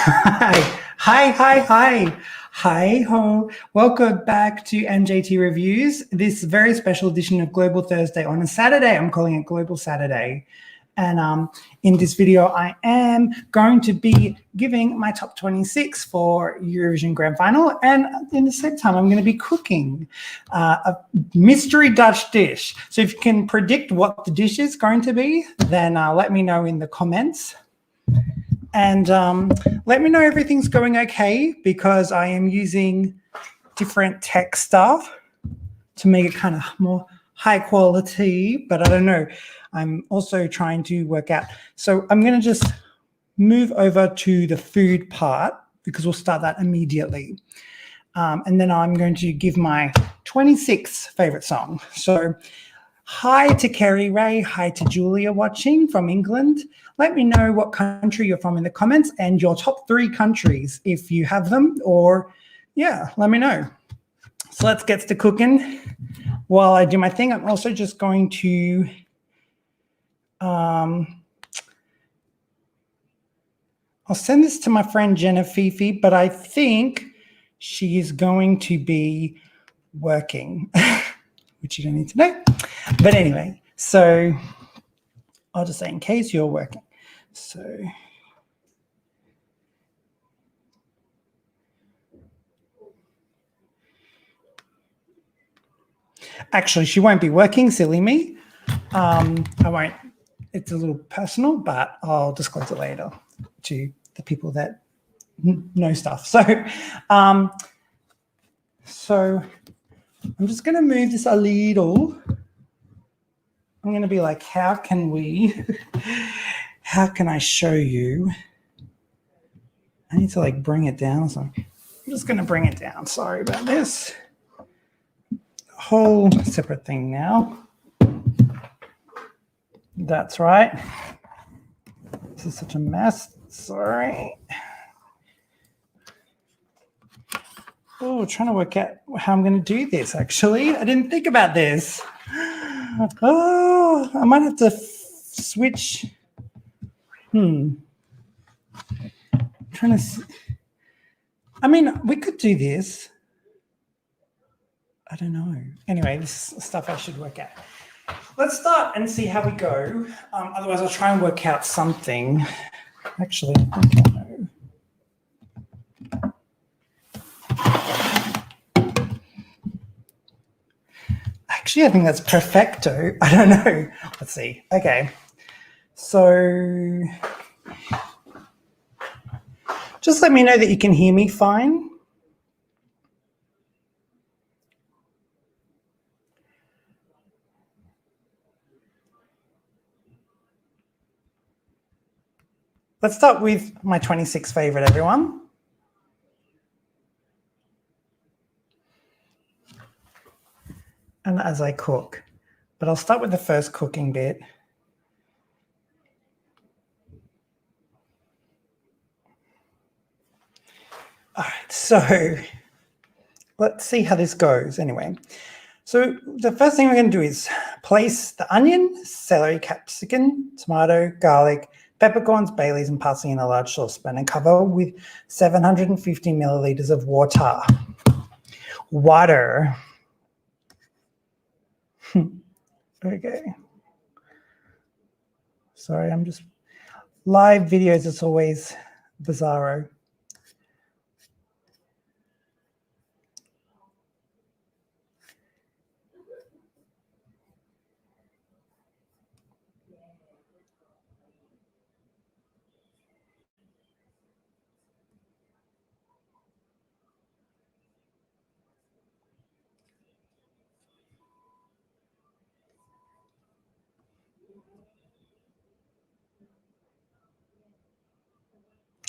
Hi ho. Welcome back to MJT Reviews. This very special edition of Global Thursday on a Saturday. I'm calling it Global Saturday. And in this video, I am going to be giving my top 26 for Eurovision Grand Final. And in the same time, I'm going to be cooking a mystery Dutch dish. So if you can predict what the dish is going to be, then let me know in the comments. And let me know everything's going okay, because I am using different tech stuff to make it kind of more high quality, but I don't know. I'm also trying to work out. So I'm going to just move over to the food part because we'll start that immediately. And then I'm going to give my 26 favorite song. So hi to Kerry Ray. Hi to Julia watching from England. Let me know what country you're from in the comments and your top 3 countries if you have them, or yeah, let me know. So let's get to cooking. While I do my thing, I'm also just going to I'll send this to my friend Jenna Fifi, but I think she is going to be working, which you don't need to know. But anyway, so I'll just say in case you're working. So actually, she won't be working, silly me. I won't. It's a little personal, but I'll disclose it later to the people that know stuff. So, so I'm just going to move this a little. I'm going to be like, how can I show you? I need to like bring it down. So I'm just going to bring it down. Sorry about this. Whole separate thing now. That's right. This is such a mess. Sorry. Oh, trying to work out how I'm going to do this, actually. I didn't think about this. Oh, I might have to switch. Trying to see. I mean, we could do this. I don't know. Anyway, this is stuff I should work out. Let's start and see how we go. Otherwise, I'll try and work out something. Actually, I don't know. Actually, I think that's perfecto. I don't know. Let's see. Okay. So just let me know that you can hear me fine. Let's start with my 26 favorite, everyone. And as I cook, but I'll start with the first cooking bit. All right, so let's see how this goes anyway. So the first thing we're going to do is place the onion, celery, capsicum, tomato, garlic, peppercorns, bay leaves, and parsley in a large saucepan and cover with 750 milliliters of water. Water. Okay. Sorry, I'm just live videos. It's always bizarro.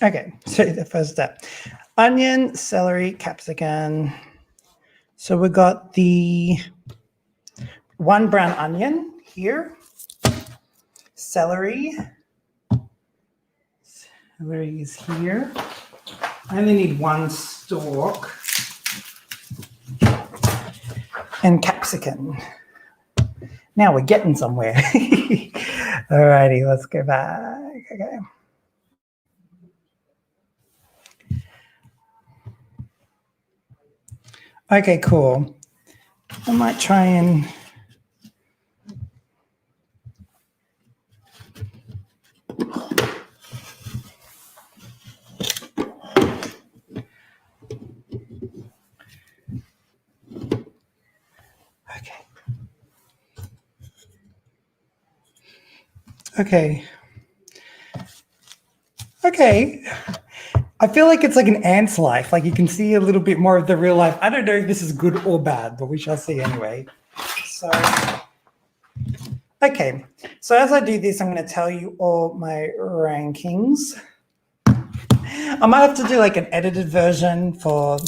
Okay, so the first step, onion, celery, capsicum. So we got the 1 brown onion here, celery is here. I only need 1 stalk, and capsicum. Now we're getting somewhere. Alrighty, let's go back. Okay. Okay, cool. I might try and... Okay. Okay. Okay. I feel like it's like an ant's life. Like you can see a little bit more of the real life. I don't know if this is good or bad, but we shall see anyway. So, okay. So as I do this, I'm going to tell you all my rankings. I might have to do like an edited version for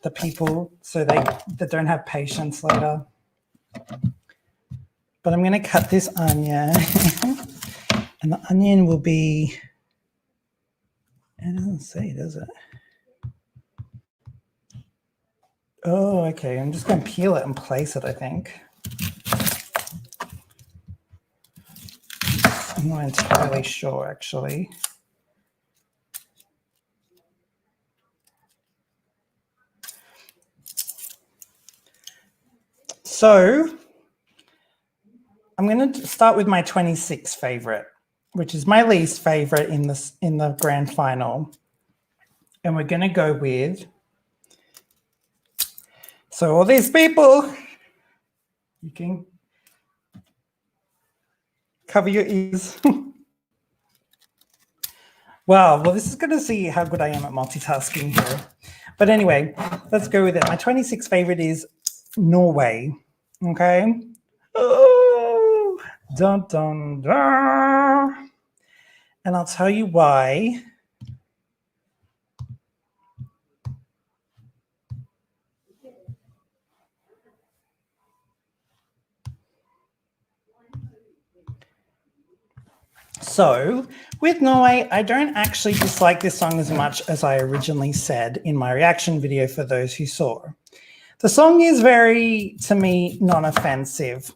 the people so that don't have patience later. But I'm going to cut this onion. And the onion will be... It doesn't say, does it? Oh, okay. I'm just going to peel it and place it, I think. I'm not entirely sure, actually. So I'm going to start with my 26th favorite, which is my least favorite in the grand final. And we're going to go with... So all these people, you can cover your ears. Wow, well, this is going to see how good I am at multitasking here. But anyway, let's go with it. My 26th favorite is Norway. Okay. Oh, dun, dun, dun. And I'll tell you why. So with Norway, I don't actually dislike this song as much as I originally said in my reaction video for those who saw. The song is very, to me, non-offensive,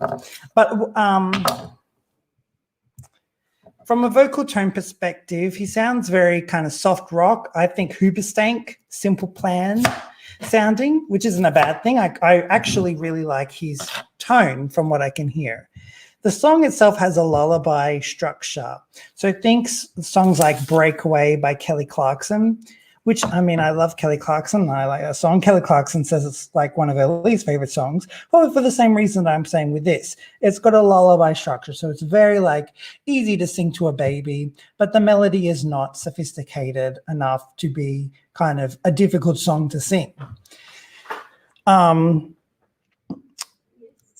but from a vocal tone perspective, he sounds very kind of soft rock. I think Hoobastank, Simple Plan sounding, which isn't a bad thing. I actually really like his tone from what I can hear. The song itself has a lullaby structure. So think songs like Breakaway by Kelly Clarkson, which, I mean, I love Kelly Clarkson. I like that song. Kelly Clarkson says it's like one of her least favorite songs, probably for the same reason that I'm saying with this. It's got a lullaby structure, so it's very like easy to sing to a baby, but the melody is not sophisticated enough to be kind of a difficult song to sing.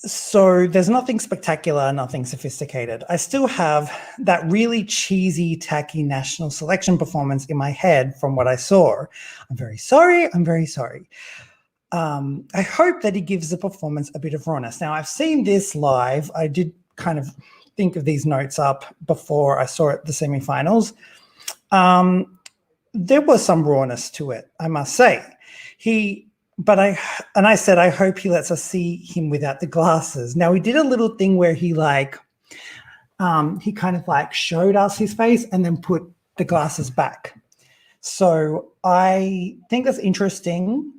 So there's nothing spectacular, nothing sophisticated. I still have that really cheesy, tacky national selection performance in my head from what I saw. I'm very sorry. I'm very sorry. I hope that he gives the performance a bit of rawness. Now, I've seen this live. I did kind of think of these notes up before I saw it, the semifinals. There was some rawness to it, I must say. I said, I hope he lets us see him without the glasses. Now, he did a little thing where he kind of like showed us his face and then put the glasses back. So I think that's interesting.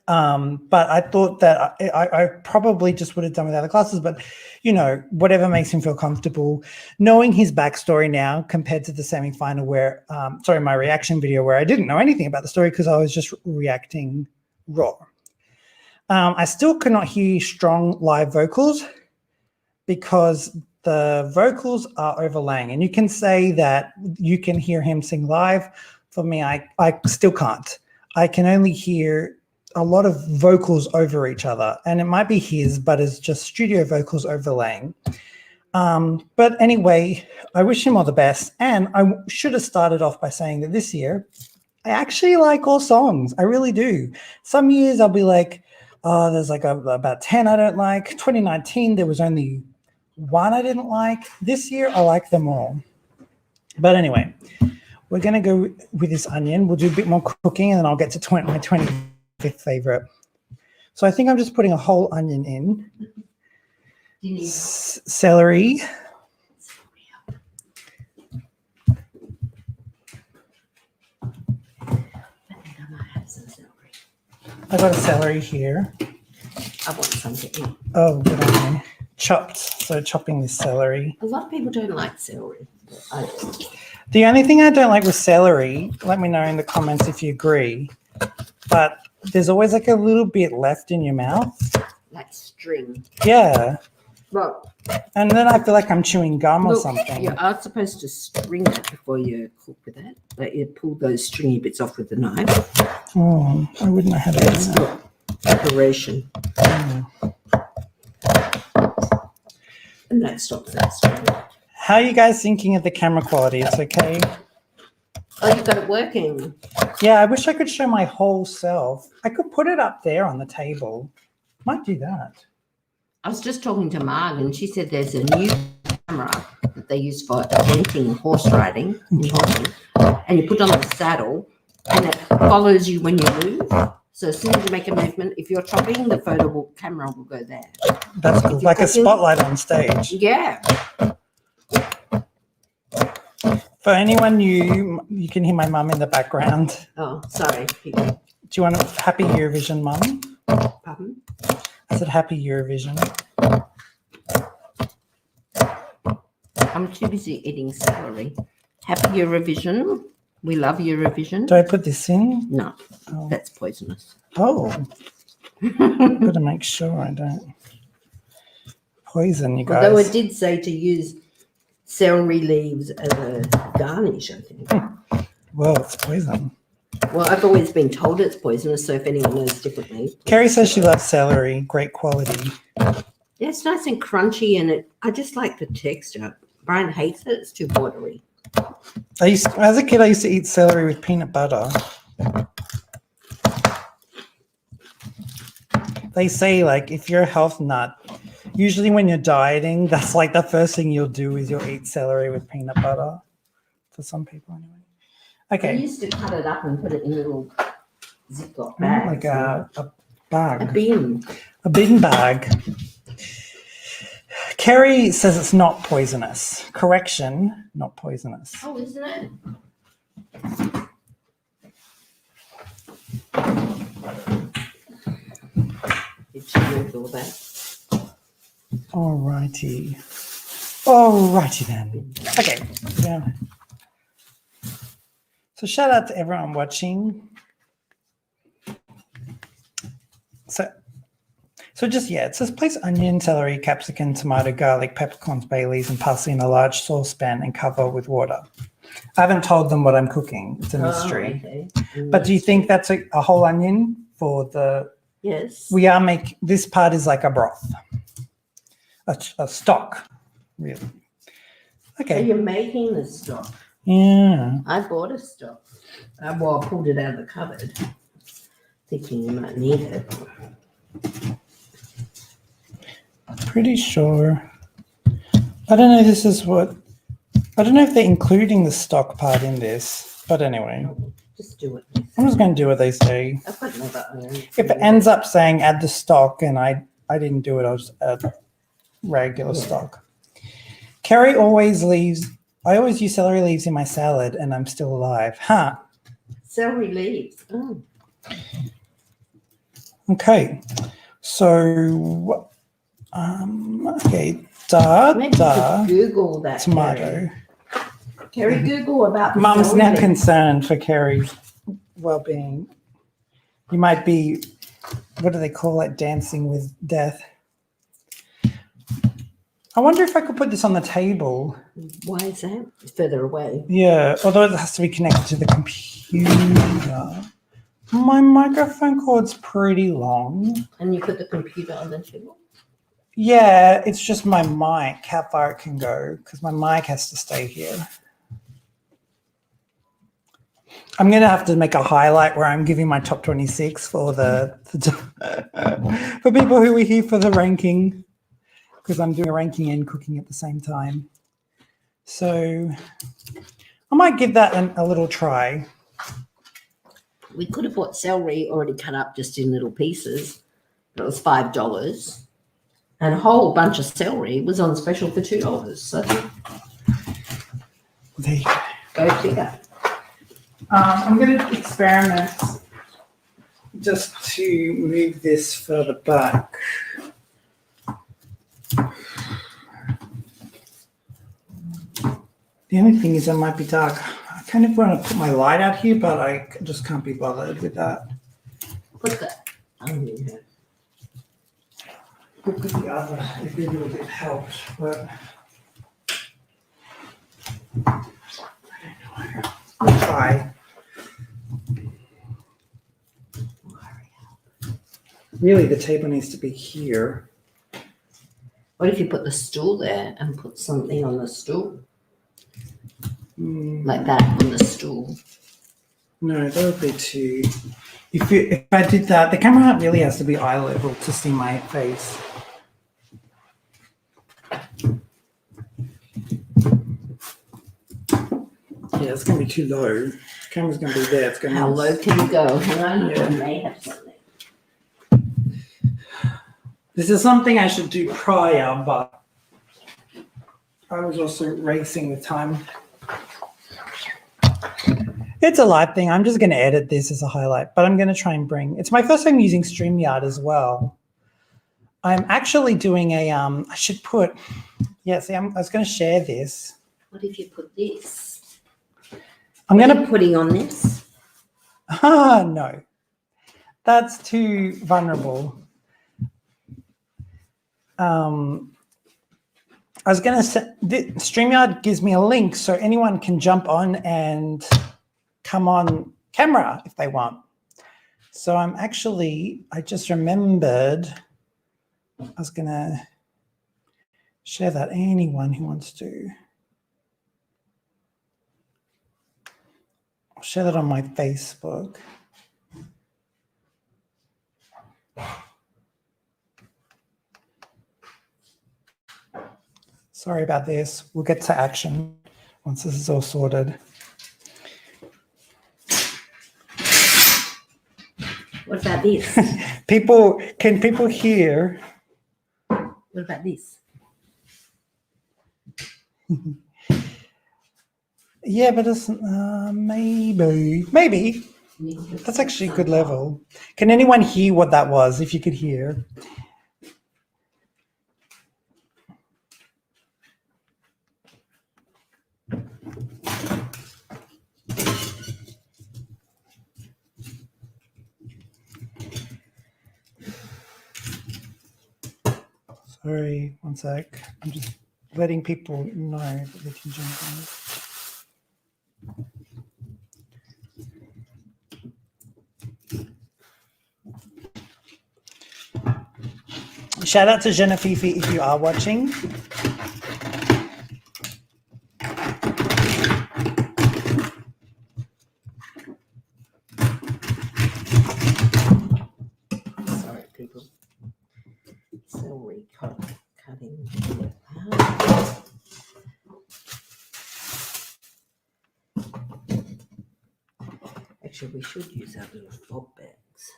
But I thought that I probably just would have done without the glasses, but you know, whatever makes him feel comfortable. Knowing his backstory now compared to the semifinal where, my reaction video where I didn't know anything about the story because I was just reacting raw. I still cannot hear strong live vocals because the vocals are overlaying, and you can say that you can hear him sing live. For me, I still can't. I can only hear a lot of vocals over each other, and it might be his, but it's just studio vocals overlaying. But anyway, I wish him all the best. And I should have started off by saying that this year, I actually like all songs. I really do. Some years I'll be like, oh, there's like about 10 I don't like. 2019, there was only one I didn't like. This year, I like them all. But anyway, we're going to go with this onion. We'll do a bit more cooking, and then I'll get to my 25th favorite. So I think I'm just putting a whole onion in. You need celery. I think I might have some celery. I got a celery here. I want some to eat. Oh, good on you. Chopped. So chopping this celery. A lot of people don't like celery. But I do. The only thing I don't like with celery, let me know in the comments if you agree, but there's always like a little bit left in your mouth. Like string. Yeah. Well, And then I feel like I'm chewing gum or look, something. you are supposed to string it before you cook with it. Like you pull those stringy bits off with the knife. Oh, I wouldn't know how to do That's that. good preparation. Mm. And that stops that string. How are you guys thinking of the camera quality? It's okay? Oh, you've got it working. Yeah, I wish I could show my whole self. I could put it up there on the table. Might do that. I was just talking to Marg and she said there's a new camera that they use for eventing horse riding and horsing. And you put it on the saddle and it follows you when you move. So as soon as you make a movement, if you're chopping, the camera will go there. That's cool. Like a spotlight on stage. Yeah. For anyone new, you can hear my mum in the background. Oh, sorry, people. Do you want a happy Eurovision, Mum? Pardon? I said happy Eurovision. I'm too busy eating celery. Happy Eurovision. We love Eurovision. Do I put this in? No, Oh. that's poisonous. Oh, got to make sure I don't poison you guys. Although it did say to use celery leaves as a garnish, I think. Well, it's poison. Well, I've always been told it's poisonous, so if anyone knows differently. Carrie says she loves celery. Great quality. Yeah, it's nice and crunchy, and I just like the texture. Brian hates it. It's too watery. As a kid, I used to eat celery with peanut butter. They say, like, if you're a health nut, usually when you're dieting, that's like the first thing you'll do is you'll eat celery with peanut butter. For some people, anyway. I Okay. used to cut it up and put it in little Ziploc bags. Like a bag. A bin. A bin bag. Kerry says it's not poisonous. Correction, not poisonous. Oh, isn't it? Did she move all that? Alrighty. Alrighty then. Okay. Yeah. So shout out to everyone watching. So just, yeah, it says place onion, celery, capsicum, tomato, garlic, peppercorns, bay leaves, and parsley in a large saucepan and cover with water. I haven't told them what I'm cooking. It's a mystery. Okay. But do you think that's a whole onion for the... Yes. This part is like a broth. A stock, really. So Okay. you're making the stock. Yeah. I bought a stock. I pulled it out of the cupboard, thinking you might need it. Pretty sure. I don't know if they're including the stock part in this, but anyway, Just do it. I'm just going to do what they say. I've got another iron. If it ends up saying add the stock and I didn't do it, I'll just add regular stock. Kerry always leaves, I always use celery leaves in my salad and I'm still alive. Huh. Celery leaves. Oh. Okay. So, okay. Maybe you could Google that. Tomato. Kerry, Google about the Mum's celery now leaves. concerned for Kerry's well-being. You might be, what do they call it, dancing with death. I wonder if I could put this on the table. Why is that? It's further away. Yeah, although it has to be connected to the computer. My microphone cord's pretty long. And you put the computer on the table? Yeah, it's just my mic, how far it can go, because my mic has to stay here. I'm going to have to make a highlight where I'm giving my top 26 for for people who are here for the ranking, because I'm doing a ranking and cooking at the same time. So I might give that a little try. We could have bought celery already cut up just in little pieces. It was $5. And a whole bunch of celery was on special for $2. So There you go. go figure. I'm going to experiment just to move this further back. The only thing is it might be dark. I kind of want to put my light out here, but I just can't be bothered with that. Put that on here. Put the other, if it would have helped, but I don't know. I'll try. Really, the table needs to be here. What if you put the stool there and put something on the stool? Like that on the stool. No, that would be too. If I did that, the camera really has to be eye level to see my face. Yeah, it's going to be too low. The camera's going to be there. It's going How low can you go? Hang on, Yeah. I may have something. This is something I should do prior, but I was also racing with time. It's a live thing. I'm just going to edit this as a highlight, but I'm going to try and bring. It's my first time using StreamYard as well. I'm actually doing a. I should put. Yeah, see, I was going to share this. What if you put this? I'm What going are to you putting on this? Ah, no, that's too vulnerable. I was going to say, StreamYard gives me a link so anyone can jump on and come on camera if they want. So I'm actually, I just remembered I was going to share that anyone who wants to. I'll share that on my Facebook. Sorry about this. We'll get to action once this is all sorted. What about this? Can people hear? What about this? Yeah, but it's maybe. That's actually a good level. Can anyone hear what that was, if you could hear? Sorry, one sec. I'm just letting people know that they can jump in. Shout out to Genevieve if you are watching. Sorry, people. Celery cutting. Actually, we should use our little fob bags.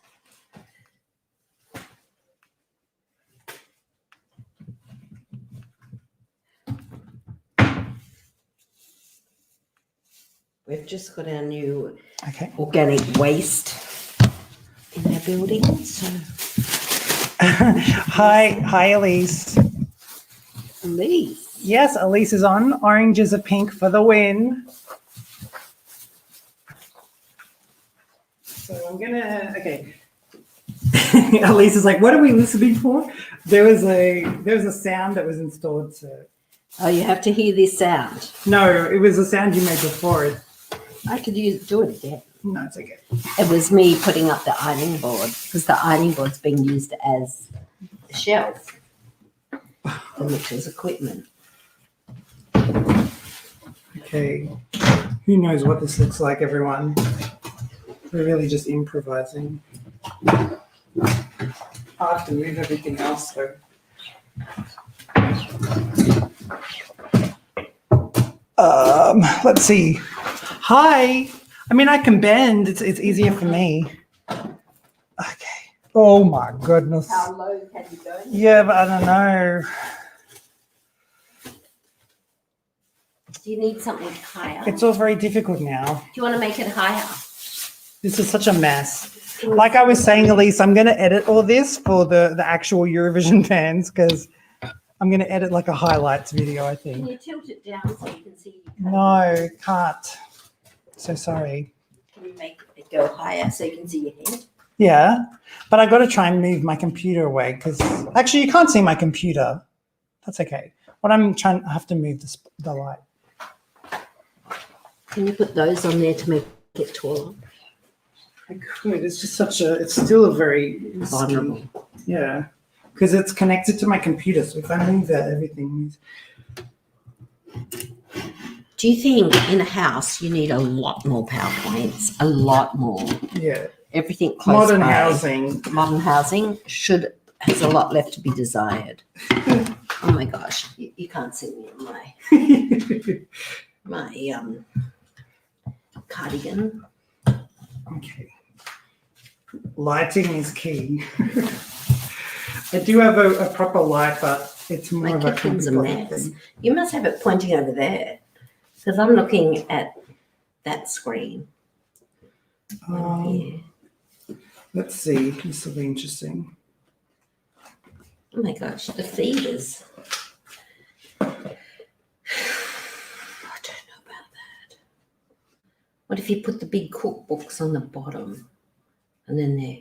We've just got our new organic waste in our building. So, Hi, Elise. Elise. Yes, Elise is on. Oranges are pink for the win. So I'm gonna Elise is like, what are we listening for? There was a sound that was installed to. Oh, you have to hear this sound. No, it was a sound you made before it. I could do it again. No, it's okay. It was me putting up the ironing board because the ironing board's being used as a shelf for Mitchell's equipment. Okay. Who knows what this looks like, everyone? We're really just improvising. I have to move everything else though. Let's see. Hi. I mean, I can bend. It's easier for me. Okay. Oh my goodness. How low can you go? Yeah, but I don't know. Do you need something higher? It's all very difficult now. Do you want to make it higher? This is such a mess. Like I was saying, Elise, I'm going to edit all this for the actual Eurovision fans because I'm going to edit like a highlights video, I Can think. you tilt it down so you can see? No, can't. So sorry. Can you make it go higher so you can see your head? Yeah, but I got to try and move my computer away because actually you can't see my computer. That's okay. What I'm trying, I have to move the light. Can you put those on there to make it taller? I could. It's just it's still a very Vulnerable. Yeah, because it's connected to my computer. So if I move that, everything moves. Do you think in a house you need a lot more PowerPoints? A lot more. Yeah. Everything close Modern by. housing. Modern housing has a lot left to be desired. Oh my gosh, you can't see me in my cardigan. Okay. Lighting is key. I do have a proper light, but it's more My of a kitchen's a complicated mess. thing. You must have it pointing over there because I'm looking at that screen. Here. Let's see. This will be interesting. Oh my gosh, the feeders. I don't know about that. What if you put the big cookbooks on the bottom and then there?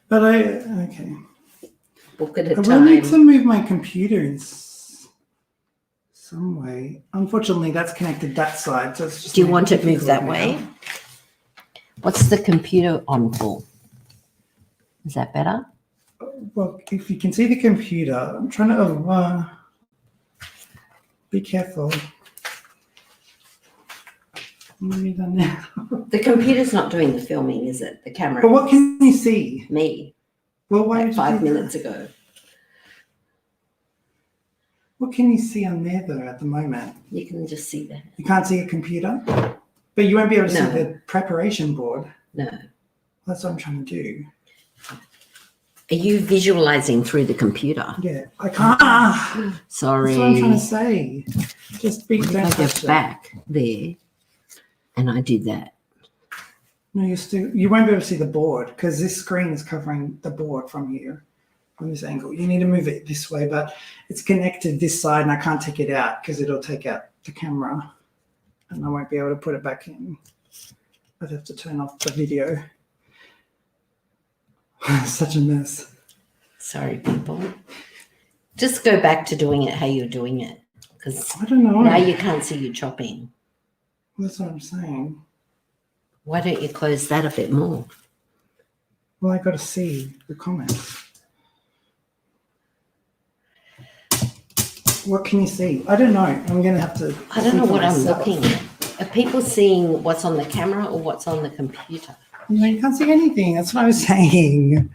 But okay. Book at a I will time. need to move my computer in some way. Unfortunately, that's connected that side. So it's just Do you want it moved difficult that now. way? What's the computer on for? Is that better? Well, if you can see the computer, I'm trying to be careful. What have you done now? The computer's not doing the filming, is it? The camera. But what can you see? Me. Well, why Like did you 5 do that? minutes ago. What can you see on there though at the moment? You can just see that. You can't see a computer, but you won't be able to No. see the preparation board. No. That's what I'm trying to do. Are you visualizing through the computer? Yeah, I can't. Sorry. That's what I'm trying to say. Just be What if don't I go touch that. back there and I do that? No, you won't be able to see the board because this screen is covering the board from here, from this angle. You need to move it this way, but it's connected this side and I can't take it out because it'll take out the camera and I won't be able to put it back in. I'd have to turn off the video. Such a mess. Sorry, people. Just go back to doing it how you're doing it because I don't know. now you can't see you chopping. That's what I'm saying. Why don't you close that a bit more? Well, I got to see the comments. What can you see? I don't know. I'm going to have to. I don't see know for what I'm myself. looking at. Are people seeing what's on the camera or what's on the computer? No, you can't see anything. That's what I was saying.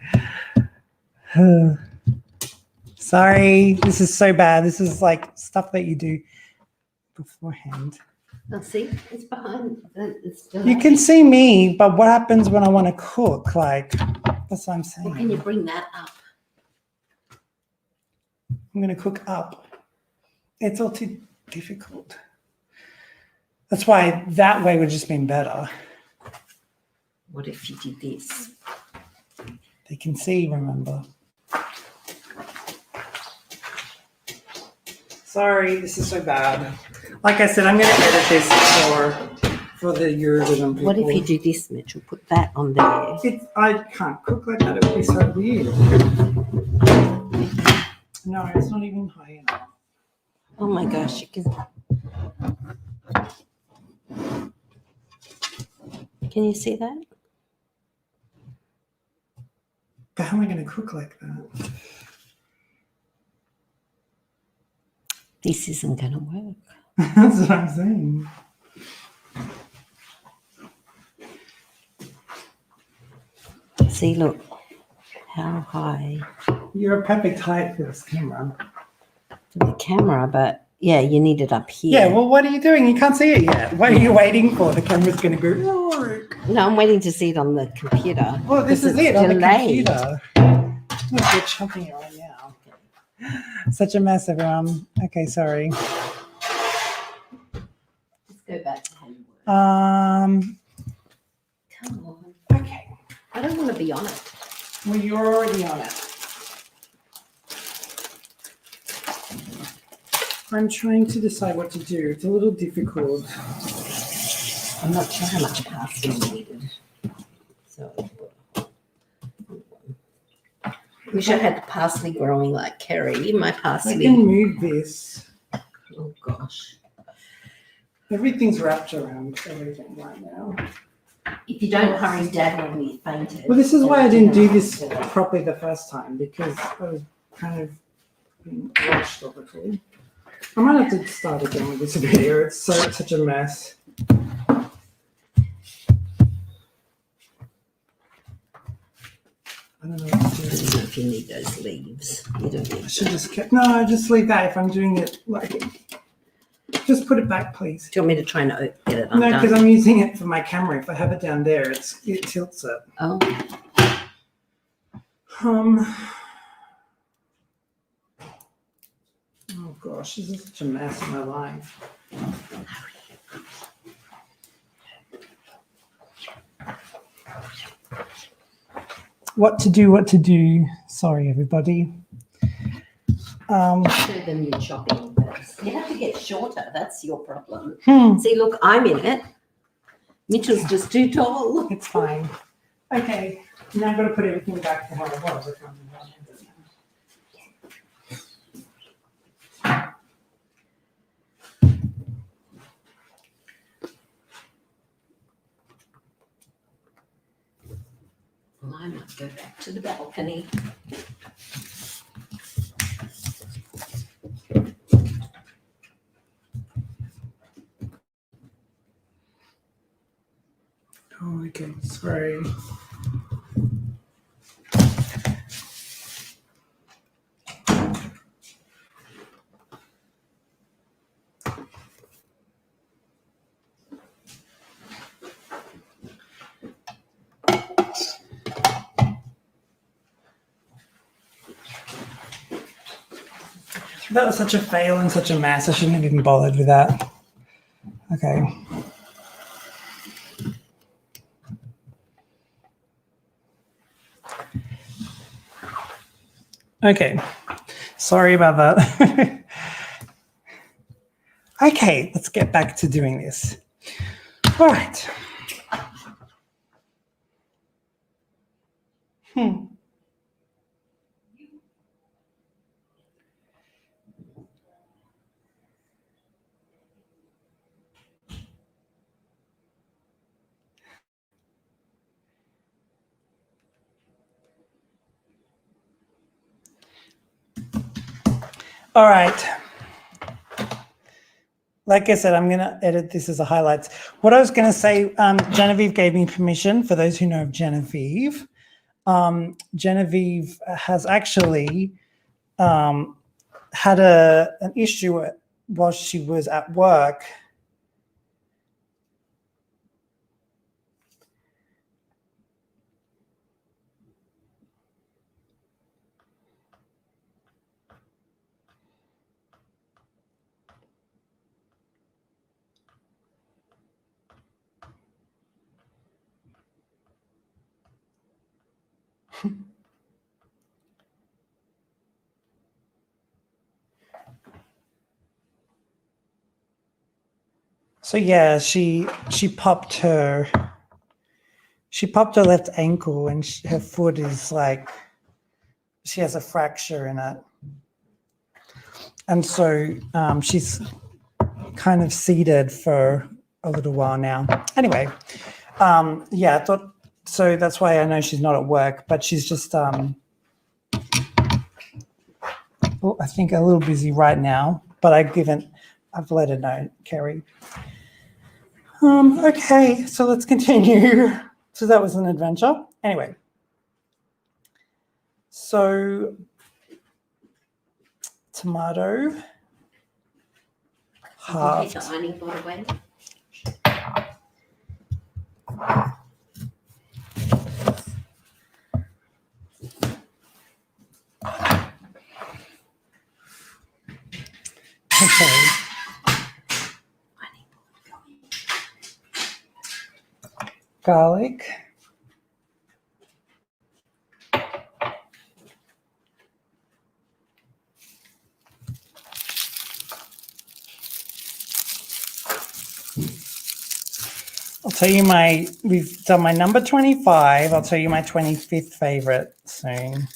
Sorry, this is so bad. This is like stuff that you do beforehand. Oh, see, it's behind. It's still You can see me, but what happens when I want to cook? Like, that's what I'm Well, can you saying. bring that up? I'm going to cook up. It's all too difficult. That's why that way would just been better. What if you did this? They can see, remember. Sorry, this is so bad. Like I said, I'm going to edit this for the Eurovision people. What if you do this, Mitchell? Put that on there. I can't cook like that. It would be so weird. No, it's not even high enough. Oh my gosh, you can you see that? But how am I going to cook like that? This isn't going to work. That's what I'm saying. See, look, how high You're a perfect height for this camera. for the camera, but yeah, you need it up here. Yeah, well, what are you doing? You can't see it yet. What are you waiting for? The camera's going to go. No, I'm waiting to see it on the computer. Well, this is because it it's on the delayed. computer. Look, you're chopping it right now. Such a mess, everyone. Okay, sorry. Let's go back to how you were. God. Okay. I don't want to be on it. Well, you're already on it. I'm trying to decide what to do. It's a little difficult. I'm not sure how much parsley is needed. So, wish I had parsley growing like Kerry. My I parsley. can move this. Oh gosh. Everything's wrapped around everything right now. If you don't hurry, Dad will be fainted. Well, this is why I didn't do this properly the first time, because I was kind of being rushed a little. I might have to start again with this video. It's such a mess. I don't know what to I do. don't know if you need those leaves. You don't need I should just leave that if I'm doing it like it. Just put it back, please. Do you want me to try and get it No, undone? because I'm using it for my camera. If I have it down there, it tilts it. Oh, Oh gosh, this is such a mess in my life. What to do. Sorry, everybody. show them you chopping first. You have to get shorter. That's your problem. Hmm. See, look, I'm in it. Mitchell's just too tall. It's fine. Okay, now I'm going to put everything back to how it was. I can't remember. Well, I might go back to the balcony. Oh, okay, sorry. That was such a fail and such a mess. I shouldn't have even bothered with that. Okay. Okay. Sorry about that. Okay, let's get back to doing this. All right. All right. Like I said, I'm going to edit this as a highlights. What I was going to say, Genevieve gave me permission, for those who know of Genevieve. Genevieve has actually had an issue while she was at work. So yeah, she popped her left ankle, and her foot is like, she has a fracture in it, and so she's kind of seated for a little while now. Anyway, yeah, I thought so. That's why I know she's not at work, but she's just I think a little busy right now. But I've let her know, Kerry. Okay, so let's continue. So that was an adventure. Anyway, so tomato, Take halved. the ironing board away. Okay. Garlic. I'll tell you we've done my number 25. I'll tell you my 25th favorite soon.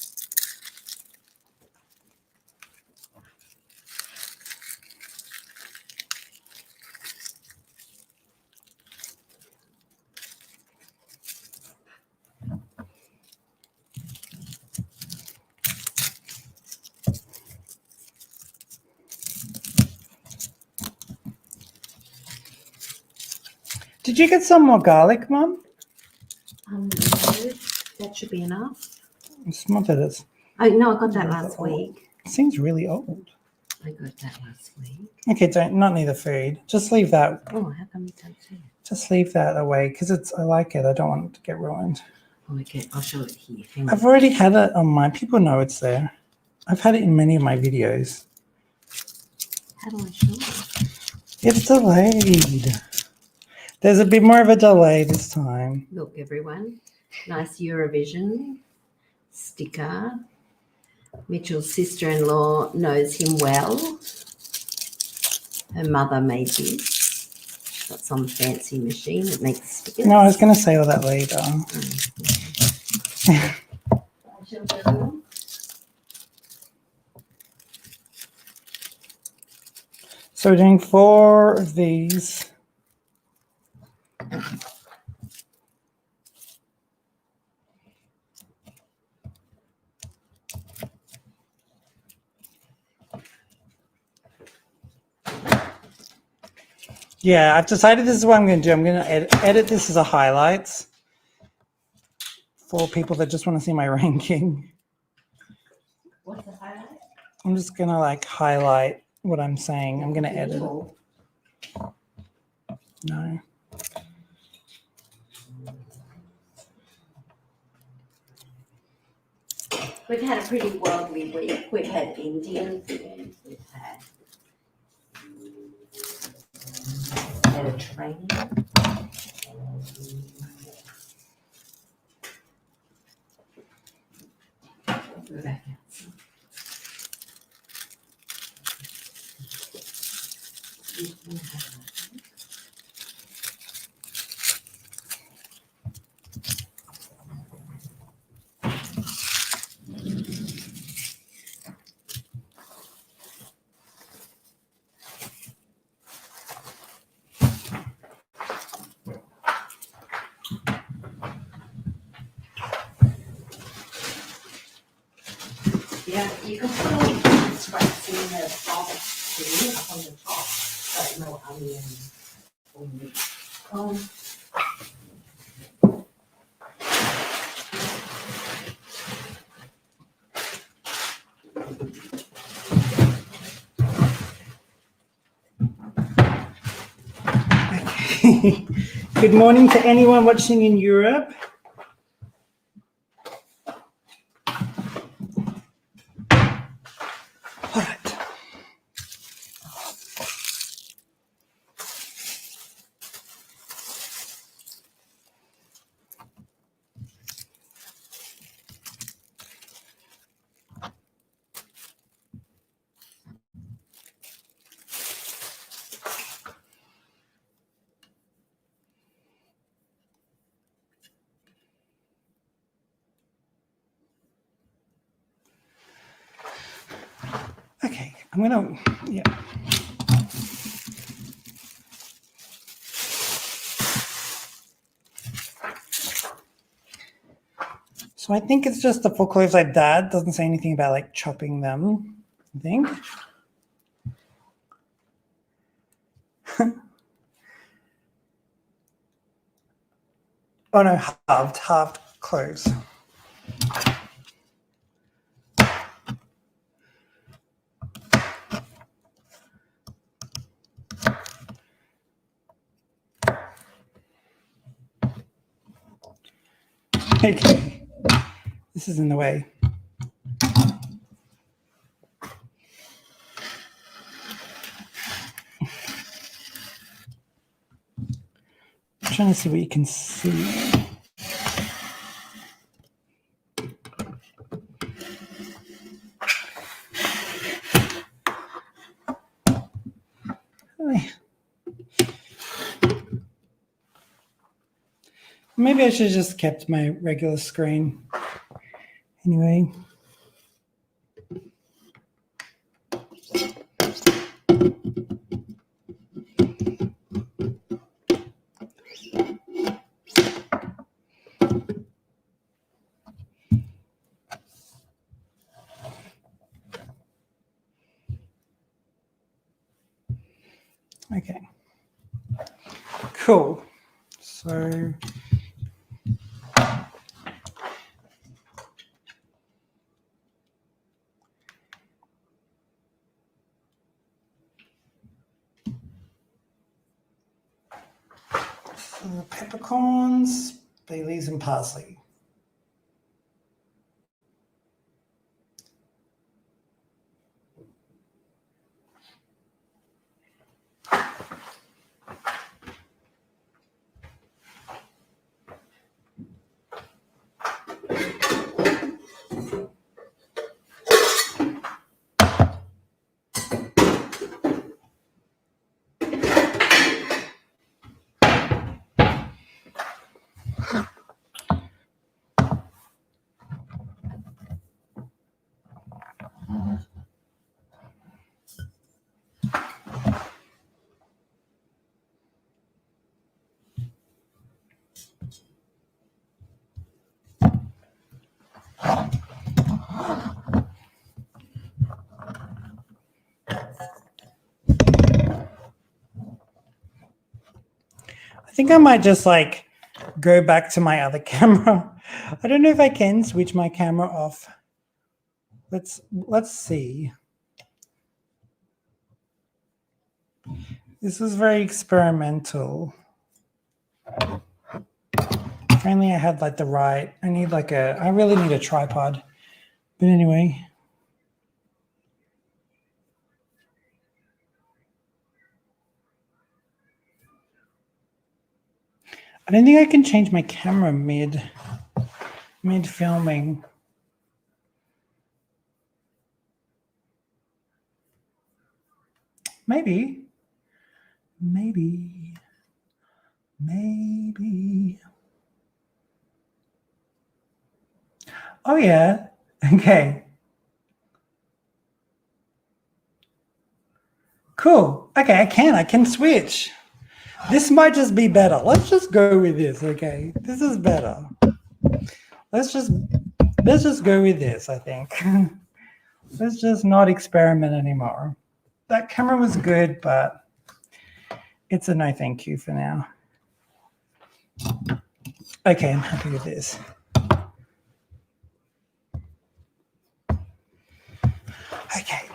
Did you get some more garlic, Mum? No, that should be enough. It's not that it's... Oh, no, I got that last week. It seems really old. I got that last week. Okay, not near the food. Just leave that. Oh, how come you don't see it? Just leave that away because I like it. I don't want it to get ruined. Oh, okay, I'll show it here. Hang on. I've already had it on mine. People know it's there. I've had it in many of my videos. How do I show it? It's delayed. There's a bit more of a delay this time. Look, everyone. Nice Eurovision sticker. Mitchell's sister-in-law knows him well. Her mother made this. She's got some fancy machine that makes stickers. No, I was going to say all that later. So we're doing 4 of these. Yeah, I've decided this is what I'm going to do. I'm going to edit this as a highlights for people that just want to see my ranking. What's the highlight? I'm just going to like highlight what I'm saying. I'm going to edit it. No. We've had a pretty worldly week. We've had Indian food. We've had Mediterranean. Go back out. Yeah, you can put all the scraps in the salt thing up on the top, but no onion or meat. Okay. Good morning to anyone watching in Europe. Okay, I'm gonna, yeah. So I think it's just the 4 cloves like that. Doesn't say anything about like chopping them, I think. Oh no, halved cloves. Okay, this is in the way. I'm trying to see what you can see. Maybe I should have just kept my regular screen. Anyway. Okay. Cool. So peppercorns, bay leaves, and parsley. I think I might just like go back to my other camera. I don't know if I can switch my camera off. Let's see. This was very experimental. If only I had like the right, I really need a tripod. But anyway. I don't think I can change my camera mid filming. Maybe. Oh yeah. Okay. Cool. Okay, I can switch. This might just be better. Let's just go with this. Okay. This is better. Let's just go with this, I think. Let's just not experiment anymore. That camera was good, but it's a no thank you for now. Okay, I'm happy with this. Okay.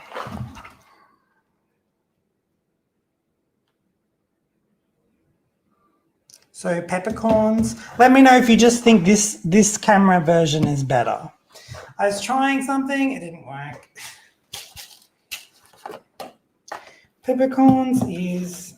So peppercorns. Let me know if you just think this camera version is better. I was trying something, it didn't work. Peppercorns is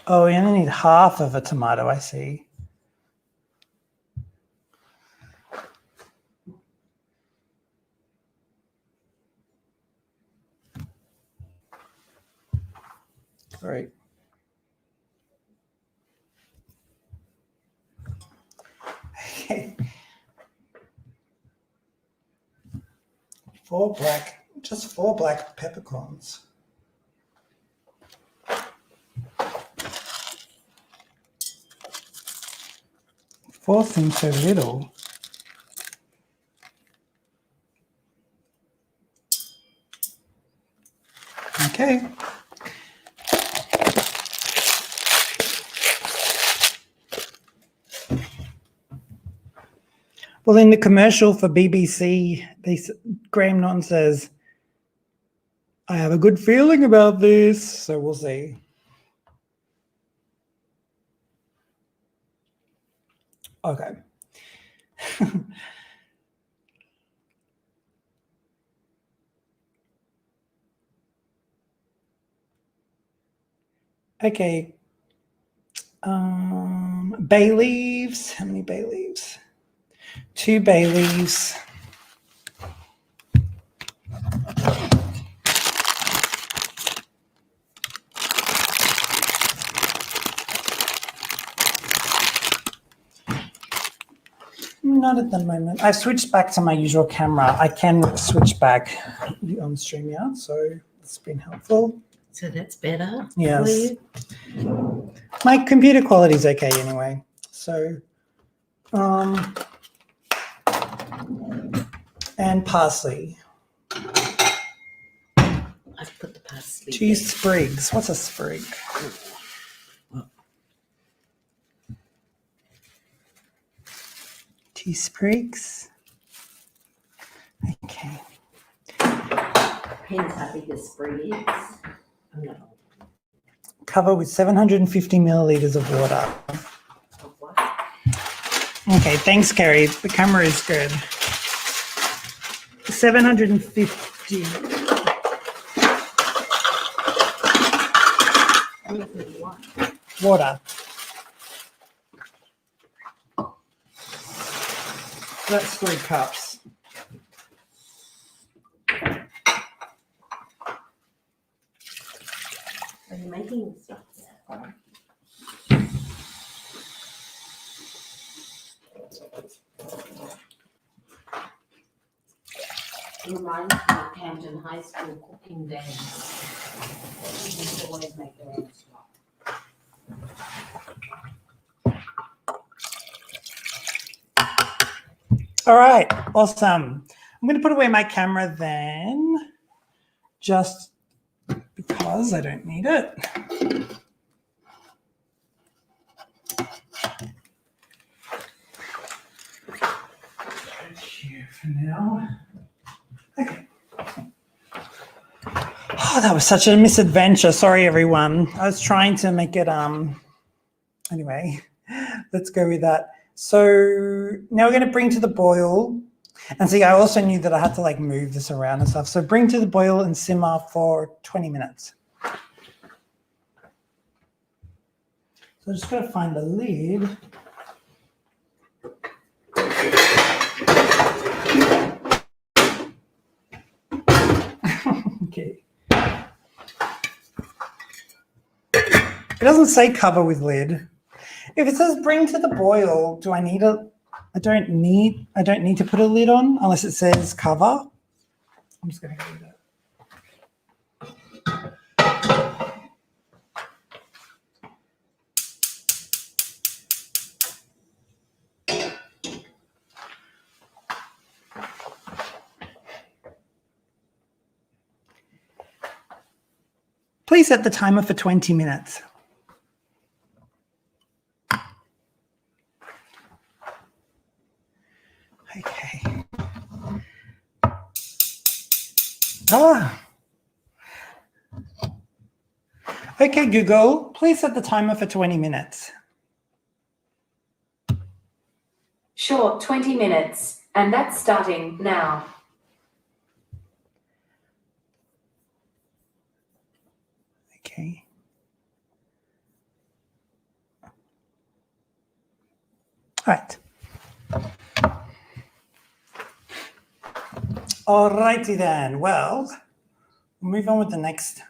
oh, we only need half of a tomato, I see. Great. Okay. Just four black peppercorns. Four seems so little. Okay. Well, in the commercial for BBC, Graham Norton says, I have a good feeling about this, so we'll see. Okay. Okay. Bay leaves. How many bay leaves? 2 bay leaves. Not at the moment. I've switched back to my usual camera. I can switch back on StreamYard, so it's been helpful. So that's better. Yes. For you? My computer quality is okay anyway. So, and parsley. I've put the parsley. 2 there. sprigs. What's a sprig? 2 sprigs. Okay. Depends how big the sprig is. No. Cover with 750 milliliters of water. Of what? Okay, thanks, Kerry. The camera is good. 750 water. That's 3 cups. Are you making stuff? It reminds me of Camden High School cooking days. We used to always make their own stuff. All right, awesome. I'm going to put away my camera then, just because I don't need it. Here for now. Okay. Oh, that was such a misadventure. Sorry, everyone. I was trying to make it, anyway, let's go with that. So now we're going to bring to the boil. And see, I also knew that I had to like move this around and stuff. So bring to the boil and simmer for 20 minutes. So I just got to find the lid. Okay. It doesn't say cover with lid. If it says bring to the boil, do I need a, I don't need to put a lid on unless it says cover. I'm just going to go with that. Please set the timer for 20 minutes. Okay. Okay, Google, please set the timer for 20 minutes. Sure, 20 minutes, and that's starting now. Okay. All right. All righty then. Well, we'll move on with the next.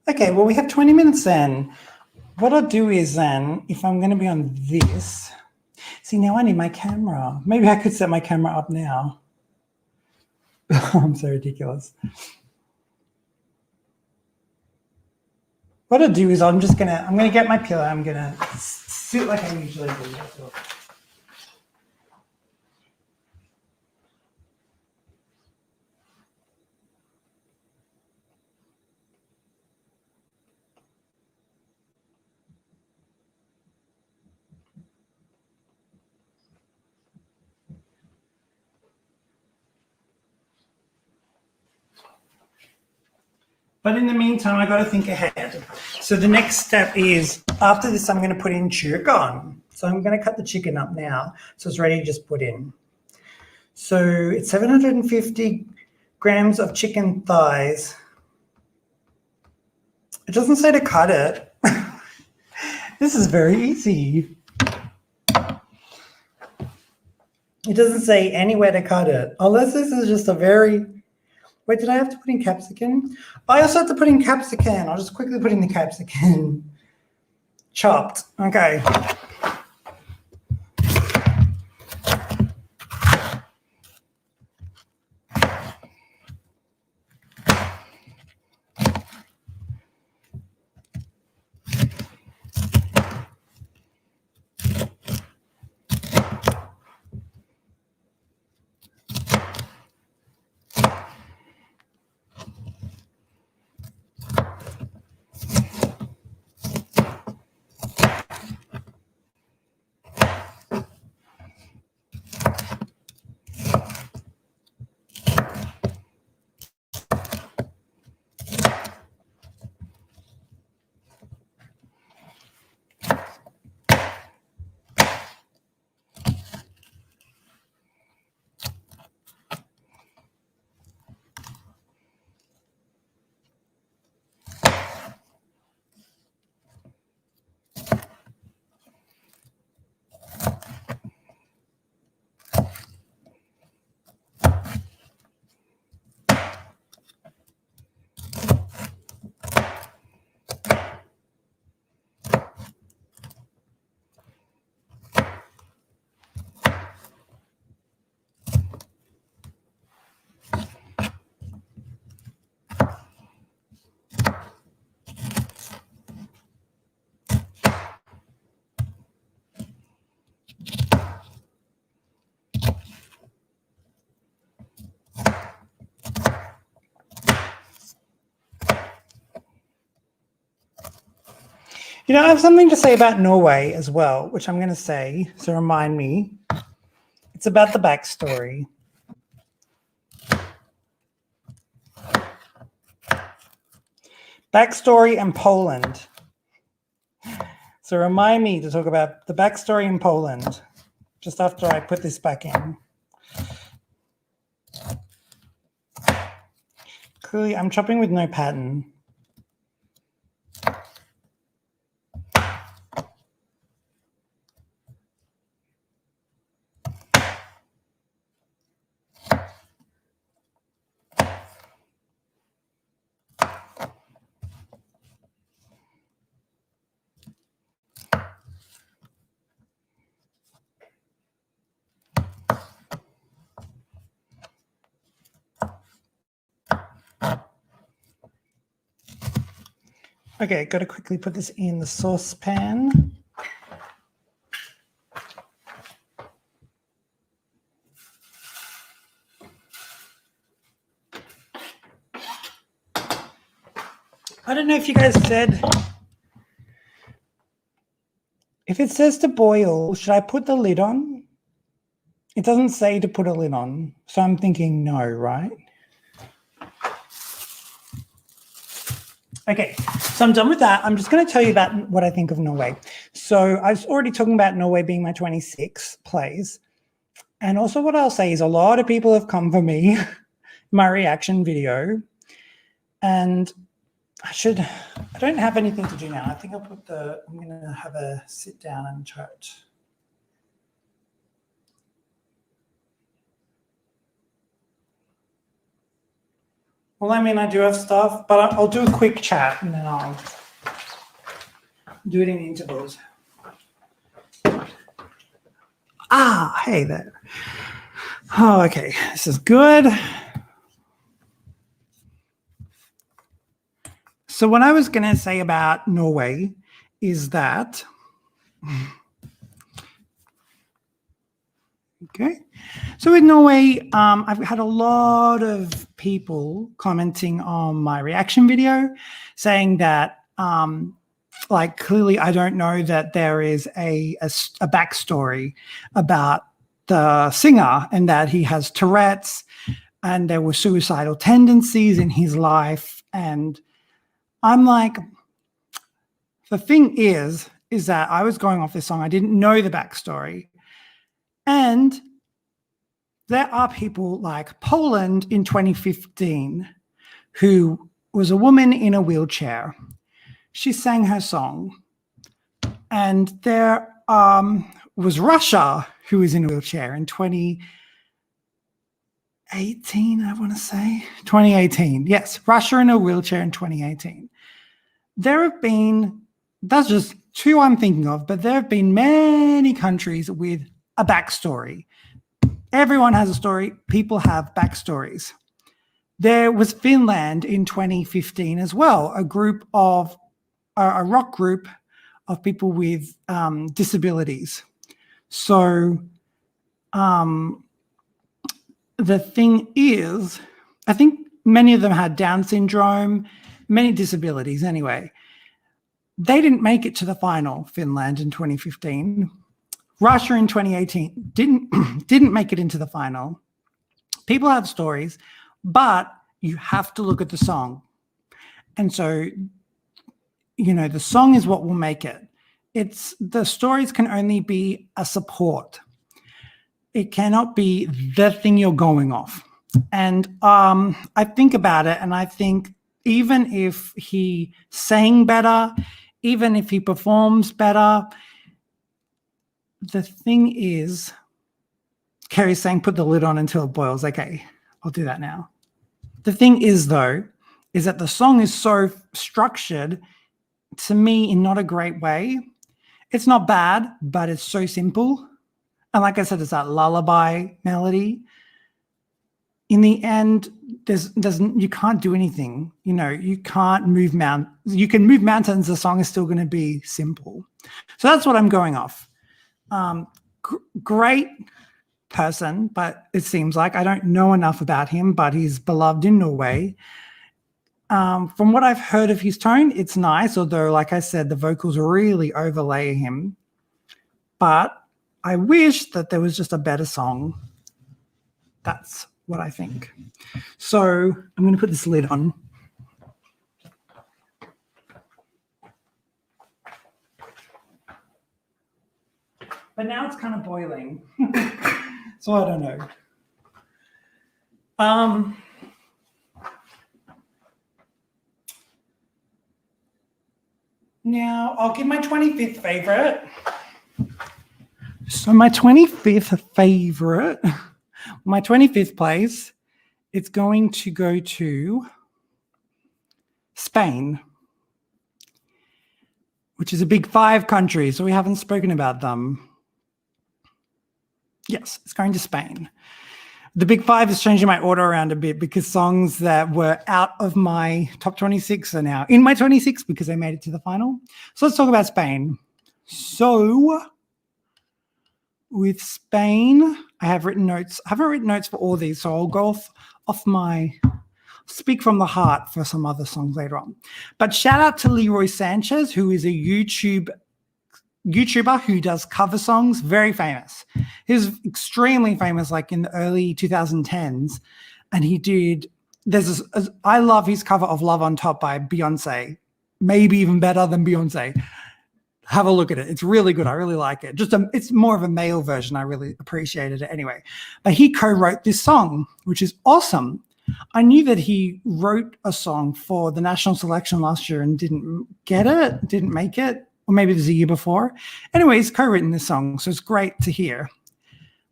Okay, well, we have 20 minutes then. What I'll do is then, if I'm going to be on this, see, now I need my camera. Maybe I could set my camera up now. I'm so ridiculous. What I'll do is I'm gonna get my pillow. I'm gonna sit like I usually do. But in the meantime, I got to think ahead. So the next step is, after this, I'm going to put in chicken. So I'm going to cut the chicken up now, so it's ready to just put in. So it's 750 grams of chicken thighs. It doesn't say to cut it. This is very easy. It doesn't say anywhere to cut it. Unless this is just a very... Wait, did I have to put in capsicum? I also have to put in capsicum. I'll just quickly put in the capsicum. Chopped. Okay. You know, I have something to say about Norway as well, which I'm going to say, so remind me. It's about the backstory. Backstory and Poland. So remind me to talk about the backstory in Poland just after I put this back in. Clearly, I'm chopping with no pattern. Okay, got to quickly put this in the saucepan. I don't know if you guys said, if it says to boil, should I put the lid on? It doesn't say to put a lid on, so I'm thinking no, right? Okay, so I'm done with that. I'm just going to tell you about what I think of Norway. So I was already talking about Norway being my 26th place. And also what I'll say is a lot of people have come for me, my reaction video. And I don't have anything to do now. I think I'm going to have a sit down and chat. Well, I mean, I do have stuff, but I'll do a quick chat and then I'll do it in intervals. Ah, hey there. Oh, okay, this is good. So what I was going to say about Norway is that, okay. So with Norway, I've had a lot of people commenting on my reaction video saying that, like, clearly I don't know that there is a backstory about the singer and that he has Tourette's and there were suicidal tendencies in his life. And I'm like, the thing is that I was going off this song. I didn't know the backstory. And there are people like Poland in 2015 who was a woman in a wheelchair she sang her song. And there was Russia, who was in a wheelchair in 2018, I want to say. 2018. Yes, Russia in a wheelchair in 2018. There have been, that's just two I'm thinking of, but there have been many countries with a backstory. Everyone has a story. People have backstories. There was Finland in 2015 as well, a rock group of people with disabilities. So the thing is, I think many of them had Down syndrome, many disabilities anyway. They didn't make it to the final, Finland in 2015. Russia in 2018 didn't make it into the final. People have stories, but you have to look at the song. And so, you know, the song is what will make it. The stories can only be a support. It cannot be the thing you're going off. And I think about it, and I think even if he sang better, even if he performs better, the thing is, Kerry's saying put the lid on until it boils. Okay, I'll do that now. The thing is, though, is that the song is so structured, to me, in not a great way. It's not bad, but it's so simple. And like I said, it's that lullaby melody. In the end, you can't do anything. You know, you can't move mountains. You can move mountains. The song is still going to be simple. So that's what I'm going off. Great person, but it seems like I don't know enough about him, but he's beloved in Norway. From what I've heard of his tone, it's nice, although, like I said, the vocals really overlay him. But I wish that there was just a better song. That's what I think. So I'm going to put this lid on. But now it's kind of boiling. So I don't know. Now I'll give my 25th favorite. So my 25th favorite, my 25th place, it's going to go to Spain, which is a big 5 country, so we haven't spoken about them. Yes, it's going to Spain. The big 5 is changing my order around a bit because songs that were out of my top 26 are now in my 26 because they made it to the final. So let's talk about Spain. So with Spain, I have written notes. I haven't written notes for all these, so I'll go speak from the heart for some other songs later on. But shout out to Leroy Sanchez, who is a YouTuber who does cover songs, very famous. He was extremely famous like in the early 2010s. And he did, I love his cover of Love on Top by Beyonce, maybe even better than Beyonce. Have a look at it. It's really good. I really like it. It's more of a male version. I really appreciated it anyway. But he co-wrote this song, which is awesome. I knew that he wrote a song for the national selection last year and didn't make it. Or maybe it was a year before. Anyway, he's co-written this song, so it's great to hear.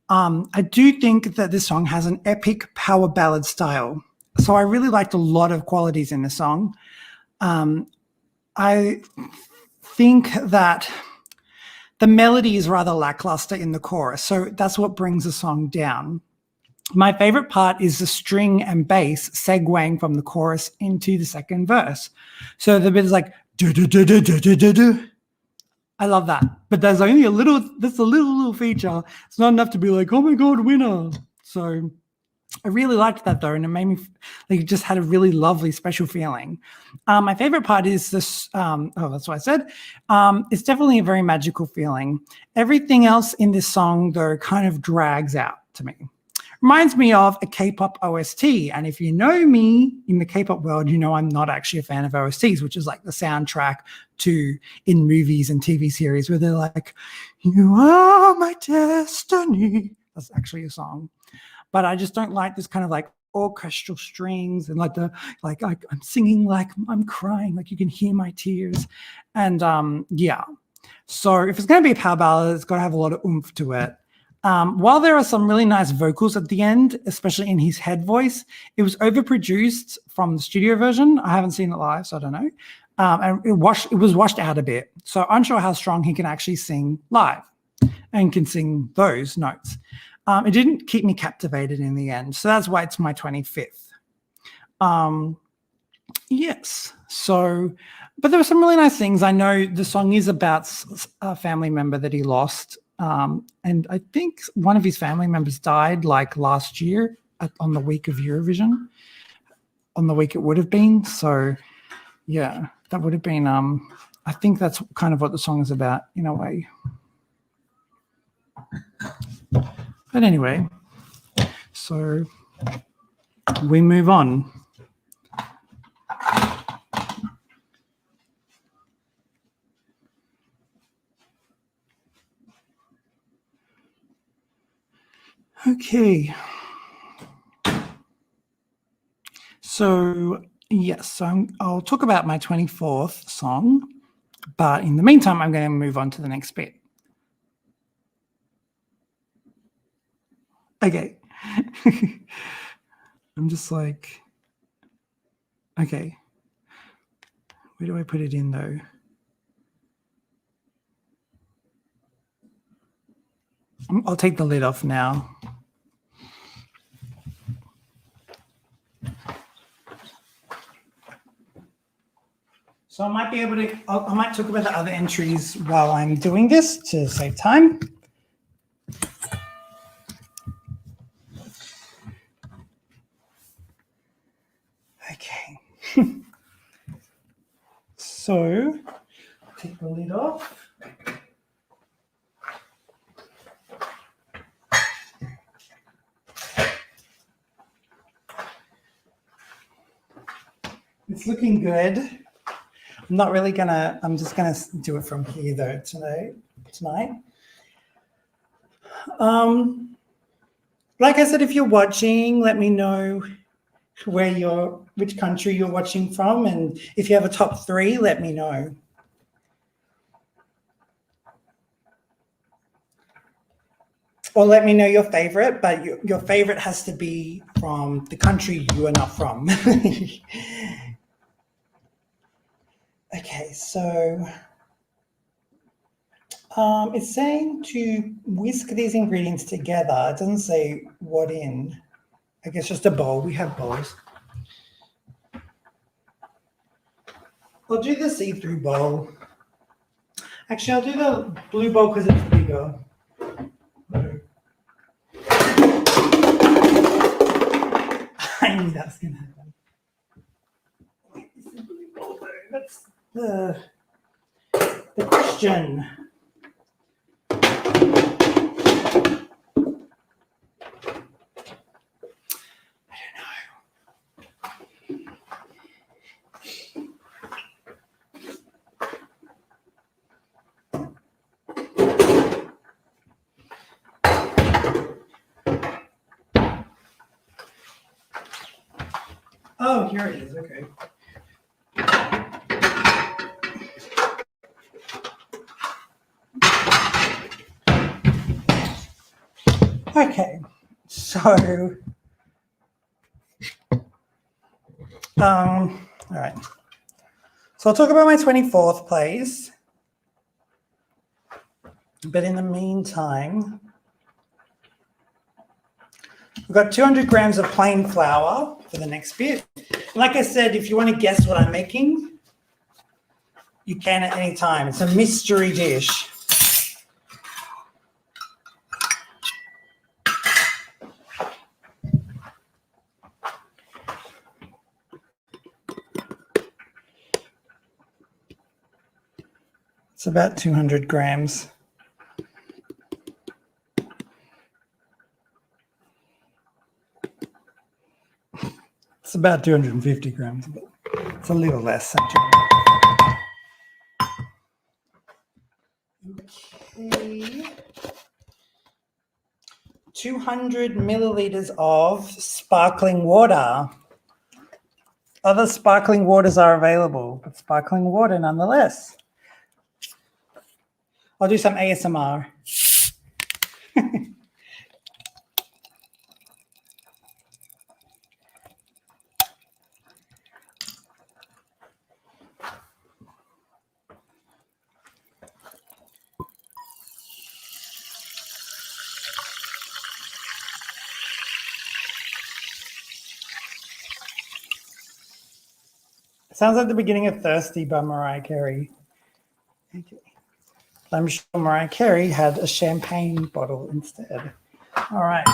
I do think that this song has an epic power ballad style. So I really liked a lot of qualities in the song. I think that the melody is rather lackluster in the chorus, so that's what brings the song down. My favorite part is the string and bass segueing from the chorus into the second verse. So the bit is like, do, do, do, do, do, do, do, do. I love that. But there's only that's a little feature. It's not enough to be like, oh my God, winner. So I really liked that though. And it made me, like, it just had a really lovely, special feeling. My favorite part is this, that's what I said. It's definitely a very magical feeling. Everything else in this song though kind of drags out to me. Reminds me of a K-pop OST. And if you know me in the K-pop world, you know I'm not actually a fan of OSTs, which is like the soundtrack to in movies and TV series where they're like, you are my destiny. That's actually a song. But I just don't like this kind of like orchestral strings and I'm singing like I'm crying, like you can hear my tears. And yeah, so if it's going to be a power ballad, it's got to have a lot of oomph to it. While there are some really nice vocals at the end, especially in his head voice, it was overproduced from the studio version. I haven't seen it live, so I don't know. And it was washed out a bit. So unsure how strong he can actually sing live and can sing those notes. It didn't keep me captivated in the end. So that's why it's my 25th. Yes. So, but there were some really nice things. I know the song is about a family member that he lost. And I think one of his family members died like last year on the week of Eurovision, on the week it would have been. So yeah, that would have been, I think that's kind of what the song is about in a way. But anyway, so we move on. Okay. So yes, so I'll talk about my 24th song, but in the meantime, I'm going to move on to the next bit. Okay. I'm just like, okay. Where do I put it in though? I'll take the lid off now. So I might be able to, I might talk about the other entries while I'm doing this to save time. Okay. So take the lid off. It's looking good. I'm not really gonna, I'm just gonna do it from here though tonight. Like I said, if you're watching, let me know which country you're watching from, and if you have a top 3, let me know. Or let me know your favorite, but your favorite has to be from the country you are not from. Okay, so it's saying to whisk these ingredients together. It doesn't say what in. I guess just a bowl. We have bowls. I'll do the see-through bowl. Actually, I'll do the blue bowl because it's bigger. I knew that was going to happen. This is the blue bowl though. That's the question. Oh, here it is. Okay. Okay, so all right. So I'll talk about my 24th place. But in the meantime, we've got 200 grams of plain flour for the next bit. Like I said, if you want to guess what I'm making, you can at any time. It's a mystery dish. It's about 200 grams. It's about 250 grams, but it's a little less than 200. Okay. 200 milliliters of sparkling water. Other sparkling waters are available, but sparkling water nonetheless. I'll do some ASMR. Sounds like the beginning of Thirsty by Mariah Carey. Okay. I'm sure Mariah Carey had a champagne bottle instead. All right.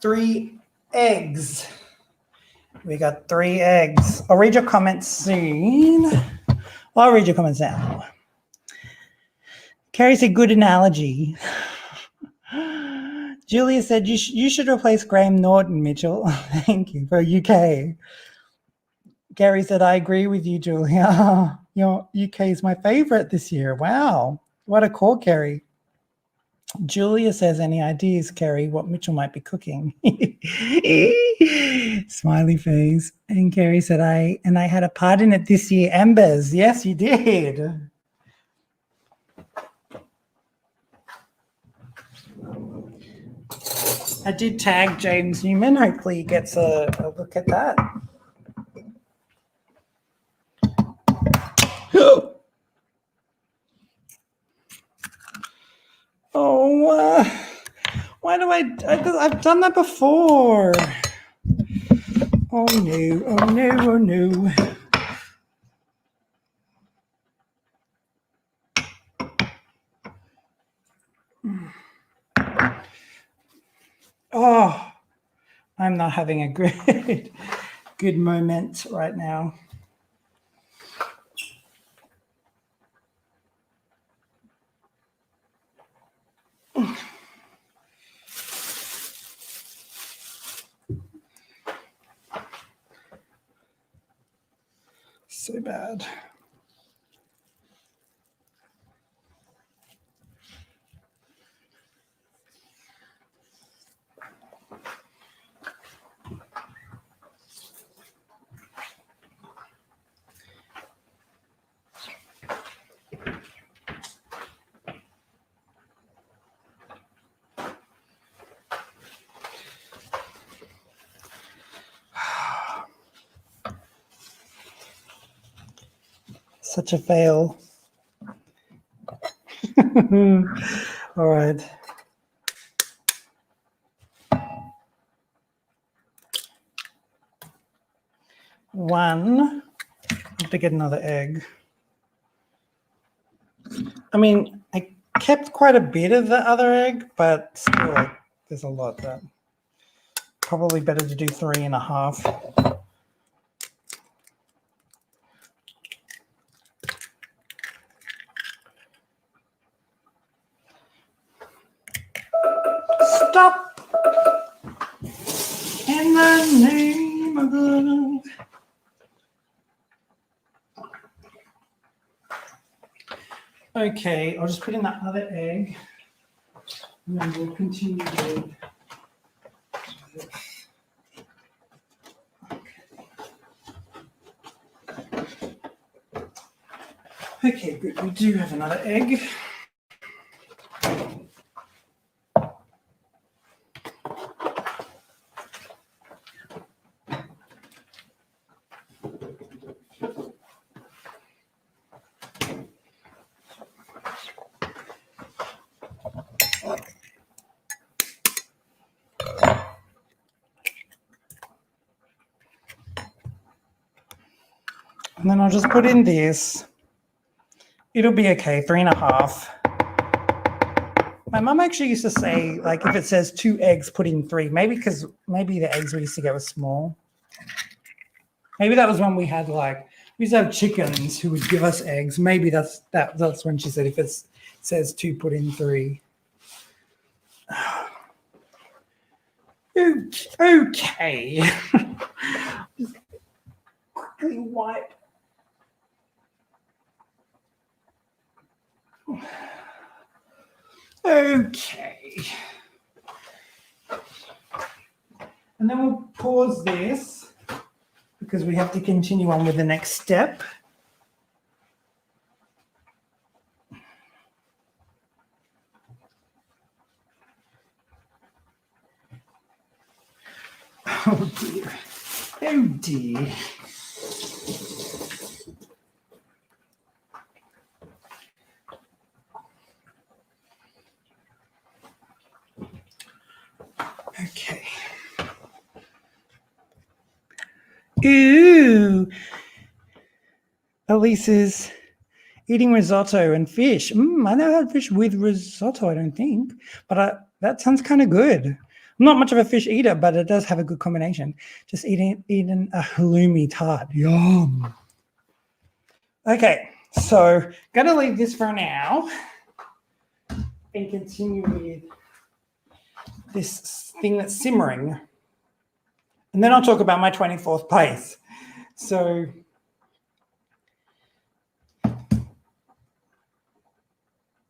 Three eggs. We got 3 eggs. I'll read your comments soon. I'll read your comments now. Carrie said, good analogy. Julia said, you should replace Graham Norton, Mitchell. Thank you, for UK. Gary said, I agree with you, Julia. Your UK is my favorite this year. Wow. What a call, Carrie. Julia says, any ideas, Kerry, what Mitchell might be cooking? Smiley face. And Kerry said, I had a part in it this year. Embers. Yes, you did. I did tag James Newman. Hopefully he gets a look at that. Oh, why do I've done that before. Oh no, oh no, oh no. Oh, I'm not having a good moment right now. So bad. Such a fail. All right. One. I have to get another egg. I mean, I kept quite a bit of the other egg, but still, like, there's a lot that probably better to do 3.5. Stop! In the name of love. Okay, I'll just put in that other egg, and then we'll continue with. Okay, good. We do have another egg. And then I'll just put in this. It'll be okay, 3.5. My mum actually used to say, like, if it says 2 eggs, put in 3. Maybe because maybe the eggs we used to get were small. Maybe that was when we had, like, we used to have chickens who would give us eggs. Maybe that's when she said if it says 2, put in 3. Okay. Just quickly wipe. Okay. And then we'll pause this because we have to continue on with the next step. Oh dear. Oh dear. Okay. Ooh. Elise is eating risotto and fish. I never had fish with risotto, I don't think. But that sounds kind of good. I'm not much of a fish eater, but it does have a good combination. Just eating a halloumi tart. Yum. Okay, so gonna leave this for now and continue with this thing that's simmering. And then I'll talk about my 24th place. So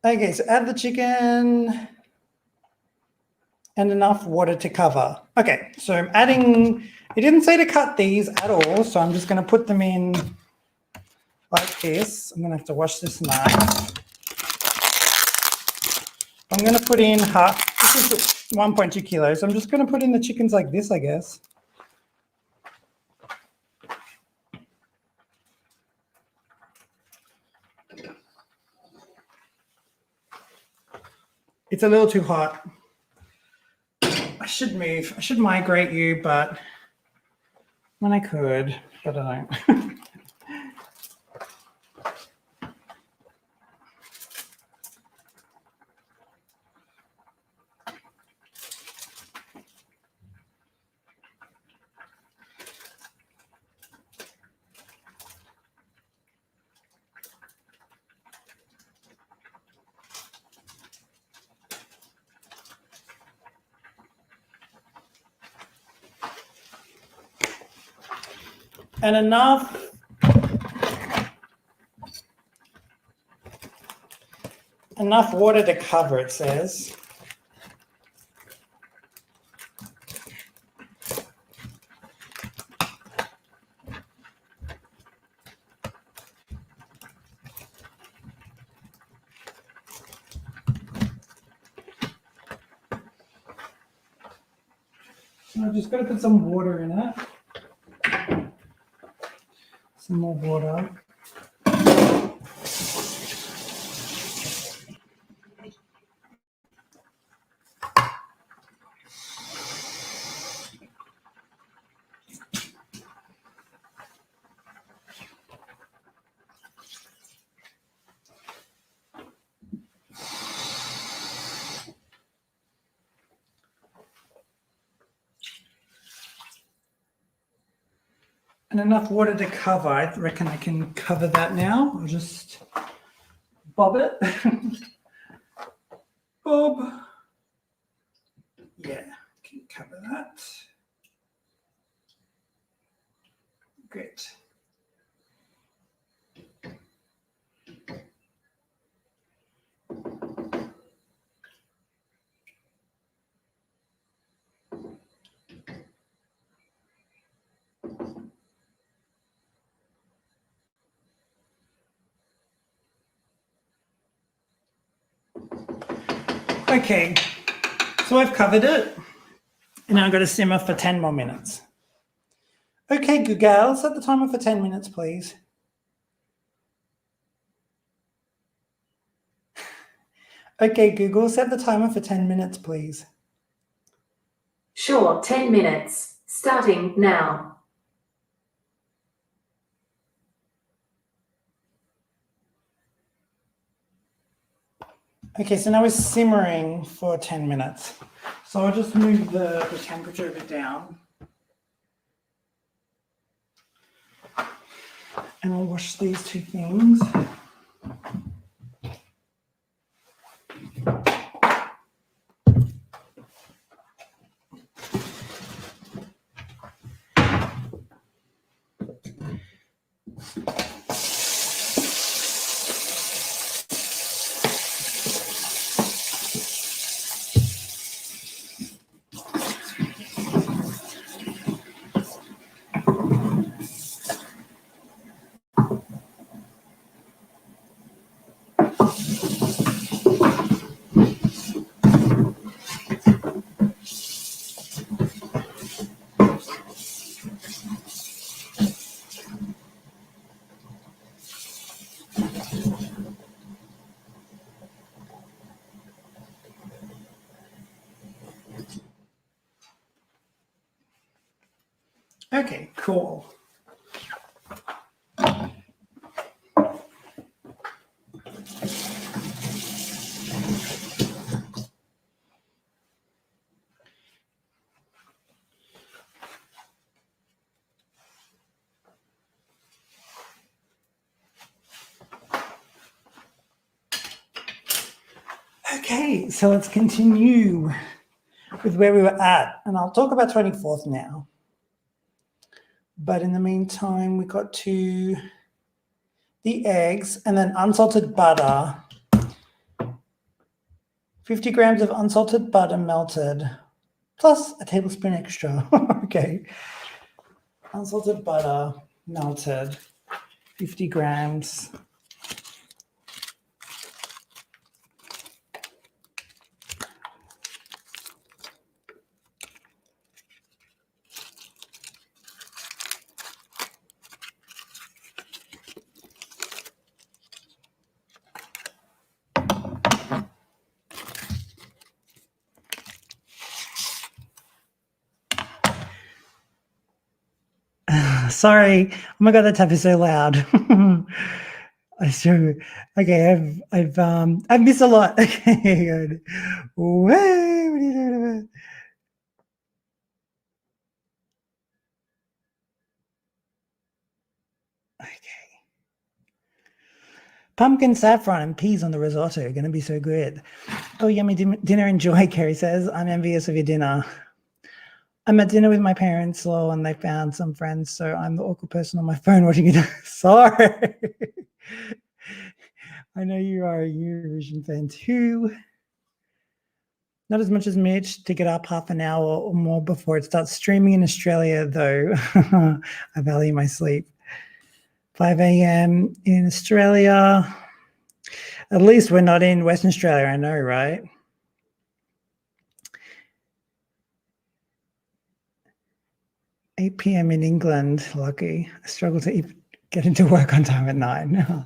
okay, so add the chicken and enough water to cover. Okay, so I'm adding, it didn't say to cut these at all, so I'm just gonna put them in like this. I'm gonna have to wash this knife. I'm gonna put in this is 1.2 kilos. I'm just gonna put in the chickens like this, I guess. It's a little too hot. I should move. I should migrate you, but when I could, but I don't. And enough water to cover, it says. So I've just got to put some water in it. Some more water. And enough water to cover. I reckon I can cover that now. I'll just bob it. Bob. Yeah, can cover that. Great. Okay, so I've covered it, and now I'm going to simmer for 10 more minutes. Okay, Google, set the timer for 10 minutes, please. Okay, Google, set the timer for 10 minutes, please. Sure, 10 minutes. Starting now. Okay, so now we're simmering for 10 minutes. So I'll just move the temperature a bit down. And I'll wash these two things. Okay, cool. Okay, so let's continue with where we were at, and I'll talk about 24th now. But in the meantime, we got to the eggs and then unsalted butter. 50 grams of unsalted butter melted, plus a tablespoon extra. Okay. Unsalted butter melted, 50 grams. Sorry. Oh my god, that tap is so loud. I sure. Okay, I've missed a lot. Okay, good. What are you talking about? Okay. Pumpkin saffron and peas on the risotto are going to be so good. Oh, yummy dinner enjoy, Kerry says. I'm envious of your dinner. I'm at dinner with my parents-in-law and they found some friends, so I'm the awkward person on my phone watching it. Sorry. I know you are a Eurovision fan too. Not as much as Mitch to get up half an hour or more before it starts streaming in Australia, though. I value my sleep. 5 a.m. in Australia. At least we're not in Western Australia, I know, right? p.m. in England, lucky. I struggle to get into work on time at 9.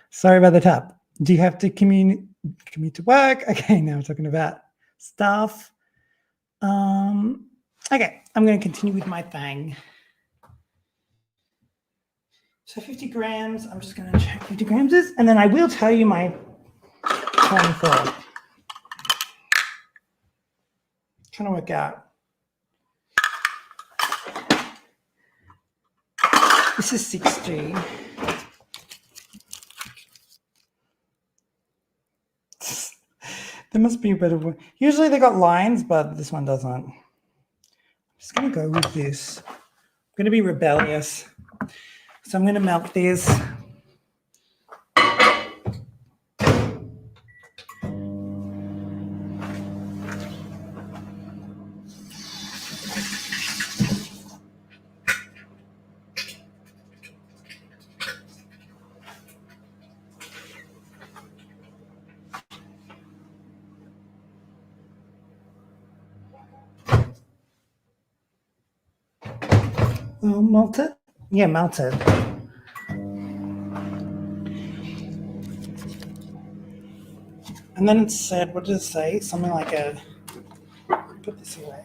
Sorry about the tap. Do you have to commute to work? Okay, now we're talking about stuff. Okay, I'm going to continue with my thing. So 50 grams, I'm just going to check 50 grams is, and then I will tell you my time for trying to work out. This is 60. There must be a better one. Usually they got lines, but this one doesn't. I'm just going to go with this. I'm going to be rebellious. So I'm going to melt this. Melted? Yeah, melted. And then it said, what did it say? Something like a, put this away.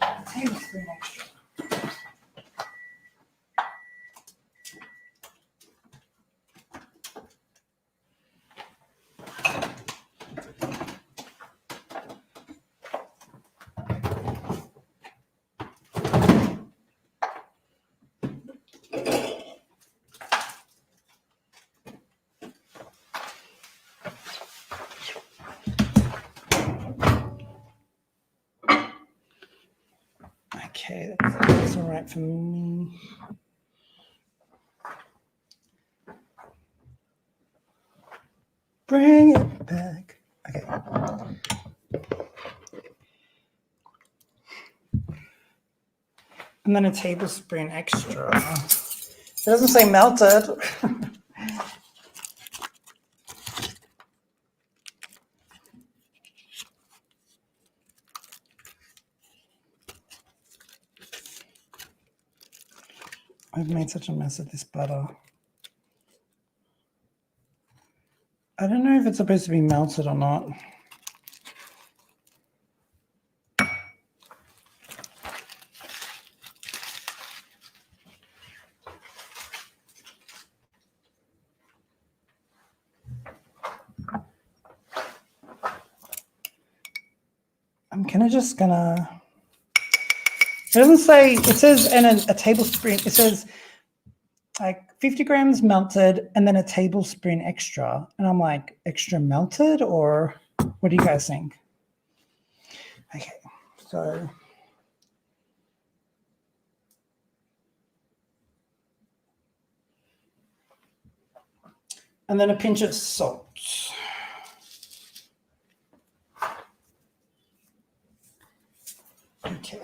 A tablespoon extra. Okay, that's all right for me. Bring it back. Okay. And then a tablespoon extra. It doesn't say melted. I've made such a mess of this butter. I don't know if it's supposed to be melted or not. I'm just gonna. It doesn't say. It says and a tablespoon. It says like 50 grams melted and then a tablespoon extra. And I'm like, extra melted, or what do you guys think? Okay, so. And then a pinch of salt. Okay.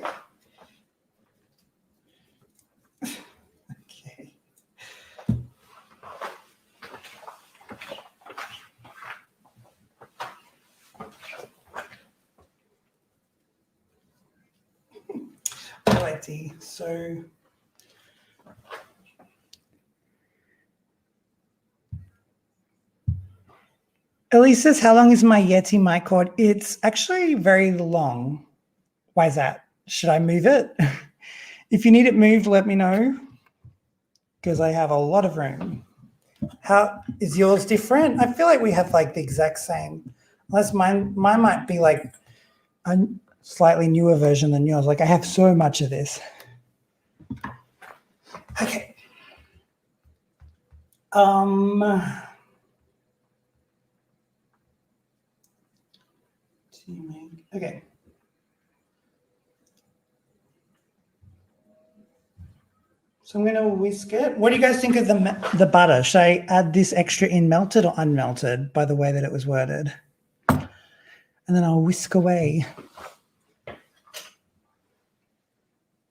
Okay. I like tea, so. Elise says, how long is my Yeti mic cord? It's actually very long. Why is that? Should I move it? If you need it moved, let me know, because I have a lot of room. How is yours different? I feel like we have like the exact same, unless mine might be like a slightly newer version than yours. Like I have so much of this. Okay. Okay. So I'm going to whisk it. What do you guys think of the butter? Should I add this extra in melted or unmelted by the way that it was worded? And then I'll whisk away.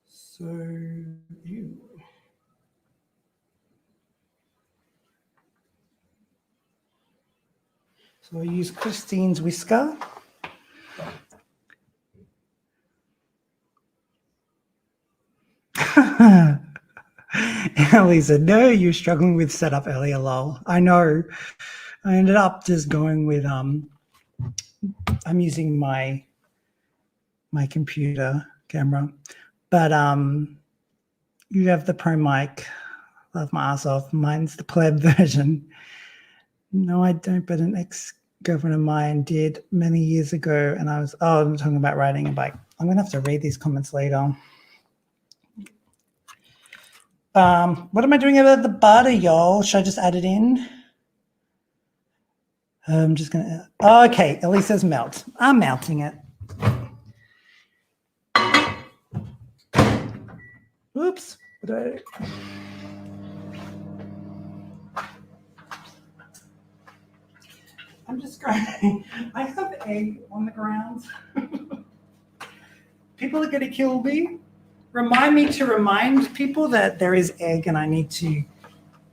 So, So I'll use Christine's whisker. Lisa, no, you're struggling with setup earlier, lol. I know. I ended up just going with I'm using my computer camera, but you have the pro mic. Love my ass off. Mine's the pleb version. No, I don't, but an ex-girlfriend of mine did many years ago, and I'm talking about riding a bike. I'm gonna have to read these comments later. What am I doing about the butter, y'all? Should I just add it in? I'm just gonna. Oh, okay, Elise says melt. I'm melting it. Oops. What did I do? I'm just going. I have egg on the ground. People are going to kill me. Remind me to remind people that there is egg and I need to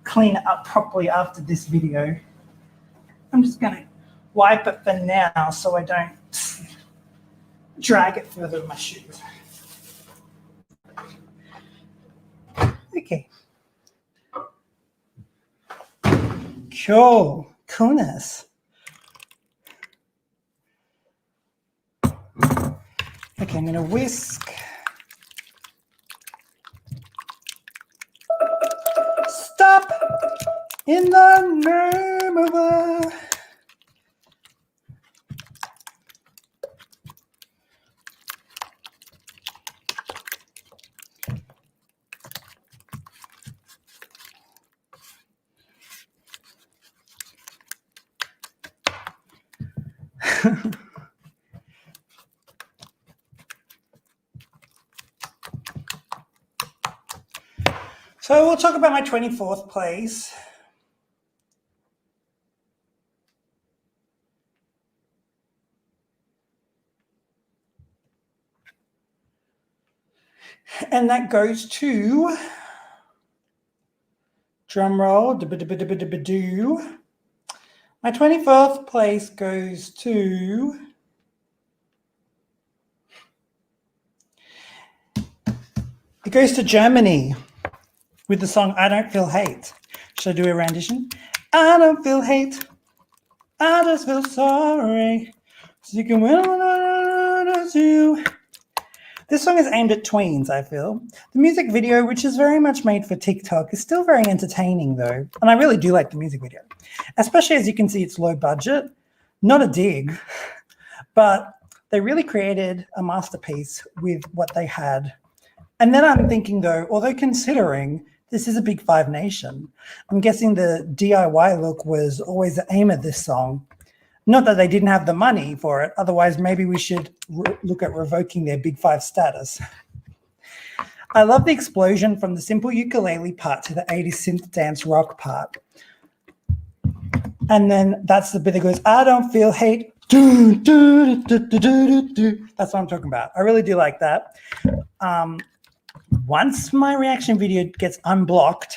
clean it up properly after this video. I'm just going to wipe it for now so I don't drag it further with my shoes. Okay. Cool. Coolness. Okay, I'm going to whisk. Stop in the name of a... So we'll talk about my 24th place. And that goes to, drum roll, do. My 24th place goes to, it goes to Germany with the song I Don't Feel Hate. Should I do a rendition? I don't feel hate, I just feel sorry. So you can win on you. This song is aimed at tweens, I feel. The music video, which is very much made for TikTok, is still very entertaining, though. And I really do like the music video. Especially as you can see, it's low budget. Not a dig, but They really created a masterpiece with what they had. And then I'm thinking, though, although considering this is a Big Five nation, I'm guessing the DIY look was always the aim of this song. Not that they didn't have the money for it. Otherwise, maybe we should look at revoking their Big Five status. I love the explosion from the simple ukulele part to the 80s synth dance rock part. And then that's the bit that goes, I don't feel hate. Do, do, do, do, do, do. That's what I'm talking about. I really do like that. Once my reaction video gets unblocked,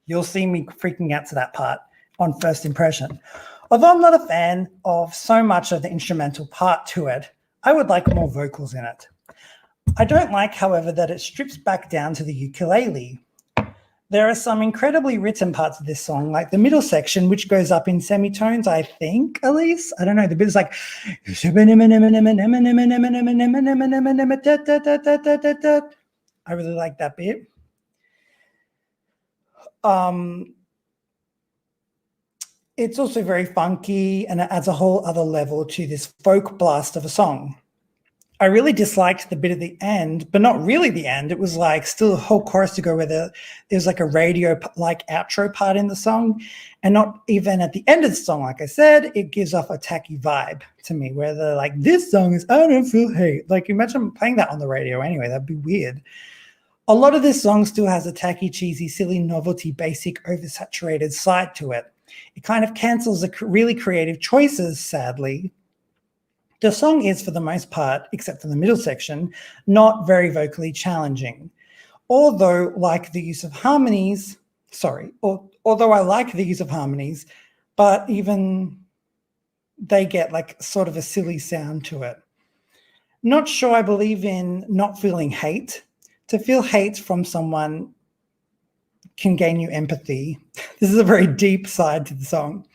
you'll see me freaking out to that part on first impression. Although I'm not a fan of so much of the instrumental part to it, I would like more vocals in it. I don't like, however, that it strips back down to the ukulele. There are some incredibly written parts of this song, like the middle section, which goes up in semitones, I think, Elise. I don't know. The bit is like, I really like that bit. It's also very funky, and it adds a whole other level to this folk blast of a song. I really disliked the bit at the end, but not really the end. It was like still a whole chorus to go where there's like a radio-like outro part in the song, and not even at the end of the song. Like I said, it gives off a tacky vibe to me where they're like, this song is, I don't feel hate. Like imagine playing that on the radio anyway, that'd be weird. A lot of this song still has a tacky, cheesy, silly, novelty, basic, oversaturated side to it. It kind of cancels the really creative choices, sadly. The song is, for the most part, except for the middle section, not very vocally challenging. Although I like the use of harmonies, but even they get like sort of a silly sound to it. Not sure I believe in not feeling hate. To feel hate from someone can gain you empathy. This is a very deep side to the song.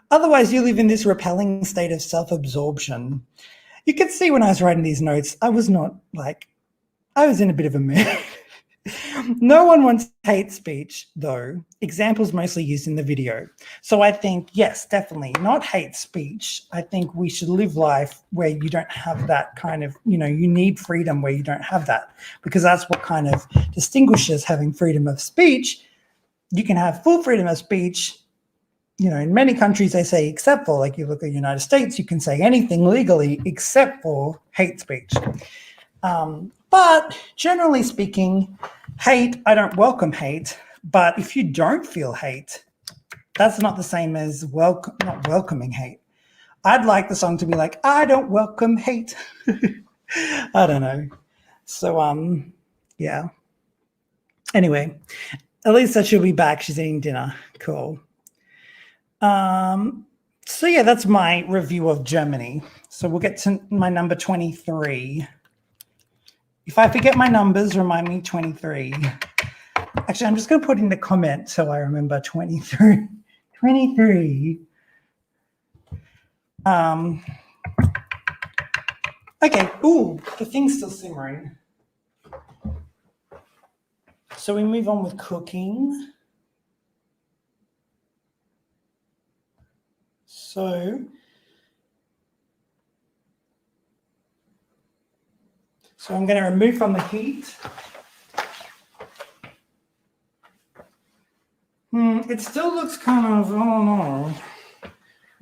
Otherwise, you live in this repelling state of self-absorption. You could see when I was writing these notes, I was in a bit of a mood. No one wants hate speech, though. Examples mostly used in the video. So I think, yes, definitely not hate speech. I think we should live life where you don't have that kind of, you need freedom where you don't have that, because that's what kind of distinguishes having freedom of speech. You can have full freedom of speech. In many countries they say except for, like you look at the United States, you can say anything legally except for hate speech. But generally speaking, hate, I don't welcome hate, but if you don't feel hate, that's not the same as not welcoming hate. I'd like the song to be like, I don't welcome hate. I don't know. So, yeah. Anyway, Elisa, she'll be back. She's eating dinner. Cool. So yeah, that's my review of Germany. So we'll get to my number 23. If I forget my numbers, remind me 23. Actually, I'm just going to put in the comment so I remember 23. 23. Okay. Ooh, the thing's still simmering. So we move on with cooking. So I'm going to remove from the heat. It still looks kind of, I don't know.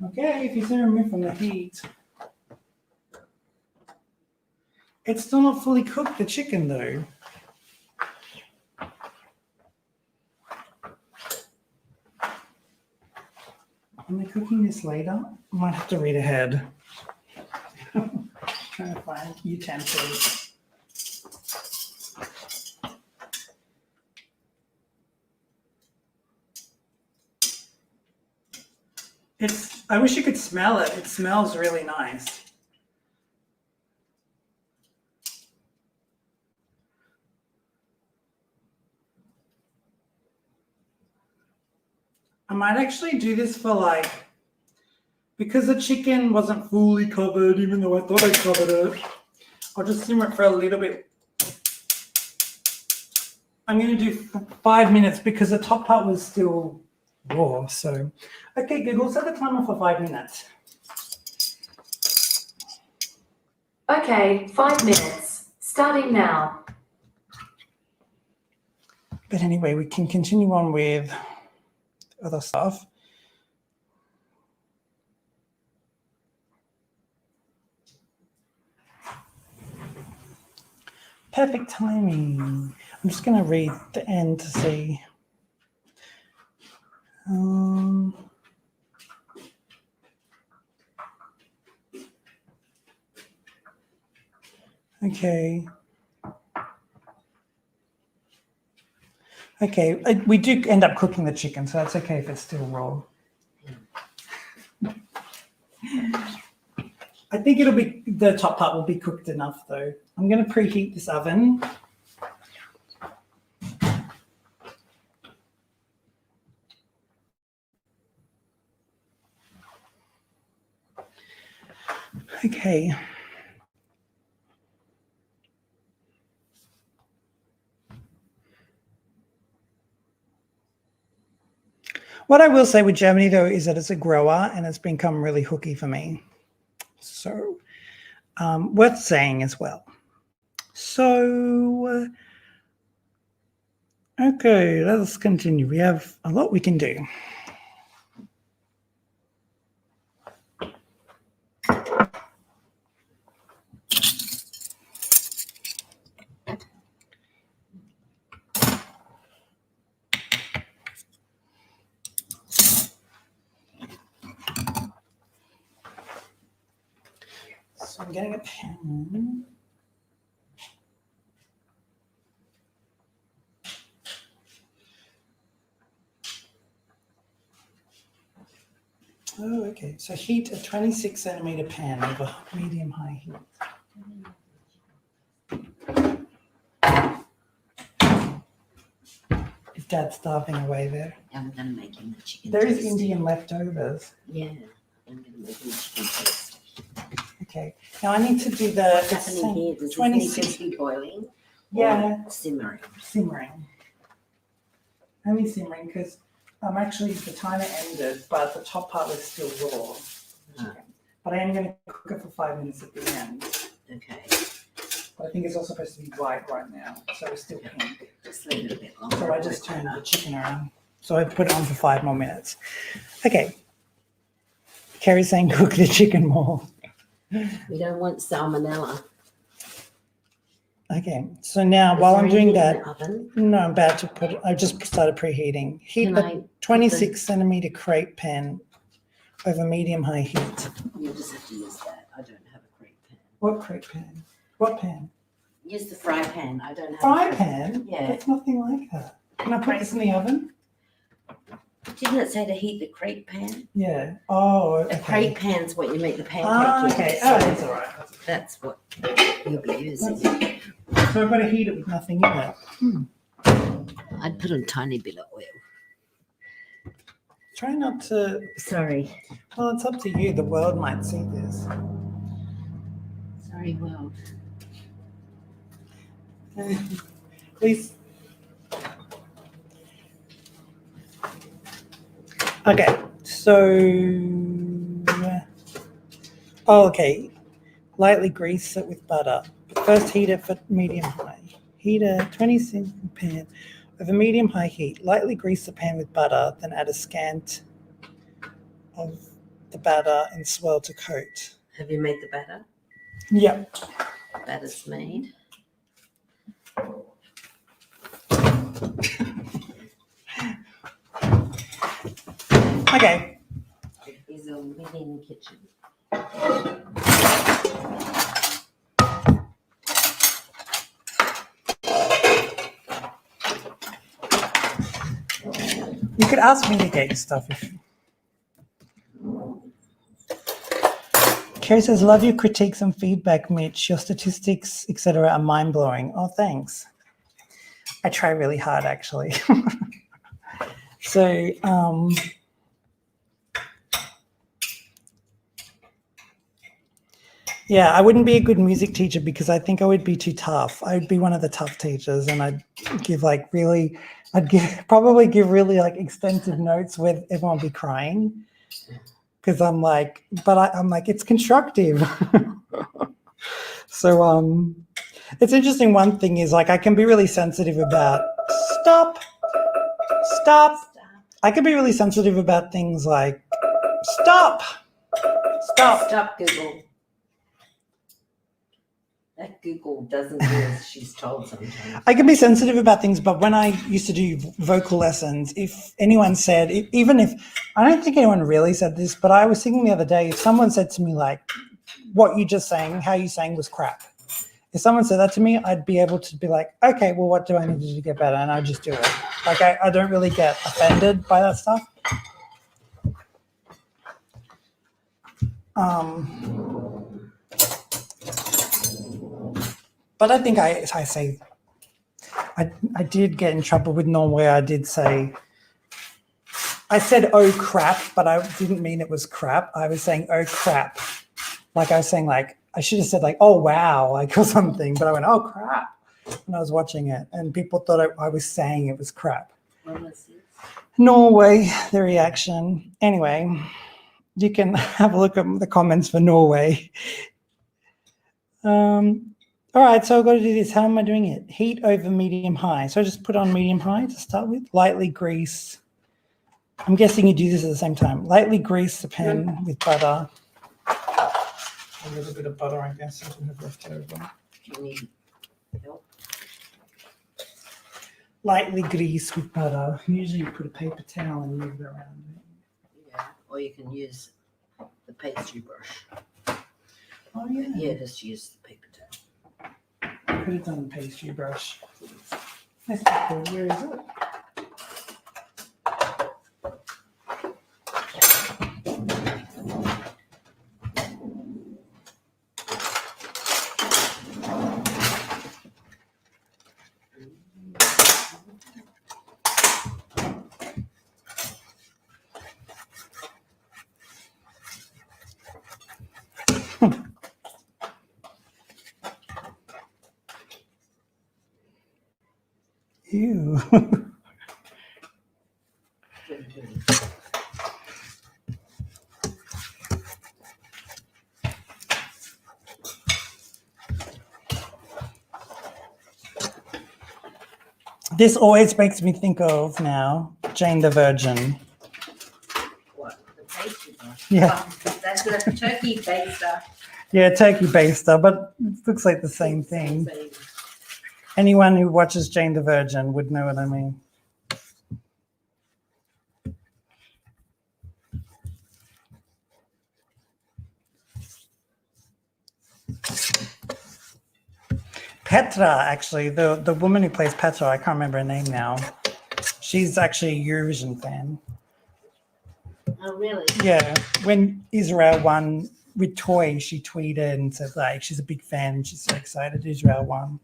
Okay, if you say remove from the heat. It's still not fully cooked, the chicken though. Am I cooking this later? I might have to read ahead. Trying to find utensils. I wish you could smell it. It smells really nice. I might actually do this for because the chicken wasn't fully covered, even though I thought I covered it. I'll just simmer it for a little bit. I'm going to do 5 minutes because the top part was still raw. So, okay, Google, set the timer for 5 minutes. Okay, 5 minutes. Starting now. But anyway, we can continue on with other stuff. Perfect timing. I'm just going to read the end to see. Okay. Okay, we do end up cooking the chicken, so that's okay if it's still raw. I think the top part will be cooked enough though. I'm going to preheat this oven. Okay. What I will say with Germany though is that it's a grower and it's become really hooky for me. So worth saying as well. So, okay, let's continue. We have a lot we can do. So I'm getting a pen. Oh, okay. So heat a 26 centimeter pan over medium-high heat. Is Dad starving away there? I'm going to make him the chicken There is toast. Indian leftovers. Yeah, I'm going to make him the chicken toast. Okay. Now I need to do the What's happening here? Does this need 26. to be boiling? Yeah, Or simmering? simmering. Only simmering because actually the timer ended, but the top part was still raw. Ah. But I am going to cook it for 5 minutes at the end. Okay, But I think it's also supposed to be white right now, so it's still pink. just leave it a bit longer. So I just turned the chicken around. So I put it on for 5 more minutes. Okay. Kerry's saying cook the chicken more. We don't want salmonella. Okay. So now Is while there I'm doing anything in that, the oven? no, I'm about to put it, I just started preheating. Heat Can a I 26 centimeter crepe pan over medium-high heat. You'll just have to use that. I don't have a crepe pan. What crepe pan? What pan? Use the fry pan. I don't have Fry a crepe pan? Yeah. That's nothing like that. Can I put this in the oven? Didn't it say to heat the crepe pan? Yeah. Oh, The okay. crepe pan's what you make the pancake Ah, in. okay. So Oh, that's all right. that's what you'll be using. So I've got to heat it with nothing in it. I'd put a tiny bit of oil. Try not to. Sorry. Well, it's up to you. The world might see this. Sorry, world. Please. Okay. So. Oh, okay. Lightly grease it with butter. But first heat it for medium-high. Heat a 26 pan over medium-high heat. Lightly grease the pan with butter, then add a scant of the batter and swirl to coat. Have you made the batter? Yep. Batter's made. Okay. It is a living kitchen. You could ask me to get your stuff if you. Kerry says, love your critiques and feedback, Mitch. Your statistics, etc., are mind-blowing. Oh, thanks. I try really hard, actually. So, yeah, I wouldn't be a good music teacher because I think I would be too tough. I would be one of the tough teachers, and I'd give probably give really like extensive notes where everyone would be crying. Because I'm like, it's constructive. So it's interesting. One thing is like I can be really sensitive about stop. I can be really sensitive about things like stop. Stop, Google. That Google doesn't do as she's told sometimes. I can be sensitive about things, but when I used to do vocal lessons, if anyone said, even if, I don't think anyone really said this, but I was thinking the other day, if someone said to me like, what you just sang, how you sang was crap. If someone said that to me, I'd be able to be like, okay, well, what do I need to do to get better? And I'd just do it. Like I don't really get offended by that stuff. But I think I say, I did get in trouble with Norway. I did say, I said, oh crap, but I didn't mean it was crap. I was saying, oh crap. Like I was saying, like, I should have said like, oh wow, like or something, but I went, oh crap, when I was watching it. And people thought I was saying it was crap. What was it? Norway, the reaction. Anyway, you can have a look at the comments for Norway. All right, so I've got to do this. How am I doing it? Heat over medium high. So I just put on medium high to start with. Lightly grease. I'm guessing you do this at the same time. Lightly grease the pan with butter. A little bit of butter, I guess, I have left over. You need help. Lightly grease with butter. Usually you put a paper towel and move it around. Yeah, or you can use the pastry brush. Oh, yeah. Yeah, just use the paper towel. I could have done the pastry brush. That's cool. Where is it? Ew. This always makes me think of now Jane the Virgin. What? The pastry brush? Yeah. Oh, that's the turkey baster. Yeah, turkey baster, but it looks like the same thing. Anyone who watches Jane the Virgin would know what I mean. Petra, actually, the woman who plays Petra, I can't remember her name now. She's actually a Eurovision fan. Oh, really? Yeah, when Israel won with Toy, she tweeted and said like she's a big fan. She's so excited Israel won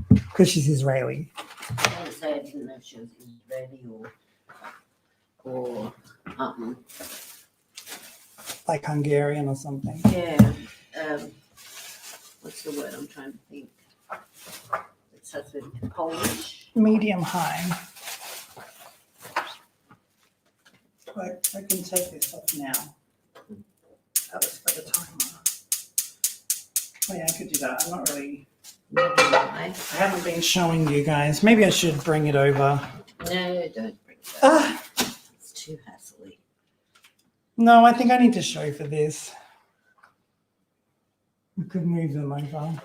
because she's Israeli. I would say I didn't know if she was Israeli or Like Hungarian or something. yeah. What's the word I'm trying to think? It starts with Polish. Medium high. I can take this off now. That was for the timer. Oh yeah, I could do that. I'm not really. I haven't been showing you guys. Maybe I should bring it over. No, don't bring it up. It's too hassly. No, I think I need to show for this. We could move them over.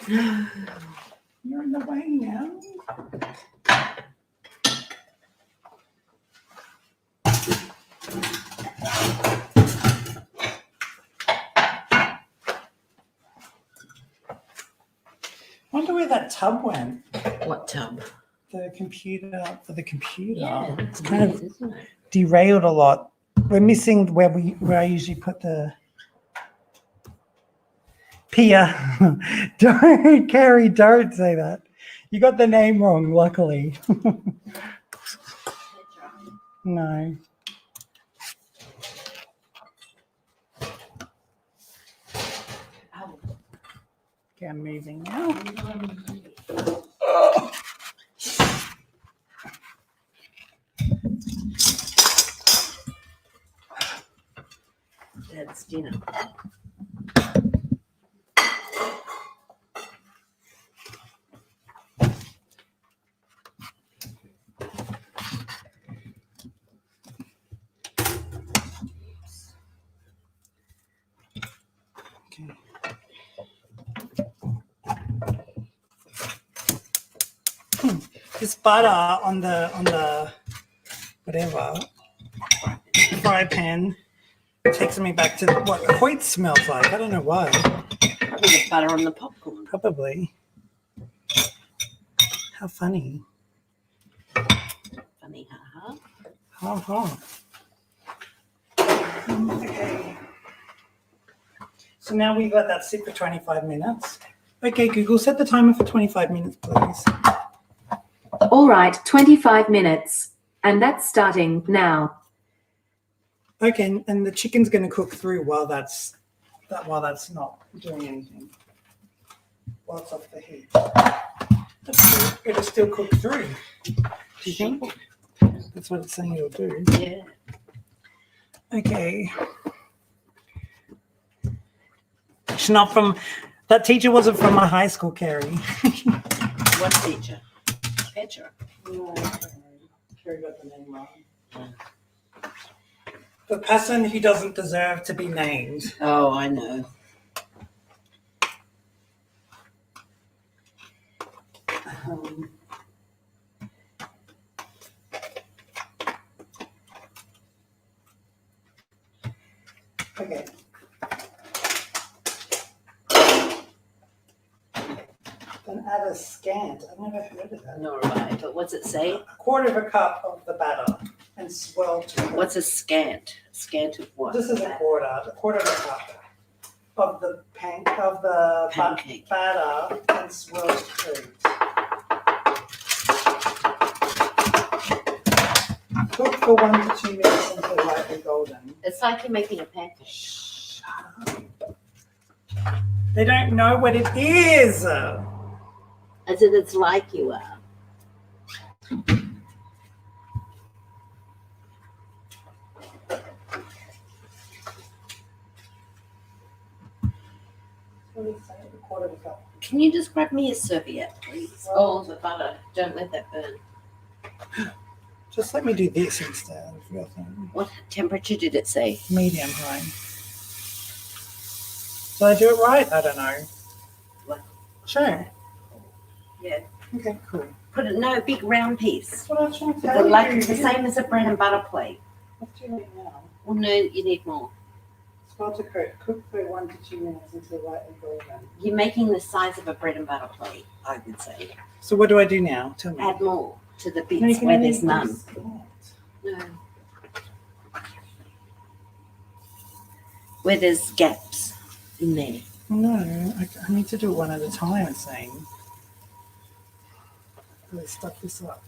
You're in the way now. Wonder where that tub went. What tub? The computer for the computer. Yeah, It's it's kind weird, of isn't it? derailed a lot. We're missing where I usually put the Pia. Don't, Carrie, don't say that. You got the name wrong, luckily. No. Oh. Okay, I'm moving now. Dad's dinner. Okay. This butter on the whatever fry pan takes me back to what Hoyt smells like. I don't know why. Probably the butter on the popcorn. Probably. How funny. Funny, haha. Ha ha. Okay. So now we've let that sit for 25 minutes. Okay, Google, set the timer for 25 minutes, please. All right, 25 minutes. And that's starting now. Okay, and the chicken's going to cook through while that's not doing anything. While it's off the heat. That's good. It'll still cook through. Do you think? That's what it's saying it'll do. Yeah. Okay. She's not from. That teacher wasn't from my high school, Carrie. What teacher? Petra. No, Carrie got the name wrong. The person who doesn't deserve to be named. Oh, I know. Okay. Then add a scant. I've never heard of that. Nor have I. But what's it say? A quarter of a cup of the batter and swirl to it. What's a scant? Scant of what? This is a quarter of a cup of the Pancake. batter and swirl to it. Cook for 1 to 2 minutes until lightly golden. It's like you're making a pancake. Shut up. They don't know what it is. As in, it's like you are. What is that? A quarter of a cup. Can you just grab me a serviette, please? Oh, the butter. Don't let that burn. Just let me do this instead of your thing. What temperature did it say? Medium high. Did I do it right? I don't know. What? Sure. Yeah. Okay, cool. Put it, no, big round piece. That's what I was trying to tell Like you. the same as a bread and butter plate. What do you need now? Well, no, you need more. Swirl to coat. Cook for 1 to 2 minutes until lightly golden. You're making the size of a bread and butter plate, I would say. So what do I do now? Tell me. Add more to the No, you bits can where only there's none. use that. No. Where there's gaps in there. No, I need to do it one at a time, it's saying. Let's stuff this up.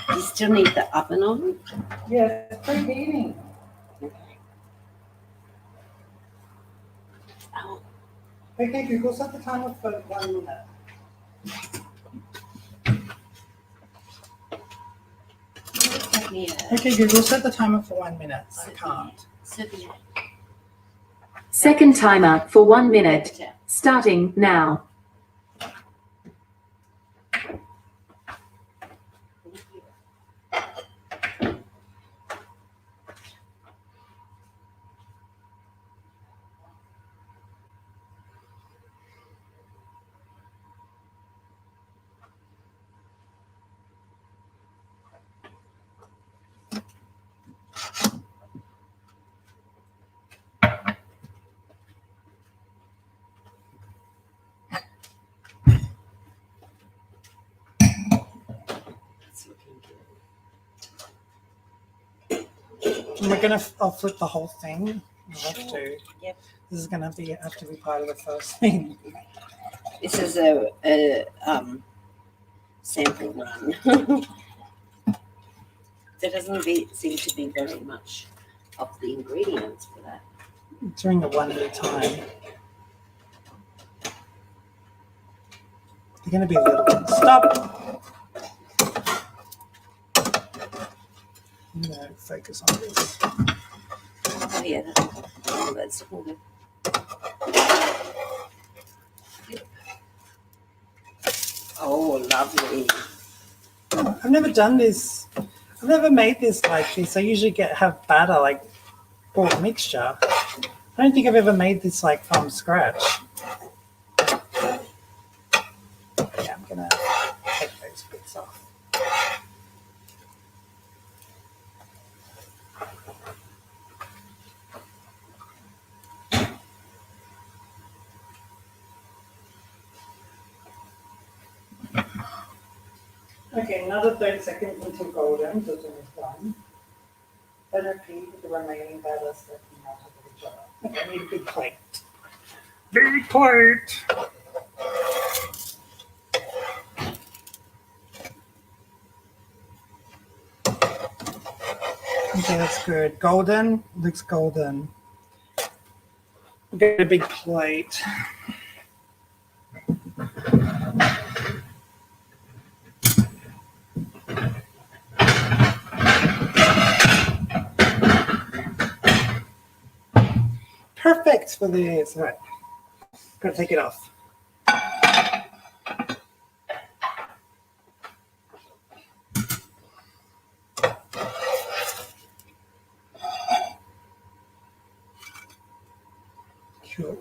You still need the oven on? Yeah, it's preheating. Oh, Okay, Google, set the timer for 1 minute. take me a Okay, Google, set the timer for 1 minute. I can't. serviette. Second timer for 1 minute. Paper towel. Starting now. It's looking good. I'll flip the whole thing. I'll have to. Yep. This is gonna have to be part of the first thing. This is a sample run. There doesn't seem to be very much of the ingredients for that. Doing it one at a time. They're gonna be a little. Stop. I'm gonna focus on this. Oh yeah, that's all good. Oh, lovely. Oh, I've never done this. I've never made this like this. I usually have batter, like bought mixture. I don't think I've ever made this like from scratch. Yeah, I'm gonna take those bits off. Okay, another 30 seconds until golden, so it's almost done. Then repeat with the remaining batter stacking on top of each other. Okay, I need a big plate. Big plate! Okay, that's good. Golden, looks golden. Get a big plate. Perfect for this. All right, gotta take it off. Cool.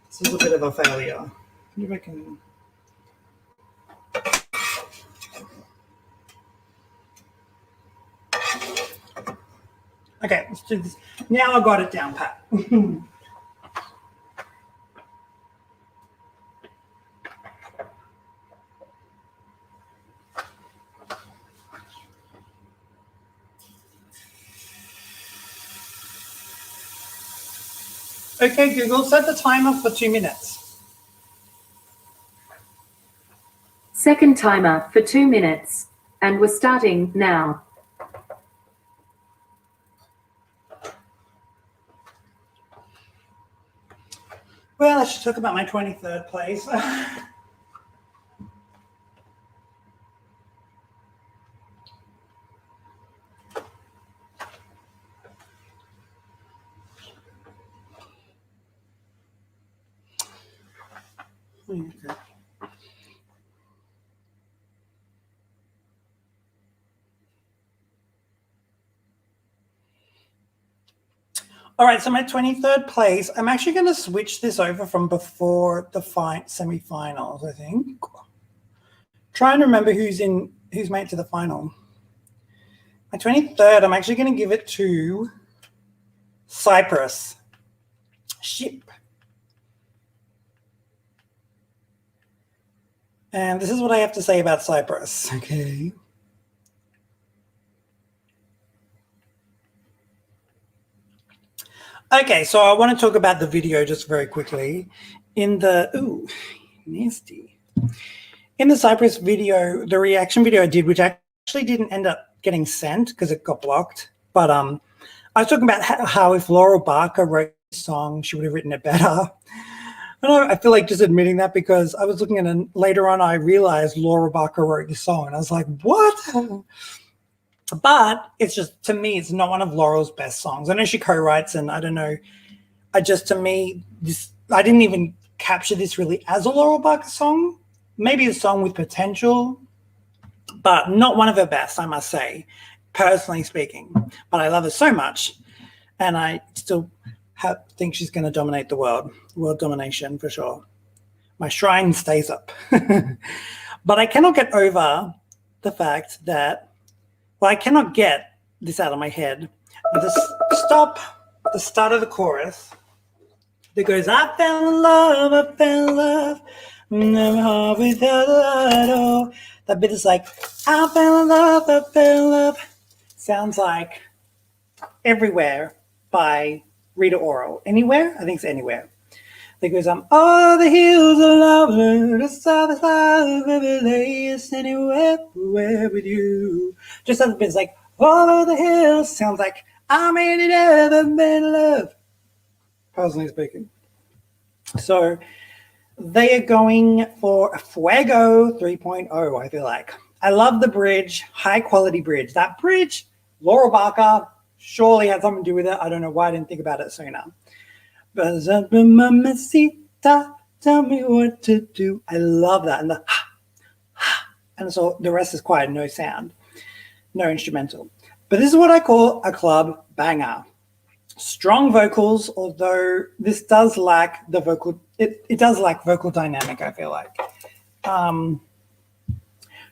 This is a bit of a failure. Maybe I can. Okay, let's do this. Now I got it down pat. Okay, Google, set the timer for 2 minutes. Second timer for 2 minutes. And we're starting now. Well, I should talk about my 23rd place. Okay. All right, so my 23rd place, I'm actually going to switch this over from before the semi-finals, I think. Try and remember who's made it to the final. My 23rd, I'm actually going to give it to Cyprus. Ship. And this is what I have to say about Cyprus, okay? Okay, so I want to talk about the video just very quickly. Ooh, nasty. In the Cyprus video, the reaction video I did, which actually didn't end up getting sent because it got blocked, but I was talking about how if Laurel Barker wrote this song, she would have written it better. I feel like just admitting that because I was looking at it later on, I realized Laura Barker wrote this song and I was like, what? But it's just, to me, it's not one of Laurel's best songs. I know she co-writes and I don't know. I didn't even capture this really as a Laurel Barker song. Maybe a song with potential, but not one of her best, I must say, personally speaking. But I love her so much. And I still think she's going to dominate the world domination for sure. My shrine stays up. But I cannot get over the fact that, I cannot get this out of my head. Just stop the start of the chorus that goes, I fell in love, never heart without a. That bit is like, I fell in love. Sounds like Everywhere by Rita Ora. Anywhere? I think it's Anywhere. That goes, all the hills of love, the south side of every place, anywhere with you. Just other bits like, over the hills, sounds like I'm in it ever made love. Personally speaking. So they are going for Fuego 3.0, I feel like. I love the bridge, high quality bridge. That bridge, Laura Barker, surely had something to do with it. I don't know why I didn't think about it sooner. But Mamacita, tell me what to do. I love that. And the And so the rest is quiet, no sound, no instrumental. But this is what I call a club banger. Strong vocals, although this does lack the vocal, it does lack vocal dynamic, I feel like.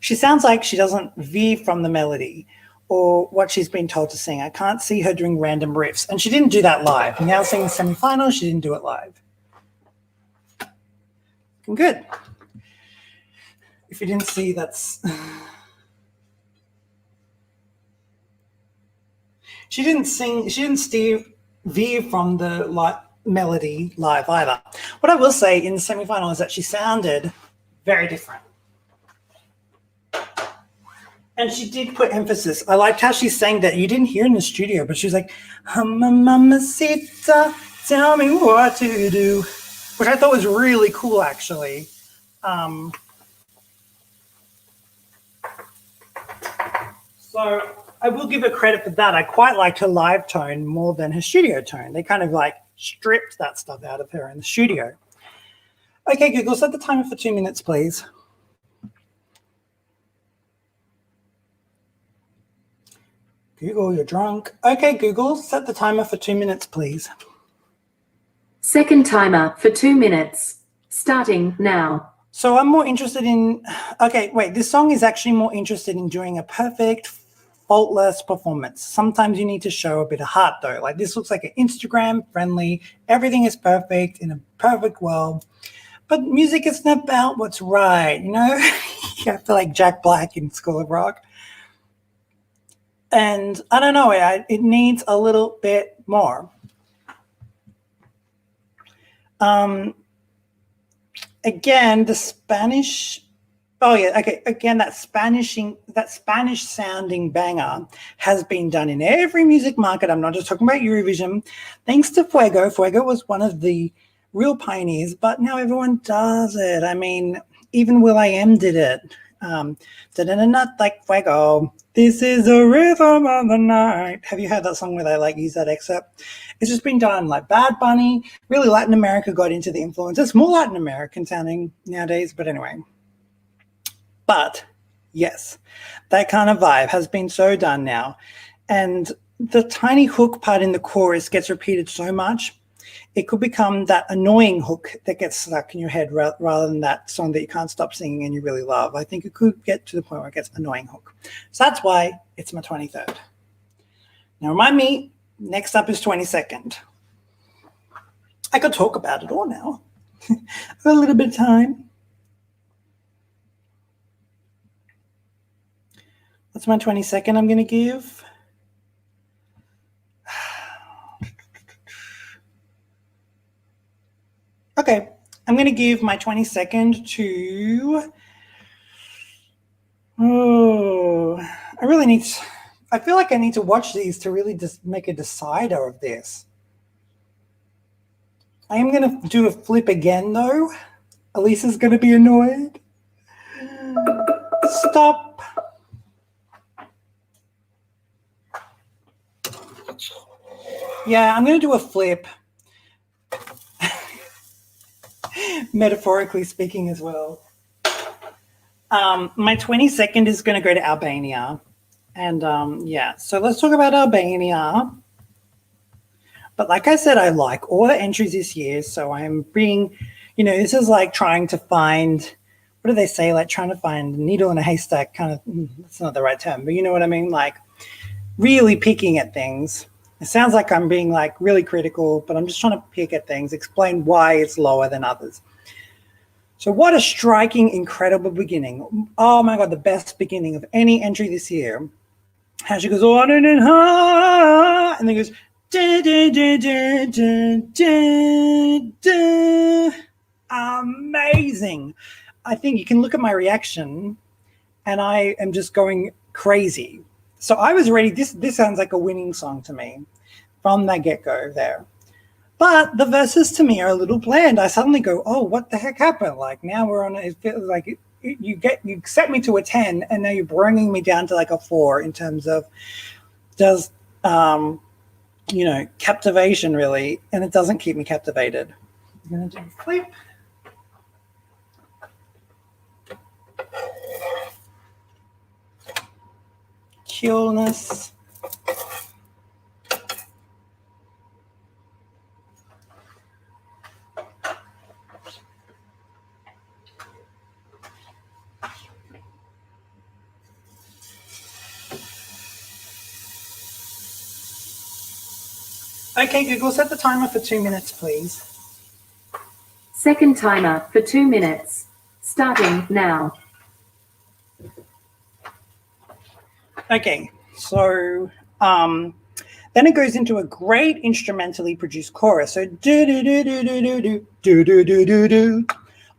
She sounds like she doesn't veer from the melody or what she's been told to sing. I can't see her doing random riffs. And she didn't do that live. Now singing the semi-final, she didn't do it live. Good. If you didn't see, that's... She didn't veer from the melody live either. What I will say in the semi-final is that she sounded very different. And she did put emphasis. I liked how she sang that. You didn't hear in the studio, but she was like, Mamacita, tell me what to do, which I thought was really cool, actually. So I will give her credit for that. I quite liked her live tone more than her studio tone. They kind of like stripped that stuff out of her in the studio. Okay, Google, set the timer for 2 minutes, please. Google, you're drunk. Okay, Google, set the timer for 2 minutes, please. Second timer for 2 minutes. Starting now. So I'm more interested in, okay, wait, this song is actually more interested in doing a perfect, faultless performance. Sometimes you need to show a bit of heart though. Like this looks like an Instagram friendly, everything is perfect in a perfect world. But music isn't about what's right, you know? You have to like Jack Black in School of Rock. And I don't know, it needs a little bit more. Again, the Spanish, oh yeah, okay, again, that Spanish sounding banger has been done in every music market. I'm not just talking about Eurovision. Thanks to Fuego. Fuego was one of the real pioneers, but now everyone does it. I mean, even will.i.am did it. Not like Fuego. This is the rhythm of the night. Have you heard that song where they like use that excerpt? It's just been done like Bad Bunny. Really, Latin America got into the influence. It's more Latin American sounding nowadays, but anyway. But yes, that kind of vibe has been so done now. And the tiny hook part in the chorus gets repeated so much. It could become that annoying hook that gets stuck in your head rather than that song that you can't stop singing and you really love. I think it could get to the point where it gets annoying hook. So that's why it's my 23rd. Now remind me, next up is 22nd. I could talk about it all now. I've got a little bit of time. That's my 22nd I'm going to give. Okay, I'm going to give my 22nd to, I feel like I need to watch these to really just make a decider of this. I am going to do a flip again though. Elisa's going to be annoyed. Stop. Yeah, I'm going to do a flip. Metaphorically speaking as well. My 22nd is going to go to Albania. And yeah, so let's talk about Albania. But like I said, I like all the entries this year. So I'm being, this is like trying to find, what do they say? Like trying to find a needle in a haystack kind of, that's not the right term, but you know what I mean? Like really picking at things. It sounds like I'm being like really critical, but I'm just trying to pick at things, explain why it's lower than others. So what a striking, incredible beginning. Oh my God, the best beginning of any entry this year. How she goes on and on, and then goes, da, da, da, da, da, da, da. Amazing. I think you can look at my reaction and I am just going crazy. So I was ready. This sounds like a winning song to me from that get-go there. But the verses to me are a little bland. I suddenly go, oh, what the heck happened? Like now we're on, it feels like you set me to a 10 and now you're bringing me down to like a 4 in terms of does, captivation really, and it doesn't keep me captivated. I'm going to do a flip. coolness. Okay, Google, set the timer for 2 minutes, please. Second timer for 2 minutes. Starting now. Okay, so then it goes into a great instrumentally produced chorus. So do do do do do do do do do do do do.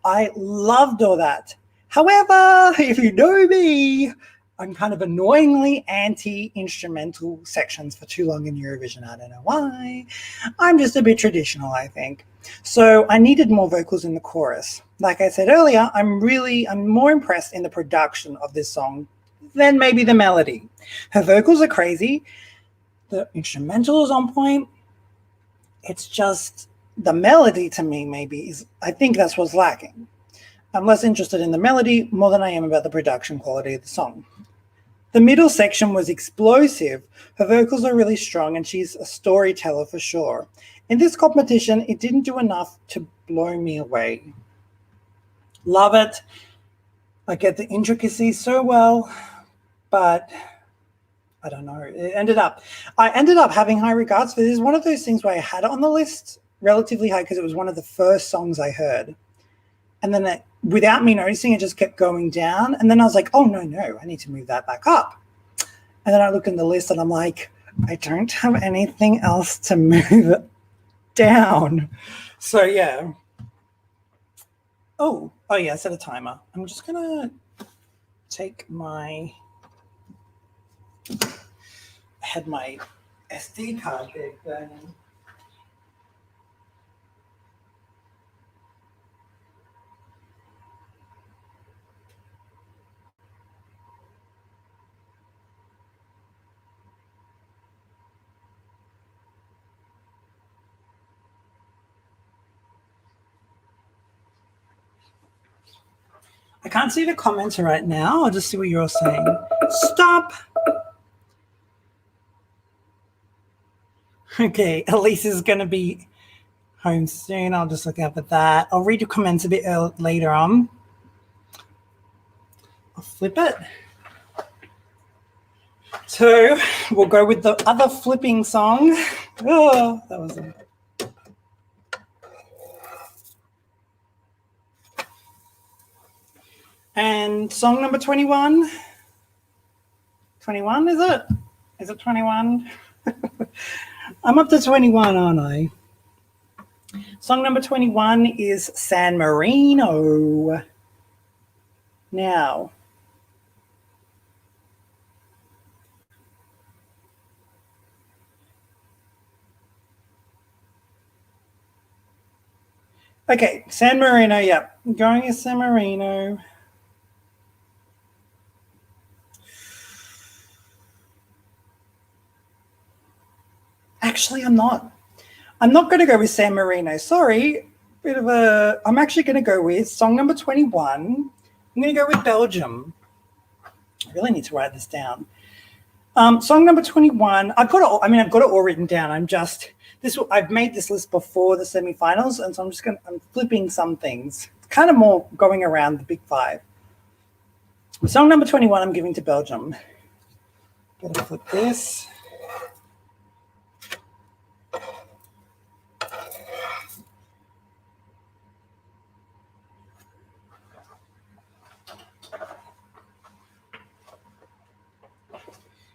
I loved all that. However, if you know me, I'm kind of annoyingly anti-instrumental sections for too long in Eurovision. I don't know why. I'm just a bit traditional, I think. So I needed more vocals in the chorus. Like I said earlier, I'm more impressed in the production of this song than maybe the melody. Her vocals are crazy. The instrumental is on point. It's just the melody to me I think that's what's lacking. I'm less interested in the melody more than I am about the production quality of the song. The middle section was explosive. Her vocals are really strong and she's a storyteller for sure. In this competition, it didn't do enough to blow me away. Love it. I get the intricacies so well, but I don't know. I ended up having high regards for this. One of those things where I had it on the list relatively high because it was one of the first songs I heard. And then without me noticing, it just kept going down. And then I was like, oh, no, I need to move that back up. And then I look in the list and I'm like, I don't have anything else to move it down. So, yeah. Oh, yeah, set a timer. I'm just going to take I had my SD card there burning. I can't see the comments right now. I'll just see what you're all saying. Stop. Okay, Elise is going to be home soon. I'll just look up at that. I'll read your comments a bit later on. I'll flip it. So we'll go with the other flipping song. Oh, that was a... And song number 21. 21, is it? Is it 21? I'm up to 21, aren't I? Song number 21 is San Marino. Now, okay, San Marino, yep. Going to San Marino. Actually, I'm not. I'm not going to go with San Marino. Sorry. I'm actually going to go with song number 21. I'm going to go with Belgium. I really need to write this down. Song number 21. I've got it all written down. I've made this list before the semifinals, and so I'm flipping some things. It's kind of more going around the big five. Song number 21, I'm giving to Belgium. Gotta flip this.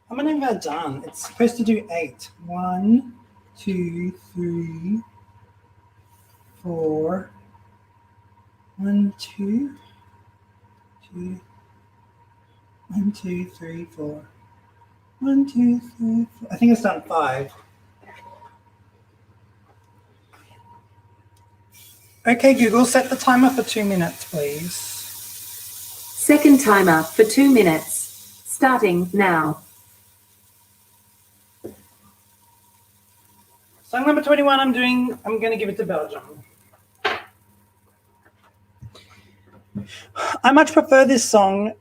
How many have I done? It's supposed to do 8. 1, 2, 3, 4. 1, 2, 2. 1, 2, 3, 4. 1, 2, 3, 4. I think it's done 5. Okay, Google, set the timer for 2 minutes, please. Second timer for 2 minutes. Starting now. Song number 21, I'm going to give it to Belgium. I much prefer this song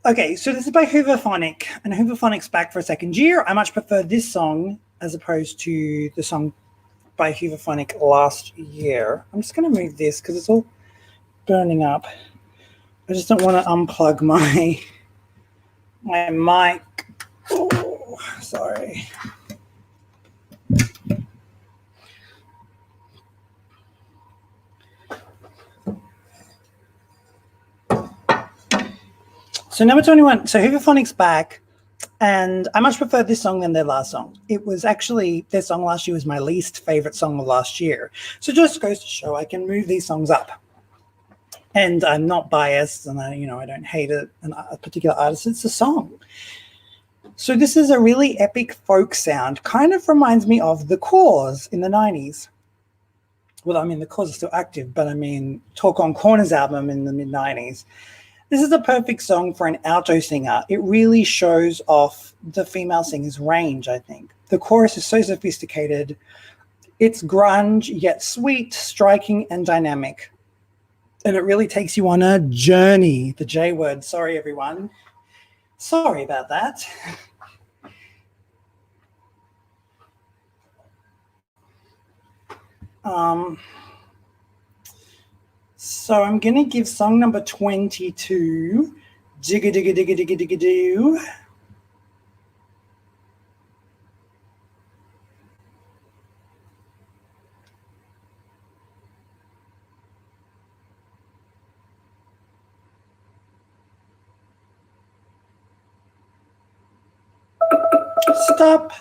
Okay, so this is by Hooverphonic, and Hooverphonic's back for a second year. I much prefer this song as opposed to the song by Hooverphonic last year. I'm just going to move this because it's all burning up. I just don't want to unplug my mic. Oh, sorry. So number 21. So Hooverphonic's back, and I much prefer this song than their last song. It was actually, their song last year was my least favorite song of last year. So it just goes to show I can move these songs up. And I'm not biased, and I don't hate a particular artist. It's a song. So this is a really epic folk sound. Kind of reminds me of The Cause in the 90s. Well, I mean, The Cause is still active, but I mean, Talk on Corners album in the mid-90s. This is a perfect song for an alto singer. It really shows off the female singer's range, I think. The chorus is so sophisticated. It's grunge, yet sweet, striking, and dynamic. And it really takes you on a journey. The J word. Sorry, everyone. Sorry about that. So I'm going to give song number 22, Jigga Digga Digga Digga Digga Doo. Stop.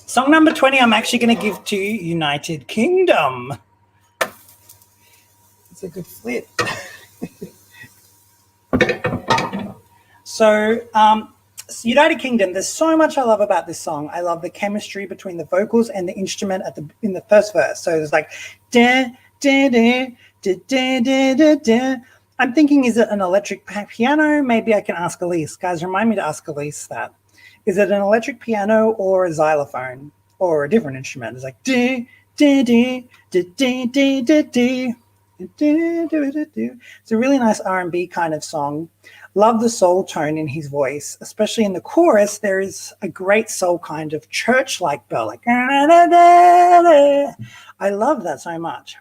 Song number 20, I'm actually going to give to United Kingdom. It's a good flip. So, United Kingdom, there's so much I love about this song. I love the chemistry between the vocals and the instrument in the first verse. So there's like, da, da, da, da, da, da, da, da. I'm thinking, is it an electric piano? Maybe I can ask Elise. Guys, remind me to ask Elise that. Is it an electric piano or a xylophone or a different instrument? It's like, da, da, da, da, da, da, da, da. It's a really nice R&B kind of song. Love the soul tone in his voice, especially in the chorus. There is a great soul kind of church-like bell, like I love that so much.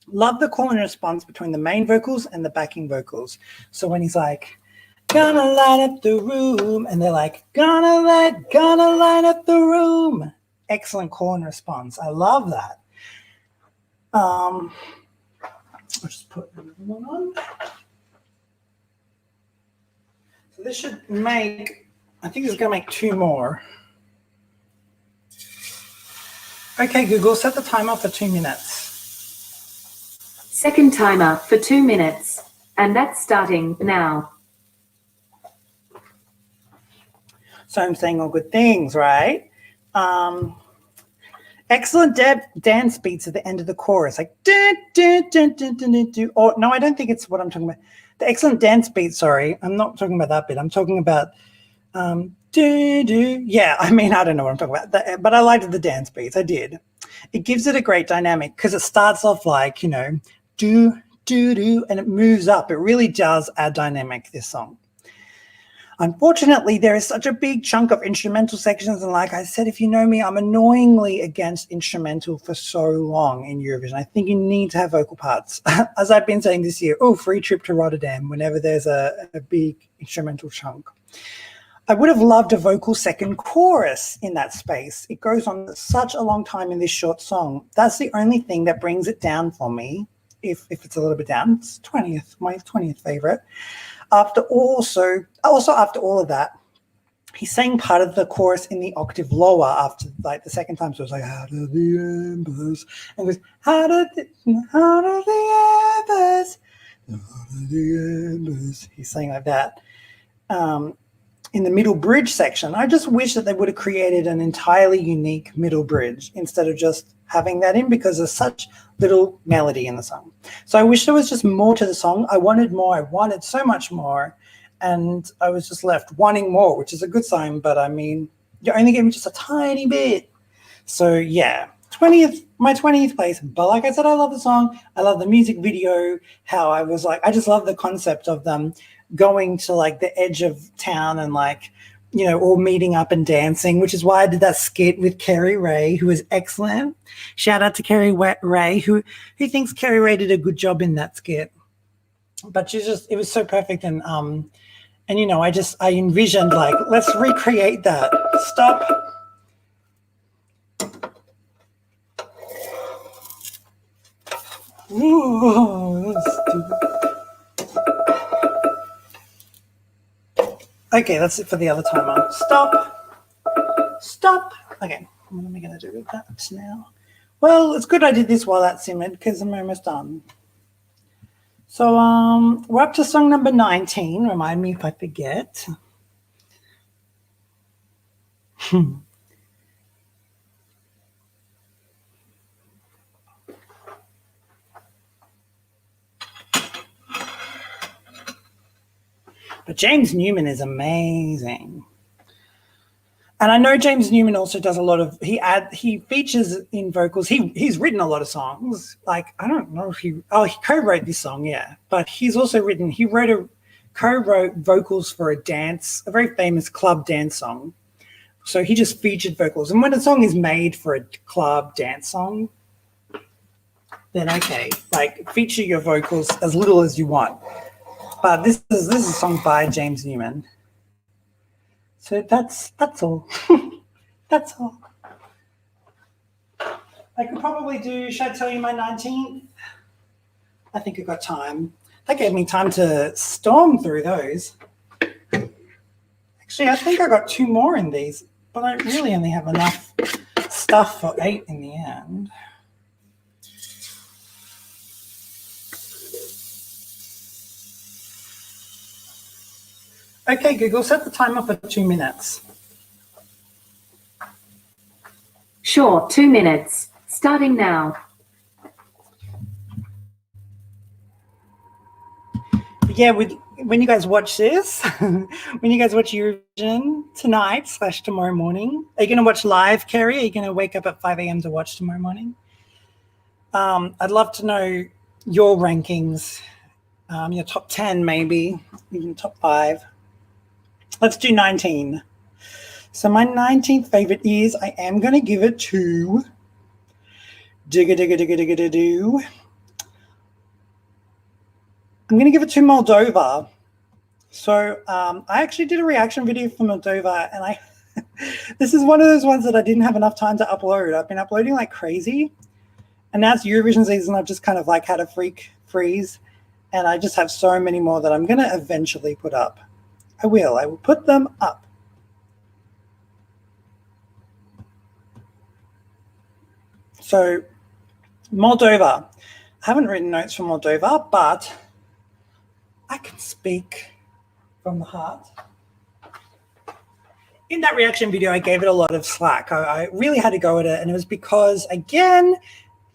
Love the call and response between the main vocals and the backing vocals. So when he's like, gonna light up the room, and they're like, gonna light up the room. Excellent call and response. I love that. I'll just put another one on. So this should make, I think this is going to make 2 more. Okay, Google, set the timer for 2 minutes. Second timer for 2 minutes. And that's starting now. So I'm saying all good things, right? Excellent dance beats at the end of the chorus, like dun, dun, dun, dun, dun, dun, dun. Or no, I don't think it's what I'm talking about. The excellent dance beat. Sorry, I'm not talking about that bit. I'm talking about do do. Yeah, I mean, I don't know what I'm talking about, but I liked the dance beats. I did. It gives it a great dynamic because it starts off like do do do, and it moves up. It really does add dynamic. This song. Unfortunately, there is such a big chunk of instrumental sections, and like I said, if you know me, I'm annoyingly against instrumental for so long in Eurovision. I think you need to have vocal parts. As I've been saying this year, free trip to Rotterdam whenever there's a big instrumental chunk. I would have loved a vocal second chorus in that space. It goes on such a long time in this short song. That's the only thing that brings it down for me, if it's a little bit down. It's my 20th favorite. After all of that, he sang part of the chorus in the octave lower after like the second time. So it was like, how do the embers, and it goes, how do the embers. He's saying like that. In the middle bridge section, I just wish that they would have created an entirely unique middle bridge instead of just having that in because there's such little melody in the song. So I wish there was just more to the song. I wanted more. I wanted so much more. And I was just left wanting more, which is a good sign. But I mean, you only gave me just a tiny bit. So yeah, my 20th place. But like I said, I love the song. I love the music video. How I was like, I just love the concept of them going to like the edge of town and like, you know, all meeting up and dancing, which is why I did that skit with Kerry Ray, who was excellent. Shout out to Kerry Ray, who thinks Kerry Ray did a good job in that skit. But it was so perfect. And you know, I envisioned like, let's recreate that. Stop. Ooh, that's stupid. Okay, that's it for the other timer. Stop. Okay, what am I going to do with that now? Well, it's good I did this while that simmered because I'm almost done. So we're up to song number 19. Remind me if I forget. But James Newman is amazing. And I know James Newman also does a lot of, he features in vocals. He's written a lot of songs. Like, I don't know if he co-wrote this song, yeah. But he's also co-wrote vocals for a very famous club dance song. So he just featured vocals. And when a song is made for a club dance song, then okay, like feature your vocals as little as you want. But this is a song by James Newman. So that's all. That's all. I could probably should I tell you my 19th? I think I got time. That gave me time to storm through those. Actually, I think I got 2 more in these, but I really only have enough stuff for 8 in the end. Okay, Google, set the timer for 2 minutes. Sure, 2 minutes. Starting now. Yeah, when you guys watch this, when you guys watch Eurovision tonight / tomorrow morning, are you going to watch live, Kerry? Are you going to wake up at 5 a.m. to watch tomorrow morning? I'd love to know your rankings, your top 10 maybe, even top 5. Let's do 19. So my 19th favorite is, I am going to give it to Digga. I'm going to give it to Moldova. So I actually did a reaction video for Moldova, and this is one of those ones that I didn't have enough time to upload. I've been uploading like crazy, and now it's Eurovision season. I've just kind of like had a freeze, and I just have so many more that I'm going to eventually put up. I will put them up. So Moldova, I haven't written notes for Moldova, but I can speak from the heart. In that reaction video, I gave it a lot of slack. I really had to go at it, and it was because, again,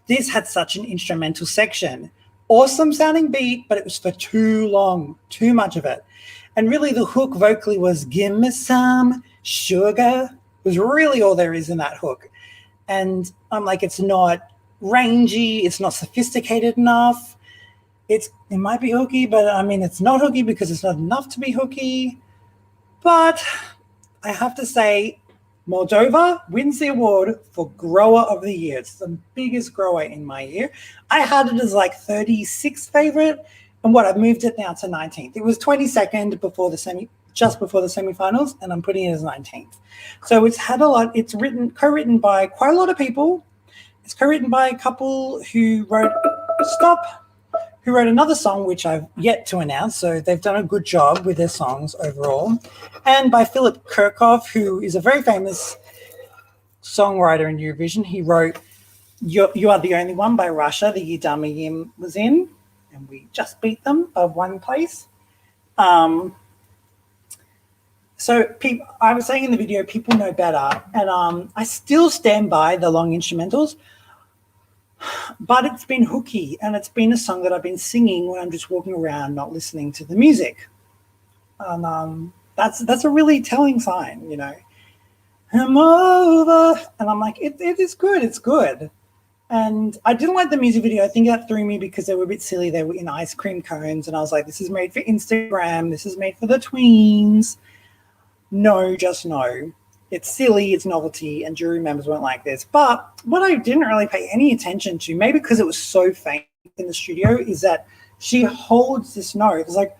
this had such an instrumental section. Awesome sounding beat, but it was for too long, too much of it. And really the hook vocally was, give me some sugar, was really all there is in that hook. And I'm like, it's not rangy, it's not sophisticated enough. It might be hooky, but I mean, it's not hooky because it's not enough to be hooky. But I have to say, Moldova wins the award for Grower of the Year. It's the biggest grower in my year. I had it as like 36th favorite. And I've moved it now to 19th. It was 22nd just before the semifinals, and I'm putting it as 19th. So it's had a lot. It's co-written by quite a lot of people. It's co-written by a couple who wrote another song, which I've yet to announce. So they've done a good job with their songs overall. And by Philip Kirchhoff, who is a very famous songwriter in Eurovision. He wrote You Are the Only One by Russia, the year Dama Yim was in. And we just beat them by 1 place. So I was saying in the video, people know better. And I still stand by the long instrumentals. but it's been hooky, and it's been a song that I've been singing when I'm just walking around, not listening to the music. And that's a really telling sign, you know. I'm over, and I'm like, it is good, it's good. And I didn't like the music video. I think that threw me because they were a bit silly. They were in ice cream cones, and I was like, this is made for Instagram. This is made for the tweens. No, just no. It's silly, it's novelty, and jury members weren't like this. But what I didn't really pay any attention to, maybe because it was so faint in the studio, is that she holds this note. It's like,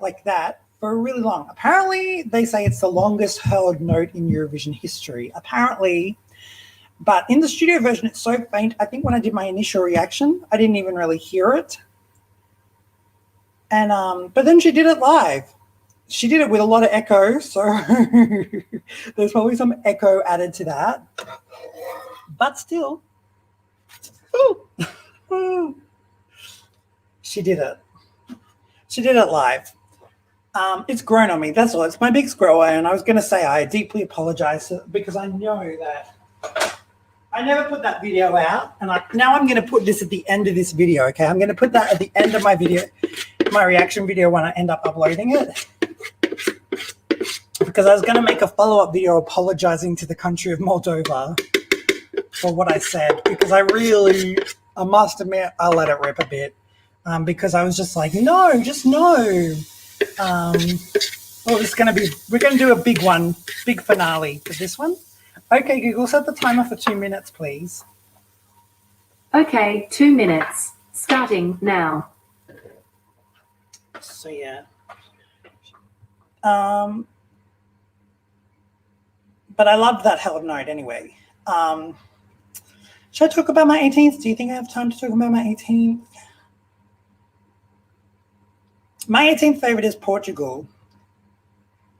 like that for really long. Apparently, they say it's the longest held note in Eurovision history. Apparently, but in the studio version, it's so faint. I think when I did my initial reaction, I didn't even really hear it. And but then she did it live. She did it with a lot of echo, so there's probably some echo added to that. But still, she did it. She did it live. It's grown on me. That's all. It's my biggest grower, and I was going to say I deeply apologize because I know that I never put that video out, and now I'm going to put this at the end of this video. Okay, I'm going to put that at the end of my video, my reaction video when I end up uploading it, because I was going to make a follow-up video apologizing to the country of Moldova for what I said, because I must admit, I'll let it rip a bit, because I was just like, no, just no. We're going to do a big one, big finale for this one. Okay, Google, set the timer for 2 minutes, please. Okay, 2 minutes. Starting now. So, yeah. But I loved that held note anyway. Should I talk about my 18th? Do you think I have time to talk about my 18th? My 18th favorite is Portugal.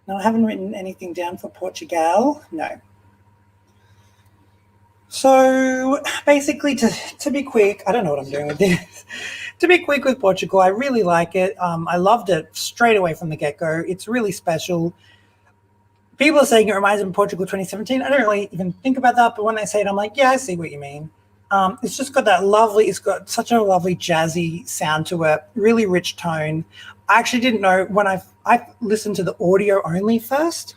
No, I haven't written anything down for Portugal. No. So basically, to be quick, I don't know what I'm doing with this. To be quick with Portugal, I really like it. I loved it straight away from the get-go. It's really special. People are saying it reminds them of Portugal 2017. I don't really even think about that, but when they say it, I'm like, yeah, I see what you mean. It's just got it's got such a lovely jazzy sound to it, really rich tone. I actually didn't know when I listened to the audio only first.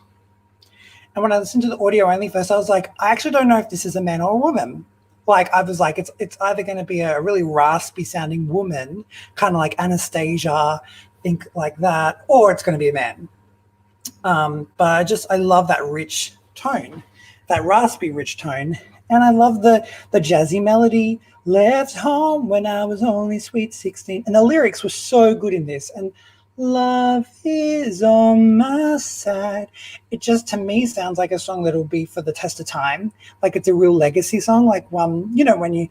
And when I listened to the audio only first, I was like, I actually don't know if this is a man or a woman. Like, I was like, it's either going to be a really raspy sounding woman, kind of like Anastasia, think like that, or it's going to be a man. But I love that rich tone, that raspy rich tone. And I love the jazzy melody, left home when I was only sweet 16. And the lyrics were so good in this. And love is on my side. It just, to me, sounds like a song that will be for the test of time. Like it's a real legacy song. Like you know, when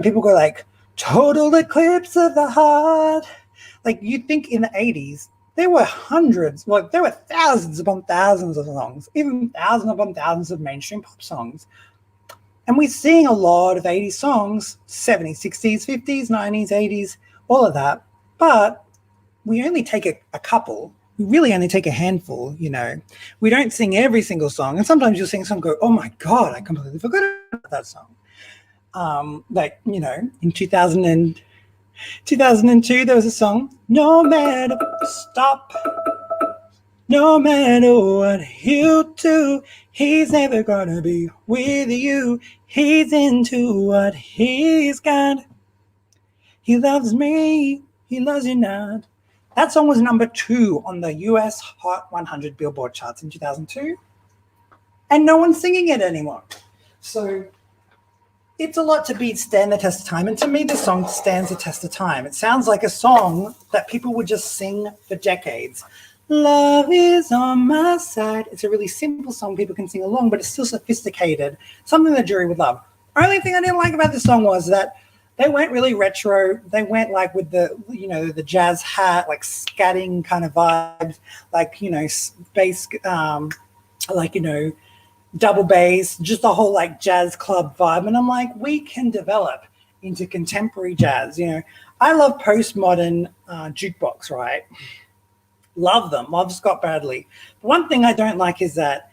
people go like, total eclipse of the heart. Like you think in the 80s, there were there were thousands upon thousands of songs, even thousands upon thousands of mainstream pop songs. And we sing a lot of 80s songs, 70s, 60s, 50s, 90s, 80s, all of that. But we only take a couple. We really only take a handful, you know. We don't sing every single song. And sometimes you'll sing a song and go, oh my God, I completely forgot about that song. Like, you know, in 2002, there was a song, no matter, stop. No matter what he'll do, he's never gonna be with you. He's into what he's got. He loves me, he loves you not. That song was number 2 on the US Hot 100 Billboard charts in 2002. And no one's singing it anymore. So it's a lot to stand the test of time. And to me, this song stands the test of time. It sounds like a song that people would just sing for decades. Love is on my side. It's a really simple song people can sing along, but it's still sophisticated, something the jury would love. Only thing I didn't like about this song was that they went really retro. They went like with the jazz hat, like scatting kind of vibes, like, you know, bass, like, you know, double bass, just the whole like jazz club vibe. And I'm like, we can develop into contemporary jazz. You know, I love postmodern jukebox, right? Love them. Love Scott Bradley. The one thing I don't like is that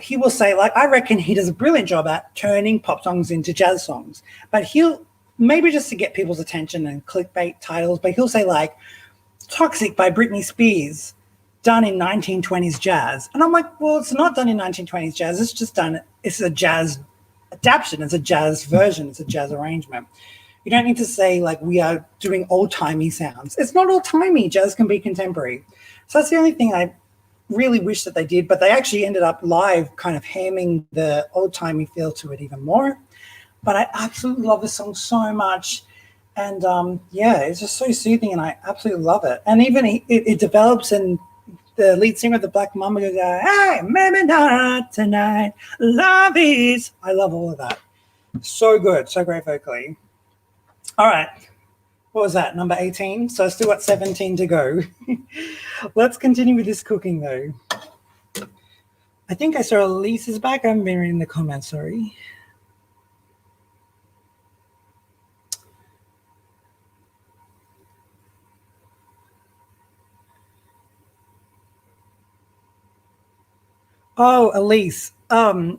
he will say, like, I reckon he does a brilliant job at turning pop songs into jazz songs, but he'll maybe just to get people's attention and clickbait titles, but he'll say like Toxic by Britney Spears, done in 1920s jazz. And I'm like, well, it's not done in 1920s jazz. It's just done, it's a jazz adaptation. It's a jazz version. It's a jazz arrangement. You don't need to say like we are doing old-timey sounds. It's not old-timey. Jazz can be contemporary. So that's the only thing I really wish that they did, but they actually ended up live kind of hamming the old-timey feel to it even more. But I absolutely love this song so much. And yeah, it's just so soothing and I absolutely love it. And even it develops and the lead singer of the Black Mamba goes, hey, maybe not tonight, love is. I love all of that. So good, so great vocally. All right, what was that, number 18? So I still got 17 to go. Let's continue with this cooking though. I think I saw Elise is back. I haven't been reading the comments, sorry. Oh, Elise. I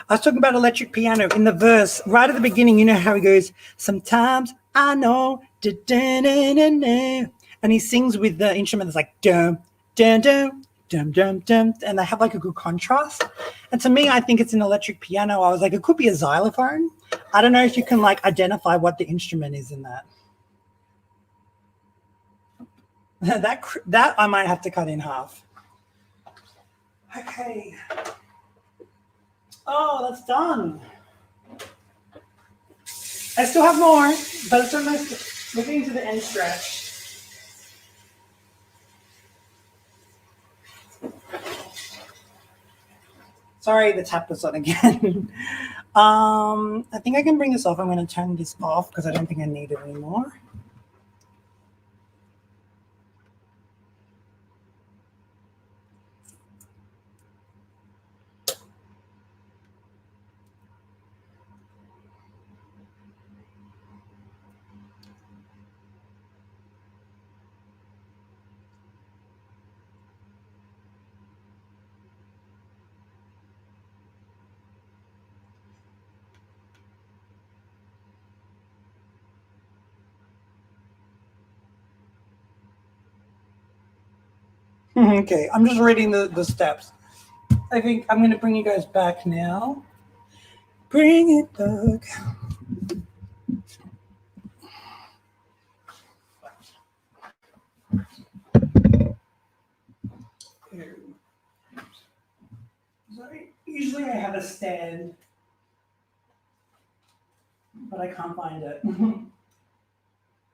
was talking about electric piano in the verse right at the beginning. You know how he goes, sometimes I know, and he sings with the instrument that's like dum, dum, dum, dum, dum, dum, and they have like a good contrast. And to me, I think it's an electric piano. I was like, it could be a xylophone. I don't know if you can like identify what the instrument is in that. that I might have to cut in half. Okay. Oh, that's done. I still have more, but it's almost looking to the end stretch. Sorry, the tap was on again. I think I can bring this off. I'm going to turn this off because I don't think I need it anymore. Okay, I'm just reading the steps. I think I'm going to bring you guys back now. Bring it back. Sorry. Usually I have a stand, but I can't find it.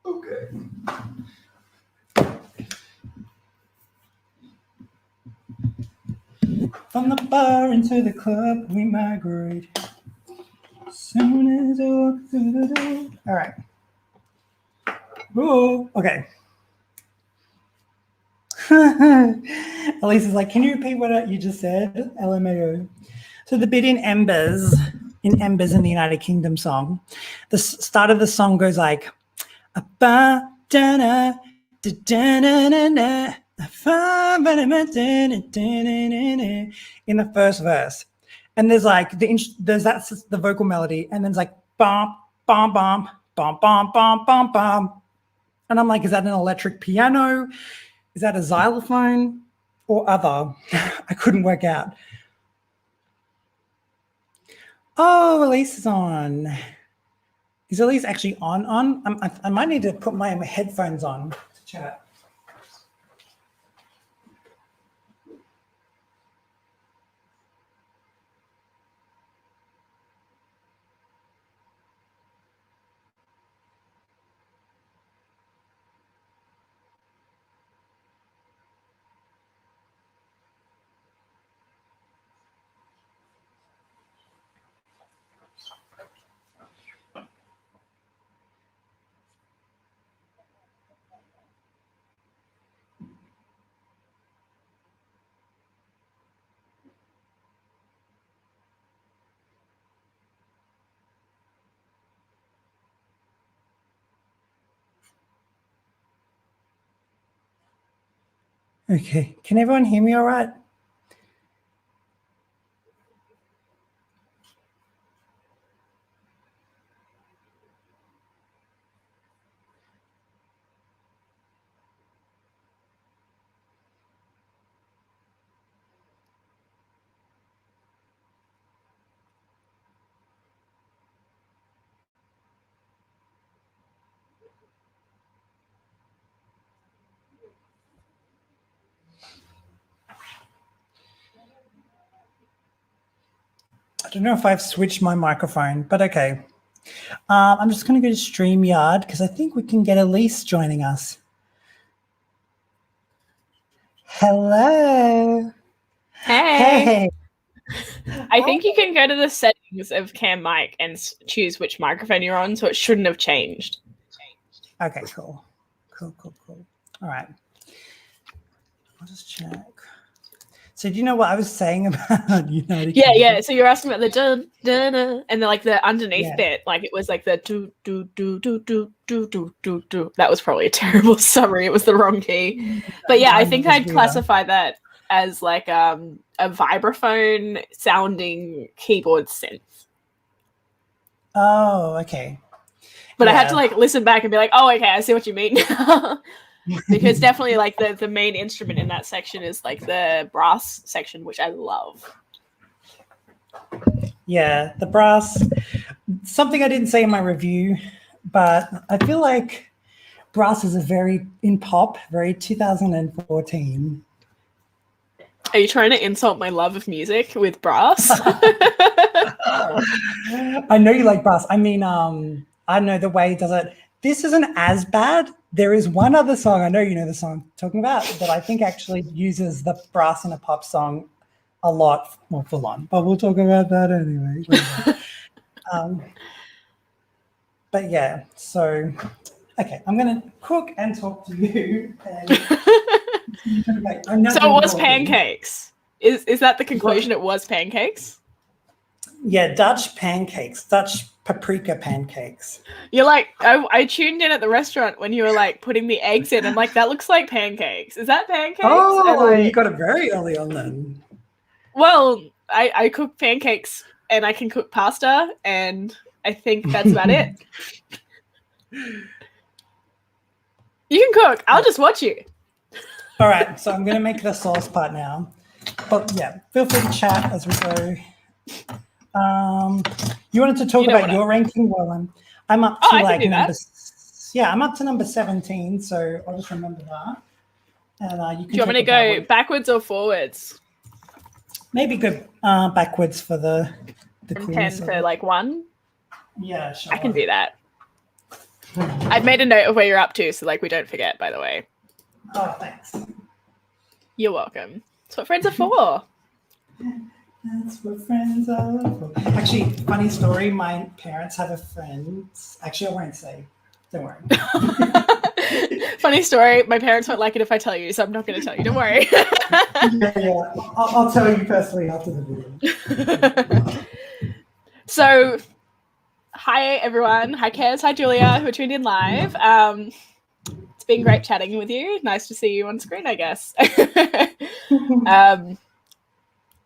Okay. From the bar into the club, we migrate. Soon as I walk through the door. All right. Whoa. Okay. Elise is like, can you repeat what you just said? LMAO. So the bit in Embers in the United Kingdom song, the start of the song goes like, in the first verse, and there's like that's the vocal melody, and then it's like bum bum bum bum bum bum bum bum, and I'm like, is that an electric piano? Is that a xylophone or other? I couldn't work out. Oh, Elise is on. Is Elise actually on? I might need to put my headphones on to chat. Okay, can everyone hear me all right? don't know if I've switched my microphone, but okay. I'm just going to go to StreamYard because I think we can get Elise joining us. Hello. Hey. Hey. I think you can go to the settings of Cam Mic and choose which microphone you're on, so it shouldn't have changed. Okay, cool. Cool. All right. I'll just check. So do you know what I was saying about United Yeah. Kingdom? So you're asking about the dun dun dun, and then like the underneath Yeah. bit, like it was like the do do do do do do do do do. That was probably a terrible summary. It was the wrong key. But yeah, I think I'd classify that as like a vibraphone sounding keyboard synth. Oh, okay. But I had to like listen back and be like, oh, okay, I see what you mean now. Because definitely like the main instrument in that section is like the brass section, which I love. Yeah, the brass. Something I didn't say in my review, but I feel like brass is in pop, very 2014. Are you trying to insult my love of music with brass? I know you like brass. I mean, I know the way it does it. This isn't as bad. There is one other song, I know you know the song I'm talking about, that I think actually uses the brass in a pop song a lot, more full on. But we'll talk about that anyway. But yeah, so, okay, I'm going to cook and talk to you. And so it was pancakes. Is that the conclusion? It was pancakes? Yeah, Dutch pancakes, Dutch paprika pancakes. You're like, I tuned in at the restaurant when you were like putting the eggs in. I'm like, that looks like pancakes. Is that pancakes? Oh, you got it very early on then. Well, I cook pancakes and I can cook pasta, and I think that's about it. You can cook. I'll just watch you. All right, so I'm going to make the sauce part now. But yeah, feel free to chat as we go. You wanted to talk about your ranking? Well, I'm up to like number. Yeah, I'm up to number 17, so I'll just remember that. And you can. Do you want me to go backwards or forwards? Maybe go backwards for the From 10 to like 1. Yeah, sure. I can do that. I've made a note of where you're up to, so like we don't forget. By the way. Oh, thanks. You're welcome. That's what friends are for. That's what friends are for. Actually, funny story. My parents have a friend. Actually, I won't say. Don't worry. Funny story. My parents won't like it if I tell you, so I'm not going to tell you. Don't worry. yeah. I'll tell you personally after the video. So, hi everyone. Hi Kez. Hi Julia, who are tuned in live. It's been great chatting with you. Nice to see you on screen, I guess.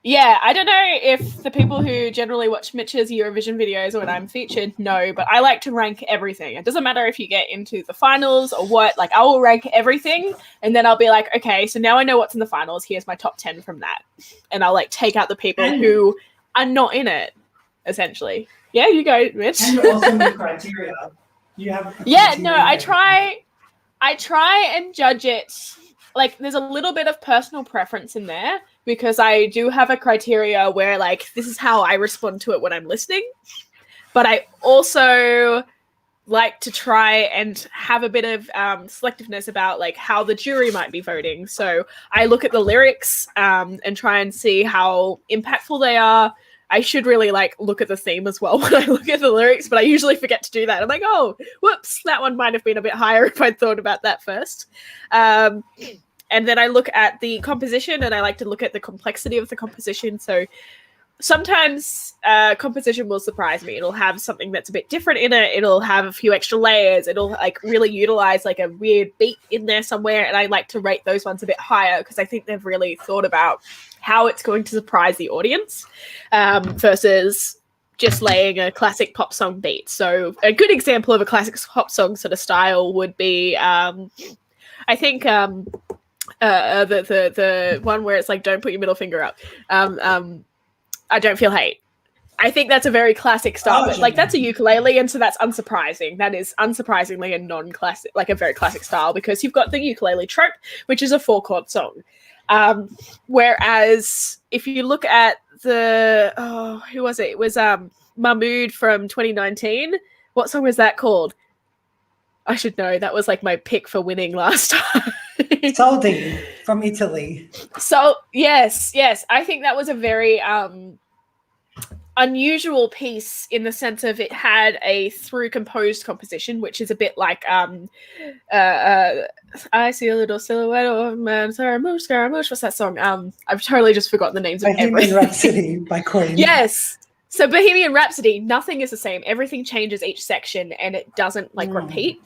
Yeah, I don't know if the people who generally watch Mitch's Eurovision videos or when I'm featured know, but I like to rank everything. It doesn't matter if you get into the finals or what, like I will rank everything and then I'll be like, okay, so now I know what's in the finals. Here's my top 10 from that. And I'll like take out the people who are not in it, essentially. Yeah, you go, Mitch. And also the criteria. You have I try and judge it. Like there's a little bit of personal preference in there because I do have a criteria where like this is how I respond to it when I'm listening. But I also like to try and have a bit of selectiveness about like how the jury might be voting. So I look at the lyrics and try and see how impactful they are. I should really like look at the theme as well when I look at the lyrics, but I usually forget to do that. I'm like, oh, whoops, that one might have been a bit higher if I'd thought about that first. And then I look at the composition and I like to look at the complexity of the composition. So sometimes composition will surprise me. It'll have something that's a bit different in it. It'll have a few extra layers. It'll like really utilize like a weird beat in there somewhere. And I like to rate those ones a bit higher because I think they've really thought about how it's going to surprise the audience versus just laying a classic pop song beat. So a good example of a classic pop song sort of style would be, I think the one where it's like, don't put your middle finger up. I Don't Feel Hate. I think that's a very classic style, but like that's a ukulele, and so that's unsurprising. That is unsurprisingly a non-classic, like a very classic style, because you've got the ukulele trope, which is a 4-chord song. Whereas if you look at who was it? It was Mahmood from 2019. What song was that called? I should know. That was like my pick for winning last time. Soldi from Italy. So yes. I think that was a very unusual piece in the sense of it had a through composed composition, which is a bit like I see a little silhouette of a man, Scaramouche. What's that song? I've totally just forgotten the names of everything. Bohemian Rhapsody by Queen. Yes. So Bohemian Rhapsody, nothing is the same. Everything changes each section and it doesn't repeat.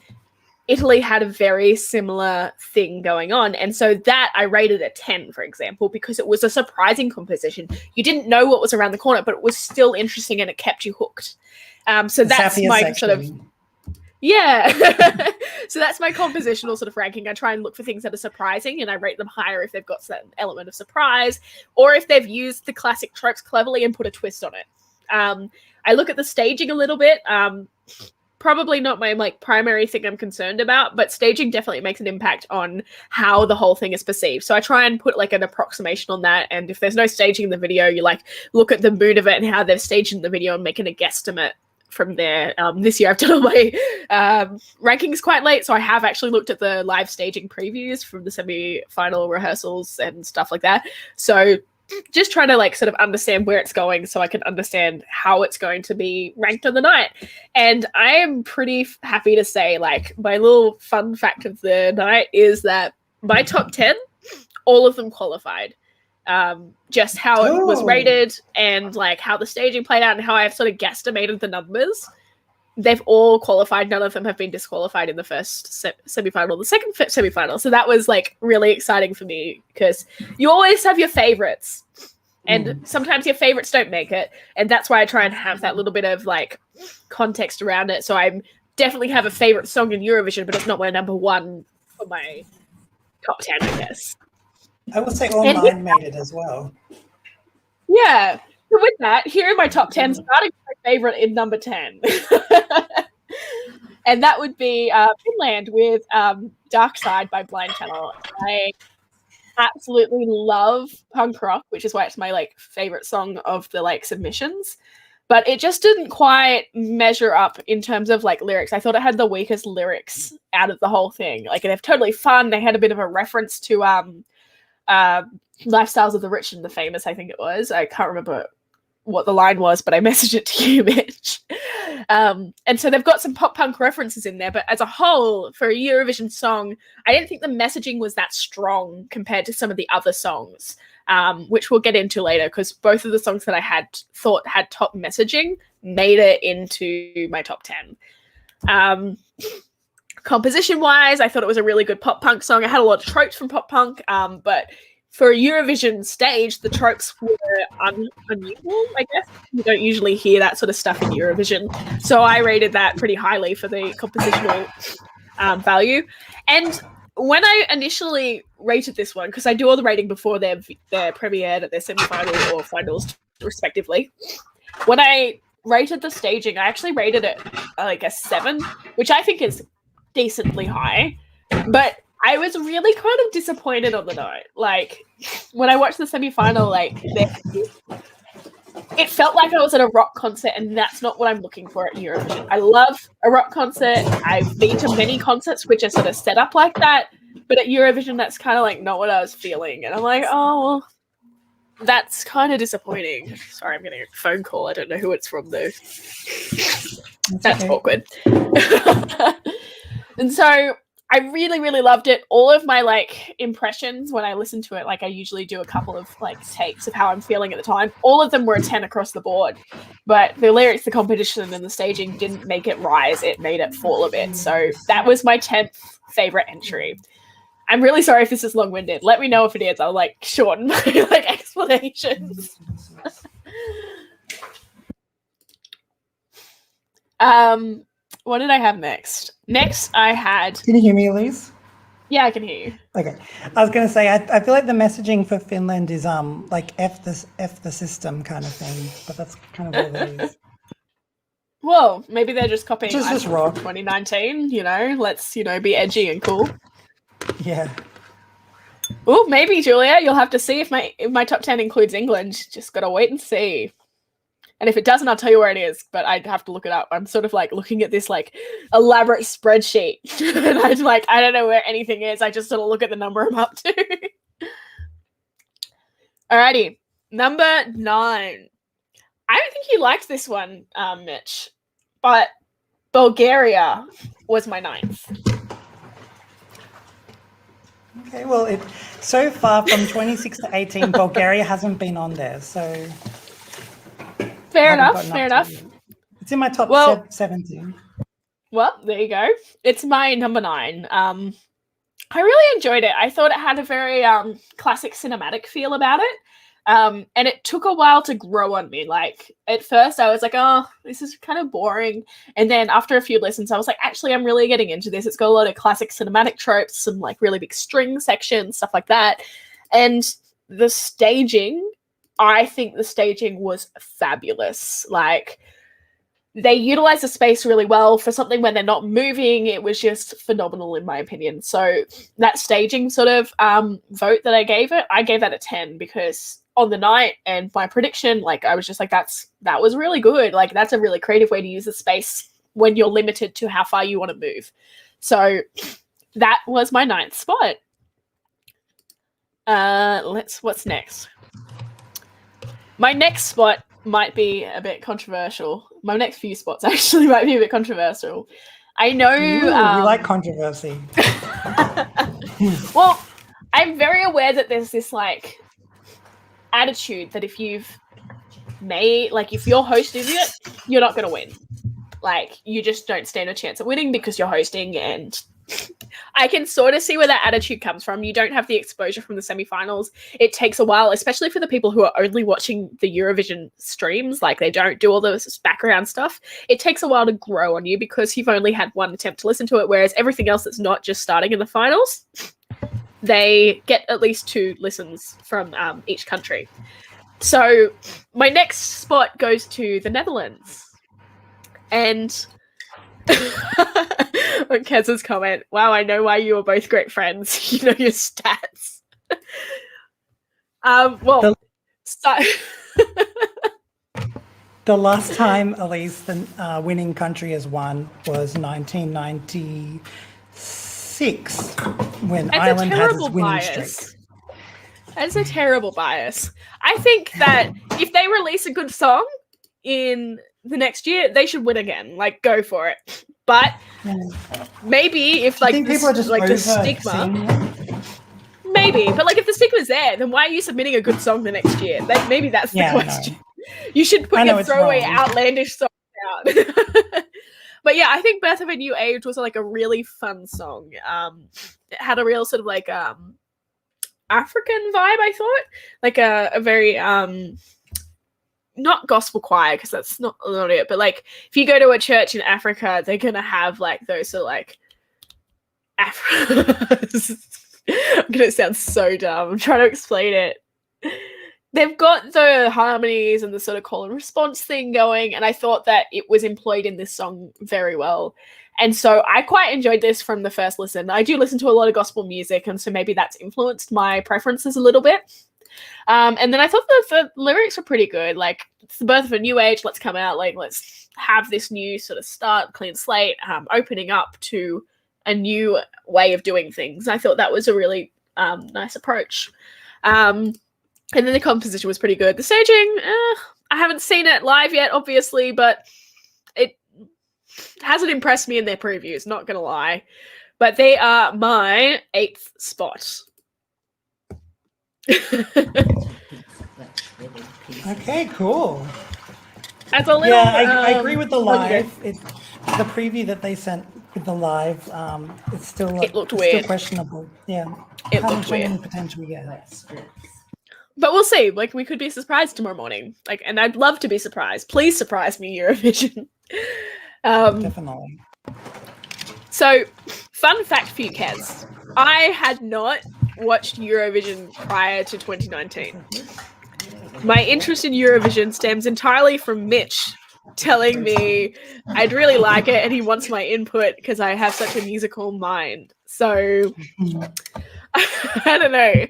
Italy had a very similar thing going on. And so that I rated a 10, for example, because it was a surprising composition. You didn't know what was around the corner, but it was still interesting and it kept you hooked. So that's my section. Sort of... Yeah. So that's my compositional sort of ranking. I try and look for things that are surprising and I rate them higher if they've got some element of surprise or if they've used the classic tropes cleverly and put a twist on it. I look at the staging a little bit. Probably not my primary thing I'm concerned about, but staging definitely makes an impact on how the whole thing is perceived. So I try and put an approximation on that. And if there's no staging in the video, you look at the mood of it and how they've staged in the video and making a guesstimate from there. This year I've done all my rankings quite late, so I have actually looked at the live staging previews from the semi-final rehearsals and stuff like that. So just trying to sort of understand where it's going so I can understand how it's going to be ranked on the night. And I am pretty happy to say, my little fun fact of the night is that my top 10, all of them qualified. Just how it was rated and how the staging played out and how I've sort of guesstimated the numbers. They've all qualified. None of them have been disqualified in the first semi-final, the second semi-final. So that was really exciting for me because you always have your favorites and sometimes your favorites don't make it. And that's why I try and have that little bit of context around it. So I definitely have a favorite song in Eurovision, but it's not my number one for my top 10, I guess. I would say all mine made it as well. Yeah. So with that, here are my top 10, starting with my favorite in number 10. And that would be Finland with Dark Side by Blind Channel. I absolutely love punk rock, which is why it's my favorite song of the submissions. But it just didn't quite measure up in terms of lyrics. I thought it had the weakest lyrics out of the whole thing. They're totally fun. They had a bit of a reference to Lifestyles of the Rich and the Famous, I think it was. I can't remember what the line was, but I messaged it to you, Mitch. And so they've got some pop punk references in there, but as a whole, for a Eurovision song, I didn't think the messaging was that strong compared to some of the other songs, which we'll get into later, because both of the songs that I thought had top messaging made it into my top 10. Composition-wise, I thought it was a really good pop punk song. I had a lot of tropes from pop punk, but for a Eurovision stage, the tropes were unusual, I guess. You don't usually hear that sort of stuff in Eurovision. So I rated that pretty highly for the compositional value. And when I initially rated this one, because I do all the rating before they're premiered at their semi-final or finals, respectively, when I rated the staging, I actually rated it a 7, which I think is decently high. But I was really kind of disappointed on the night. When I watched the semi-final, it felt like I was at a rock concert, and that's not what I'm looking for at Eurovision. I love a rock concert. I've been to many concerts which are sort of set up like that, but at Eurovision, that's kind of not what I was feeling. And I'm oh, well, that's kind of disappointing. Sorry, I'm getting a phone call. I don't know who it's from, though. That's awkward. And so I really, really loved it. All of my impressions when I listen to it, I usually do a couple of takes of how I'm feeling at the time. All of them were a 10 across the board, but the lyrics, the competition, and the staging didn't make it rise. It made it fall a bit. So that was my 10th favorite entry. I'm really sorry if this is long-winded. Let me know if it is. I'll shorten my explanations. What did I have next? Next, I had... Can you hear me, Elise? Yeah, I can hear you. Okay. I was going to say, I feel like the messaging for Finland is F the system kind of thing, but that's kind of what it is. Well, maybe they're just copying just rock. 2019, let's, be edgy and cool. Yeah. Oh, maybe, Julia. You'll have to see if my top 10 includes England. Just gotta wait and see. And if it doesn't, I'll tell you where it is. But I'd have to look it up. I'm sort of like looking at this like elaborate spreadsheet, and I'm like, I don't know where anything is. I just sort of look at the number I'm up to. Alrighty, number 9. I don't think you liked this one, Mitch, but Bulgaria was my 9th. Okay, well, so far from 26 to 18, Bulgaria hasn't been on there, so fair enough. It's in my top 17. Well, there you go. It's my number 9. I really enjoyed it. I thought it had a very classic cinematic feel about it. And it took a while to grow on me. Like, at first I was like, oh, this is kind of boring. And then after a few listens, I was like, actually, I'm really getting into this. It's got a lot of classic cinematic tropes, some like really big string sections, stuff like that. And the staging, I think the staging was fabulous. Like, they utilized the space really well for something when they're not moving. It was just phenomenal, in my opinion. So that staging sort of vote that I gave that a 10, because on the night and my prediction, like, I was just like, that was really good. Like, that's a really creative way to use the space when you're limited to how far you want to move. So that was my 9th spot. What's next? My next spot might be a bit controversial. My next few spots actually might be a bit controversial. I know. Ooh, we like controversy. Well, I'm very aware that there's this like attitude that if you've made, like, if you're hosting it, you're not going to win. Like, you just don't stand a chance at winning because you're hosting, and I can sort of see where that attitude comes from. You don't have the exposure from the semifinals. It takes a while, especially for the people who are only watching the Eurovision streams. Like, they don't do all this background stuff. It takes a while to grow on you because you've only had one attempt to listen to it, whereas everything else that's not just starting in the finals, they get at least 2 listens from each country. So my next spot goes to the Netherlands. And on Kez's comment, wow, I know why you were both great friends. You know your stats. The last time, Elise, the winning country has won was 1996, when Ireland had its winning streak. That's a terrible bias. I think that if they release a good song in the next year, they should win again. Like, go for it. But maybe if, like, I think people are just like the stigma, maybe. But like, if the stigma's there, then why are you submitting a good song the next year? Like, maybe that's the question. You should put your throwaway outlandish song out. But yeah, I think Birth of a New Age was like a really fun song. It had a real sort of like African vibe, I thought. Like a very not gospel choir, because that's not it, but like if you go to a church in Africa, they're gonna have like those sort of like I'm gonna sound so dumb. I'm trying to explain it. They've got the harmonies and the sort of call and response thing going, and I thought that it was employed in this song very well. And so I quite enjoyed this from the first listen. I do listen to a lot of gospel music, and so maybe that's influenced my preferences a little bit. And then I thought the lyrics were pretty good. Like, it's the birth of a new age. Let's come out. Like, let's have this new sort of start, clean slate, opening up to a new way of doing things. I thought that was a really nice approach. And then the composition was pretty good. The staging, I haven't seen it live yet, obviously, but it hasn't impressed me in their previews, not going to lie. But they are my 8th spot. Okay, cool. As a little, I agree with the live. The preview that they sent with the live, it's still looked weird. Still questionable. Yeah, it looked weird. Any potential yet. But we'll see. Like, we could be surprised tomorrow morning. Like, and I'd love to be surprised. Please surprise me, Eurovision. Definitely. So, fun fact for you, Kez. I had not watched Eurovision prior to 2019. My interest in Eurovision stems entirely from Mitch telling me I'd really like it and he wants my input because I have such a musical mind. So I don't know.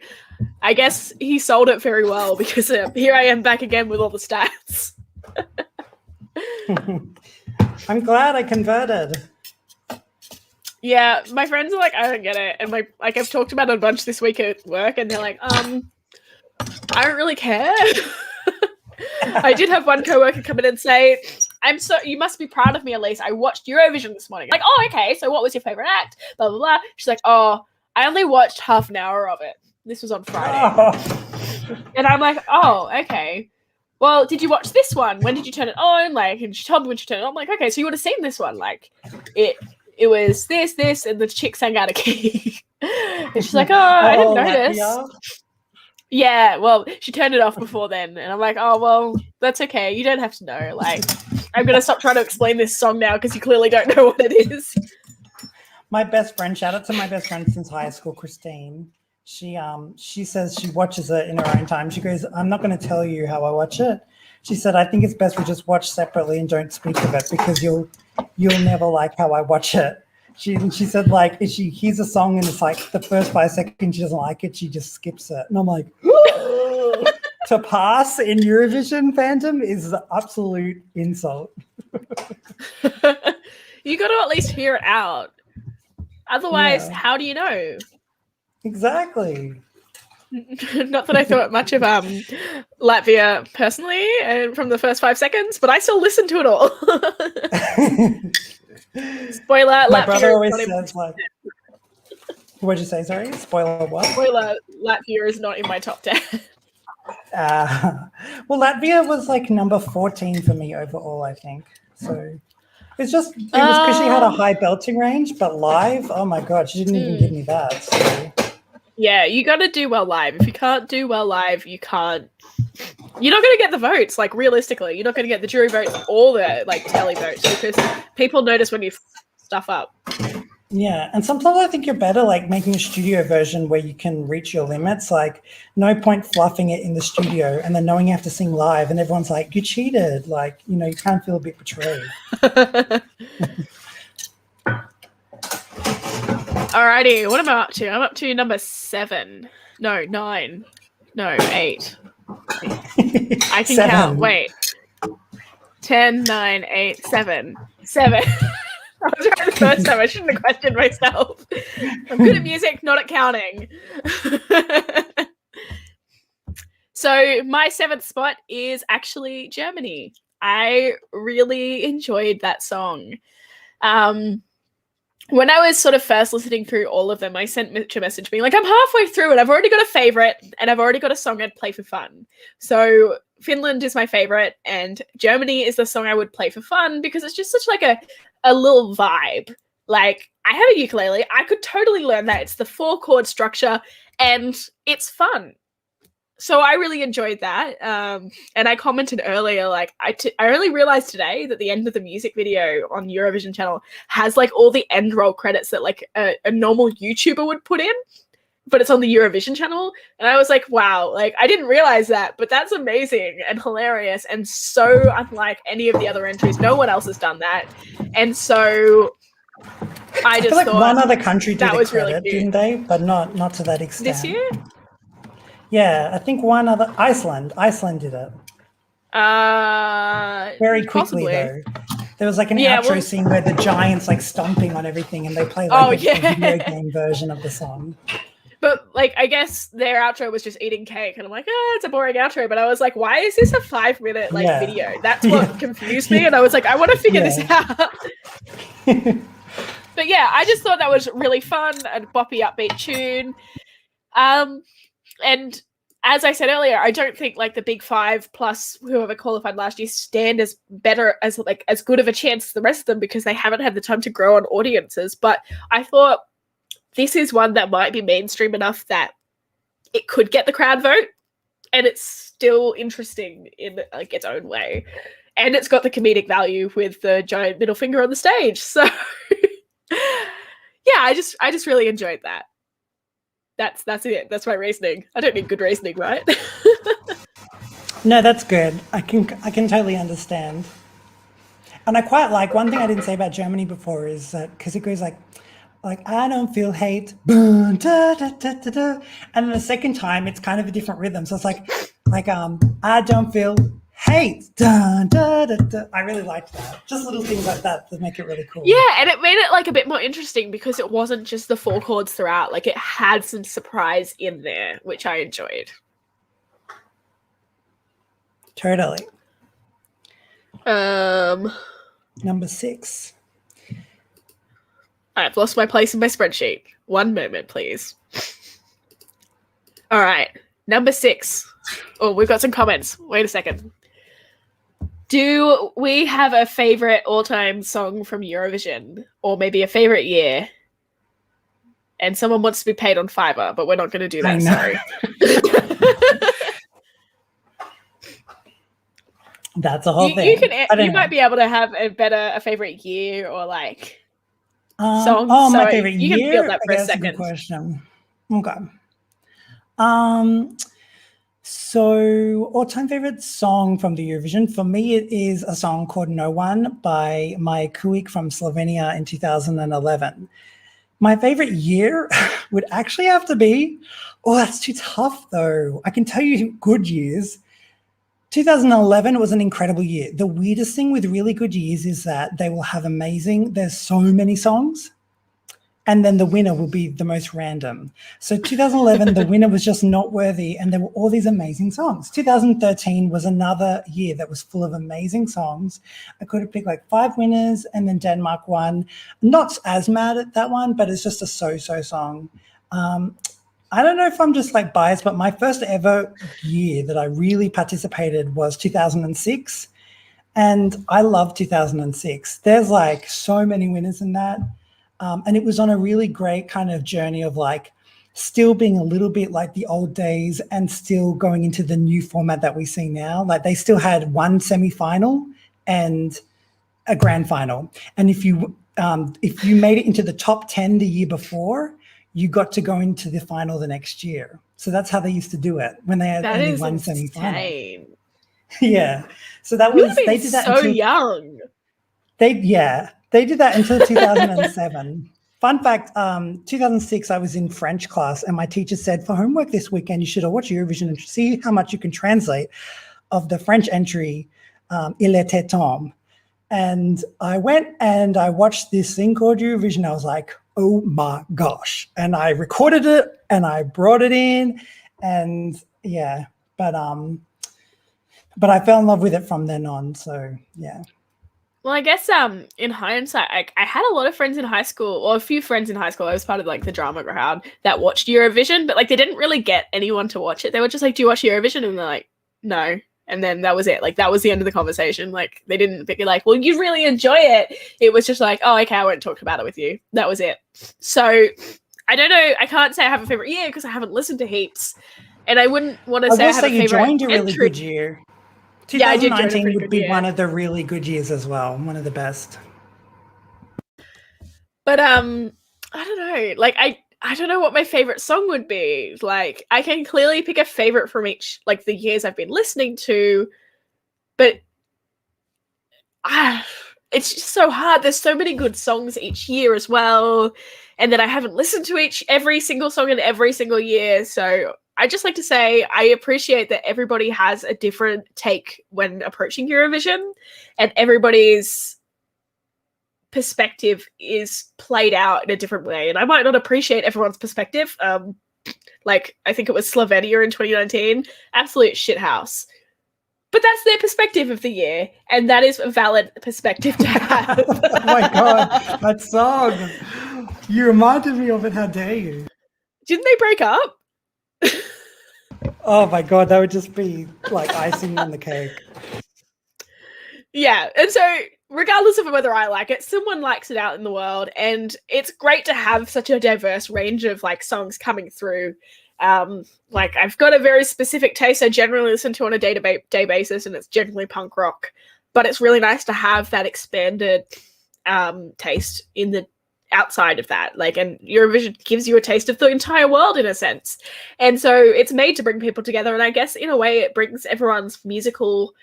I guess he sold it very well because here I am back again with all the stats. I'm glad I converted. Yeah, my friends are like, I don't get it. And I've talked about it a bunch this week at work and they're like, I don't really care. I did have one coworker come in and say, you must be proud of me, Elise. I watched Eurovision this morning. Like, oh, okay. So what was your favorite act? Blah, blah, blah. She's like, oh, I only watched half an hour of it. This was on Friday. Oh. And I'm like, oh, okay. Well, did you watch this one? When did you turn it on? Like, and she told me when she turned it on. I'm like, okay, so you would have seen this one. Like, it was this, and the chick sang out a key. And she's like, oh, I didn't notice. Latvia? Yeah, well, she turned it off before then. And I'm like, oh, well, that's okay. You don't have to know. Like, I'm going to stop trying to explain this song now because you clearly don't know what it is. My best friend, shout out to my best friend since high school, Christine. She says she watches it in her own time. She goes, I'm not going to tell you how I watch it. She said, I think it's best we just watch separately and don't speak of it because you'll never like how I watch it. She said, like, if she hears a song and it's like the first 5 seconds she doesn't like it, she just skips it. And I'm like, to pass in Eurovision fandom is the absolute insult. You got to at least hear it out. Otherwise, how do you know? Exactly. Not that I thought much of Latvia personally and from the first 5 seconds, but I still listen to it all. Spoiler, My Latvia brother always is not says, like, what'd you say, sorry? Spoiler what? Spoiler, Latvia is not in my top 10. Well, Latvia was like number 14 for me overall, I think. So it was because she had a high belting range, but live, oh my God, she didn't even give me that. So. Yeah, you got to do well live. If you can't do well live, you're not going to get the votes. Like, realistically, you're not going to get the jury votes or the like tally votes because people notice when you stuff up. Yeah, and sometimes I think you're better like making a studio version where you can reach your limits. Like, no point fluffing it in the studio and then knowing you have to sing live and everyone's like, you cheated. Like, you know, you kind of feel a bit betrayed. Alrighty, what am I up to? I'm up to number 7. No, 9. No, 8. I can 7. count. Wait. 10, 9, 8, 7. 7. I was right the first time. I shouldn't have questioned myself. I'm good at music, not at counting. So my 7th spot is actually Germany. I really enjoyed that song. When I was sort of first listening through all of them, I sent Mitch a message being like, I'm halfway through and I've already got a favorite and I've already got a song I'd play for fun. So Finland is my favorite and Germany is the song I would play for fun because it's just such like a little vibe. Like, I have a ukulele. I could totally learn that. It's the 4-chord structure and it's fun. So I really enjoyed that. And I commented earlier, like, I only realized today that the end of the music video on Eurovision channel has like all the end roll credits that like a normal YouTuber would put in, but it's on the Eurovision channel. And I was like, wow, like I didn't realize that, but that's amazing and hilarious and so unlike any of the other entries. No one else has done that. And so I just feel like thought one other country did that a was credit, really cute. didn't they? But not to that extent. This year? Yeah, I think one other Iceland did it. Very quickly possibly. though. There was like an outro scene where the giants like stomping on everything and they play like a video game version of the song. But like I guess their outro was just eating cake and I'm like, it's a boring outro. But I was like, why is this a 5-minute video? That's what confused me. And I was like, I want to figure this out. But yeah, I just thought that was really fun, a boppy upbeat tune. And as I said earlier, I don't think like the big 5 plus whoever qualified last year stand as better as as good of a chance as the rest of them because they haven't had the time to grow on audiences. But I thought this is one that might be mainstream enough that it could get the crowd vote and it's still interesting in like its own way. And it's got the comedic value with the giant middle finger on the stage. So yeah, I just really enjoyed that. That's it. That's my reasoning. I don't need good reasoning, right? No, that's good. I can totally understand. And I quite like one thing I didn't say about Germany before is that because it goes like like I don't feel hate, boom, da, da, da, da, da. And then the second time it's kind of a different rhythm. So it's like I don't feel hate, da, da, da, da. I really liked that. Just little things like that make it really cool. Yeah, and it made it like a bit more interesting because it wasn't just the 4 chords throughout. Like it had some surprise in there, which I enjoyed. Totally. Number 6. I've lost my place in my spreadsheet. One moment, please. All right, number 6. Oh, we've got some comments. Wait a second. Do we have a favorite all-time song from Eurovision, or maybe a favorite year? And someone wants to be paid on Fiverr, but we're not going to do that. Sorry. That's a whole thing. You might be able to have a favorite year or like song. Oh, my favorite year. You can build that for a that's second. A good question. Okay. So all-time favorite song from the Eurovision, for me, it is a song called No One by my Kuik from Slovenia in 2011. My favorite year would actually have to be, that's too tough though. I can tell you good years. 2011 was an incredible year. The weirdest thing with really good years is that they will have there's so many songs, and then the winner will be the most random. So 2011, the winner was just not worthy, and there were all these amazing songs. 2013 was another year that was full of amazing songs. I could have picked like 5 winners, and then Denmark won. Not as mad at that one, but it's just a so-so song. I don't know if I'm just like biased, but my first ever year that I really participated was 2006. And I love 2006. There's like so many winners in that. And it was on a really great kind of journey of like still being a little bit like the old days and still going into the new format that we see now. Like they still had one semi-final and a grand final. And if you made it into the top 10 the year before, you got to go into the final the next year. So that's how they used to do it when they had only one semi-final. Yeah. So that was, they did that so young. They did that until 2007. Fun fact, 2006, I was in French class and my teacher said, for homework this weekend, you should watch Eurovision and see how much you can translate of the French entry, Il était temps. And I went and I watched this thing called Eurovision. I was like, oh my gosh. And I recorded it and I brought it in and yeah, but I fell in love with it from then on. So yeah. Well, I guess in hindsight, I had a lot of friends in high school, or a few friends in high school. I was part of like the drama crowd that watched Eurovision, but like they didn't really get anyone to watch it. They were just like, "Do you watch Eurovision?" And they're like, "No." And then that was it. Like that was the end of the conversation. Like they didn't be like, "Well, you really enjoy it." It was just like, "Oh, okay, I won't talk about it with you." That was it. So I don't know. I can't say I have a favorite year because I haven't listened to heaps, and I wouldn't want to say I have a favorite. You joined a really good year. 2019 would be year. One of the really good years as well. One of the best. But I don't know. Like I don't know what my favorite song would be. Like I can clearly pick a favorite from each like the years I've been listening to, but it's just so hard. There's so many good songs each year as well, and then I haven't listened to every single song in every single year. So I just like to say I appreciate that everybody has a different take when approaching Eurovision, and everybody's perspective is played out in a different way. And I might not appreciate everyone's perspective. Like I think it was Slovenia in 2019, absolute shithouse. But that's their perspective of the year, and that is a valid perspective to have. Oh my god, that song! You reminded me of it. How dare you? Didn't they break up? Oh my god, that would just be like icing on the cake. Yeah, and so regardless of whether I like it, someone likes it out in the world, and it's great to have such a diverse range of like songs coming through. Like I've got a very specific taste I generally listen to on a day basis, and it's generally punk rock, but it's really nice to have that expanded taste in the outside of that, like, and Eurovision gives you a taste of the entire world in a sense, and so it's made to bring people together, and I guess in a way it brings everyone's musical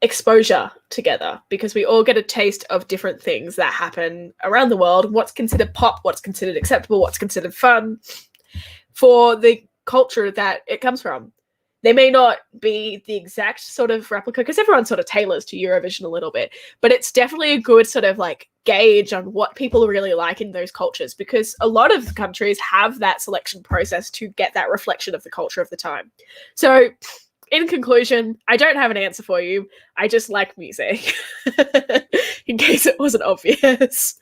exposure together, because we all get a taste of different things that happen around the world, what's considered pop, what's considered acceptable, what's considered fun for the culture that it comes from. They may not be the exact sort of replica, because everyone sort of tailors to Eurovision a little bit, but it's definitely a good sort of like gauge on what people really like in those cultures, because a lot of countries have that selection process to get that reflection of the culture of the time. So in conclusion, I don't have an answer for you. I just like music, in case it wasn't obvious.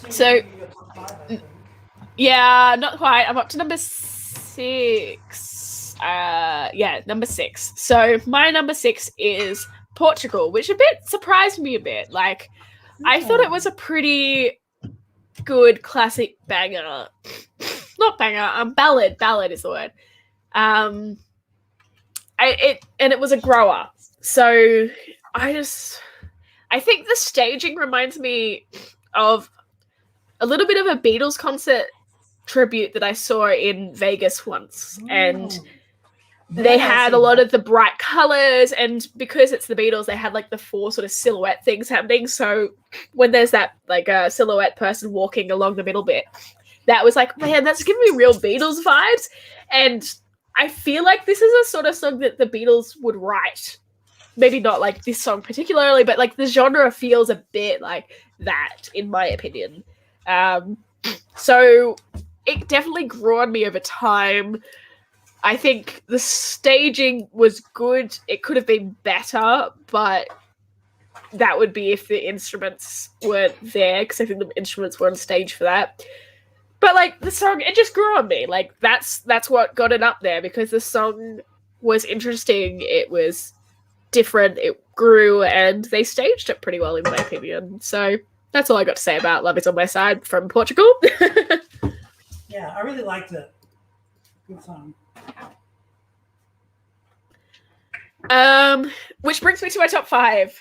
So, yeah, not quite. I'm up to number 6. Number 6. So my number 6 is Portugal, which a bit surprised me a bit. Like, I thought it was a pretty good classic banger. Not banger, ballad. Ballad is the word. It was a grower. So I think the staging reminds me of a little bit of a Beatles concert tribute that I saw in Vegas once. And they had a lot of the bright colors, and because it's the Beatles, they had like the 4 sort of silhouette things happening. So when there's that like a silhouette person walking along the middle bit, that was like, man, that's giving me real Beatles vibes. And I feel like this is a sort of song that the Beatles would write. Maybe not like this song particularly, but like the genre feels a bit like that, in my opinion. So it definitely grew on me over time. I think the staging was good. It could have been better, but that would be if the instruments weren't there, because I think the instruments were on stage for that. But like the song, it just grew on me. Like that's what got it up there, because the song was interesting. It was different. It grew, and they staged it pretty well, in my opinion. So that's all I got to say about Love Is On My Side from Portugal. Yeah, I really liked it. Good song. Which brings me to my top 5.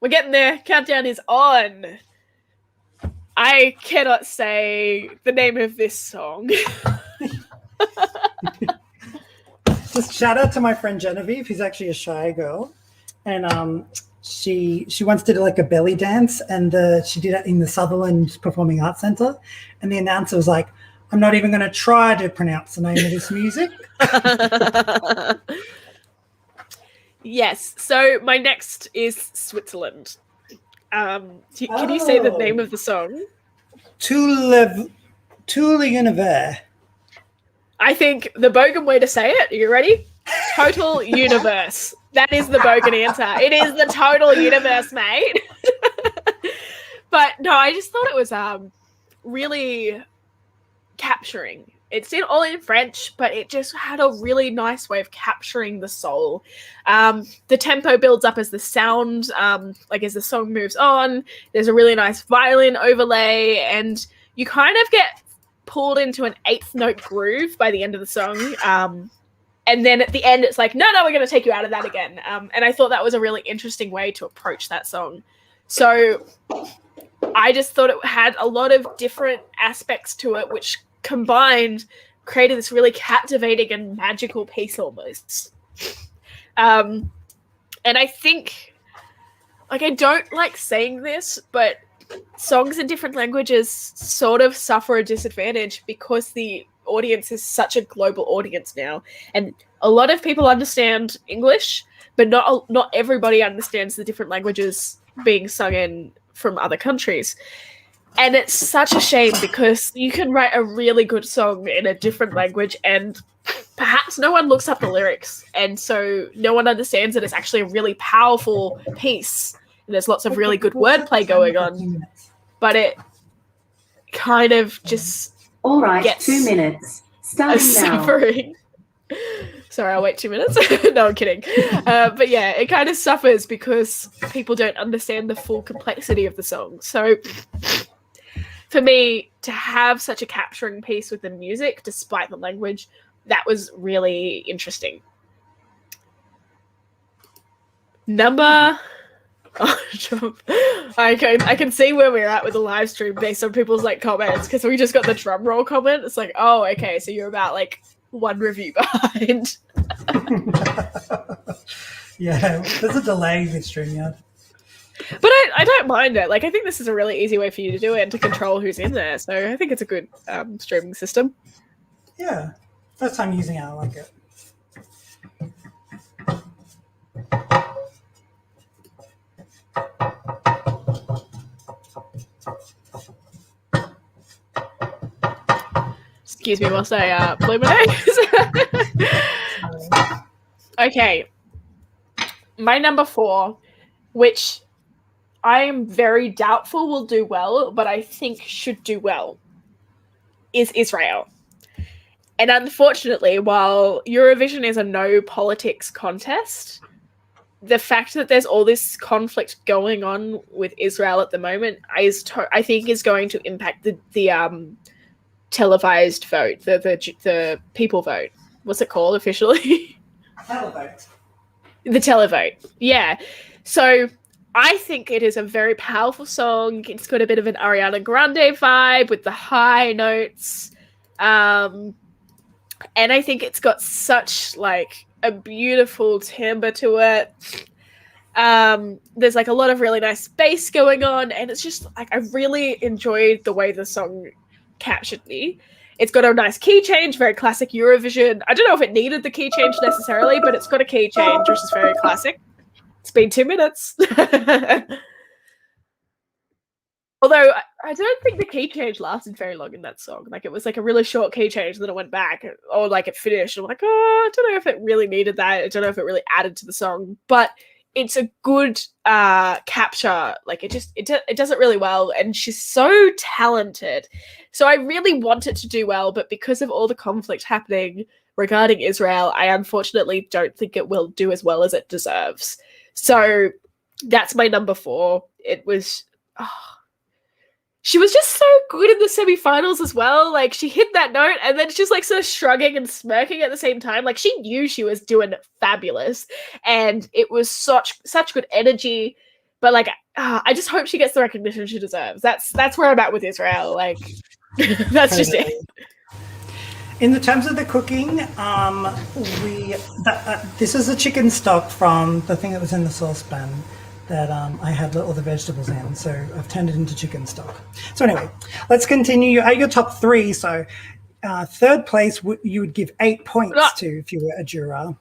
We're getting there. Countdown is on. I cannot say the name of this song. Just shout out to my friend Genevieve, who's actually a shy girl, and she once did like a belly dance, and she did it in the Sutherland Performing Arts Centre, and the announcer was like, "I'm not even going to try to pronounce the name of this music." Yes. So my next is Switzerland. Can you say the name of the song? Tout l'univers. I think the Bogan way to say it. Are you ready? Total universe. That is the Bogan answer. It is the total universe, mate. But no, I just thought it was really capturing. It's all in French, but it just had a really nice way of capturing the soul. The tempo builds up as the sound, like as the song moves on. There's a really nice violin overlay, and you kind of get pulled into an 8th note groove by the end of the song. And then at the end, it's like, no, we're going to take you out of that again. And I thought that was a really interesting way to approach that song. So I just thought it had a lot of different aspects to it, which combined created this really captivating and magical piece almost. And I think, like, I don't like saying this, but songs in different languages sort of suffer a disadvantage because the audience is such a global audience now, and a lot of people understand English, but not everybody understands the different languages being sung in from other countries. And it's such a shame, because you can write a really good song in a different language and perhaps no one looks up the lyrics, and so no one understands that it's actually a really powerful piece. And there's lots of really good wordplay going on, but it kind of just All right, gets 2 minutes. Starting now. suffering. Sorry, I'll wait 2 minutes. No, I'm kidding. But yeah, it kind of suffers because people don't understand the full complexity of the song. So for me, to have such a capturing piece with the music, despite the language, that was really interesting. I can see where we're at with the live stream based on people's like comments, because we just got the drum roll comment. It's like, oh, okay, so you're about like one review behind. Yeah, there's a delay with StreamYard. But I don't mind it. Like, I think this is a really easy way for you to do it and to control who's in there. So I think it's a good streaming system. Yeah, first time using it, I like it. Excuse me whilst I blow my nose. Okay. My number 4, which I am very doubtful will do well, but I think should do well, is Israel. And unfortunately, while Eurovision is a no politics contest, the fact that there's all this conflict going on with Israel at the moment I think is going to impact the televised vote, the people vote. What's it called officially? Televote. The televote. Yeah. So I think it is a very powerful song. It's got a bit of an Ariana Grande vibe with the high notes. And I think it's got such like a beautiful timbre to it. There's like a lot of really nice bass going on, and it's just like I really enjoyed the way the song captured me. It's got a nice key change, very classic Eurovision. I don't know if it needed the key change necessarily, but it's got a key change, which is very classic. It's been 2 minutes. Although I don't think the key change lasted very long in that song. Like it was like a really short key change, and then it went back, or like it finished. I'm like, oh, I don't know if it really needed that. I don't know if it really added to the song, but it's a good capture. Like it does it really well, and she's so talented. So I really want it to do well, but because of all the conflict happening regarding Israel, I unfortunately don't think it will do as well as it deserves. So that's my number 4. It was... she was just so good in the semi-finals as well. Like she hit that note and then she's like sort of shrugging and smirking at the same time. Like she knew she was doing fabulous, and it was such good energy. But like, I just hope she gets the recognition she deserves. That's where I'm at with Israel. Like, that's just it. In the terms of the cooking, this is the chicken stock from the thing that was in the saucepan that I had all the vegetables in, so I've turned it into chicken stock. So anyway, let's continue. At your top 3, so third place you would give 8 points to if you were a juror.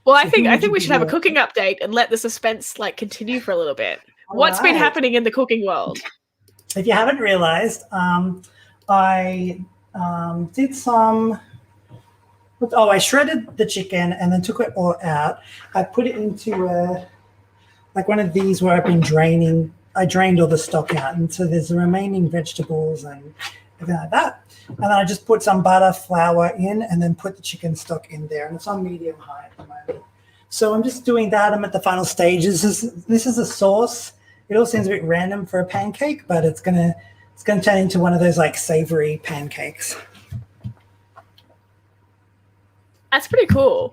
Well, I think we should have a cooking update and let the suspense like continue for a little bit. What's been happening in the cooking world? If you haven't realized, I did some... I shredded the chicken and then took it all out. I put it into like one of these where I've been draining. I drained all the stock out, and so there's the remaining vegetables and everything like that. And then I just put some butter, flour in, and then put the chicken stock in there. And it's on medium high at the moment. So I'm just doing that. I'm at the final stages. This is a sauce. It all seems a bit random for a pancake, but it's gonna turn into one of those like savory pancakes. That's pretty cool.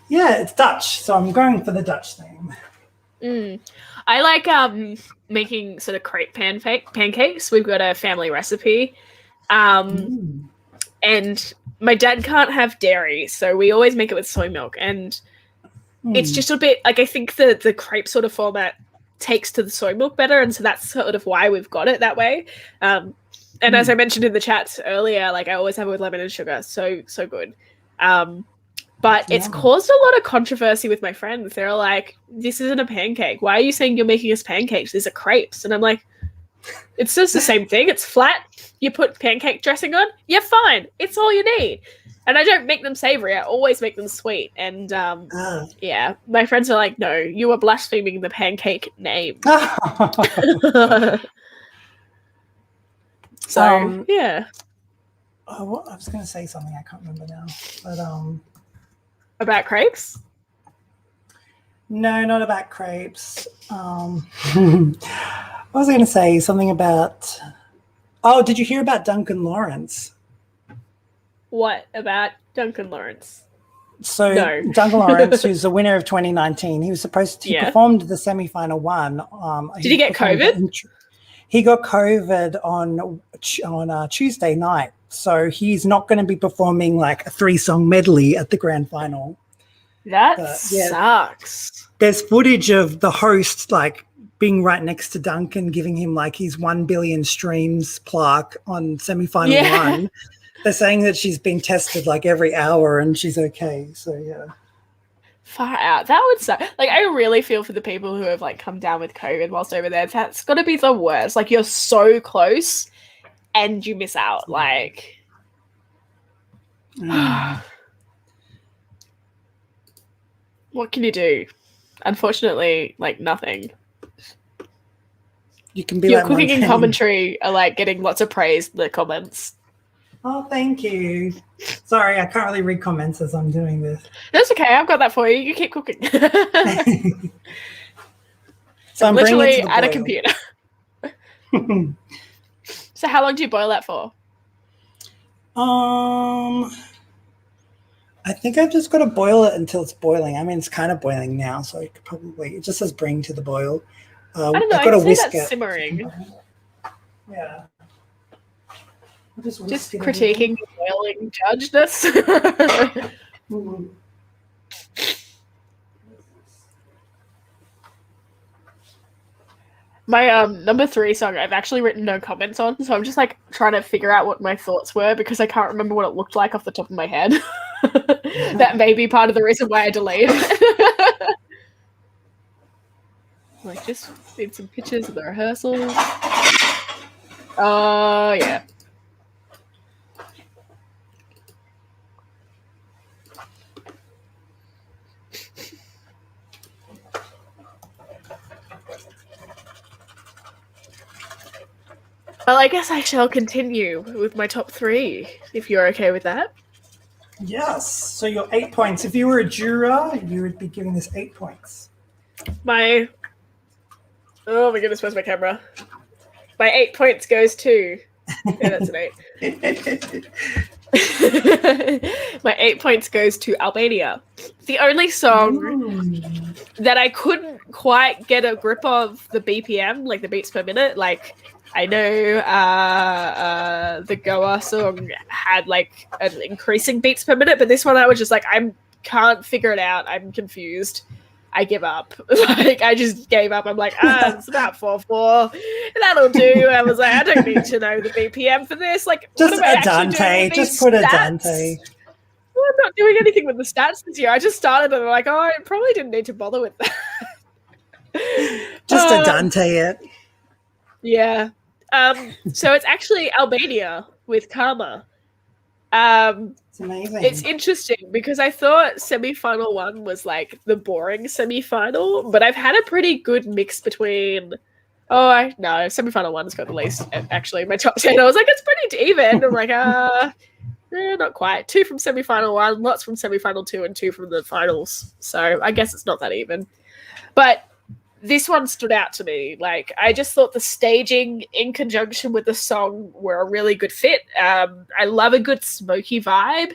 Yeah, it's Dutch, so I'm going for the Dutch theme. I like making sort of crepe pancakes. We've got a family recipe. And my dad can't have dairy, so we always make it with soy milk. And it's just a bit like, I think the crepe sort of format takes to the soy milk better, and so that's sort of why we've got it that way. And as I mentioned in the chat earlier, like I always have it with lemon and sugar. So good. But it's caused a lot of controversy with my friends. They're like, this isn't a pancake. Why are you saying you're making us pancakes? These are crepes. And I'm like, it's just the same thing. It's flat. You put pancake dressing on. You're fine. It's all you need. And I don't make them savory. I always make them sweet. And yeah, my friends are like, no, you are blaspheming the pancake name. So, yeah. Oh, I was going to say something. I can't remember now. But about crepes? No, not about crepes. I was going to say something about... Oh, did you hear about Duncan Lawrence? What about Duncan Lawrence? So no. Duncan Lawrence, who's the winner of 2019, he was supposed to... He performed the semi-final one. Did he get COVID? he got COVID on Tuesday night, so he's not going to be performing like a 3-song medley at the grand final. That yeah. sucks. There's footage of the host like being right next to Duncan, giving him like his 1 billion streams plaque on semi-final one. They're saying that she's been tested like every hour and she's okay. So yeah. Far out. That would suck. Like, I really feel for the people who have like come down with COVID whilst over there. That's got to be the worst. Like, you're so close and you miss out. Like, what can you do? Unfortunately, like nothing. You can be your like cooking and Montaigne. commentary are like getting lots of praise in the comments. Oh, thank you. Sorry, I can't really read comments as I'm doing this. That's okay. I've got that for you. You keep cooking. So I'm literally bringing it to the at a boil. computer. So how long do you boil that for? I think I've just got to boil it until it's boiling. I mean, it's kind of boiling now, so it just says bring to the boil. I don't know. I've got I to can whisk see that it. simmering. Yeah. I'll just Just whisk it critiquing the boiling judgeness. Mhm. My number 3 song I've actually written no comments on, so I'm just like trying to figure out what my thoughts were because I can't remember what it looked like off the top of my head. That may be part of the reason why I delayed it. Like, just need some pictures of the rehearsals. Oh, yeah. Well, I guess I shall continue with my top 3, if you're okay with that. Yes. So you're 8 points. If you were a juror, you would be giving this 8 points. Oh my goodness, where's my camera? My 8 points goes to... Yeah, that's an 8. My 8 points goes to Albania. The only song that I couldn't quite get a grip of the BPM, like the beats per minute. Like, I know the Goa song had like an increasing beats per minute, but this one I was just like, I can't figure it out. I'm confused. I give up. Like, I just gave up. I'm like, it's about 4/4. That'll do. I was like, I don't need to know the BPM for this. Like, Just what am I a actually doing Dante. with Just these put a stats? Dante. Well, I'm not doing anything with the stats this year. I just started and I'm like, I probably didn't need to bother with that. Just a Dante it. Yeah. So it's actually Albania with Karma. It's amazing. It's interesting because I thought semi-final 1 was like the boring semi-final, but I've had a pretty good mix between. No, semi-final 1's got the least. Actually, my top 10, I was like, it's pretty even. I'm like, not quite. 2 from semi-final 1, lots from semi-final 2, and 2 from the finals. So I guess it's not that even. But this one stood out to me. Like, I just thought the staging in conjunction with the song were a really good fit. I love a good smoky vibe,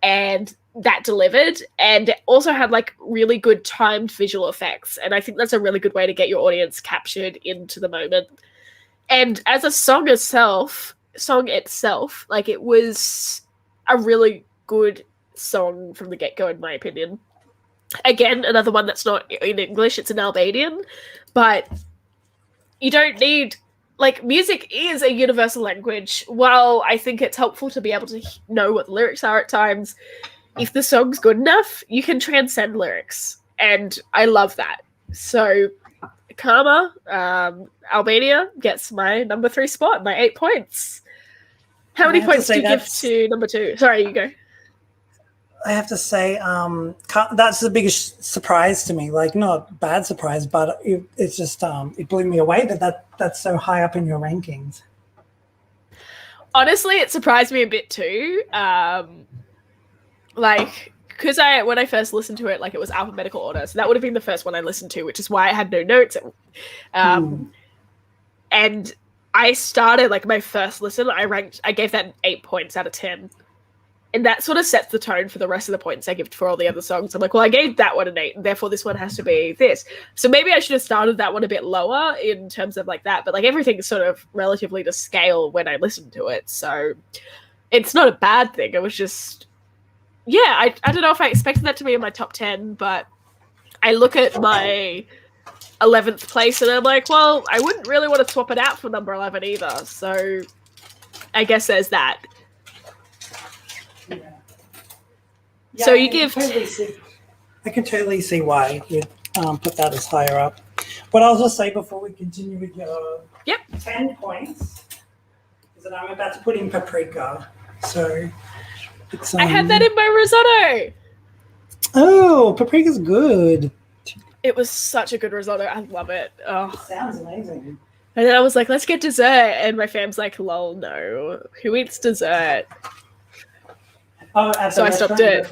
and that delivered. And it also had like really good timed visual effects. And I think that's a really good way to get your audience captured into the moment. And as a song itself, like, it was a really good song from the get-go, in my opinion. Again, another one that's not in English, it's in Albanian, but you don't need, like, music is a universal language. While I think it's helpful to be able to know what the lyrics are at times, if the song's good enough, you can transcend lyrics, and I love that. So, Karma, Albania gets my number 3 spot, my 8 points. How many points do you give to number 2? Sorry, you go. I have to say, that's the biggest surprise to me. Like, not bad surprise, but it's just it blew me away that's so high up in your rankings. Honestly, it surprised me a bit too. Like, because when I first listened to it, like, it was alphabetical order, so that would have been the first one I listened to, which is why I had no notes. And I started, like, my first listen, I gave that 8 points out of 10. And that sort of sets the tone for the rest of the points I give for all the other songs. I'm like, well, I gave that one an 8, and therefore this one has to be this. So maybe I should have started that one a bit lower in terms of like that. But like everything's sort of relatively to scale when I listen to it. So it's not a bad thing. It was just, yeah, I don't know if I expected that to be in my top 10, but I look at my 11th place and I'm like, well, I wouldn't really want to swap it out for number 11 either. So I guess there's that. Yeah, So you give... I can totally see why you'd put that as higher up. What I'll just say before we continue with your 10 points is that I'm about to put in paprika. So it's, I had that in my risotto. Oh, paprika's good. It was such a good risotto. I love it. Oh. It sounds amazing. And then I was like, let's get dessert. And my fam's like, lol, no. Who eats dessert? Oh, so I stopped it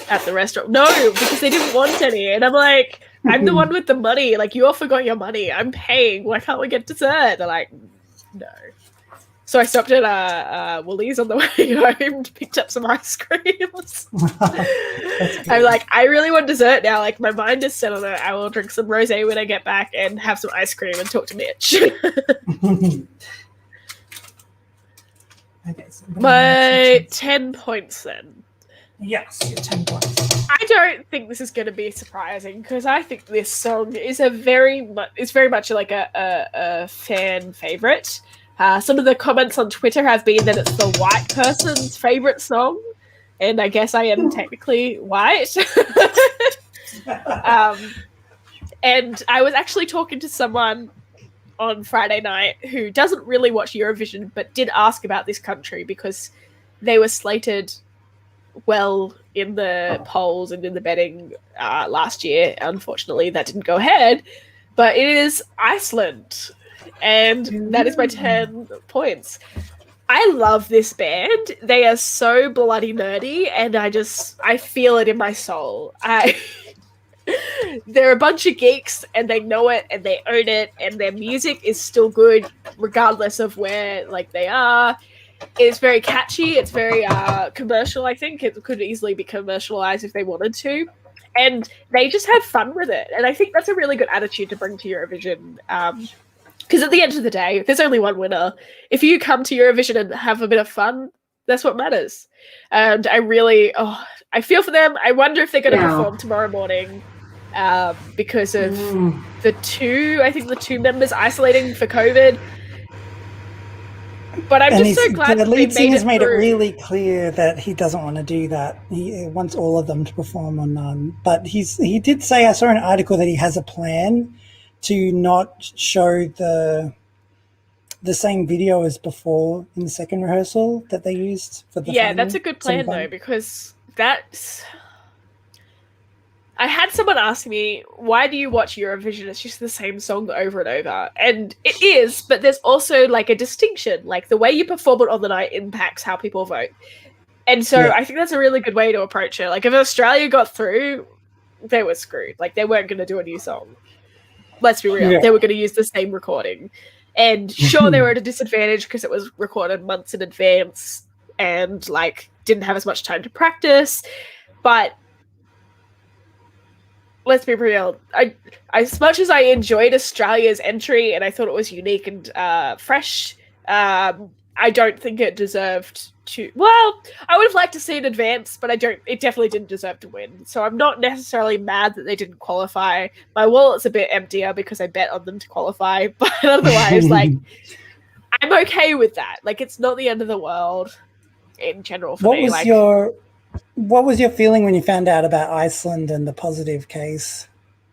at the restaurant. No, because they didn't want any. And I'm like, I'm the one with the money. Like, you all forgot your money. I'm paying. Why can't we get dessert? They're like, no. So I stopped at Woolies on the way home, picked up some ice creams. I'm like, I really want dessert now. Like, my mind is set on it. I will drink some rosé when I get back and have some ice cream and talk to Mitch. Okay, so my 10 points then. Yes, your 10 points. I don't think this is going to be surprising because I think this song is very much like a fan favorite. Some of the comments on Twitter have been that it's the white person's favorite song, and I guess I am technically white. And I was actually talking to someone on Friday night who doesn't really watch Eurovision but did ask about this country because they were slated well in the polls and in the betting last year. Unfortunately, that didn't go ahead, but it is Iceland, and that is my 10 points. I love this band. They are so bloody nerdy, and I feel it in my soul. They're a bunch of geeks and they know it and they own it, and their music is still good regardless of where like they are. It's very catchy. It's very commercial. I think it could easily be commercialized if they wanted to, and they just had fun with it. And I think that's a really good attitude to bring to Eurovision, because at the end of the day, there's only one winner. If you come to Eurovision and have a bit of fun, that's what matters. And I really, I feel for them. I wonder if they're going to perform tomorrow morning. Because of the two members isolating for COVID. But I'm just so glad the lead singer's made it through. really clear that he doesn't want to do that. He wants all of them to perform on none. But he did say, I saw an article that he has a plan to not show the same video as before in the second rehearsal that they used for the final. That's a good plan though, because that's... I had someone ask me, why do you watch Eurovision? It's just the same song over and over. And it is, but there's also like a distinction. Like the way you perform it on the night impacts how people vote. And so I think that's a really good way to approach it. Like if Australia got through, they were screwed. Like they weren't going to do a new song. Let's be real. They were going to use the same recording. And sure, they were at a disadvantage because it was recorded months in advance and like didn't have as much time to practice. But let's be real. As much as I enjoyed Australia's entry and I thought it was unique and fresh, I don't think it deserved to. Well, I would have liked to see it advance, but it definitely didn't deserve to win. So I'm not necessarily mad that they didn't qualify. My wallet's a bit emptier because I bet on them to qualify, but otherwise, like, I'm okay with that. Like, it's not the end of the world in general for me. What was your feeling when you found out about Iceland and the positive case?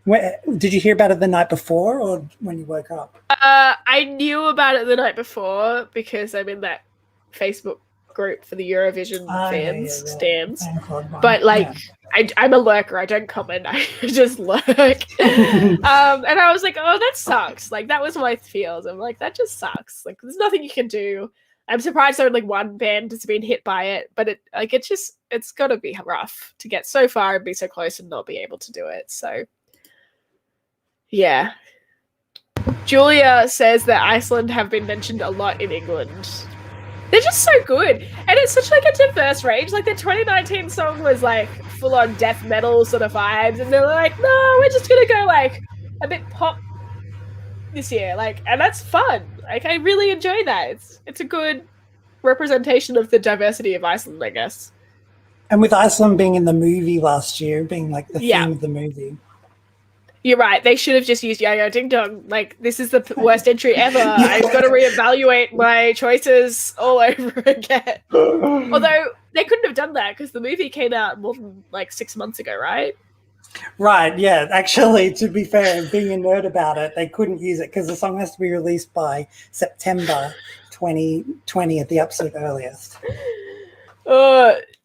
Did you hear about it the night before or when you woke up? I knew about it the night before because I'm in that Facebook group for the Eurovision fans stands. But like, I'm a lurker. I don't comment. I just lurk. And I was like, oh, that sucks. Like that was my feels. I'm like, that just sucks. Like there's nothing you can do. I'm surprised only one band has been hit by it, but it's got to be rough to get so far and be so close and not be able to do it. So, yeah. Julia says that Iceland have been mentioned a lot in England. They're just so good. And it's such like a diverse range. Like the 2019 song was like full on death metal sort of vibes. And they're like, no, we're just gonna go like a bit pop this year. Like, and that's fun. Like I really enjoy that. It's a good representation of the diversity of Iceland, I guess. And with Iceland being in the movie last year, being like the theme of the movie. You're right. They should have just used Yo-Yo Ding Dong. Like, this is the worst entry ever. I've got to reevaluate my choices all over again. Although, they couldn't have done that because the movie came out more than, like, 6 months ago, right? Right, yeah. Actually, to be fair, being a nerd about it, they couldn't use it because the song has to be released by September 2020 at the absolute earliest.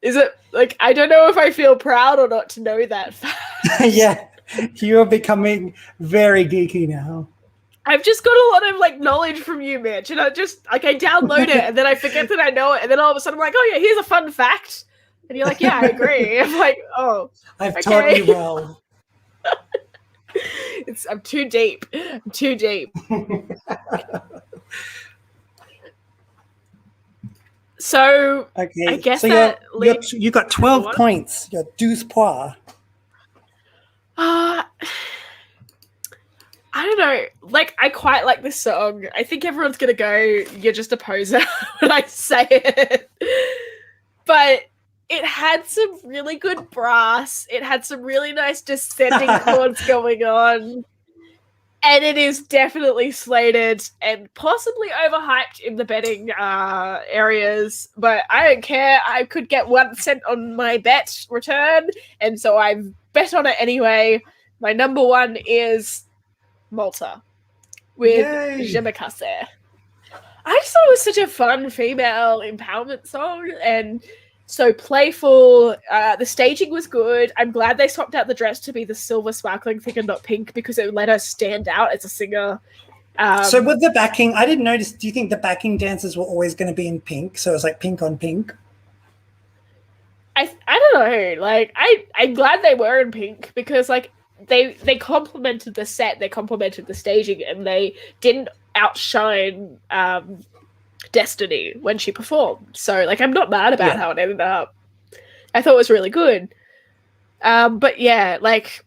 Is it, like, I don't know if I feel proud or not to know that fact. Yeah. You are becoming very geeky now. I've just got a lot of like knowledge from you, Mitch, and I just like I download it and then I forget that I know it, and then all of a sudden I'm like, oh yeah, here's a fun fact, and you're like, yeah, I agree. I'm like, oh, I've taught you well. I'm too deep. I'm too deep. So okay, I guess so that you got 12 points. You're 12 points. I don't know. Like, I quite like this song. I think everyone's gonna go, you're just a poser when I say it. But it had some really good brass. It had some really nice descending chords going on. And it is definitely slated and possibly overhyped in the betting areas. But I don't care. I could get 1 cent on my bet return. And so I've bet on it anyway. My number one is Malta with Je me casse. I just thought it was such a fun female empowerment song and so playful. The staging was good. I'm glad they swapped out the dress to be the silver sparkling thing and not pink because it let her stand out as a singer. So with the backing, I didn't notice, do you think the backing dancers were always going to be in pink? So it was like pink on pink? I don't know. Like, I'm glad they were in pink because, like, they complemented the set, they complemented the staging, and they didn't outshine Destiny when she performed. So, like, I'm not mad about how it ended up. I thought it was really good. But yeah, like,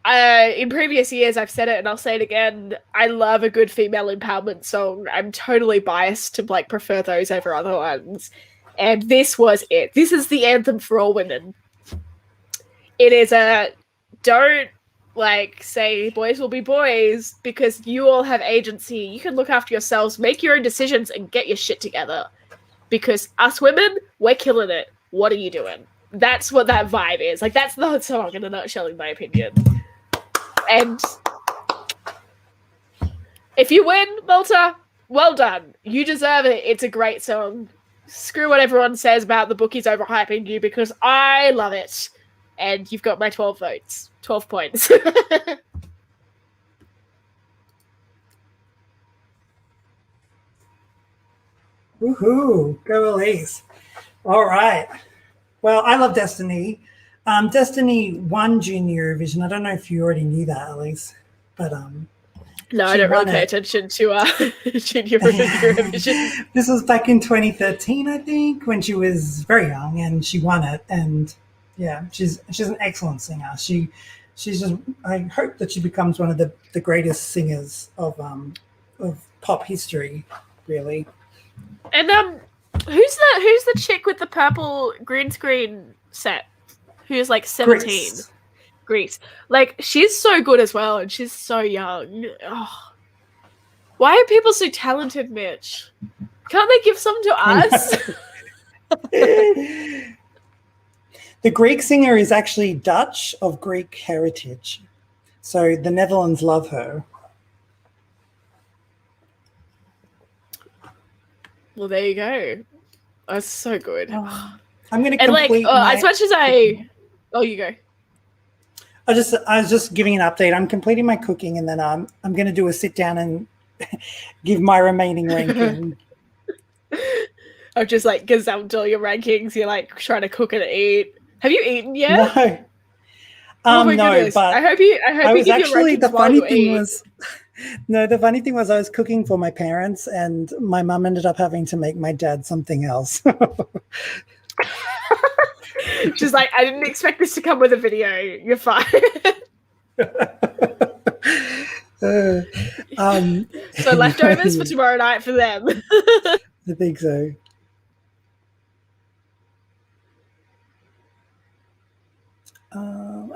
in previous years, I've said it and I'll say it again, I love a good female empowerment song. I'm totally biased to, like, prefer those over other ones. And this was it. This is the anthem for all women. It is a don't like say boys will be boys because you all have agency. You can look after yourselves, make your own decisions, and get your shit together. Because us women, we're killing it. What are you doing? That's what that vibe is. Like, that's the song in a nutshell, in my opinion. And if you win, Malta, well done. You deserve it. It's a great song. Screw what everyone says about the bookies overhyping you because I love it. And you've got my 12 votes. 12 points. Woohoo! Go Elise. All right. Well, I love Destiny. Destiny won Junior Eurovision. I don't know if you already knew that, Elise. But no, I don't really pay attention to Junior Eurovision. This was back in 2013, I think, when she was very young, and she won it. And yeah, she's an excellent singer. She's just. I hope that she becomes one of the greatest singers of pop history, really. And who's the chick with the purple green screen set? Who's like 17? Greece. Like, she's so good as well, and she's so young. Oh. Why are people so talented, Mitch? Can't they give some to us? The Greek singer is actually Dutch of Greek heritage. So the Netherlands love her. Well, there you go. That's so good. I'm going to complete as much as I... Oh, you go. I was just giving an update. I'm completing my cooking, and then I'm going to do a sit down and give my remaining ranking. I've just like gazumped all your rankings. You're like trying to cook and eat. Have you eaten yet? No. Oh my no, goodness. but I hope you give your rankings the while funny you thing eat. was No, the funny thing was I was cooking for my parents and my mum ended up having to make my dad something else. She's like, I didn't expect this to come with a video. You're fine. So leftovers for tomorrow night for them. I think so.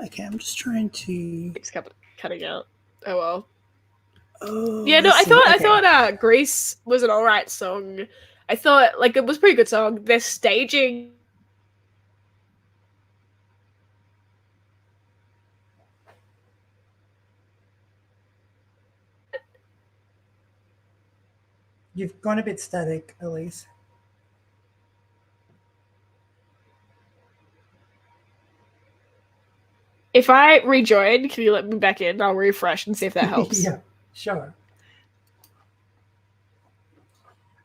Okay, I'm just trying to. It's cutting out. Oh well. Oh, Yeah, no, I thought Grease was an alright song. I thought like it was a pretty good song. Their staging. You've gone a bit static, Elise. If I rejoin, can you let me back in? I'll refresh and see if that helps. Yeah, sure.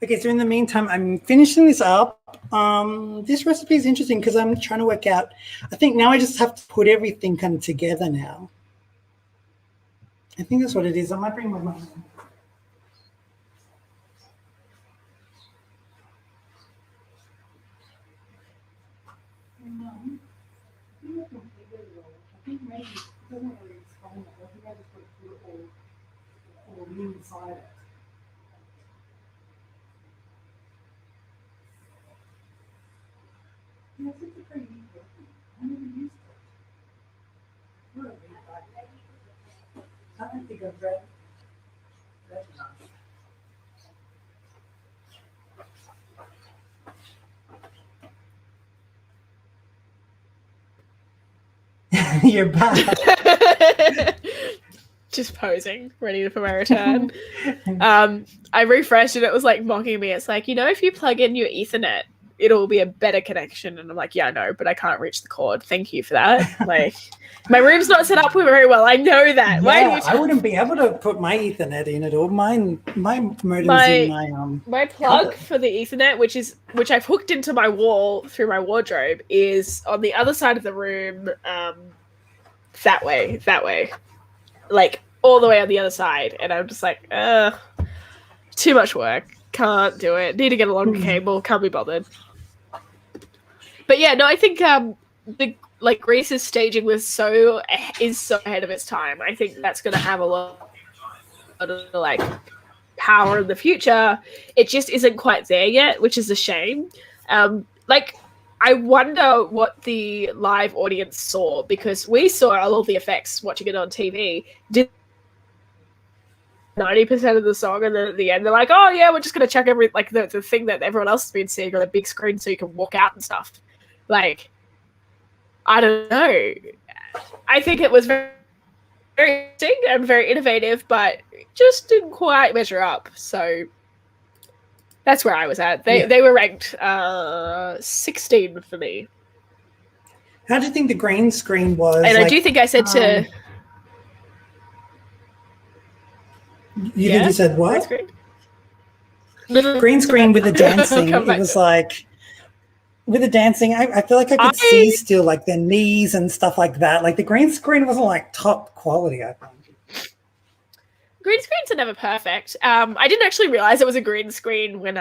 Okay, so in the meantime, I'm finishing this up. This recipe is interesting because I'm trying to work out. I think now I just have to put everything kind of together now. I think that's what it is. I might bring my mum. Inside it. Yes, it's a pretty neat recipe. I never used it. What a neat idea. I don't think I've read enough. You're back. Just posing, ready for my return. I refreshed and it was like mocking me. It's like, if you plug in your Ethernet, it'll be a better connection. And I'm like, yeah, I know, but I can't reach the cord. Thank you for that. Like, my room's not set up very well. I know that. Yeah, Why do you I wouldn't be able to put my Ethernet in at all. My modem's in my plug for the Ethernet, which I've hooked into my wall through my wardrobe, is on the other side of the room. That way, like all the way on the other side. And I'm just like, too much work. Can't do it. Need to get a longer cable. Can't be bothered. But yeah, no, I think Greece's staging is so ahead of its time. I think that's going to have a lot of like power in the future. It just isn't quite there yet, which is a shame. I wonder what the live audience saw, because we saw all of the effects watching it on TV. Did 90% of the song, and then at the end they're like, oh yeah, we're just gonna check the thing that everyone else has been seeing on a big screen so you can walk out and stuff. Like, I don't know. I think it was very, very interesting and very innovative, but just didn't quite measure up. So that's where I was at. They were ranked 16 for me. How do you think the green screen was? And I do think I said to... You think you said what? Green screen with the dancing. It was like... With the dancing, I feel like I could see still like their knees and stuff like that. Like the green screen wasn't like top quality, I think. Green screens are never perfect. I didn't actually realize it was a green screen when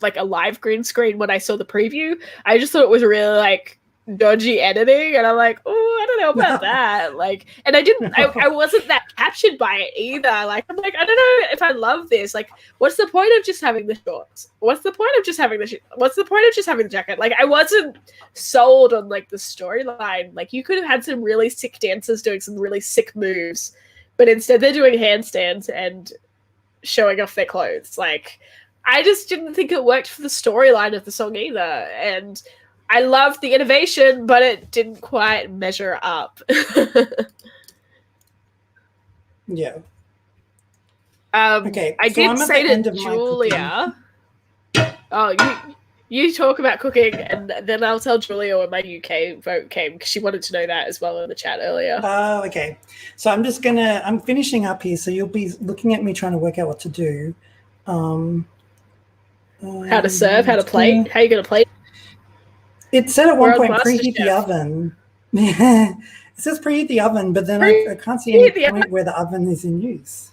like a live green screen when I saw the preview. I just thought it was really like dodgy editing, and I'm like, oh, I don't know about that. Like, and I wasn't that captured by it either. Like, I'm like, I don't know if I love this. Like, what's the point of just having the shorts? What's the point of just having what's the point of just having the jacket? Like, I wasn't sold on like the storyline. Like, you could have had some really sick dancers doing some really sick moves, but instead they're doing handstands and showing off their clothes. Like, I just didn't think it worked for the storyline of the song either. And I loved the innovation, but it didn't quite measure up. Yeah. Okay. I did say to Julia. Oh, you talk about cooking, and then I'll tell Julia when my UK vote came, because she wanted to know that as well in the chat earlier. Oh, okay. So I'm finishing up here, so you'll be looking at me trying to work out what to do. How to serve, how to plate, how you going to plate. It said at one point preheat the oven. It says preheat the oven, but then I can't see any point where the oven is in use.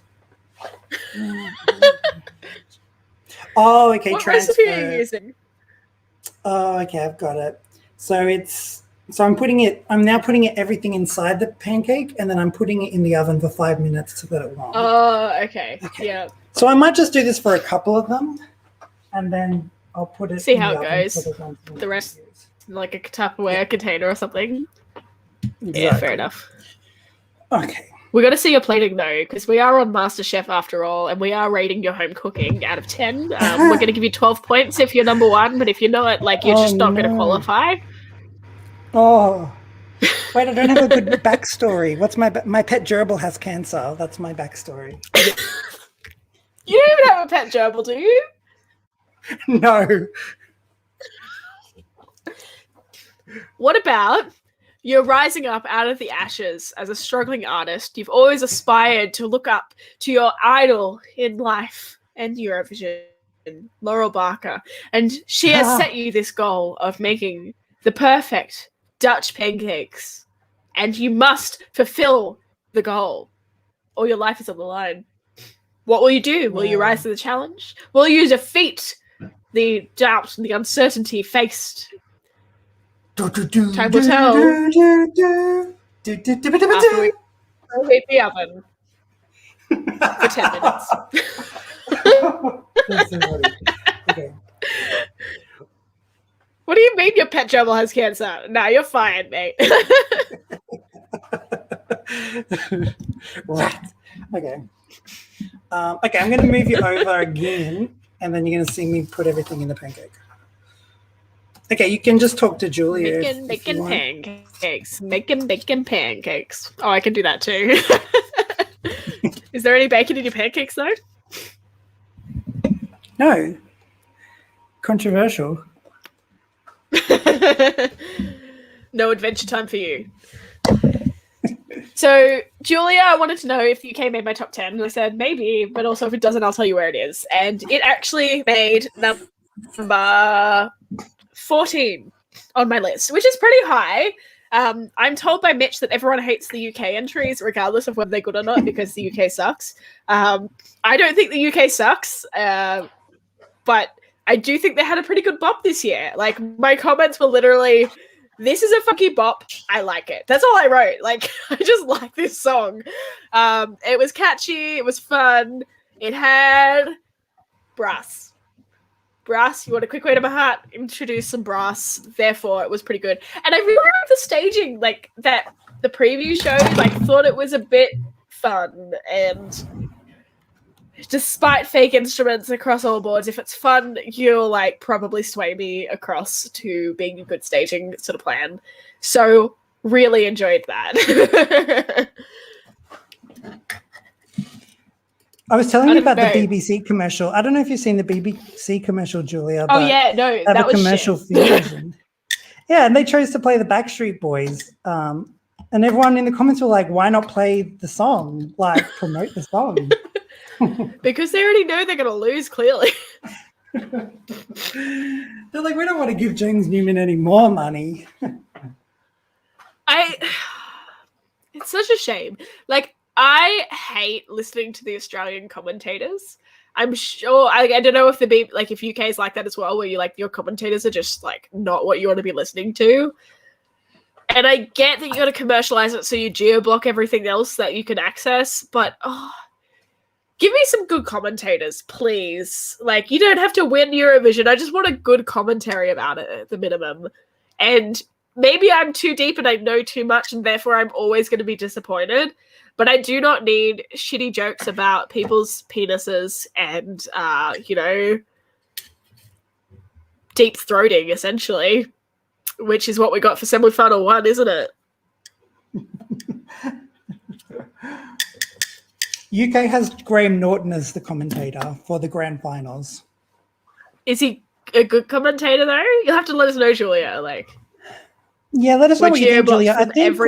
Oh, okay. What recipe are you using? Oh, okay. I've got it. So I'm now putting everything inside the pancake, and then I'm putting it in the oven for 5 minutes to let it warm. Oh, okay. Yeah. So I might just do this for a couple of them, and then I'll put it. See in how the it oven goes. for The rest, like a Tupperware container or something. Exactly. Yeah, fair enough. Okay. We got to see your plating though, because we are on MasterChef after all, and we are rating your home cooking out of 10. We're going to give you 12 points if you're number one, but if you're not, like, you're just not going to qualify. Oh, wait! I don't have a good backstory. What's my pet gerbil has cancer? That's my backstory. You don't even have a pet gerbil, do you? No. What about you're rising up out of the ashes as a struggling artist? You've always aspired to look up to your idol in life and Eurovision, Laurel Barker, and she has set you this goal of making the perfect Dutch pancakes, and you must fulfill the goal, or your life is on the line. What will you do? Will you rise to the challenge? Will you defeat the doubt and the uncertainty faced? Time will tell. After we heat the oven for 10 minutes. Okay. What do you mean your pet gerbil has cancer? Nah, you're fired, mate. Right. Okay. Okay, I'm going to move you over again, and then you're going to see me put everything in the pancake. Okay, you can just talk to Julia. Making pancakes. Making pancakes. Oh, I can do that too. Is there any bacon in your pancakes though? No. Controversial. No adventure time for you. So, Julia, I wanted to know if the UK made my top 10, and I said maybe, but also if it doesn't, I'll tell you where it is. And it actually made number 14 on my list, which is pretty high. I'm told by Mitch that everyone hates the UK entries, regardless of whether they're good or not, because the UK sucks. I don't think the UK sucks, but I do think they had a pretty good bop this year. Like, my comments were literally, this is a funky bop. I like it. That's all I wrote. Like, I just like this song. It was catchy. It was fun. It had brass. Brass, you want a quick way to my heart? Introduce some brass. Therefore, it was pretty good. And I really liked the staging, like, that the preview showed. Like, thought it was a bit fun. And despite fake instruments across all boards, if it's fun, you'll like probably sway me across to being a good staging sort of plan. So really enjoyed that. I was telling you about the BBC commercial. I don't know if you've seen the BBC commercial, Julia. Oh yeah, no, that was commercial fusion. Yeah, and they chose to play the Backstreet Boys. And everyone in the comments were like, "Why not play the song? Like, promote the song." Because they already know they're going to lose, clearly. They're like, we don't want to give James Newman any more money. It's such a shame. Like, I hate listening to the Australian commentators. I'm sure, I don't know if if UK is like that as well, where you like, your commentators are just like not what you want to be listening to. And I get that you got to commercialize it so you geo-block everything else that you can access, but give me some good commentators, please. Like, you don't have to win Eurovision. I just want a good commentary about it at the minimum. And maybe I'm too deep and I know too much, and therefore I'm always going to be disappointed. But I do not need shitty jokes about people's penises and, deep throating, essentially, which is what we got for semi-final 1, isn't it? UK has Graham Norton as the commentator for the grand finals. Is he a good commentator though? You'll have to let us know, Julia. Yeah, let us know what you think, Julia. I think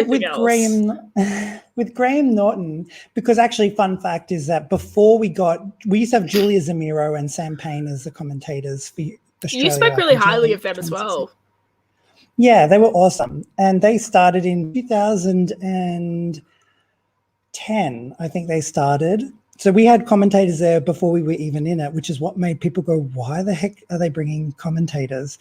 with Graham Norton, because actually, fun fact is that before we used to have Julia Zamiro and Sam Payne as the commentators for Australia. You spoke really highly of them as well. Yeah, they were awesome, and they started in 2010. I think they started, so we had commentators there before we were even in it, which is what made people go, why the heck are they bringing commentators?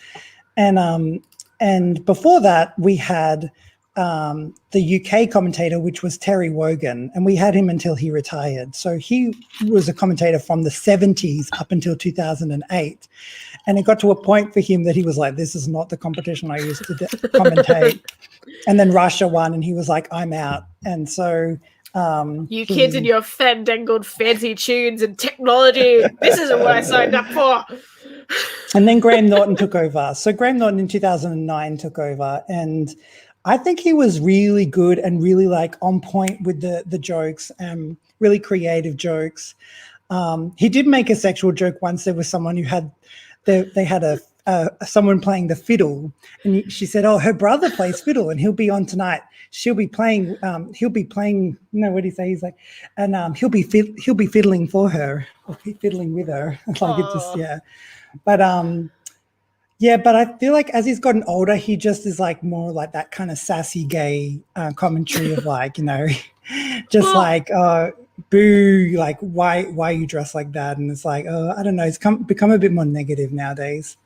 And before that, we had the UK commentator, which was Terry Wogan, and we had him until he retired. So he was a commentator from the 70s up until 2008. And it got to a point for him that he was like, this is not the competition I used to commentate. And then Russia won, and he was like, I'm out. And so you kids and your fandangled fancy tunes and technology, this isn't what I signed up for. And then Graham Norton took over. So Graham Norton in 2009 took over, and I think he was really good and really like on point with the jokes, really creative jokes. He did make a sexual joke once. There was someone who had, they had someone playing the fiddle, and she said, "Oh, her brother plays fiddle, and he'll be on tonight. He'll be playing. No, what did he say? He's like, and he'll be fiddling for her, or fiddling with her. Like it just, yeah, but yeah, but I feel like as he's gotten older, he just is like more like that kind of sassy gay commentary of like, you know, just like, boo, like why you dress like that? And it's like, I don't know, it's become a bit more negative nowadays.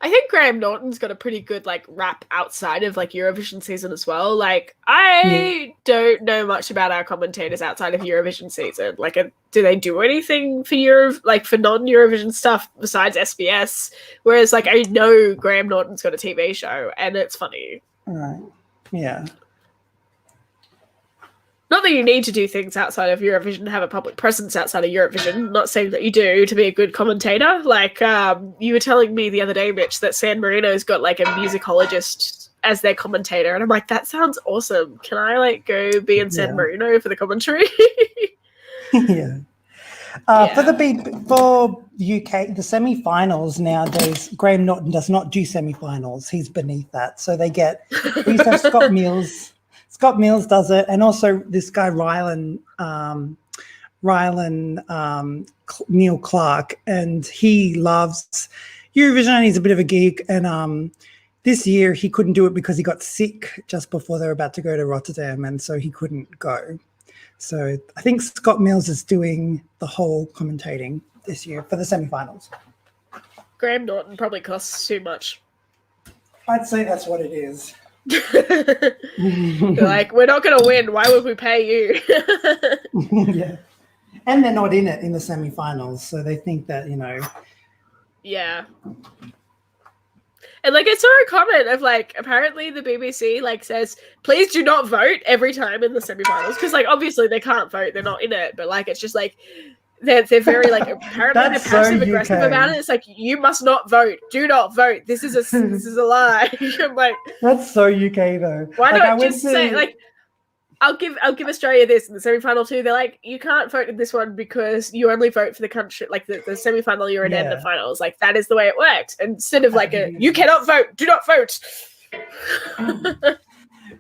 I think Graham Norton's got a pretty good like rap outside of like Eurovision season as well. Like I don't know much about our commentators outside of Eurovision season. Like, do they do anything for for non-Eurovision stuff besides SBS? Whereas like I know Graham Norton's got a TV show and it's funny. Right. Yeah. Not that you need to do things outside of Eurovision to have a public presence outside of Eurovision. Not saying that you do to be a good commentator. Like, you were telling me the other day, Rich, that San Marino's got like a musicologist as their commentator. And I'm like, that sounds awesome. Can I like go be in San Marino for the commentary? Yeah. For the UK, the semi-finals nowadays, Graham Norton does not do semi-finals. He's beneath that. So we used to have Scott Mills. Scott Mills does it, and also this guy Rylan Neil Clark, and he loves Eurovision. And he's a bit of a geek, and this year he couldn't do it because he got sick just before they were about to go to Rotterdam, and so he couldn't go. So I think Scott Mills is doing the whole commentating this year for the semi-finals. Graham Norton probably costs too much. I'd say that's what it is. Like, we're not going to win. Why would we pay you? Yeah. And they're not in it in the semi-finals, so they think that, you know. Yeah. And like I saw a comment of like, apparently the BBC like says, please do not vote every time in the semi-finals, because like obviously they can't vote, they're not in it, but like it's just like they're very like apparently they're passive aggressive about it. It's like, you must not vote. Do not vote. This is a lie. I'm like, that's so UK though. Why not just say like, I'll give Australia this in the semi-final too. They're like, you can't vote in this one because you only vote for the country, like the semi-final you're in and the finals. Like that is the way it works. Instead of like you cannot vote, do not vote.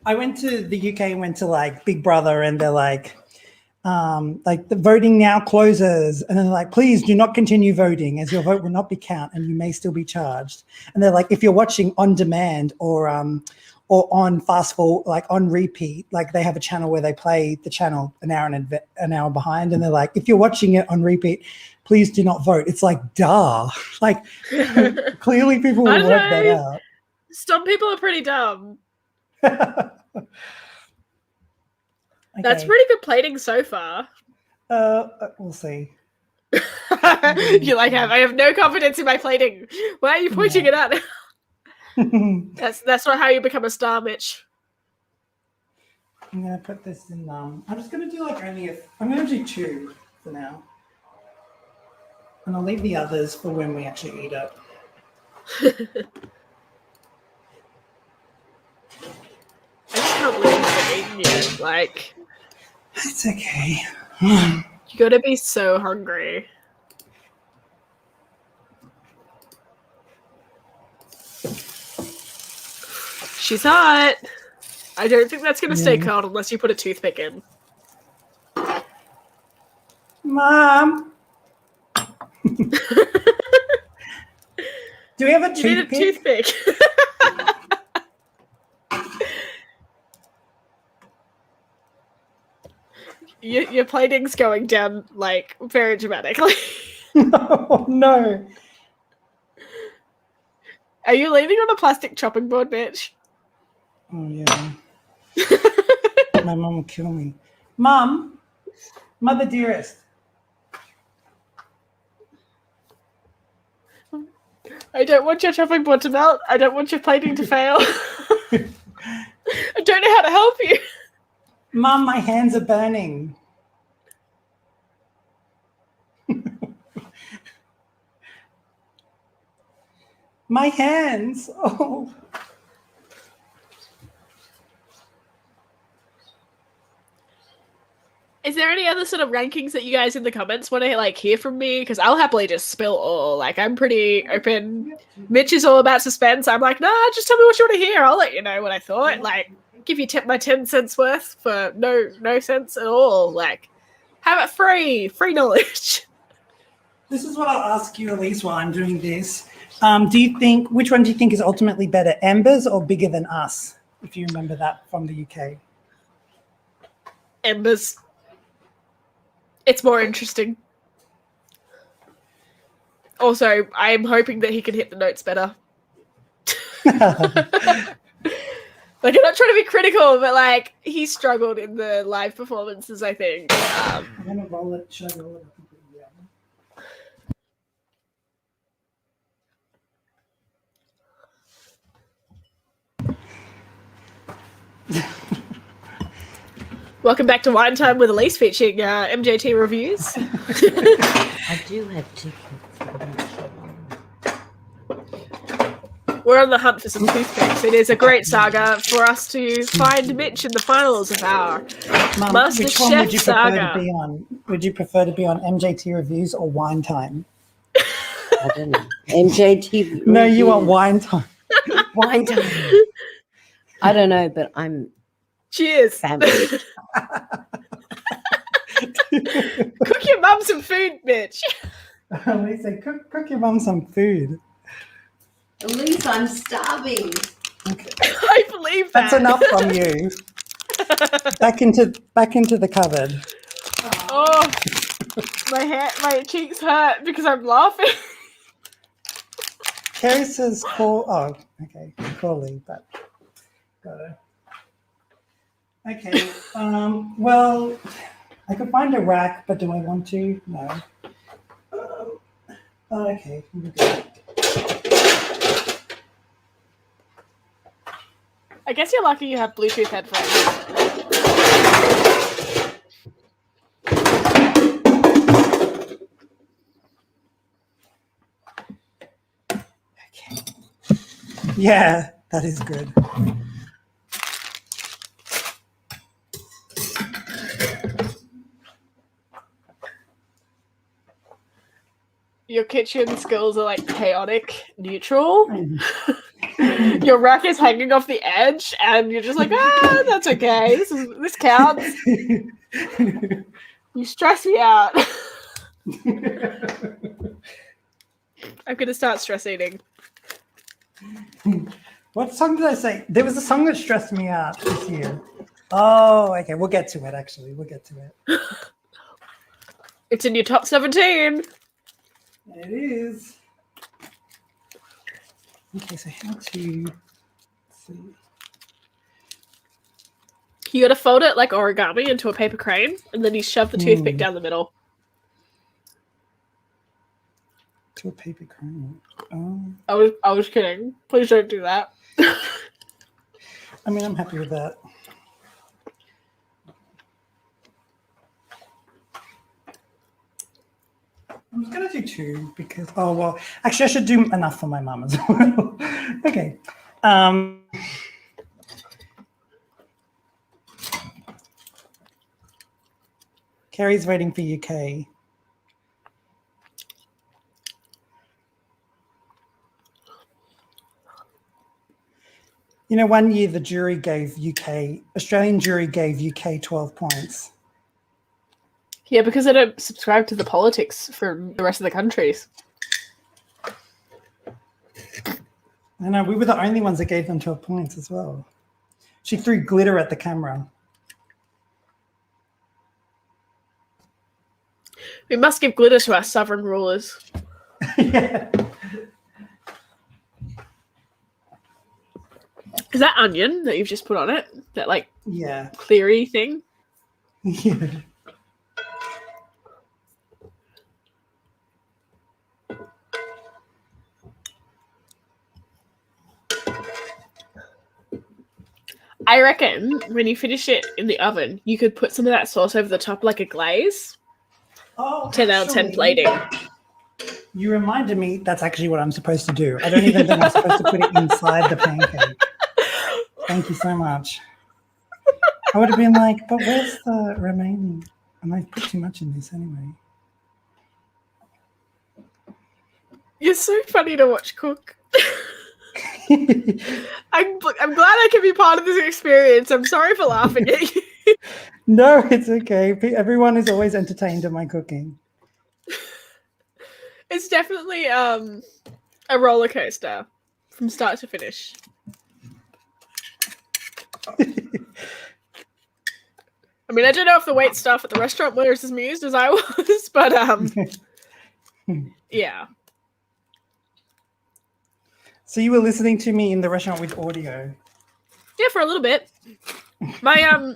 I went to the UK and went to like Big Brother, and they're like the voting now closes, and then they're like, please do not continue voting as your vote will not be counted and you may still be charged. And they're like, if you're watching on demand or on fast forward, like on repeat, like they have a channel where they play the channel an hour behind, and they're like, if you're watching it on repeat, please do not vote. It's like, duh. Like clearly people will work that out. Some people are pretty dumb. Okay. That's pretty good plating so far. We'll see. You're like, I have no confidence in my plating. Why are you pointing it out? That's not how you become a star, Mitch. I'm gonna put this in. I'm just gonna do like I'm gonna do 2 for now, and I'll leave the others for when we actually eat it. I just can't believe you haven't eaten yet. Like, it's okay. You gotta be so hungry. She's hot. I don't think that's going to stay cold unless you put a toothpick in. Mom. Do we have a toothpick? You need a toothpick. Your plating's going down like very dramatically. Oh, no. Are you leaning on a plastic chopping board, bitch? Oh, yeah. My mum will kill me. Mum, mother dearest. I don't want your chopping board to melt. I don't want your plating to fail. I don't know how to help you. Mum, my hands are burning. My hands. Oh. Is there any other sort of rankings that you guys in the comments want to like hear from me? Because I'll happily just spill all. Like I'm pretty open. Mitch is all about suspense. I'm like, nah, just tell me what you want to hear. I'll let you know what I thought. Like, give you my 10 cents worth for no sense at all. Like, have it free knowledge. This is what I'll ask you, Elise, while I'm doing this. Which one do you think is ultimately better, Embers or Bigger Than Us? If you remember that from the UK. Embers. It's more interesting. Also, I'm hoping that he can hit the notes better. Like, I'm not trying to be critical, but like he struggled in the live performances, I think. I'm gonna roll it. Should I roll it? Yeah. Welcome back to Wine Time with Elise, featuring MJT reviews. I do have tickets. We're on the hunt for some toothpicks. It is a great saga for us to find Mitch in the finals of our Mum, Master which one Chef would you prefer saga. to be on? Would you prefer to be on MJT reviews or Wine Time? I don't know. MJT. No, you want Wine Time. Wine Time. I don't know, but I'm Cheers. famished. Cook your mum some food, Mitch. Elise, cook your mum some food. Elise, I'm starving. I believe that. That's enough from you. Back into the cupboard. Oh, my cheeks hurt because I'm laughing. Kerry says call. Oh, okay, Corley, but got it. Okay. Well, I could find a rack, but do I want to? No. Okay. Here we go. I guess you're lucky you have Bluetooth headphones. Okay. Yeah, that is good. Your kitchen skills are like chaotic neutral. Your rack is hanging off the edge, and you're just like, that's okay. This counts. You stress me out. I'm gonna start stress eating. What song did I say? There was a song that stressed me out this year. Oh, okay. We'll get to it, actually. We'll get to it. It's in your top 17. It is. Okay, so how to see. You gotta fold it like origami into a paper crane, and then you shove the toothpick down the middle. To a paper crane. Oh. I was kidding. Please don't do that. I mean, I'm happy with that. I'm just gonna do two because actually I should do enough for my mum as well. Okay. Kerry's waiting for UK. You know, one year the Australian jury gave UK 12 points. Yeah, because I don't subscribe to the politics for the rest of the countries. I know, we were the only ones that gave them 12 points as well. She threw glitter at the camera. We must give glitter to our sovereign rulers. Yeah. Is that onion that you've just put on it? That like Yeah. cleary thing? Yeah. I reckon when you finish it in the oven, you could put some of that sauce over the top like a glaze. Oh, 10 out of 10 actually, plating. You reminded me that's actually what I'm supposed to do. I don't even think I'm supposed to put it inside the pancake. Thank you so much. I would have been like, but where's the remaining? And I put too much in this anyway. You're so funny to watch cook. I'm glad I can be part of this experience. I'm sorry for laughing at you. No, it's okay. Everyone is always entertained at my cooking. It's definitely a roller coaster from start to finish. I mean, I don't know if the wait staff at the restaurant were as amused as I was, but yeah. So you were listening to me in the restaurant with audio? Yeah, for a little bit. My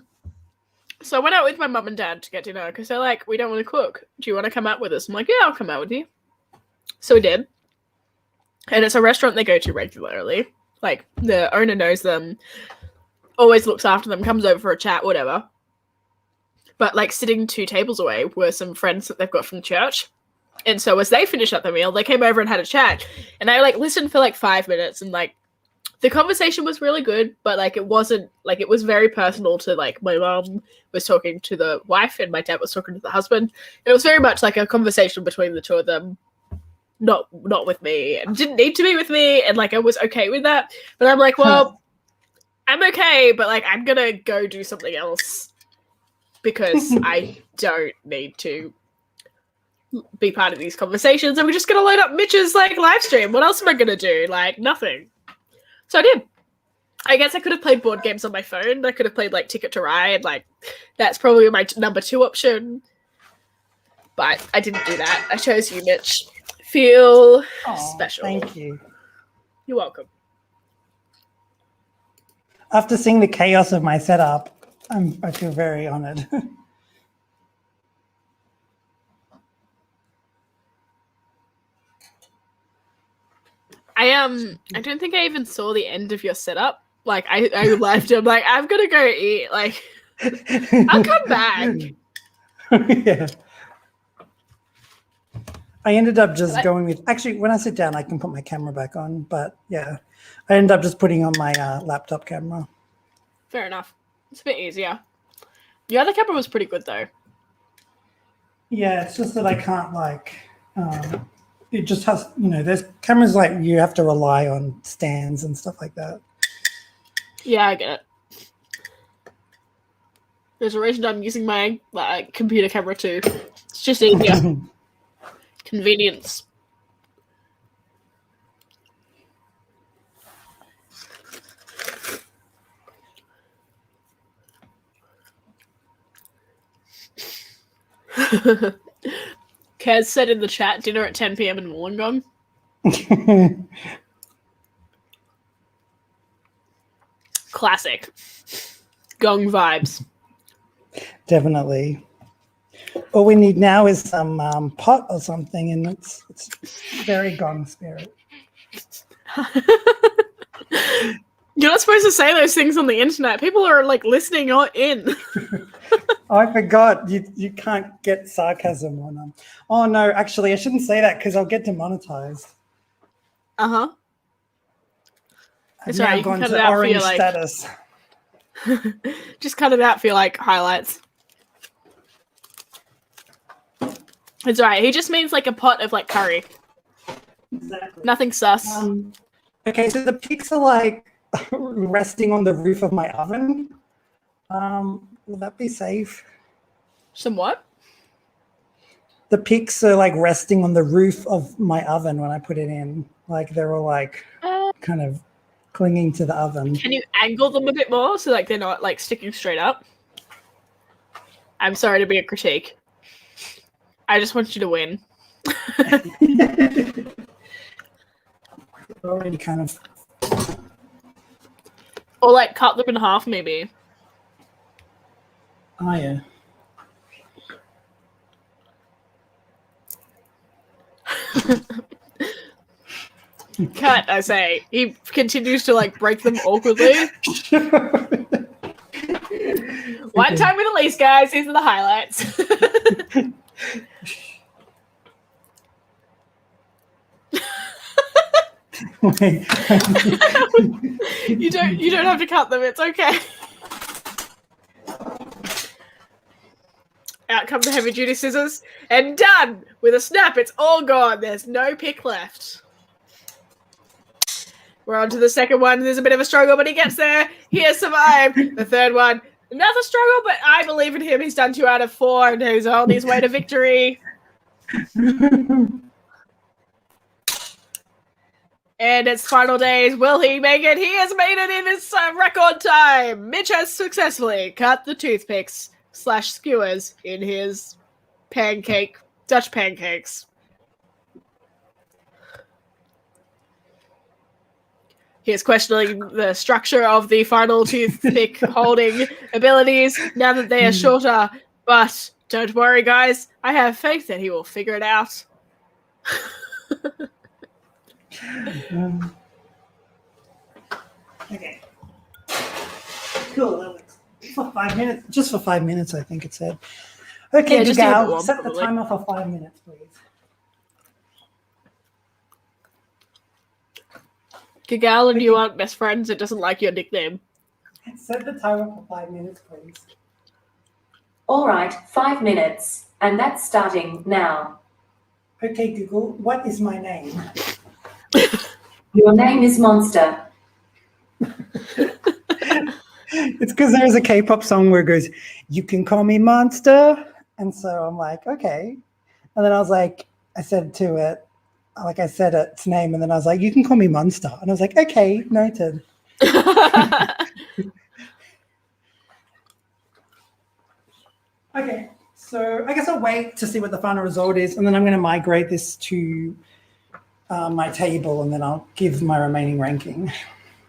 so I went out with my mum and dad to get dinner because they're like, we don't want to cook. Do you want to come out with us? I'm like, yeah, I'll come out with you. So we did. And it's a restaurant they go to regularly. Like, the owner knows them, always looks after them, comes over for a chat, whatever. But, like, sitting 2 tables away were some friends that they've got from church. And so as they finished up the meal, they came over and had a chat. And I, like, listened for, like, 5 minutes. And, like, the conversation was really good, but, like, it wasn't, like, it was very personal to, like, my mum was talking to the wife and my dad was talking to the husband. And it was very much like a conversation between the two of them. Not with me, and didn't need to be with me, and like I was okay with that. But I'm like, well, I'm okay, but like I'm gonna go do something else because I don't need to be part of these conversations. And we're just gonna load up Mitch's like live stream. What else am I gonna do? Like nothing. So I did. I guess I could have played board games on my phone. I could have played like Ticket to Ride. Like that's probably my number 2 option. But I didn't do that. I chose you, Mitch. Feel special. Thank you. You're welcome. After seeing the chaos of my setup, I feel very honored. I don't think I even saw the end of your setup. Like I left. I'm like, I'm gonna go eat. Like I'll come back. Yeah. I ended up just going with, actually, when I sit down, I can put my camera back on, but yeah, I ended up just putting on my laptop camera. Fair enough. It's a bit easier. The other camera was pretty good though. Yeah, it's just that I can't like, it just has, there's cameras like you have to rely on stands and stuff like that. Yeah, I get it. There's a reason I'm using my computer camera too. It's just easier. Convenience. Kaz said in the chat, dinner at 10 p.m. in Wollongong. Classic. Gong vibes. Definitely. All we need now is some pot or something, and it's very gong spirit. You're not supposed to say those things on the internet. People are like listening or in. Oh, I forgot. You can't get sarcasm on them. Oh no, actually, I shouldn't say that because I'll get demonetized. Uh-huh. I've Sorry, now you can gone cut it to out for orange your, like- status. Just cut it out for your like highlights. It's alright. He just means like a pot of like curry. Exactly. Nothing sus. Okay, so the pics are like resting on the roof of my oven. Will that be safe? Some what? The pics are like resting on the roof of my oven when I put it in. Like they're all like kind of clinging to the oven. Can you angle them a bit more so like they're not like sticking straight up? I'm sorry to be a critique. I just want you to win. Already kind of. Or like cut them in half, maybe. Oh yeah. Cut, I say. He continues to like break them awkwardly. One time with Elise, guys. These are the highlights. Wait. You don't have to cut them. It's okay. Out come the heavy duty scissors, and done! With a snap, it's all gone. There's no pick left. We're on to the second one. There's a bit of a struggle, but he gets there. He has survived. The third one, another struggle, but I believe in him. He's done 2 out of 4, and he's on his way to victory. And it's final days. Will he make it? He has made it in his record time. Mitch has successfully cut the toothpicks / skewers in his Dutch pancakes. He is questioning the structure of the final toothpick holding abilities now that they are shorter. But don't worry, guys. I have faith that he will figure it out. Okay. Cool. That was for 5 minutes. Just for 5 minutes, I think it said. Okay, Yeah, just do it Gal, one, set the probably. timer for 5 minutes, please. Gagal and you aren't best friends. It doesn't like your nickname. Set the timer for 5 minutes, please. All right, 5 minutes, and that's starting now. Okay, Google, what is my name? Your name is Monster. It's because there's a K-pop song where it goes, "You can call me Monster," and so I'm like, okay. And then I was like, I said its name, and then I was like, "You can call me Monster," and I was like, okay, noted. Okay, so I guess I'll wait to see what the final result is, and then I'm going to migrate this to my table, and then I'll give my remaining ranking.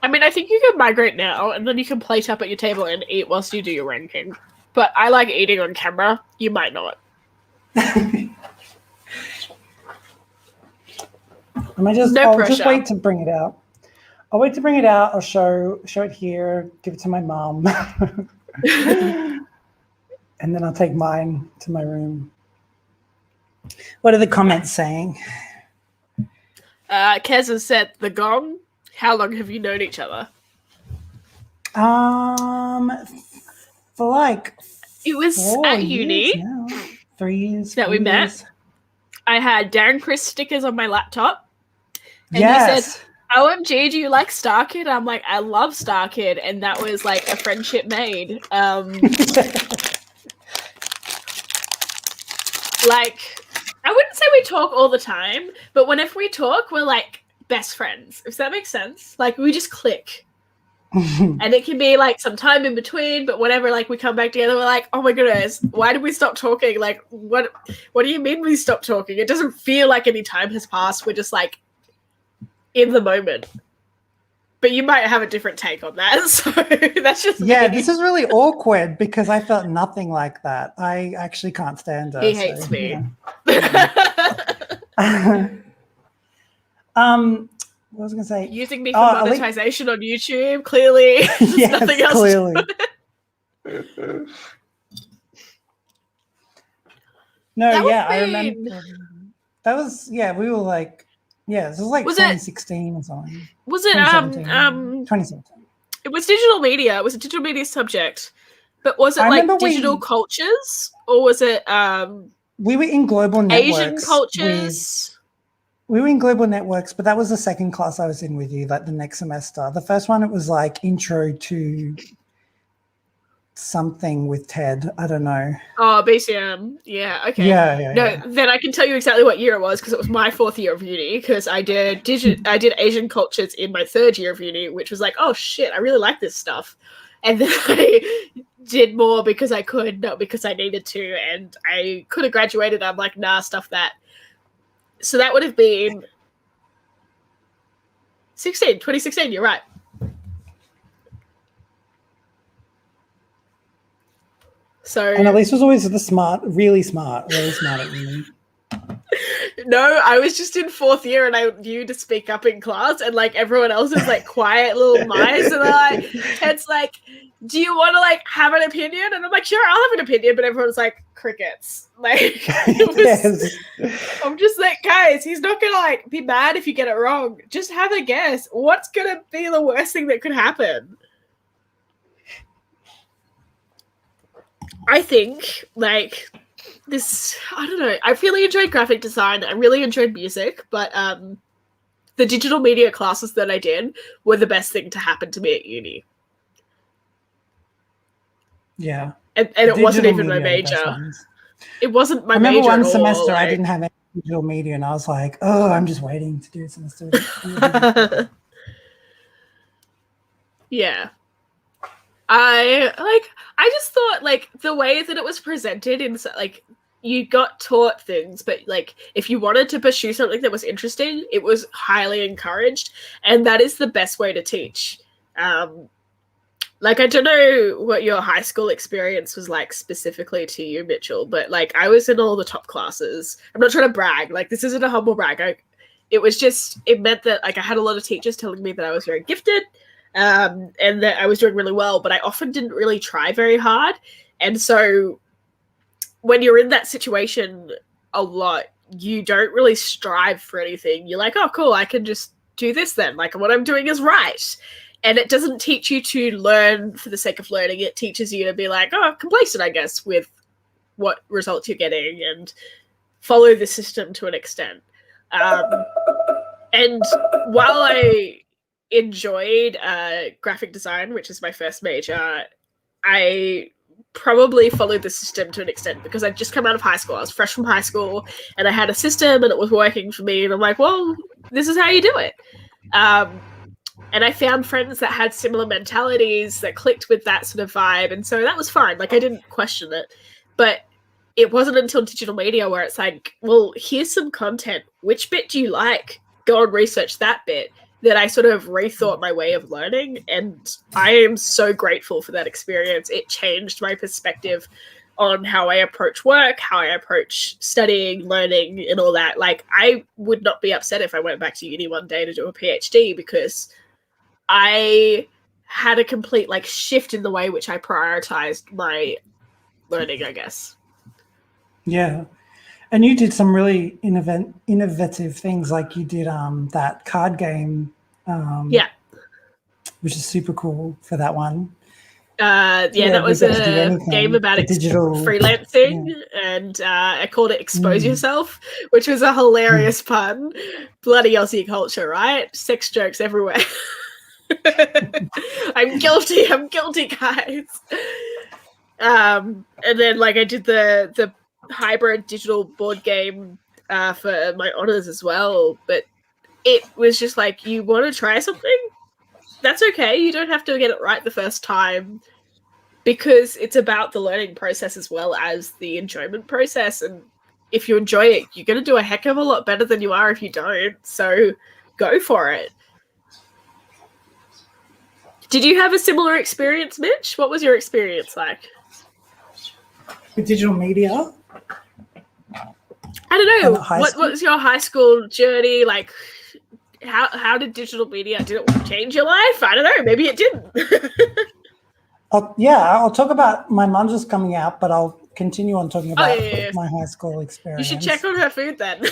I mean, I think you can migrate now, and then you can plate up at your table and eat whilst you do your ranking. But I like eating on camera. You might not. I'll just wait to bring it out. I'll wait to bring it out. I'll show it here, give it to my mom. And then I'll take mine to my room. What are the comments saying? Kez has said the gong. How long have you known each other? For like It was 4 at years uni now. 3 years that we 4 met. years. I had Darren Chris stickers on my laptop. And Yes. you said, OMG, do you like Star Kid? I'm like, I love Star Kid. And that was like a friendship made. Like, I wouldn't say we talk all the time, but whenever we talk, we're like best friends, if that makes sense. Like, we just click. And it can be like some time in between, but whenever like we come back together, we're like, oh my goodness, why did we stop talking? Like, what do you mean we stopped talking? It doesn't feel like any time has passed. We're just like in the moment. But you might have a different take on that. So that's just me. This is really awkward because I felt nothing like that. I actually can't stand her. He hates me. Yeah. What was I going to say? Using me for monetization on YouTube, clearly. Yes, nothing else. clearly. No, That was I mean. remember. That was, we were like, this was like 2016 or something. Was it 2017. It was digital media. It was a digital media subject. But was it I like remember digital cultures? Or was it we were in global networks. Asian cultures? We were in global networks, but that was the second class I was in with you, like the next semester. The first one, it was like intro to something with Ted. I don't know. Oh, BCM. Yeah, okay. Yeah. Then I can tell you exactly what year it was because it was my 4th year of uni because I did Asian cultures in my 3rd year of uni, which was like, oh shit, I really like this stuff. And then I did more because I could, not because I needed to. And I could have graduated. I'm like, nah, stuff that. So that would have been 2016, you're right. So, And Elise was always really smart at uni. No, I was just in 4th year and I knew to speak up in class, and like everyone else is like quiet little mice, and they're like, it's like, do you want to like have an opinion? And I'm like, sure, I'll have an opinion, but everyone's like, crickets. Like, Yes. I'm just like, guys, he's not gonna like be mad if you get it wrong. Just have a guess. What's gonna be the worst thing that could happen? I think like this, I don't know. I really enjoyed graphic design. I really enjoyed music, but the digital media classes that I did were the best thing to happen to me at uni. Yeah. And it wasn't even my major. It wasn't my major. I remember one semester like... I didn't have any digital media, and I was like, oh, I'm just waiting to do a semester. Yeah. I just thought like the way that it was presented in like you got taught things, but like if you wanted to pursue something that was interesting, it was highly encouraged, and that is the best way to teach. Like I don't know what your high school experience was like specifically to you, Mitchell, but like I was in all the top classes. I'm not trying to brag. Like this isn't a humble brag. It meant that like I had a lot of teachers telling me that I was very gifted. And that I was doing really well, but I often didn't really try very hard. And so when you're in that situation a lot, you don't really strive for anything. You're like, oh, cool, I can just do this then. Like what I'm doing is right. And it doesn't teach you to learn for the sake of learning. It teaches you to be like, oh, complacent, I guess, with what results you're getting and follow the system to an extent. And while I enjoyed graphic design, which is my first major, I probably followed the system to an extent because I'd just come out of high school. I was fresh from high school and I had a system and it was working for me, and I'm like, well, this is how you do it. And I found friends that had similar mentalities that clicked with that sort of vibe, and so that was fine. Like I didn't question it. But it wasn't until digital media where it's like, well, here's some content. Which bit do you like? Go and research that bit. That I sort of rethought my way of learning, and I am so grateful for that experience. It changed my perspective on how I approach work, how I approach studying, learning, and all that. Like, I would not be upset if I went back to uni one day to do a PhD because I had a complete like shift in the way which I prioritized my learning, I guess. Yeah. And you did some really innovative things, like you did that card game, which is super cool for that one. That was a game about freelancing, and I called it Expose Yourself, which was a hilarious pun. Bloody Aussie culture, right? Sex jokes everywhere. I'm guilty, guys. And then like I did the hybrid digital board game for my honors as well, but it was just like, you want to try something? That's okay. You don't have to get it right the first time, because it's about the learning process as well as the enjoyment process. And if you enjoy it, you're going to do a heck of a lot better than you are if you don't. So go for it. Did you have a similar experience, Mitch? What was your experience like? With digital media? I don't know. What was your high school journey like? How did digital media, did it change your life? I don't know. Maybe it didn't. I'll talk about my mum just coming out, but I'll continue on talking about my high school experience. You should check on her food then.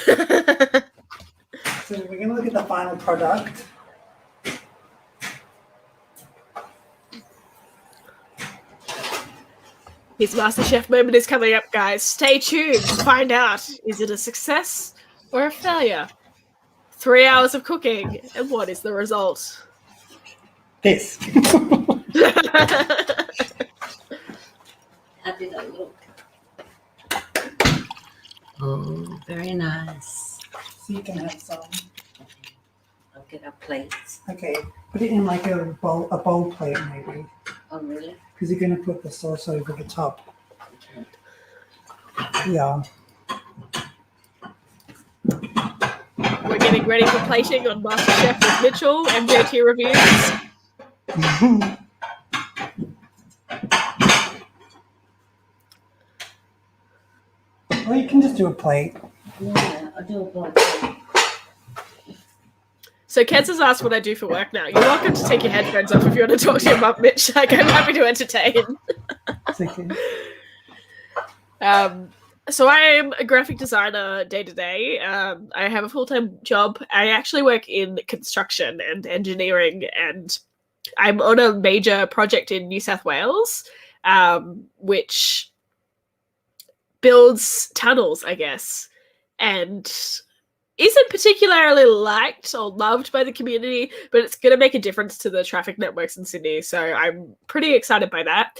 So we're going to look at the final product. His MasterChef moment is coming up, guys. Stay tuned to find out. Is it a success or a failure? 3 hours of cooking, and what is the result? This. How did I look? Oh, very nice. So you can have some. I'll get our plates. Okay, put it in like a bowl plate maybe. Oh, really? Because you're going to put the sauce over the top. Yeah. We're getting ready for plating on MasterChef with Mitchell, MJT reviews. Well, you can just do a plate. Yeah, I do a blind. So Kez has asked what I do for work now. You're welcome to take your headphones off if you want to talk to your mum, Mitch. Like, I'm happy to entertain. It's okay. So I am a graphic designer day to day. I have a full-time job. I actually work in construction and engineering, and I'm on a major project in New South Wales, which builds tunnels, I guess, and isn't particularly liked or loved by the community, but it's going to make a difference to the traffic networks in Sydney. So I'm pretty excited by that.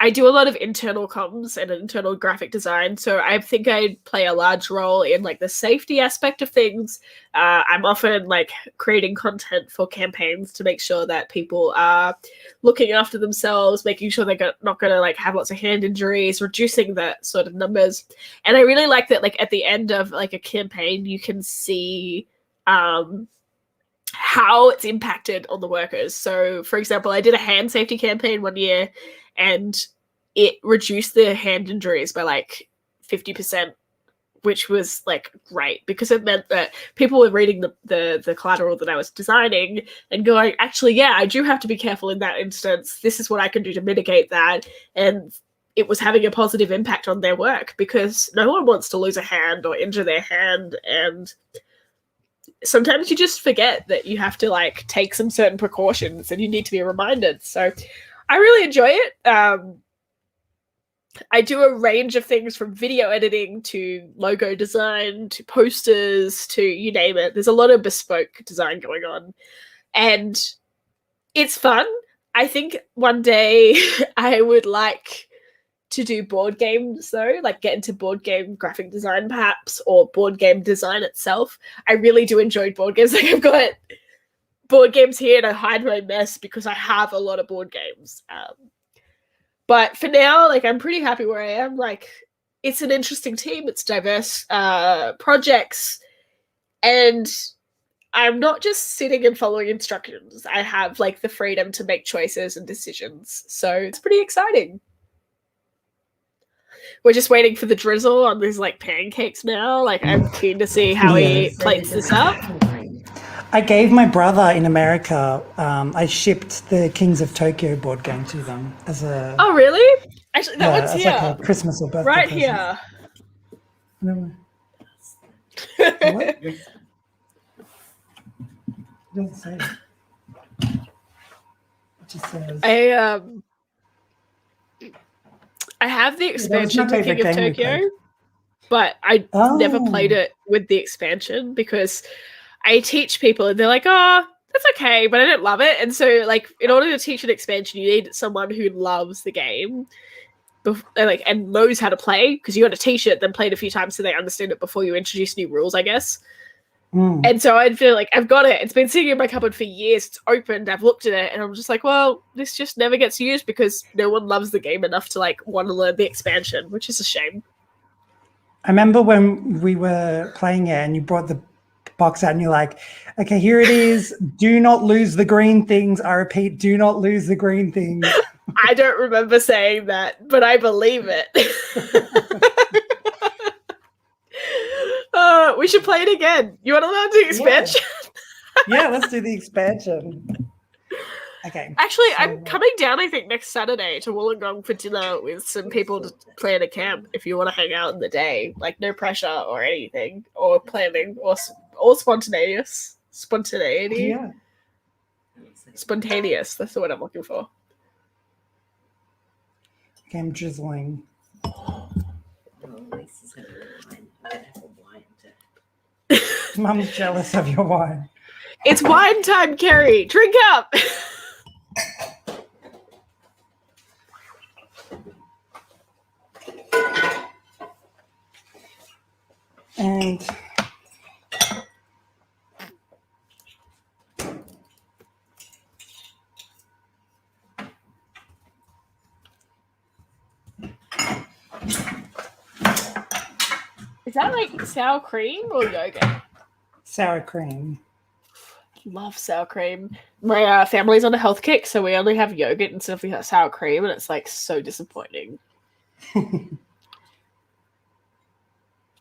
I do a lot of internal comms and internal graphic design, so I think I play a large role in like the safety aspect of things. I'm often like creating content for campaigns to make sure that people are looking after themselves, making sure they're not going to like have lots of hand injuries, reducing that sort of numbers. And I really like that, like at the end of like a campaign, you can see how it's impacted on the workers. So, for example, I did a hand safety campaign one year, and it reduced the hand injuries by like 50%, which was like great because it meant that people were reading the collateral that I was designing and going, actually, yeah, I do have to be careful in that instance. This is what I can do to mitigate that. And it was having a positive impact on their work because no one wants to lose a hand or injure their hand. And sometimes you just forget that you have to like take some certain precautions and you need to be reminded. So I really enjoy it. I do a range of things from video editing to logo design to posters to you name it. There's a lot of bespoke design going on, and it's fun. I think one day I would like to do board games though, like get into board game graphic design perhaps, or board game design itself. I really do enjoy board games. Like I've got board games here and I hide my mess because I have a lot of board games. But for now, like I'm pretty happy where I am. Like it's an interesting team. It's diverse projects, and I'm not just sitting and following instructions. I have like the freedom to make choices and decisions. So it's pretty exciting. We're just waiting for the drizzle on these like pancakes now. Like I'm keen to see how he plates this up. I gave my brother in America, I shipped the Kings of Tokyo board game to them as a... Oh, really? Actually, that one's as here. like a Christmas or birthday Right present. here. No. What? It doesn't say. It just says... I have the that was expansion my to King favourite of game we Tokyo, played. but I never Oh. played it with the expansion because I teach people and they're like, oh, that's okay, but I don't love it. And so, like, in order to teach an expansion, you need someone who loves the game and knows how to play, because you got to teach it, then play it a few times so they understand it before you introduce new rules, I guess. And so I feel like I've got it. It's been sitting in my cupboard for years. It's opened. I've looked at it, and I'm just like, well, this just never gets used because no one loves the game enough to like want to learn the expansion, which is a shame. I remember when we were playing it and you brought the box out and you're like, okay, here it is. Do not lose the green things. I repeat, do not lose the green things. I don't remember saying that, but I believe it. We should play it again. You want to learn the expansion? Yeah, let's do the expansion. Okay. Actually, I'm coming down, I think, next Saturday to Wollongong for dinner with some people to plan a camp if you want to hang out in the day. Like, no pressure or anything, or planning, or spontaneous. Spontaneity. Yeah. Spontaneous, that's the word I'm looking for. Okay, I'm drizzling. Mum's jealous of your wine. It's wine time, Kerry. Drink up. And Is that like sour cream or yogurt? Sour cream. Love sour cream. My family's on a health kick, so we only have yogurt instead of sour cream, and it's like so disappointing.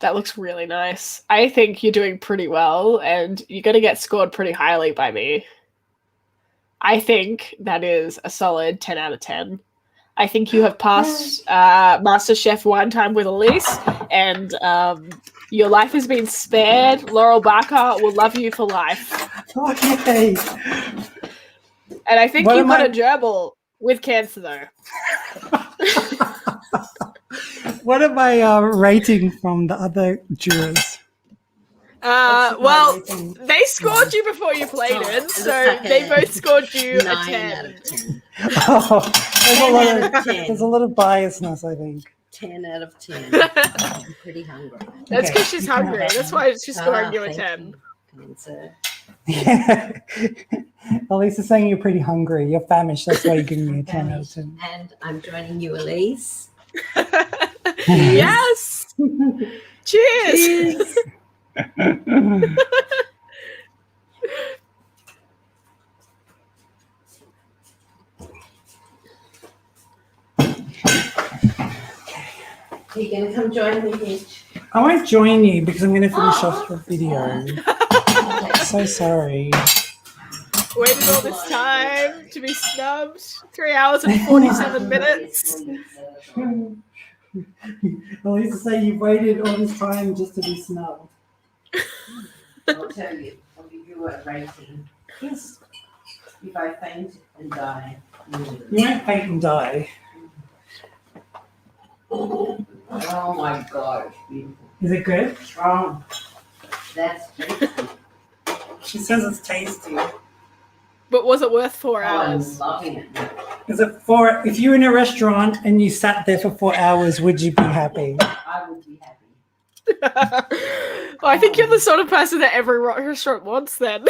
That looks really nice. I think you're doing pretty well, and you're going to get scored pretty highly by me. I think that is a solid 10 out of 10. I think you have passed MasterChef one time with Elise, and your life has been spared. Laurel Barker will love you for life. Okay. And I think What you am got I- a gerbil with cancer, though. What am I rating from the other jurors? Well, rating? they scored you before you played Oh, it, it so looks like they a both scored you a 9 10. out of 10. Oh, 10 out of 10. there's a lot of biasness, I think. 10 out of 10. I'm pretty hungry. That's Okay, because she's you can have hungry. that That's one. why she's scoring you a thank 10. you. Come in, sir. Yeah. Elisa's saying you're pretty hungry. You're famished. That's why you're giving me a 10 out of 10. And I'm joining you, Elise. Yes! Cheers! Are you going to come join me, Hitch? I won't join you because I'm going to finish off the video. So sorry. Waited all this time to be snubbed. 3 hours and 47 minutes. Elisa say you waited all this time just to be snubbed. I'll tell you. I'll give you a rating. Yes. If I faint and die. You won't faint and die. Oh my God, it's beautiful. Is it good? Oh, that's tasty. She says it's tasty. But was it worth 4 I'm hours? loving it. Is it if you were in a restaurant and you sat there for 4 hours, would you be happy? I would be happy. Well, I think you're the sort of person that every restaurant wants then.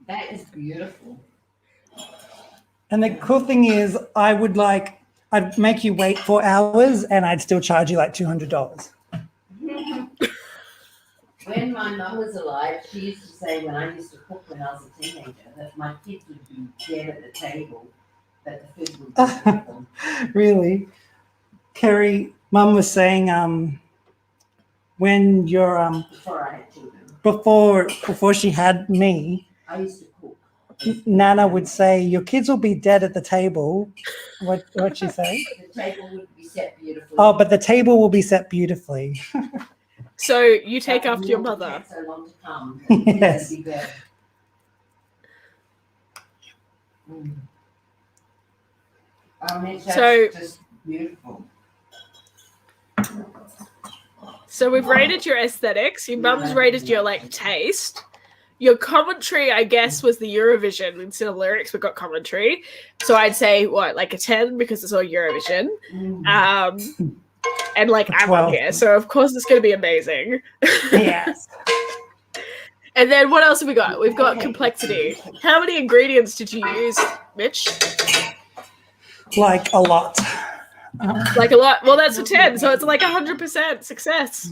That is beautiful. And the cool thing is, I'd make you wait 4 hours and I'd still charge you like $200. When my mum was alive, she used to say when I used to cook when I was a teenager that my kids would be dead at the table, but the food would be with them. Really? Carrie, Mum was saying, when you're Before I had children, before she had me, I used to cook. Nana would say, "Your kids will be dead at the table." What'd she say? The table would be set beautifully. Oh, but the table will be set beautifully. So you take after your mother. So long to come. Yes. It'd be better. I mean, that's So- just beautiful. So we've rated your aesthetics. Your mum's rated your taste. Your commentary, I guess, was the Eurovision instead of lyrics. We got commentary, so I'd say like a 10 because it's all Eurovision. And A I'm 12. on here, so of course it's going to be amazing. Yes. And then what else have we got? We've got complexity. How many ingredients did you use, Mitch? Like a lot. Like a lot. Well, that's a 10, so it's like 100% success.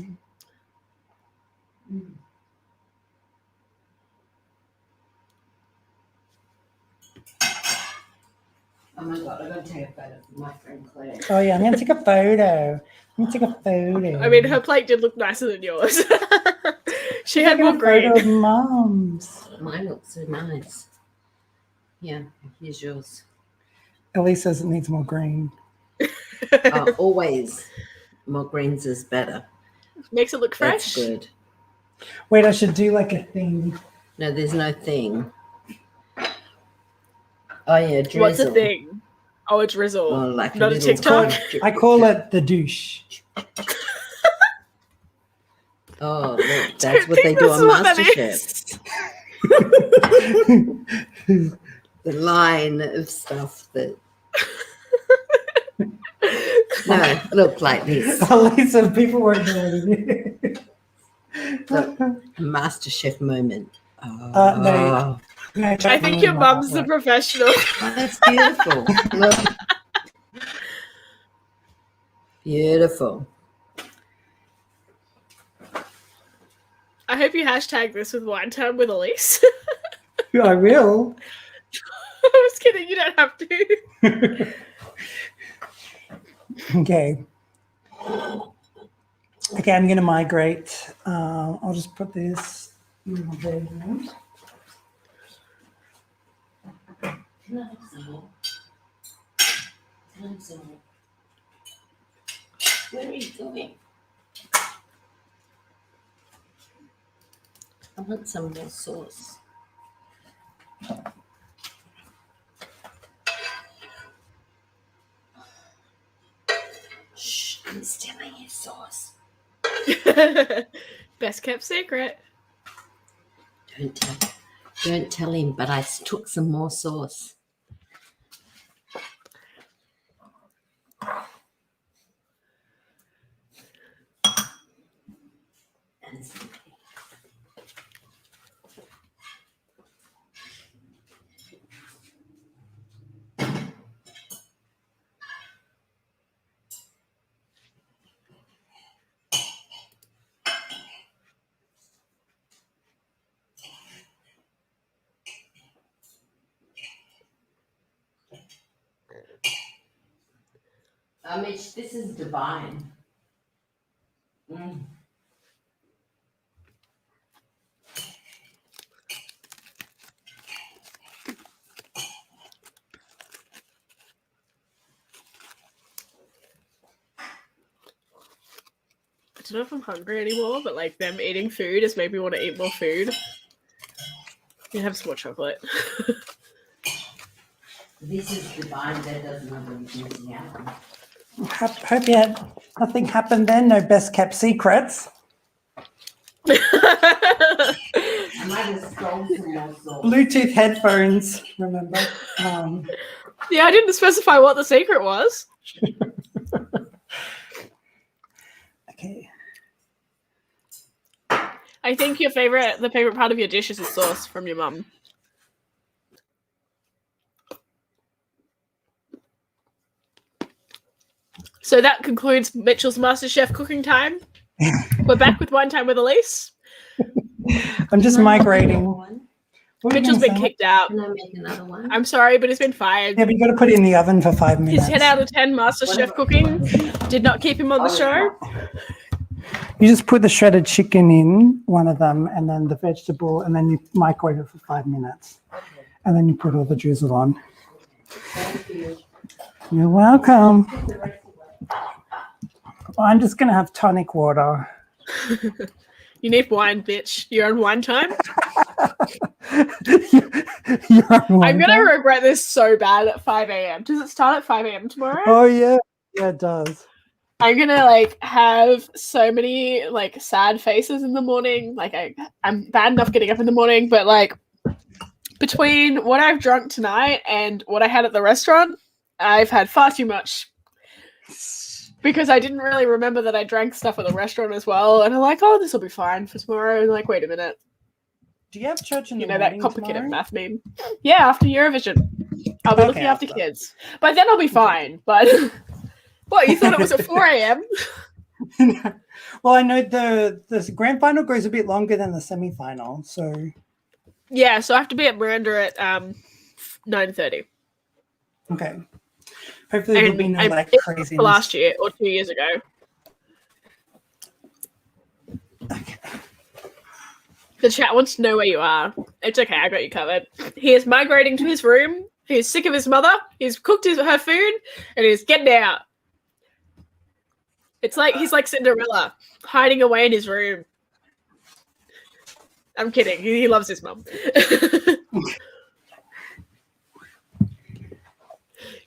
Oh my God, I'm going to take a photo of my friend Claire. Oh yeah, I'm gonna take a photo. I'm gonna take a photo. I mean, her plate did look nicer than yours. She had Taking more a photo green. of Mum's. Mine looks so nice. Yeah, here's yours. Elise says it needs more green. Always more greens is better. Makes it look That's fresh. good. Wait, I should do like a thing. No, there's no thing. Oh yeah, drizzle. What's a thing? Oh, a drizzle. Oh, like Not a little TikTok? I call it the douche. Oh, look, Don't that's what they think do this on is what that MasterChef. is. The line of stuff that. No, look like this. Elisa, people won't know what it is. Look, MasterChef moment. Oh, No. No, I think your mum's the professional. oh, that's beautiful. Look. Beautiful. I hope you hashtag this with Wine Time with Elise. I will. I was kidding. You don't have to. Okay. Okay, I'm going to migrate. I'll just put this in my bedroom. Can I have some more? Can I have some more? Where are you going? I want some more sauce. Shh, I'm stealing your sauce. Best kept secret. Don't tell him, but I took some more sauce. And some tea. Mitch, this is divine. I don't know if I'm hungry anymore, but like them eating food has made me want to eat more food. You have some more chocolate. This is divine. That doesn't have anything out. Hope you had nothing happened then. No best kept secrets. I might have stole some more sauce. Bluetooth headphones, remember? Yeah, I didn't specify what the secret was. Okay. I think the favorite part of your dish is the sauce from your mum. So that concludes Mitchell's MasterChef cooking time. We're back with Wine Time with Elise. I'm just migrating. What were you Mitchell's gonna been say? kicked out. Can I make another one? I'm sorry, but he's been fired. Yeah, but you got to put it in the oven for 5 minutes. His 10 out of 10 MasterChef cooking did not keep him on the show. You just put the shredded chicken in, one of them, and then the vegetable, and then you microwave it for 5 minutes. And then you put all the drizzle on. Thank you. You're welcome. I'm just going to have tonic water. You need wine, bitch. You're on wine time. You're on I'm going to wine regret this so bad at 5 a.m. Does it start at 5 a.m. tomorrow? time? Oh, yeah. Yeah, it does. I'm going to like have so many like sad faces in the morning. Like I'm bad enough getting up in the morning, but like between what I've drunk tonight and what I had at the restaurant, I've had far too much. Because I didn't really remember that I drank stuff at the restaurant as well. And I'm like, oh, this will be fine for tomorrow. And like, wait a minute. Do you have church in the You know, morning that complicated tomorrow? math meme. Yeah, after Eurovision. I'll be Okay, looking after after. kids. By then I'll be fine. But what, you thought it was at 4 a.m.? Well, I know the grand final goes a bit longer than the semi-final. So, Yeah, so I have to be at Miranda at 9:30. okay. Hopefully there'll be no I like did it craziness. for last year or 2 years ago. Okay. The chat wants to know where you are. It's okay, I got you covered. He is migrating to his room. He's sick of his mother. He's cooked her food, and he's getting out. It's like he's like Cinderella, hiding away in his room. I'm kidding. He loves his mum.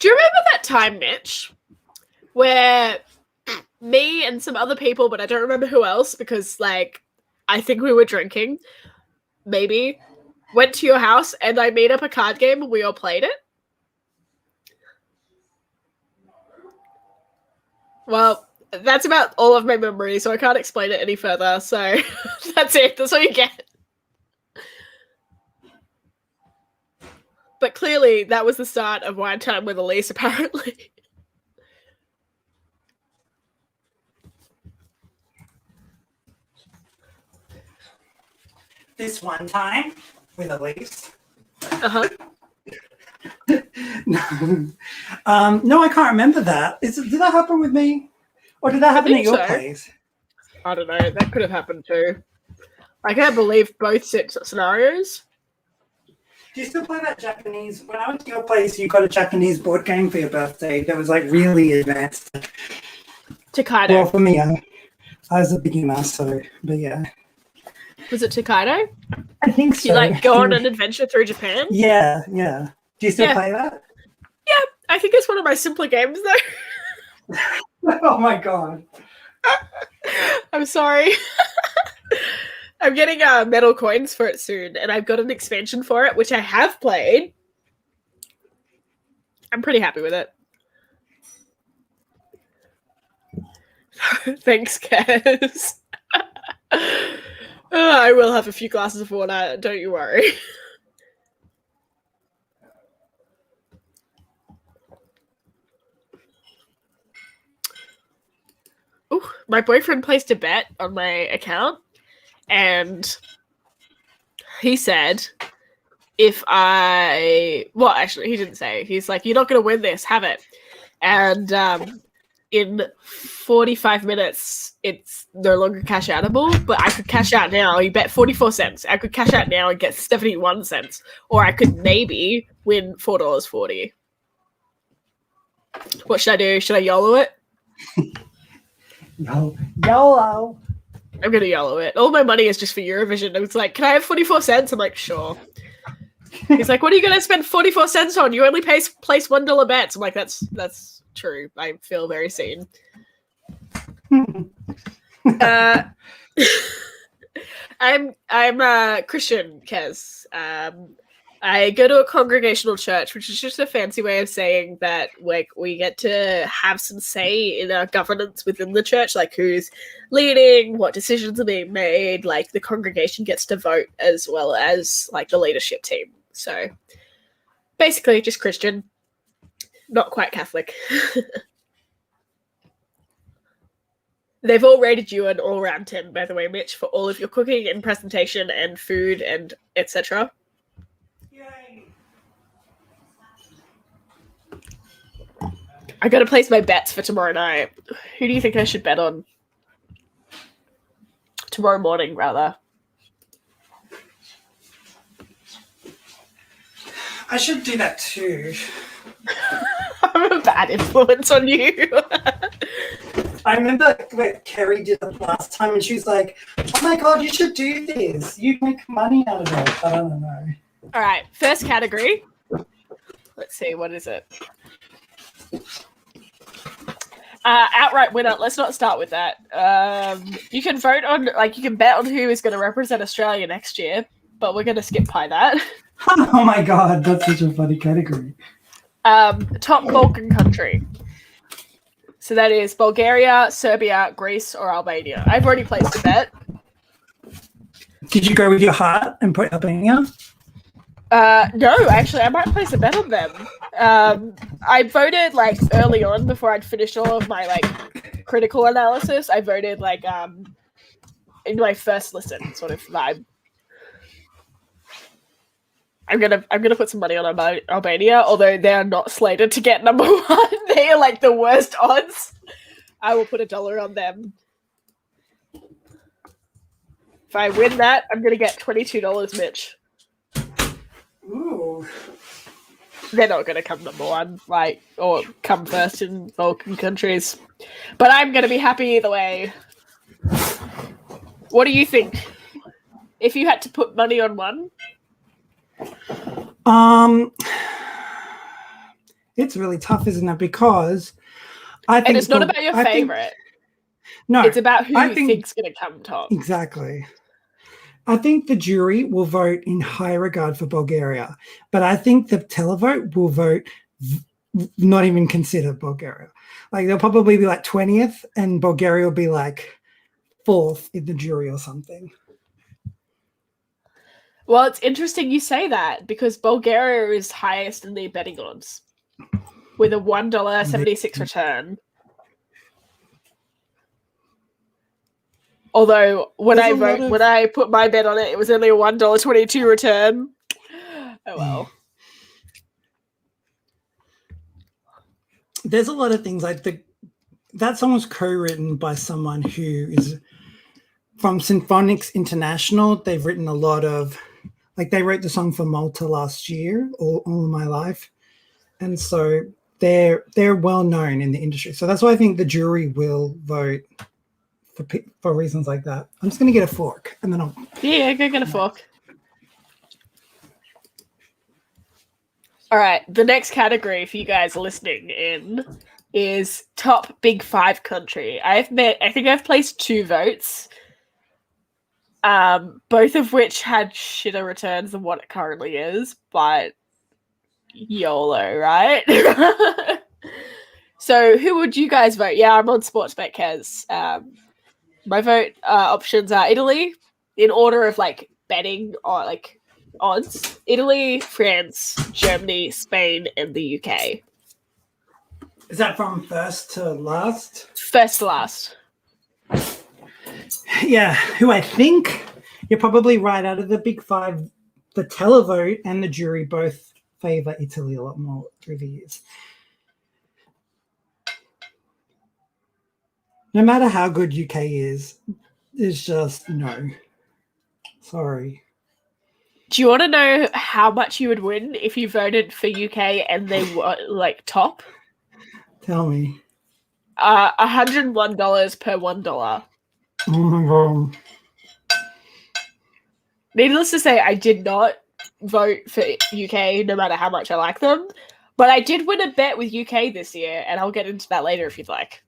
Do you remember that time, Mitch, where me and some other people, but I don't remember who else because, like, I think we were drinking, maybe, went to your house and I made up a card game and we all played it? Well, that's about all of my memory, so I can't explain it any further. So that's it. That's all you get. But clearly, that was the start of Wine Time with Elise, apparently. this one time with Elise. Uh-huh. No, I can't remember that. Did that happen with me? Or did that happen at think your so. place? I don't know. That could have happened too. I can't believe both scenarios. Do you still play that Japanese? When I went to your place, you got a Japanese board game for your birthday that was like really advanced. Tokaido. Well, for me, I was a beginner, so, but yeah. Was it Tokaido? I think so. You like go on an adventure through Japan? Yeah, yeah. Do you still play that? Yeah, I think it's one of my simpler games though. Oh my god. I'm sorry. I'm getting metal coins for it soon, and I've got an expansion for it, which I have played. I'm pretty happy with it. Thanks, Kaz. I will have a few glasses of water, don't you worry. Ooh, my boyfriend placed a bet on my account, and he said well, actually, he didn't say. He's like, you're not going to win this, have it. And in 45 minutes, it's no longer cash outable, but I could cash out now. You bet 44 cents. I could cash out now and get 71 cents, or I could maybe win $4.40. What should I do? Should I YOLO it? YOLO. I'm going to YOLO it. All my money is just for Eurovision. It's like, can I have 44 cents? I'm like, sure. He's like, what are you going to spend 44 cents on? You only place $1 bets. I'm like, that's true. I feel very seen. I'm Christian, Kez. I go to a congregational church, which is just a fancy way of saying that like we get to have some say in our governance within the church, like who's leading, what decisions are being made, like the congregation gets to vote as well as like the leadership team. So basically just Christian, not quite Catholic. They've all rated you an all-round 10, by the way, Mitch, for all of your cooking and presentation and food and etc. I gotta place my bets for tomorrow night. Who do you think I should bet on? Tomorrow morning, rather. I should do that too. I'm a bad influence on you. I remember when Kerry did it last time and she was like, oh my god, you should do this. You'd make money out of it. I don't know. All right, first category. Let's see, what is it? Outright winner. Let's not start with that. You can vote on, like, you can bet on who is going to represent Australia next year, but we're going to skip by that. Oh my god, that's such a funny category. Top Balkan country. So that is Bulgaria, Serbia, Greece, or Albania. I've already placed a bet. Did you go with your heart and put Albania? No, actually, I might place a bet on them. I voted like early on before I'd finished all of my like critical analysis. I voted like in my first listen sort of vibe. I'm gonna put some money on Albania, although they are not slated to get number one. They are like the worst odds. I will put $1 on them. If I win that, I'm gonna get $22, Mitch. Ooh. They're not gonna come number one, like, or come first in Balkan countries. But I'm gonna be happy either way. What do you think? If you had to put money on one? It's really tough, isn't it? Because I think, and it's not about your favorite. No, it's about who you think's going to come top. Exactly. I think the jury will vote in high regard for Bulgaria, but I think the televote will vote not even consider Bulgaria. Like they'll probably be like 20th, and Bulgaria will be like 4th in the jury or something. Well, it's interesting you say that because Bulgaria is highest in the betting odds with a $1.76 return. Although when There's a lot of- when I put my bet on it, it was only a $1.22 return. Oh well. There's a lot of things like that song was co-written by someone who is from Symphonics International. They've written a lot of, like, they wrote the song for Malta last year, All My Life, and so they're well known in the industry. So that's why I think the jury will vote for reasons like that. I'm just gonna get a fork and then I'll Go get a fork. All right, the next category for you guys listening in is top Big Five country. I think I've placed 2 votes, both of which had shitter returns than what it currently is, but YOLO, right? So who would you guys vote? Yeah, I'm on Sportsbet, Kez. My vote options are Italy, in order of like betting or like odds: Italy, France, Germany, Spain, and the UK. Is that from first to last? First to last. Yeah, who I think you're probably right. Out of the Big Five, the televote and the jury both favor Italy a lot more through the years. No matter how good UK is, it's just no. Sorry. Do you want to know how much you would win if you voted for UK and they were like top? Tell me. $101 per $1. Oh my god. Needless to say, I did not vote for UK, no matter how much I like them. But I did win a bet with UK this year, and I'll get into that later if you'd like.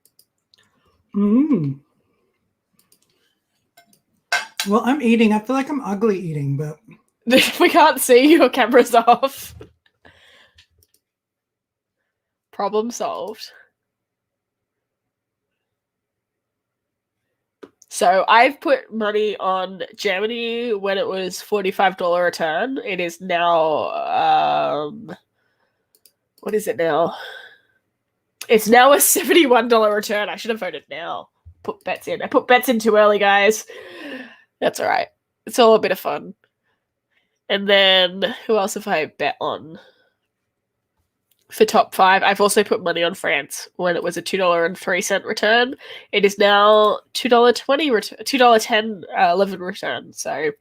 Well, I'm eating. I feel like I'm ugly eating, but We can't see, your camera's off. Problem solved. So I've put money on Germany when it was $45 return. It is now what is it now? It's now a $71 return. I should have voted now. Put bets in. I put bets in too early, guys. That's all right. It's all a bit of fun. And then who else have I bet on? For top 5, I've also put money on France when it was a $2.03 return. It is now $2.20 return, $2.10 11 return. So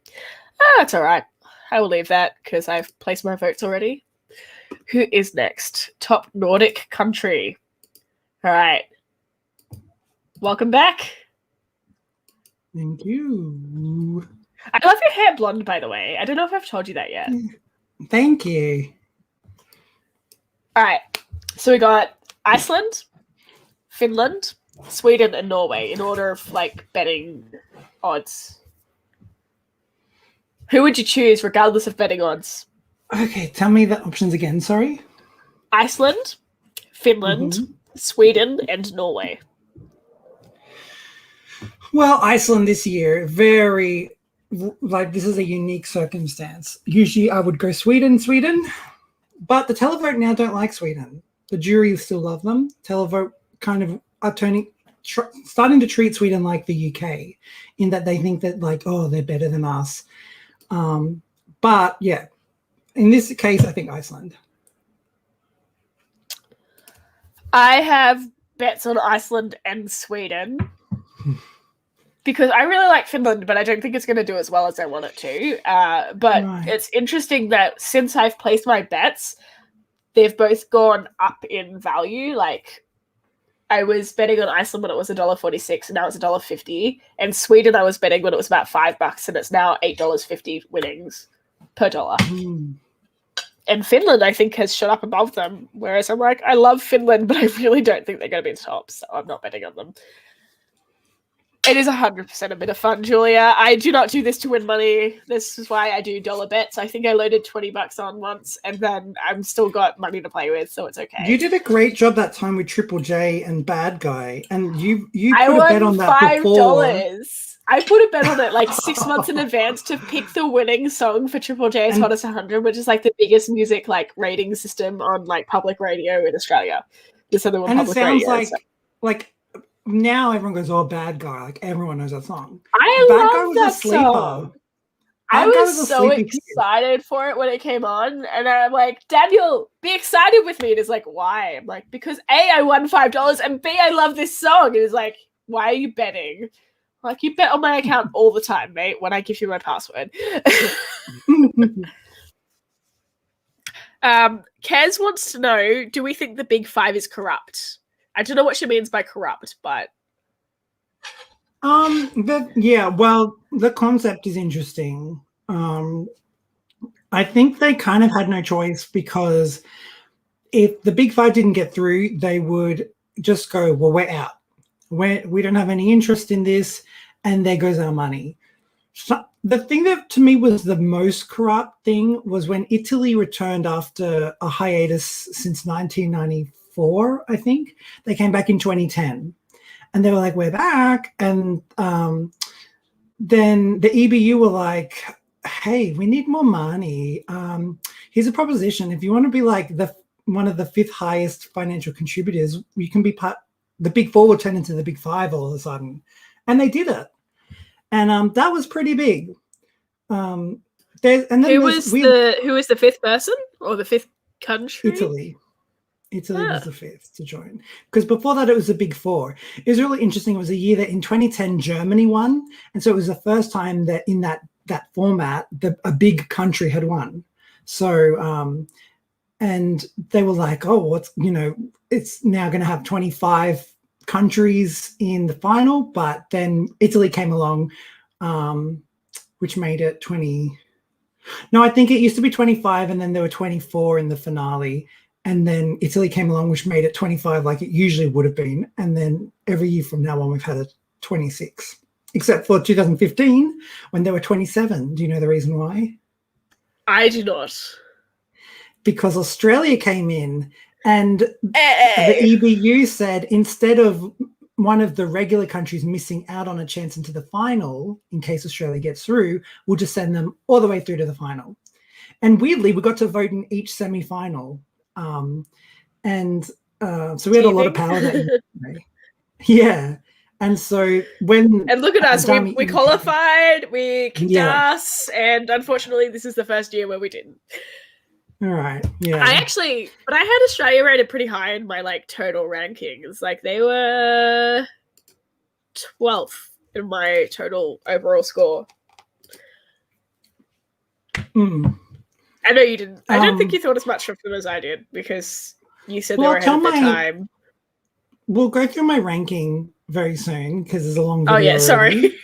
that's all right. I will leave that because I've placed my votes already. Who is next? Top Nordic country. All right. Welcome back. thank you. I love your hair blonde, by the way. I don't know if I've told you that yet. Thank you. All right. So we got Iceland, Finland, Sweden, and Norway in order of like betting odds. Who would you choose regardless of betting odds? Okay, tell me the options again. Sorry. Iceland, Finland, Sweden, and Norway. Well, Iceland this year, very, like, this is a unique circumstance. Usually I would go Sweden, but the televote now don't like Sweden. The jury still love them. Televote kind of are starting to treat Sweden like the UK, in that they think that, like, oh, they're better than us. But yeah, in this case, I think Iceland. I have bets on Iceland and Sweden because I really like Finland, but I don't think it's going to do as well as I want it to. But It's interesting that since I've placed my bets, they've both gone up in value. Like, I was betting on Iceland when it was $1.46, and now it's $1.50. And Sweden, I was betting when it was about $5, and it's now $8.50 winnings per dollar. And Finland, I think, has shot up above them. Whereas I'm like, I love Finland, but I really don't think they're going to be in the top, so I'm not betting on them. It is 100% a bit of fun, Julia. I do not do this to win money. This is why I do dollar bets. I think I loaded $20 on once, and then I've still got money to play with, so it's okay. You did a great job that time with Triple J and Bad Guy, and you put a bet on that before. I put a bet on it like 6 months in advance to pick the winning song for Triple J's Hottest 100, which is like the biggest music like rating system on like public radio in Australia. This other one, and public it sounds radio, like now everyone goes, "Oh, Bad Guy!" Like everyone knows that song. I Bad love Guy was that a sleeper. song. I Bad Guy was a so sleepy kid. excited for it when it came on, and I'm like, Daniel, be excited with me. And it's like, why? I'm like, because A, I won $5, and B, I love this song. And it's like, why are you betting? I'm like, you bet on my account all the time, mate, when I give you my password. Kez wants to know, do we think the Big Five is corrupt? I don't know what she means by corrupt, but well, the concept is interesting. I think they kind of had no choice, because if the Big Five didn't get through, they would just go, well, we're out. We don't have any interest in this, and there goes our money. So the thing that to me was the most corrupt thing was when Italy returned after a hiatus since 1994, I think. They came back in 2010. And they were like, we're back. And then the EBU were like, hey, we need more money. Here's a proposition. If you want to be like one of the fifth highest financial contributors, you can be the Big Four will turn into the Big Five all of a sudden. And they did it. And that was pretty big. Who was the fifth person or the fifth country? Italy was the fifth to join, because before that it was the Big Four. It was really interesting. It was a year that in 2010 Germany won, and so it was the first time that in that format a big country had won. So and they were like, oh, it's now going to have 25 countries in the final, but then Italy came along, which made it 20. No, I think it used to be 25, and then there were 24 in the finale. And then Italy came along, which made it 25 like it usually would have been. And then every year from now on, we've had a 26, except for 2015 when there were 27. Do you know the reason why? I do not. Because Australia came in, and the EBU said, instead of one of the regular countries missing out on a chance into the final, in case Australia gets through, we'll just send them all the way through to the final. And weirdly, we got to vote in each semi-final. So we had a lot of power that year. Yeah. And so and look at us, we qualified, we kicked ass, and unfortunately this is the first year where we didn't. All right. Yeah. But I had Australia rated pretty high in my total rankings. Like they were 12th in my total overall score. I know you didn't. I don't think you thought as much of them as I did, because you said they were ahead of their time. We'll go through my ranking very soon, because there's a long video. Oh yeah, sorry.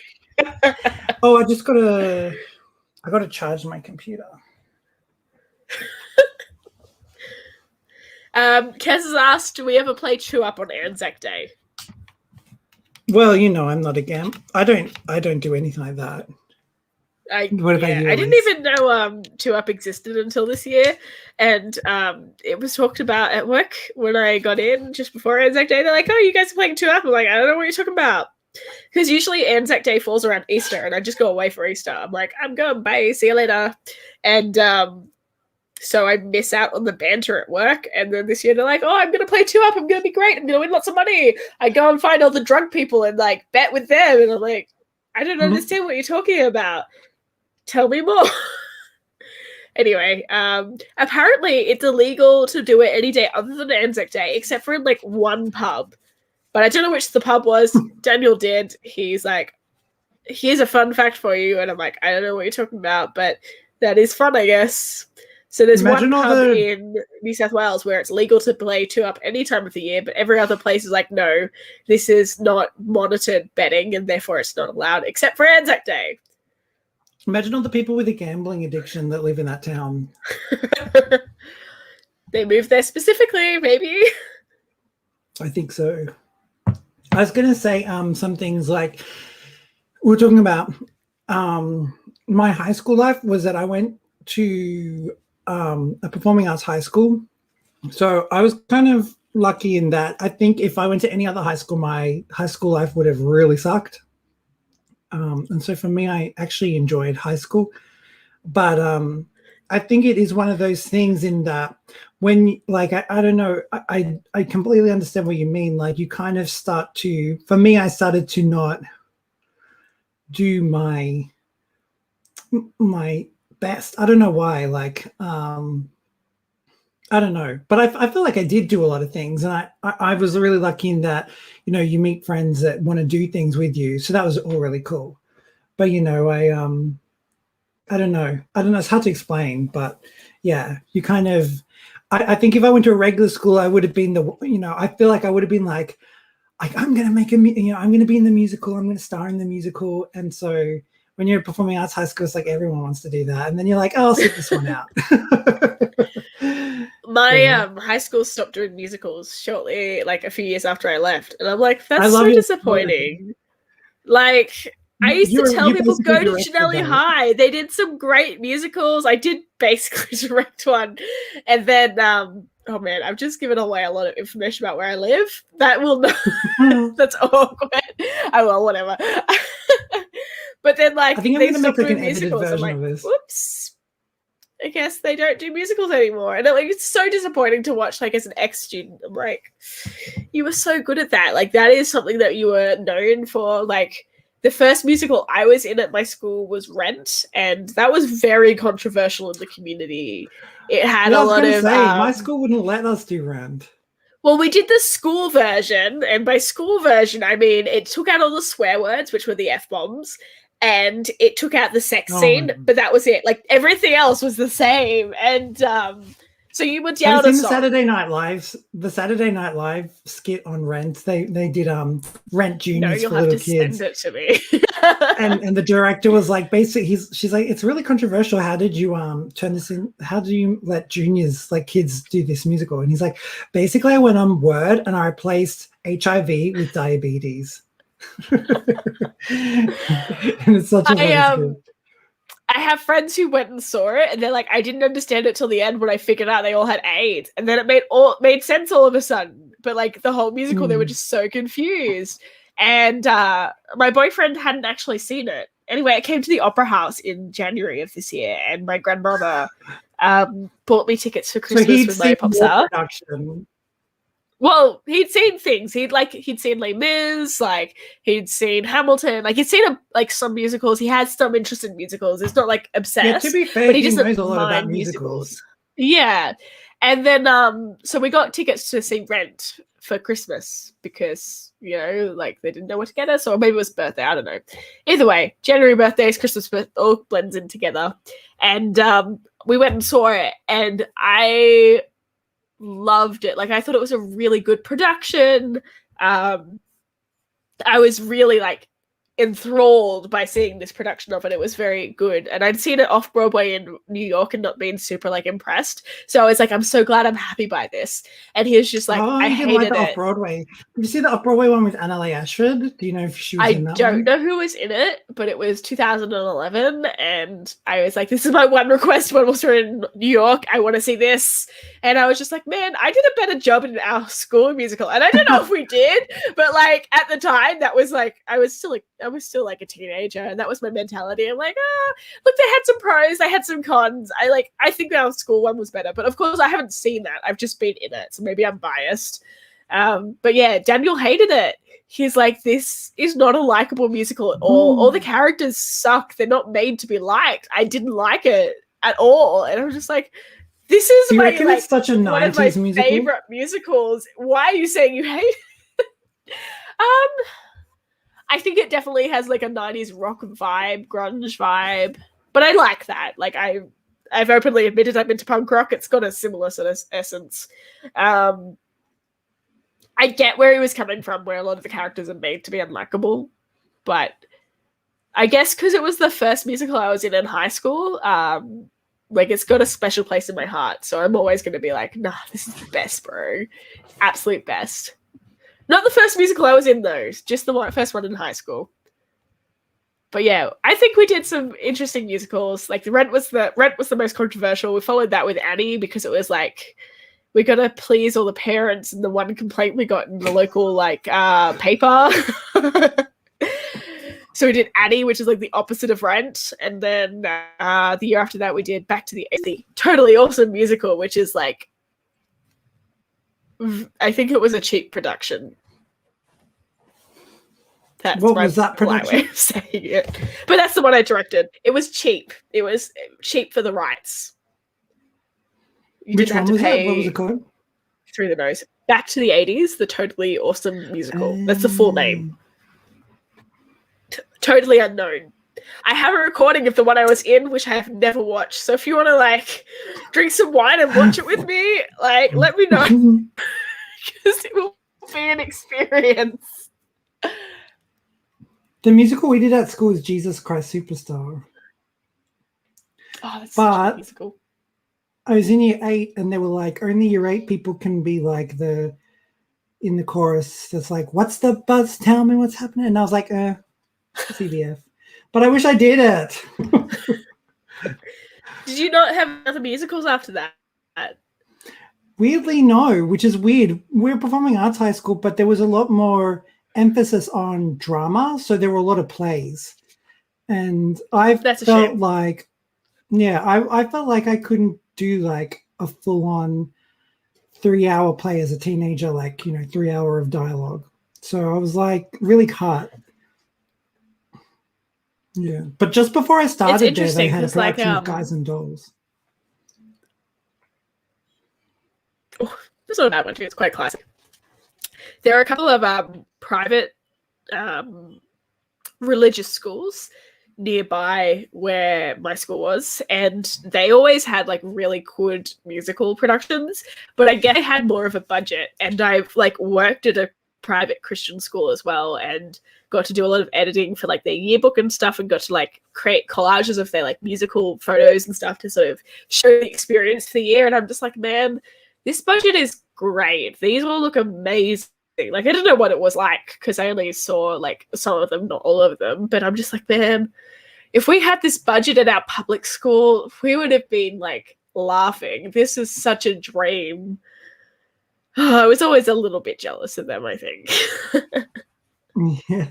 Oh, I got to charge my computer. Kez has asked, do we ever play Chew Up on Anzac Day? Well, I'm not a gam. I don't do anything like that. What about you? I didn't even know Chew Up existed until this year, and it was talked about at work when I got in just before Anzac Day. They're like, "Oh, you guys are playing Chew Up." I'm like, "I don't know what you're talking about," because usually Anzac Day falls around Easter, and I just go away for Easter. I'm like, "I'm going, bye, see you later," and so I miss out on the banter at work. And then this year they're like, "Oh, I'm gonna play Chew Up. I'm gonna be great. I'm gonna win lots of money." I go and find all the drunk people and bet with them, and I'm like, "I don't understand what you're talking about. Tell me more." Anyway, apparently it's illegal to do it any day other than Anzac Day, except for in one pub. But I don't know which the pub was. Daniel did. He's like, "Here's a fun fact for you," and I'm like, "I don't know what you're talking about, but that is fun, I guess." So there's one pub in New South Wales where it's legal to play Chew Up any time of the year, but every other place is like, no, this is not monitored betting, and therefore it's not allowed, except for Anzac Day. Imagine all the people with a gambling addiction that live in that town. They moved there specifically, maybe. I think so. I was going to say some things like, we're talking about my high school life was that I went to a performing arts high school. So I was kind of lucky in that. I think if I went to any other high school, my high school life would have really sucked. And so for me, I actually enjoyed high school. But I think it is one of those things in that when, like, I don't know, I completely understand what you mean. Like, you kind of start to, for me, I started to not do my best. I don't know why. Like, I don't know, but I feel like I did do a lot of things, and I was really lucky in that, you know, you meet friends that want to do things with you, so that was all really cool. But you know, I don't know, it's hard to explain, but yeah, you kind of, I think if I went to a regular school, I would have been I feel like I would have been like I'm gonna make I'm gonna be in the musical, I'm gonna star in the musical, and so when you're performing arts high school, it's like everyone wants to do that, and then you're like, oh, I'll sit this one out. My high school stopped doing musicals shortly, like a few years after I left, and I'm like, I that's love so your disappointing. Like, I used to tell people basically go to directed Chanelli that. High. They did some great musicals. I did basically direct one, and then oh man, I've just given away a lot of information about where I live. That will not. That's awkward. I will, whatever. But then, like, I think I'm they gonna make stopped like an doing edited musicals. I'm version like, of this. whoops. I guess they don't do musicals anymore. And like, it's so disappointing to watch, like, as an ex-student. I'm like, you were so good at that. Like, that is something that you were known for. Like, the first musical I was in at my school was Rent, and that was very controversial in the community. It had a lot of... my school wouldn't let us do Rent. Well, we did the school version, and by school version, I mean it took out all the swear words, which were the F-bombs, and it took out the sex scene, but that was it. Like, everything else was the same. And so you would yell Have you a seen song. the Saturday Night Live skit on Rent? They did Rent Juniors No, you'll for have little to kids. send it to me. and the director was like, basically, she's like, it's really controversial. How did you turn this in? How do you let juniors, like kids, do this musical? And he's like, basically, I went on Word and I replaced HIV with diabetes. And it's such a funny skit. I have friends who went and saw it, and they're like, I didn't understand it till the end when I figured out they all had AIDS, and then it made sense all of a sudden. But like the whole musical, they were just so confused. And my boyfriend hadn't actually seen it. Anyway, it came to the Opera House in January of this year, and my grandmother bought me tickets for Christmas with my popstar. Well, he'd seen things. He'd seen Les Mis, like he'd seen Hamilton, like he'd seen some musicals. He has some interest in musicals. It's not like obsessed. Yeah, to be fair, but he knows doesn't a lot about mind musicals. Yeah. And then so we got tickets to see Rent for Christmas because, you know, like they didn't know what to get us, or maybe it was birthday, I don't know. Either way, January birthdays, Christmas all blends in together. And we went and saw it, and I loved it. Like, I thought it was a really good production. I was really like enthralled by seeing this production of it. It was very good, and I'd seen it off Broadway in New York and not been super like impressed. So I was like, I'm so glad I'm happy by this. And he was just like, I hated it. Off Broadway. Did you see the off Broadway one with Annalise Ashford? Do you know if she was in that? I don't know who was in it, but it was 2011, and I was like, this is my one request when we're in New York. I want to see this. And I was just like, man, I did a better job in our school musical, and I don't know if we did, but like at the time, that was like I was still like a teenager, and that was my mentality. I'm like, look, they had some pros, they had some cons. I think our school one was better, but of course I haven't seen that. I've just been in it, so maybe I'm biased. But yeah, Daniel hated it. He's like, this is not a likable musical at all. All the characters suck. They're not made to be liked. I didn't like it at all, and I was just like, this is it's such a 90s one of my musical? favorite musicals. Why are you saying you hate it? I think it definitely has like a 90s rock vibe, grunge vibe, but I like that. Like I've openly admitted I'm into punk rock. It's got a similar sort of essence. I get where he was coming from, where a lot of the characters are made to be unlikable, but I guess because it was the first musical I was in high school, like it's got a special place in my heart. So I'm always going to be like, nah, this is the best, bro. Absolute best. Not the first musical I was in, though. Just the first one in high school. But yeah, I think we did some interesting musicals. Like, Rent was the most controversial. We followed that with Annie because it was like, we got to please all the parents, and the one complaint we got in the local paper. So we did Annie, which is like the opposite of Rent, and then the year after that we did Back to the 80s, Totally Awesome musical, which is like, I think it was a cheap production. That's what was that production? way of saying it. But that's the one I directed. It was cheap. It was cheap for the rights. Which one was it? What was it called? Through the nose. Back to the 80s, the Totally Awesome musical. That's the full name. Totally Unknown. I have a recording of the one I was in, which I have never watched. So if you want to like drink some wine and watch it with me, like let me know, because it will be an experience. The musical we did at school is Jesus Christ Superstar. Oh, that's such a musical. I was in year 8, and they were like, only year 8 people can be like in the chorus. That's like, what's the buzz? Tell me what's happening. And I was like, CBF. But I wish I did it. Did you not have other musicals after that? Weirdly, no, which is weird. We're performing arts high school, but there was a lot more emphasis on drama. So there were a lot of plays. And I felt like, I felt like I couldn't do like a full-on 3-hour play as a teenager, like, 3 hour of dialogue. So I was like really cut. Yeah, but just before I started there, they had a production of Guys and Dolls. Oh, this is not a bad one too. It's quite classic. There are a couple of private religious schools nearby where my school was, and they always had like really good musical productions, but I guess I had more of a budget, and I've like worked at a private Christian school as well, and got to do a lot of editing for like their yearbook and stuff, and got to like create collages of their like musical photos and stuff to sort of show the experience for the year. And I'm just like, man, this budget is great. These all look amazing. Like, I don't know what it was like because I only saw like some of them, not all of them, but I'm just like, man, if we had this budget at our public school, we would have been like laughing. This is such a dream. I was always a little bit jealous of them, I think. Yeah.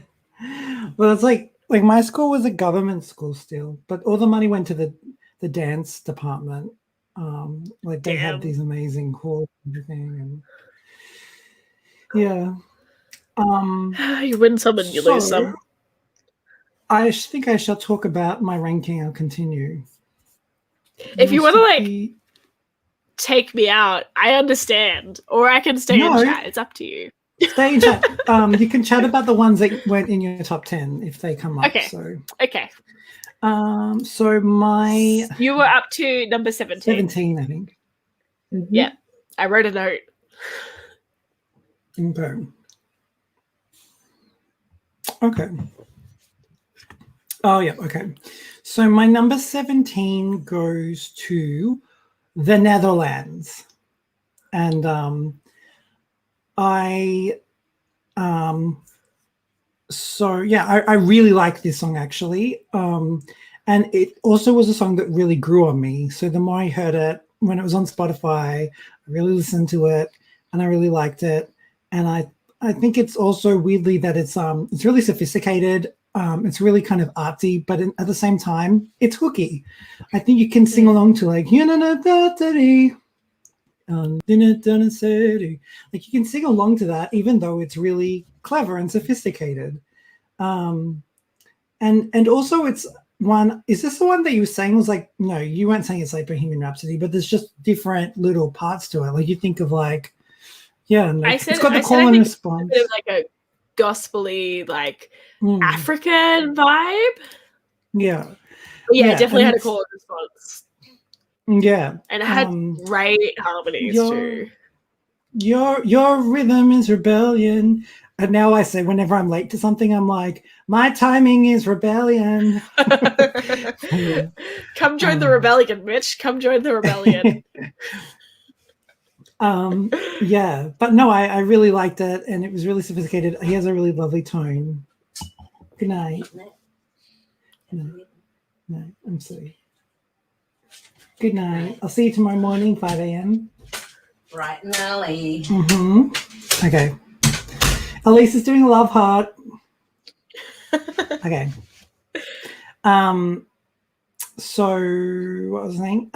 Well, it's like my school was a government school still, but all the money went to the dance department. Like they had these amazing halls and everything, and you win some and you lose some. I think I shall talk about my ranking. I'll continue. If you want to like take me out, I understand, or I can stay in chat. It's up to you. Stay in chat. You can chat about the ones that weren't in your top 10 if they come up. Okay. Okay. So you were up to number 17. 17, I think. Mm-hmm. Yeah. I wrote a note. Okay. Oh yeah, okay. So my number 17 goes to the Netherlands. And I really like this song actually. And it also was a song that really grew on me. So the more I heard it, when it was on Spotify, I really listened to it and I really liked it. And I think it's also weirdly that it's really sophisticated. It's really kind of artsy, but at the same time, it's hooky. I think you can sing along to like, like you can sing along to that, even though it's really clever and sophisticated. And also it's one, is this the one that you were saying was like, no, you weren't saying it's like Bohemian Rhapsody, but there's just different little parts to it. Like you think of like, it's got the call and response. It's like a gospel-y, like African vibe. Yeah. Yeah, it definitely had a call and response. Yeah. And it had great harmonies too. Your rhythm is rebellion. And now I say whenever I'm late to something, I'm like, my timing is rebellion. Come join the rebellion, Mitch. Come join the rebellion. Yeah, but no, I really liked it, and it was really sophisticated. He has a really lovely tone. Good night. No, I'm sorry. Good night. I'll see you tomorrow morning, 5 a.m. Bright and early. Okay. Elise is doing a love heart. Okay. So what was I saying?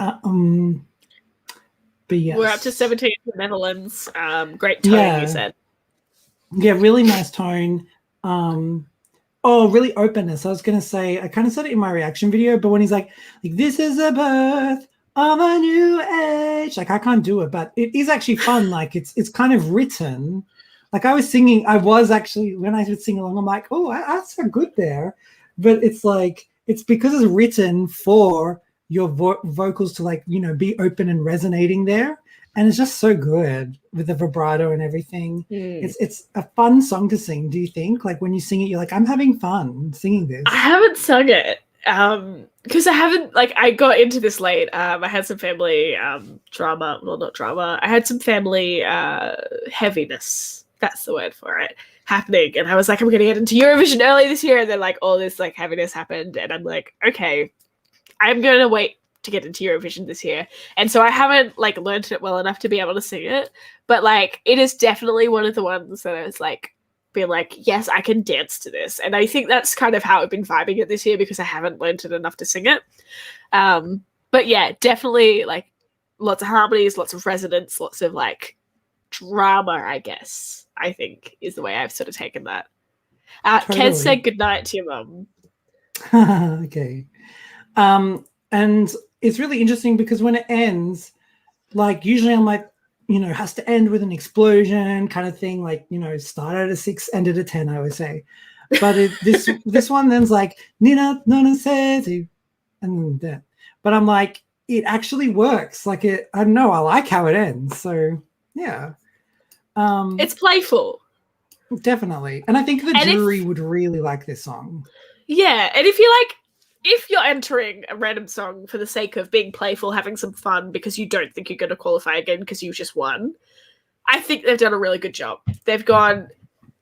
But yes. We're up to 17 in the Netherlands. Great tone, you said. Yeah, really nice tone. Really openness. I was gonna say, I kind of said it in my reaction video, but when he's like this is the birth of a new age, like I can't do it, but it is actually fun. Like it's kind of written. Like I was actually, when I would sing along, I'm like, oh, that's so good there. But it's like, it's because it's written for your vocals to like, be open and resonating there. And it's just so good with the vibrato and everything. It's a fun song to sing. Do you think? Like when you sing it, you're like, I'm having fun singing this. I haven't sung it because I haven't, like, I got into this late. I had some family drama. Well, not drama. I had some family heaviness. That's the word for it. Happening. And I was like, I'm going to get into Eurovision early this year. And then like all this like heaviness happened. And I'm like, okay, I'm going to wait to get into Eurovision this year. And so I haven't like learned it well enough to be able to sing it, but like it is definitely one of the ones that I was like being like, yes, I can dance to this. And I think that's kind of how I've been vibing it this year because I haven't learned it enough to sing it. But yeah, definitely like lots of harmonies, lots of resonance, lots of like drama, I guess, I think is the way I've sort of taken that. Totally. Ken said goodnight to your mum. Okay. And it's really interesting because when it ends, like usually I'm like, it has to end with an explosion kind of thing. Like, start at a 6, end at a 10, I would say. But this one then's like, Nina, Nona says, and that. But I'm like, it actually works. Like I don't know, I like how it ends. So yeah. It's playful. Definitely. And I think the jury would really like this song. Yeah. And if you're entering a random song for the sake of being playful, having some fun because you don't think you're going to qualify again because you just won, I think they've done a really good job. They've gone,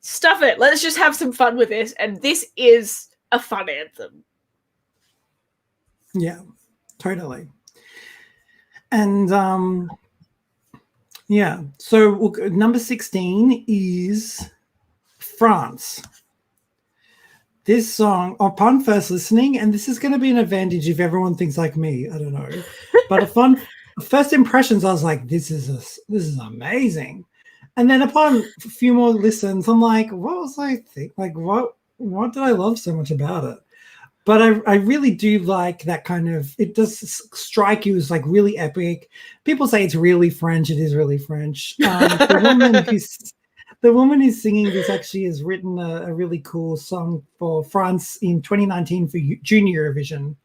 stuff it, let's just have some fun with this. And this is a fun anthem. Yeah, totally. And yeah, so number 16 is France. This song, upon first listening, and this is going to be an advantage if everyone thinks like me, I don't know, but upon first impressions, I was like, this is amazing. And then upon a few more listens, I'm like, what was I think? Like, what did I love so much about it? But I really do like that kind of, it does strike you as like really epic. People say it's really French. It is really French. The woman who's singing this actually has written a really cool song for France in 2019 for Junior Eurovision,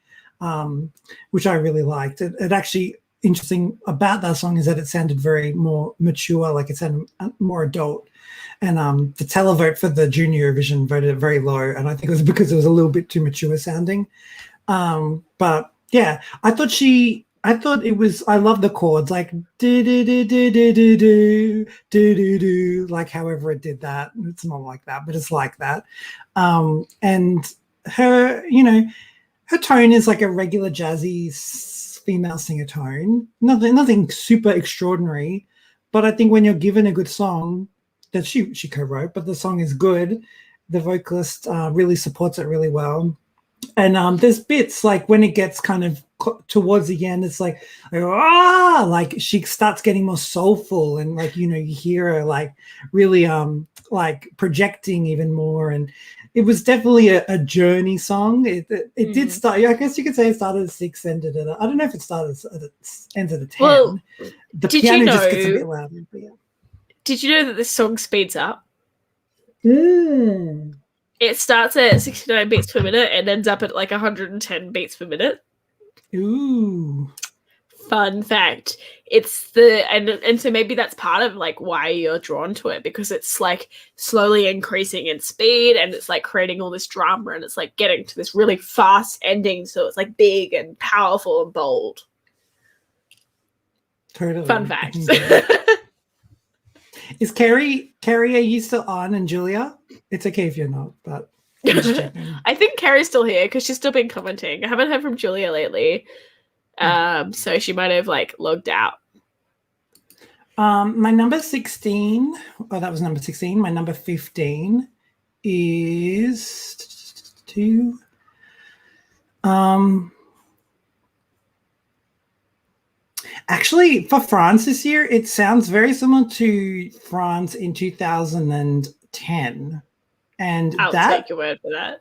which I really liked. It actually, interesting about that song is that it sounded very more mature, like it sounded more adult. And the televote for the Junior Eurovision voted very low, and I think it was because it was a little bit too mature sounding. But yeah, I love the chords, like do do do do do do do do do do, like however it did that. It's not like that, but it's like that. And her, her tone is like a regular jazzy female singer tone. Nothing super extraordinary, but I think when you're given a good song that she co-wrote, but the song is good, the vocalist really supports it really well. And there's bits like when it gets kind of towards the end, it's like she starts getting more soulful, and like you hear her like really like projecting even more. And it was definitely a journey song. It did start. I guess you could say it started at 6, ended at. I don't know if it started ended at 10. Well, the piano just gets a bit louder. But yeah. Did you know that this song speeds up? Mm. It starts at 69 beats per minute and ends up at like 110 beats per minute. Ooh. Fun fact. It's and so maybe that's part of like why you're drawn to it, because it's like slowly increasing in speed and it's like creating all this drama and it's like getting to this really fast ending, so it's like big and powerful and bold. Totally. Fun fact. Is Carrie, are you still on, and Julia? It's okay if you're not, but I'm just checking. I think Carrie's still here because she's still been commenting. I haven't heard from Julia lately. So she might have like logged out. My number 16, that was number 16. My number 15 is do. Actually, for France this year, it sounds very similar to France in 2010. And I'll that take your word for that.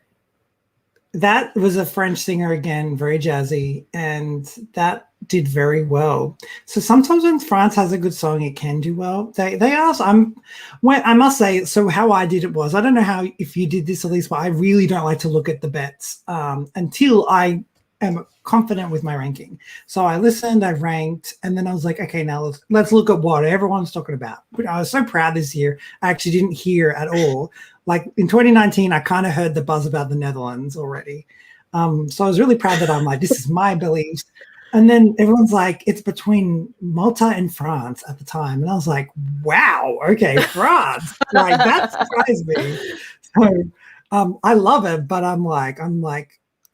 that was a French singer again, very jazzy, and that did very well. So sometimes when France has a good song, it can do well. They ask. I must say. So how I did it was, I don't know how if you did this, Elise, but I really don't like to look at the bets until I am confident with my ranking. So I listened, I ranked, and then I was like, okay, now let's look at what everyone's talking about. But I was so proud this year. I actually didn't hear at all. Like in 2019, I kind of heard the buzz about the Netherlands already. So I was really proud that I'm like, this is my beliefs. And then everyone's like, it's between Malta and France at the time. And I was like, wow, okay, France. Like that surprised me. So I love it, but I'm like, I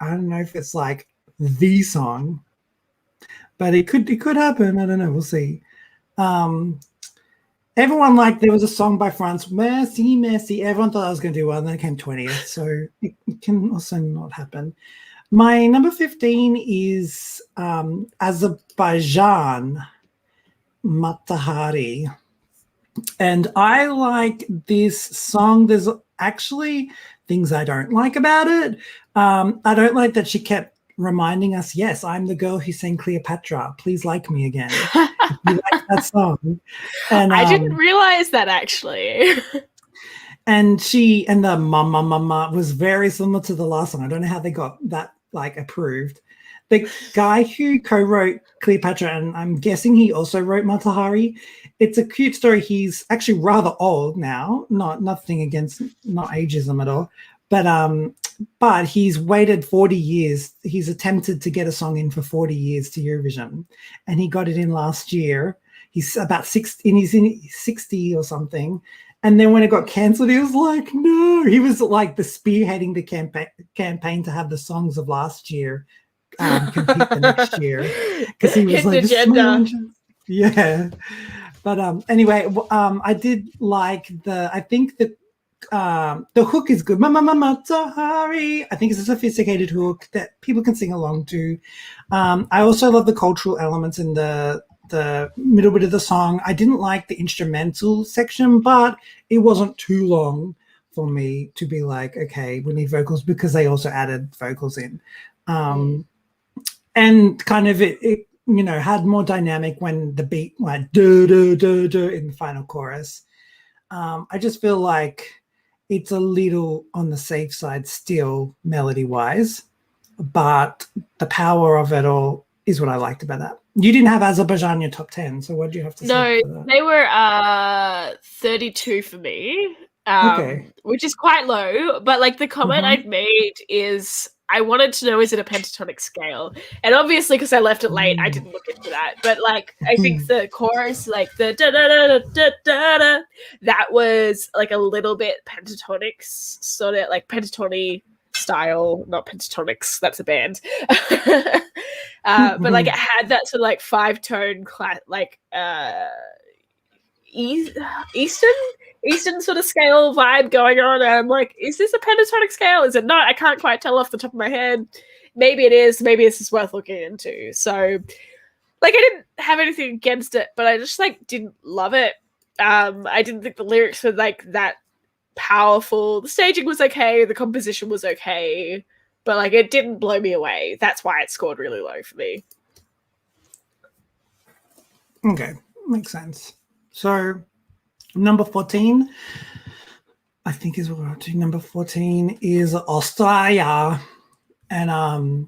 don't know if it's like the song, but it could happen. I don't know. We'll see. Everyone there was a song by France, Merci, Merci. Everyone thought I was going to do well, and then it came 20th. So it can also not happen. My number 15 is Azerbaijan, Matahari. And I like this song. There's actually things I don't like about it. I don't like that she kept reminding us, yes, I'm the girl who sang Cleopatra. Please like me again. If you like that song. And I didn't realize that actually. And the mama mama was very similar to the last song. I don't know how they got that approved. The guy who co-wrote Cleopatra, and I'm guessing he also wrote Matahari. It's a cute story. He's actually rather old now. Nothing against not ageism at all. But he's waited 40 years. He's attempted to get a song in for 40 years to Eurovision, and he got it in last year. He's about 60, and he's in 60 or something. And then when it got cancelled, he was like, no. He was like the spearheading the campaign to have the songs of last year compete the next year, because he was like, agenda. Yeah. But anyway, I did like I think the hook is good. Mama Matahari. I think it's a sophisticated hook that people can sing along to. I also love the cultural elements in the middle bit of the song. I didn't like the instrumental section, but it wasn't too long for me to be like, okay, we need vocals, because they also added vocals in. And kind of it had more dynamic when the beat went do do do do in the final chorus. I just feel like it's a little on the safe side still melody wise, but the power of it all is what I liked about that. You didn't have Azerbaijan in your top 10, so what do you have to say? No, they were 32 for me, Okay. which is quite low. But the comment I'd made is I wanted to know, is it a pentatonic scale? And obviously, because I left it late, I didn't look into that. But I think the chorus, the da da da da da da, that was a little bit pentatonic, sort of pentatonic style, not pentatonics. That's a band. But it had that sort of 5-tone Eastern sort of scale vibe going on. And I'm like, is this a pentatonic scale? Is it not? I can't quite tell off the top of my head. Maybe it is. Maybe this is worth looking into. So I didn't have anything against it, but I just didn't love it. I didn't think the lyrics were that powerful. The staging was okay. The composition was okay. But it didn't blow me away. That's why it scored really low for me. Okay, makes sense. So number 14, I think is what we're up to. Number 14 is Austria. And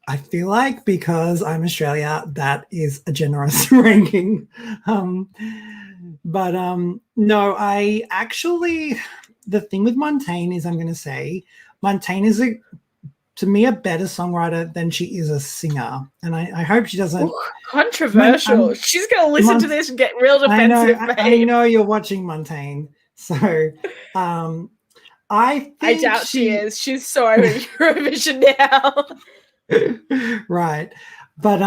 I feel like because I'm Australia, that is a generous ranking. But no, I actually, the thing with Montaigne is, I'm going to say, Montaigne is to me a better songwriter than she is a singer, and I hope she doesn't. Ooh, controversial. She's gonna listen to this and get real defensive. I know you're watching Montaigne, so I doubt she is. She's so over Eurovision now. Right, but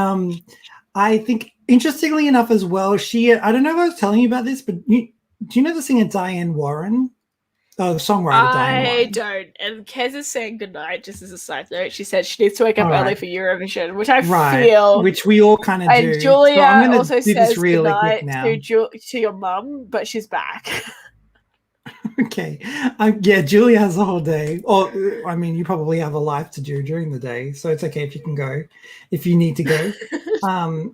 I think interestingly enough as well, I don't know if I was telling you about this, but do you know the singer Diane Warren? Oh, the songwriter Diane I Warren. don't. And Kez is saying goodnight, just as a side note. She said she needs to wake up All early right. for Eurovision, which I Right, feel. which we all kind of And do. Julia So I'm going also to do this says really quick goodnight now. to your mum, but she's back. Okay. Yeah, Julia has the whole day. Or, I mean, you probably have a life to do during the day, so it's okay if you can go, if you need to go.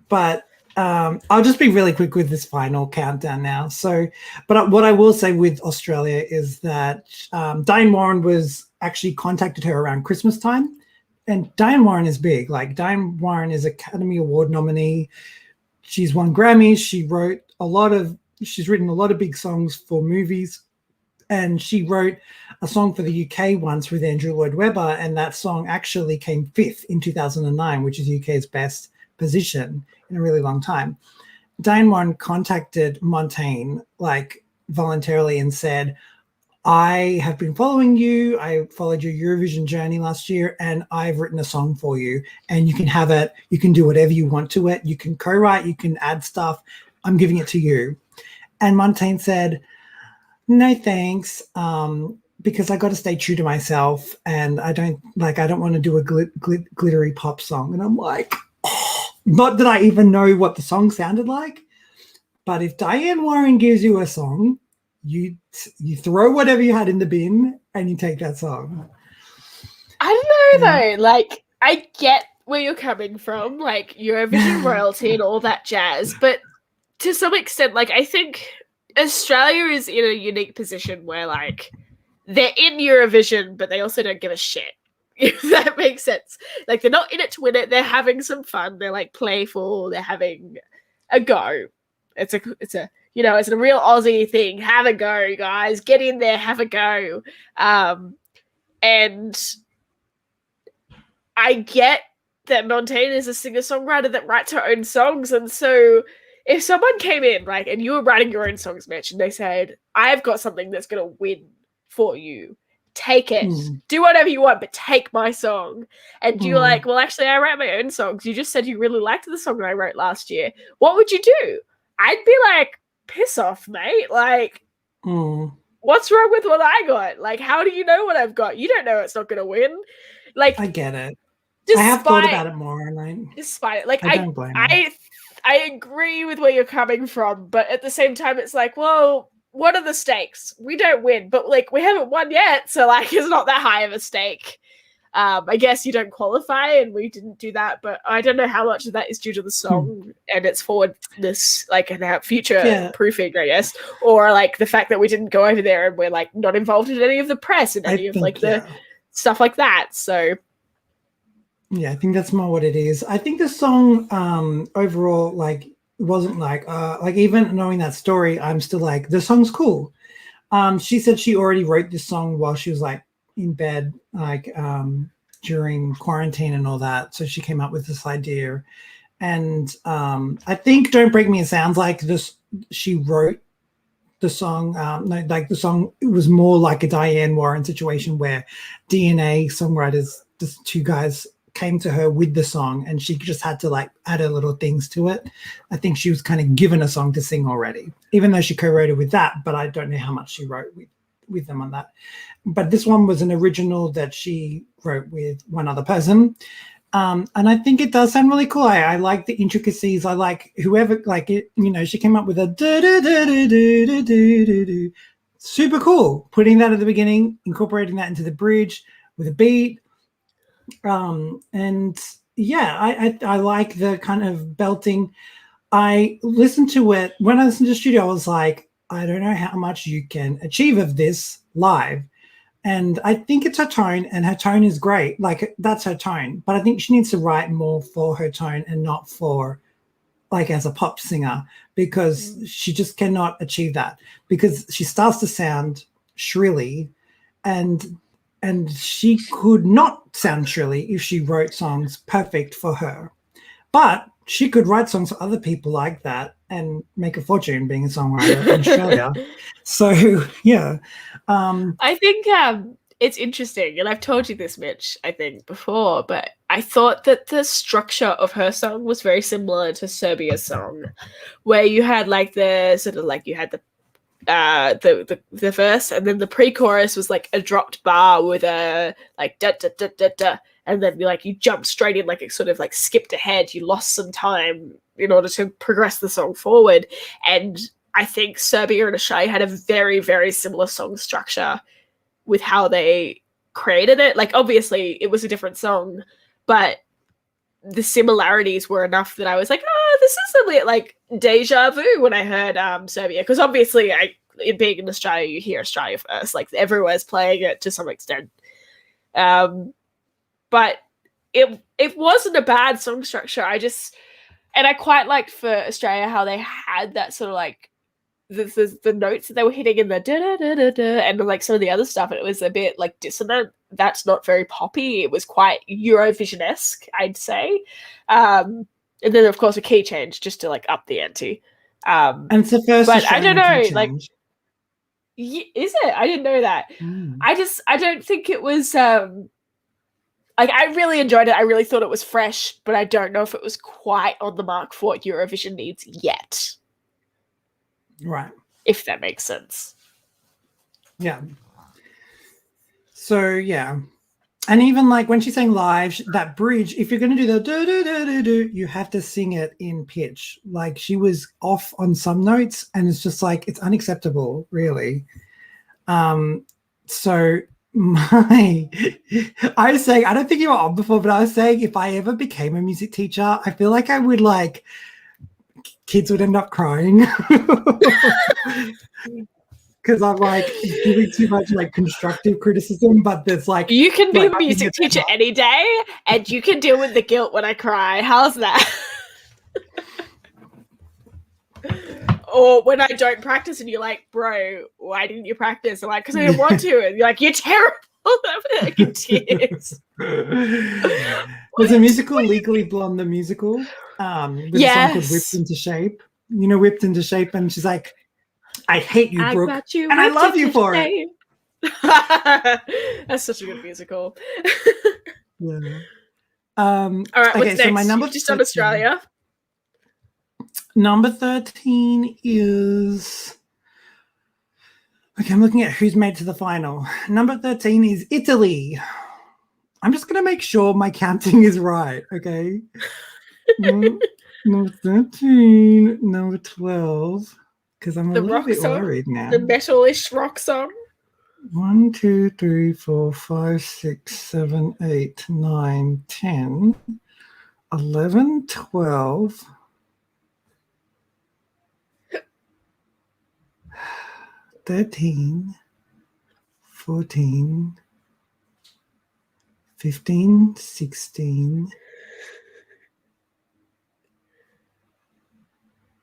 But I'll just be really quick with this final countdown now. So, but what I will say with Australia is that Diane Warren was actually contacted her around Christmas time. And Diane Warren is big. Like, Diane Warren is Academy Award nominee. She's won Grammys. She's written a lot of big songs for movies. And she wrote a song for the UK once with Andrew Lloyd Webber. And that song actually came 5th in 2009, which is UK's best position in a really long time. Diane Warren contacted Montaigne like voluntarily and said, I have been following you. I followed your Eurovision journey last year, and I've written a song for you, and you can have it. You can do whatever you want to it. You can co-write, you can add stuff. I'm giving it to you. And Montaigne said, no, thanks. Because I got to stay true to myself, and I don't want to do a glittery pop song. And I'm like, not that I even know what the song sounded like, but if Diane Warren gives you a song, you throw whatever you had in the bin and you take that song. I don't know though. Like, I get where you're coming from, like Eurovision royalty and all that jazz, but to some extent, like, I think Australia is in a unique position where, like, they're in Eurovision, but they also don't give a shit. If that makes sense. Like, they're not in it to win it. They're having some fun. They're like playful. They're having a go. It's a it's a real Aussie thing. Have a go, guys. Get in there. Have a go. And I get that Montaigne is a singer-songwriter that writes her own songs, and so if someone came in, right, and you were writing your own songs, Mitch, and they said, I've got something that's going to win for you, take it, do whatever you want, but take my song. And you're like, well, actually, I write my own songs. You just said you really liked the song I wrote last year. What would you do? I'd be like, piss off, mate. Like, what's wrong with what I got? Like, how do you know what I've got? You don't know it's not going to win. Like, I get it. Despite, I have thought about it more, and despite it, like I don't blame you. I agree with where you're coming from, but at the same time, it's like, well, what are the stakes? We don't win, but like we haven't won yet, so like it's not that high of a stake. I guess you don't qualify, and we didn't do that, but I don't know how much of that is due to the song and its forwardness, like and future proofing, I guess, or like the fact that we didn't go over there and we're like not involved in any of the press and any of like the stuff like that. So. Yeah, I think that's more what it is. I think the song overall, like, wasn't like even knowing that story, I'm still like, the song's cool. She said she already wrote this song while she was like in bed, like during quarantine and all that. So she came up with this idea. And I think Don't Break Me, it sounds like this, she wrote the song, like the song, it was more like a Diane Warren situation where DNA songwriters, just two guys, came to her with the song and she just had to like add her little things to it. I think she was kind of given a song to sing already, even though she co-wrote it with that, but I don't know how much she wrote with them on that. But this one was an original that she wrote with one other person. And I think it does sound really cool. I like the intricacies. I like whoever, like it, she came up with a do. Super cool. Putting that at the beginning, incorporating that into the bridge with a beat. And yeah, I like the kind of belting. I listened to it when I listened to the studio. I was like, I don't know how much you can achieve of this live. And I think it's her tone, and her tone is great. Like, that's her tone. But I think she needs to write more for her tone and not for, like, as a pop singer, because she just cannot achieve that, because she starts to sound shrilly, and she could not sound shrilly if she wrote songs perfect for her. But she could write songs for other people like that and make a fortune being a songwriter in Australia. So, yeah. I think it's interesting, and I've told you this, Mitch, I think, before, but I thought that the structure of her song was very similar to Serbia's song, where you had like the sort of like you had the the verse, and then the pre-chorus was like a dropped bar with a like da da da da da, and then you jumped straight in, like it sort of like skipped ahead. You lost some time in order to progress the song forward, and I think Serbia and Australia had a very, very similar song structure with how they created it. Like, obviously, it was a different song, but the similarities were enough that I was like, oh, this is a bit like deja vu when I heard Serbia. Because obviously, being in Australia, you hear Australia first. Like, everywhere's playing it to some extent. But it wasn't a bad song structure. And I quite liked for Australia how they had that sort of like the notes that they were hitting in the da da da da da, and like some of the other stuff, and it was a bit like dissonant. That's not very poppy. It was quite Eurovision-esque, I'd say. And then of course a key change just to like up the ante. And it's the first. But I don't know, key like, change. is it? I didn't know that. I don't think it was. Like, I really enjoyed it. I really thought it was fresh, but I don't know if it was quite on the mark for what Eurovision needs yet. Right. If that makes sense. Yeah. So, yeah. And even like when she's saying live, that bridge, if you're going to do the do, do, do, do, do, you have to sing it in pitch. Like, she was off on some notes, and it's just like, it's unacceptable, really. So I was saying, I don't think you were on before, but I was saying if I ever became a music teacher, I feel like I would like, kids would end up crying because I'm like giving too much like constructive criticism, but there's like, you can be like, a music teacher any day, and you can deal with the guilt when I cry. How's that? Or when I don't practice and you're like, bro, why didn't you practice? I'm like, because I didn't want to. And you're like, you're terrible. I get tears. Was a musical Legally Blonde the musical? With a song called Whipped Into Shape. You know, Whipped Into Shape, and she's like, I hate you, Brooke, and I love you for it. That's such a good musical. Yeah. All right, what's next? So my number just on Australia. Number 13 is... Okay, I'm looking at who's made to the final. Number 13 is Italy. I'm just going to make sure my counting is right, okay? Number 13, number 12, because I'm a little bit worried now. The metal-ish rock song. 1, 2, 3, 4, 5, 6, 7, 8, 9, 10, 11, 12... 13, 14, 15, 16,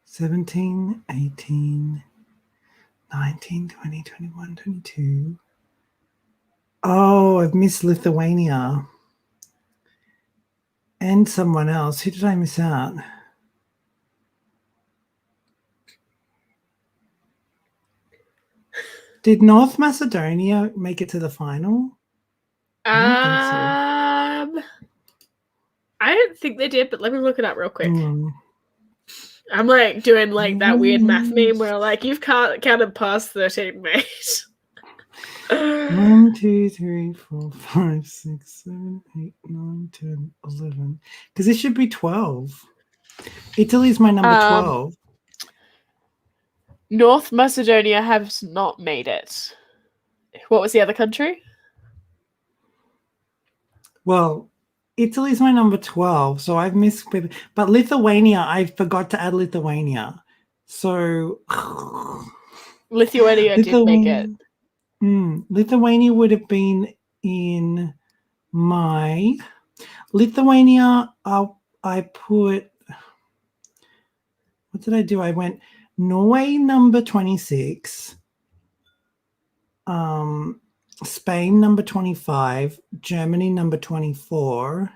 17, 18, 19, 20, 21, 22. Oh, I've missed Lithuania. And someone else. Who did I miss out? Did North Macedonia make it to the final? I don't think they did, but let me look it up real quick. I'm like doing like that weird math meme where like you've counted past 13, mate. 1, 2, 3, 4, 5, 6, 7, 8, 9, 10, 11. Because this should be 12. Italy's my number 12. North Macedonia has not made it. What was the other country? Well, Italy's my number 12, so I've missed. But Lithuania, I forgot to add Lithuania. So Lithuania did make it. Lithuania would have been in my Lithuania. I put. What did I do? I went Norway number 26, Spain number 25, Germany number 24,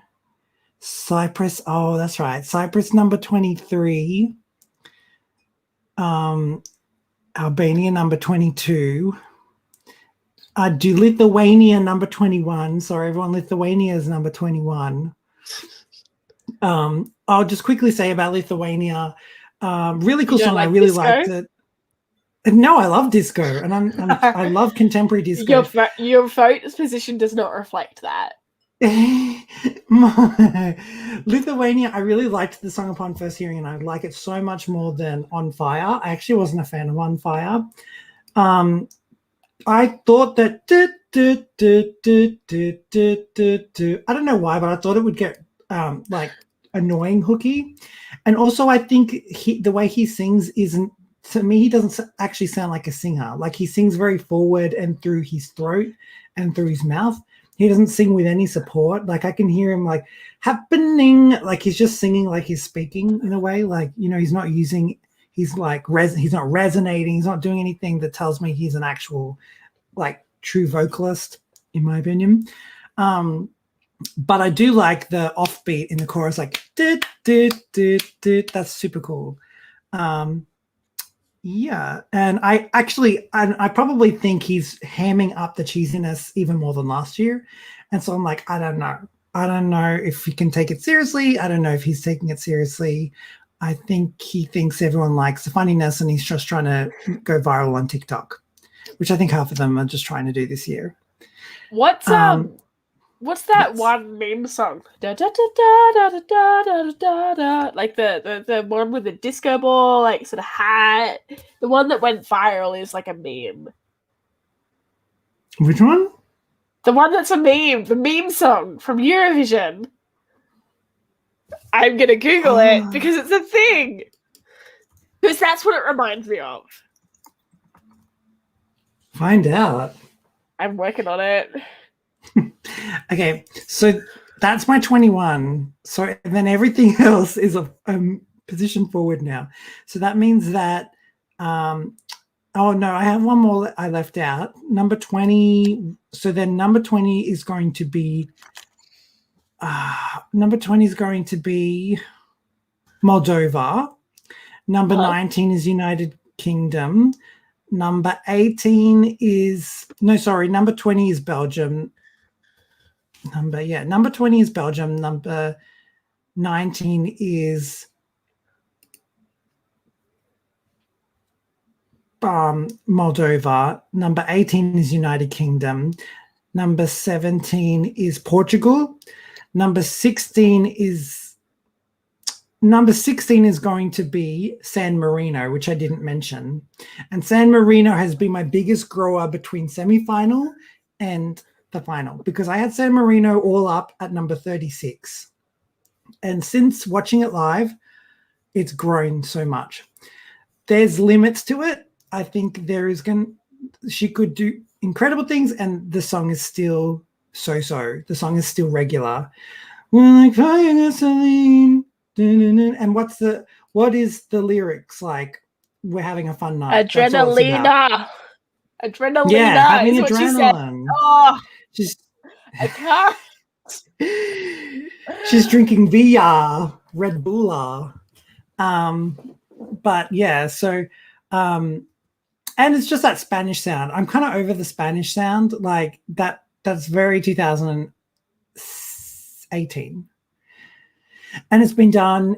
Cyprus, oh, that's right, Cyprus number 23, Albania number 22, do Lithuania number 21, sorry everyone, Lithuania is number 21. I'll just quickly say about Lithuania, really cool song. I really liked it. No, I love disco, and I love contemporary disco. Your vote's position does not reflect that. Lithuania, I really liked the song upon first hearing, and I like it so much more than On Fire. I actually wasn't a fan of On Fire. I thought that I don't know why, but I thought it would get like annoying hooky. And also I think the way he sings isn't, to me, he doesn't actually sound like a singer. Like he sings very forward and through his throat and through his mouth. He doesn't sing with any support. Like I can hear him like happening, like he's just singing like he's speaking in a way. Like, you know, he's not using, he's like, he's not resonating. He's not doing anything that tells me he's an actual like true vocalist, in my opinion. But I do like the offbeat in the chorus, like, that's super cool. Yeah, and I probably think he's hamming up the cheesiness even more than last year. And so I'm like, I don't know if he can take it seriously. I don't know if he's taking it seriously. I think he thinks everyone likes the funniness and he's just trying to go viral on TikTok, which I think half of them are just trying to do this year. What's that one meme song? Da, da, da, da, da, da, da, da, da. Like the one with the disco ball, like sort of hat. The one that went viral is like a meme. Which one? The one that's a meme, the meme song from Eurovision. I'm gonna Google it because it's a thing. Because that's what it reminds me of. Find out. I'm working on it. Okay, so that's my 21. So then everything else is a position forward now. So that means that, oh no, I have one more that I left out. Number 20. So then number 20 is going to be, Moldova. Number 19 is United Kingdom. Number 18 is, number 20 is Belgium. Number 20 is Belgium. Number 19 is Moldova. Number 18 is United Kingdom. Number 17 is Portugal. Number 16 is going to be San Marino, which I didn't mention. And San Marino has been my biggest grower between semi-final and the final, because I had San Marino all up at number 36. And since watching it live, it's grown so much. There's limits to it. I think she could do incredible things, and the song is still so-so. The song is still regular. We're like fire gasoline. And what is the lyrics like? We're having a fun night. Adrenalina. Adrenalina. Yeah, having is adrenaline. What she said. I can't. She's drinking VR, Red Bull. But yeah, so and it's just that Spanish sound. I'm kind of over the Spanish sound, like that's very 2018. And it's been done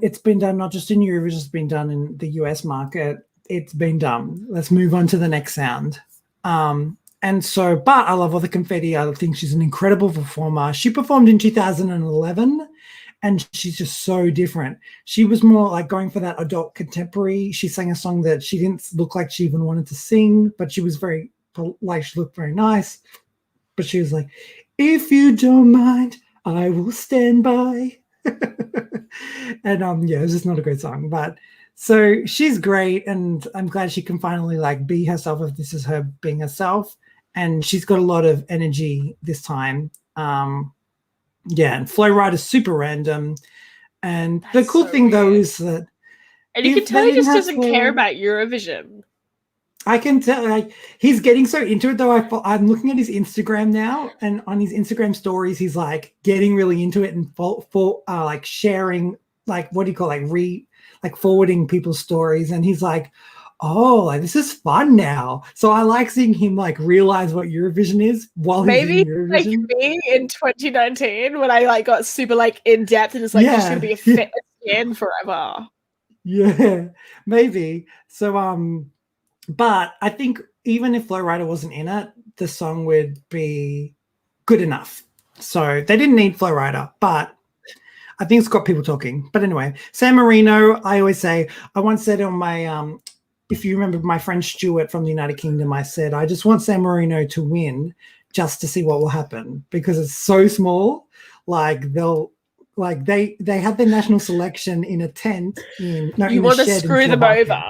not just in Eurovision, it's been done in the US market. It's been done. Let's move on to the next sound. And so, but I love all the confetti. I think she's an incredible performer. She performed in 2011 and she's just so different. She was more like going for that adult contemporary. She sang a song that she didn't look like she even wanted to sing, but she was she looked very nice. But she was like, if you don't mind, I will stand by. And it's just not a great song, but so she's great, and I'm glad she can finally like be herself if this is her being herself. And she's got a lot of energy this time. And Flow Ride is super random. And the cool thing though is that, and you can tell he just doesn't care about Eurovision. I can tell, like, he's getting so into it though. I'm looking at his Instagram now, and on his Instagram stories, he's like getting really into it and like sharing, like, what do you call like forwarding people's stories. And he's like, oh, like, this is fun now. So I like seeing him like realize what Eurovision is while he's in Eurovision. Like me in 2019 when I like got super like in depth and it's like, this should be a fitness skin forever. Yeah, maybe. So But I think even if Flow Rider wasn't in it, the song would be good enough. So they didn't need Flow Rider, but I think it's got people talking. But anyway, San Marino, I always say, I once said on my, if you remember my friend Stuart from the United Kingdom, I said, I just want San Marino to win just to see what will happen because it's so small. Like they had their national selection in a tent. You want to screw them over.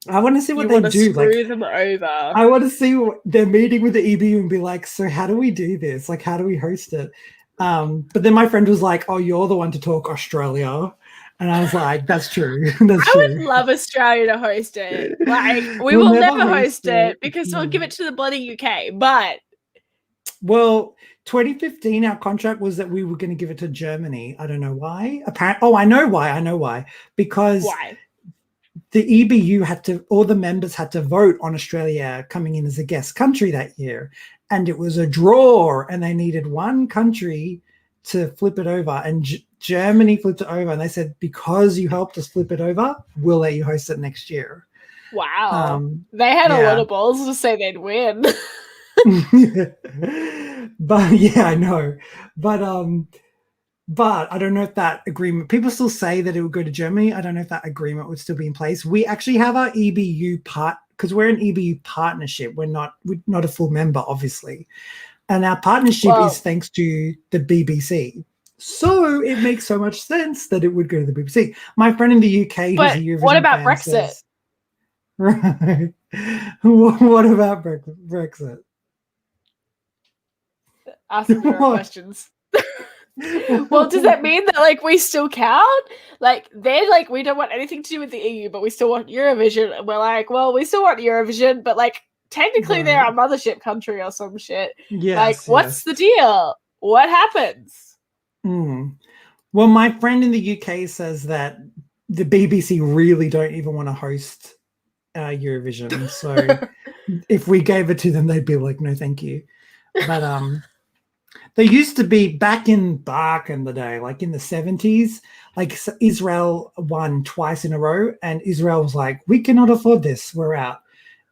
I want to see what they do. Screw them over. I want to see their meeting with the EBU and be like, so how do we do this? Like, how do we host it? But then my friend was like, oh, you're the one to talk Australia. And I was like, that's true. I would love Australia to host it. Like, we will never host it because we'll give it to the bloody UK. But well, 2015, our contract was that we were going to give it to Germany. I don't know why. I know why. Because why? The EBU all the members had to vote on Australia coming in as a guest country that year. And it was a draw, and they needed one country to flip it over. And Germany flipped it over, and they said, because you helped us flip it over, we'll let you host it next year. Wow. They had a lot of balls to say they'd win. But yeah, I know. But I don't know if that agreement, people still say that it would go to Germany. I don't know if that agreement would still be in place. We actually have our EBU because we're an EBU partnership. We're not a full member, obviously. And our partnership is thanks to the BBC. So it makes so much sense that it would go to the BBC. My friend in the UK, but who's a Eurovision what about fan, Brexit? says, right. What about Brexit? Asking your questions. Well, does that mean that like we still count? Like they're like, we don't want anything to do with the EU, but we still want Eurovision. And we're like, well, we still want Eurovision, but like technically they're our mothership country or some shit. Yes, like, what's the deal? What happens? Well, my friend in the UK says that the BBC really don't even want to host Eurovision. So if we gave it to them, they'd be like, no, thank you. But they used to be back in the day, like in the 70s, like Israel won twice in a row, and Israel was like, we cannot afford this, we're out.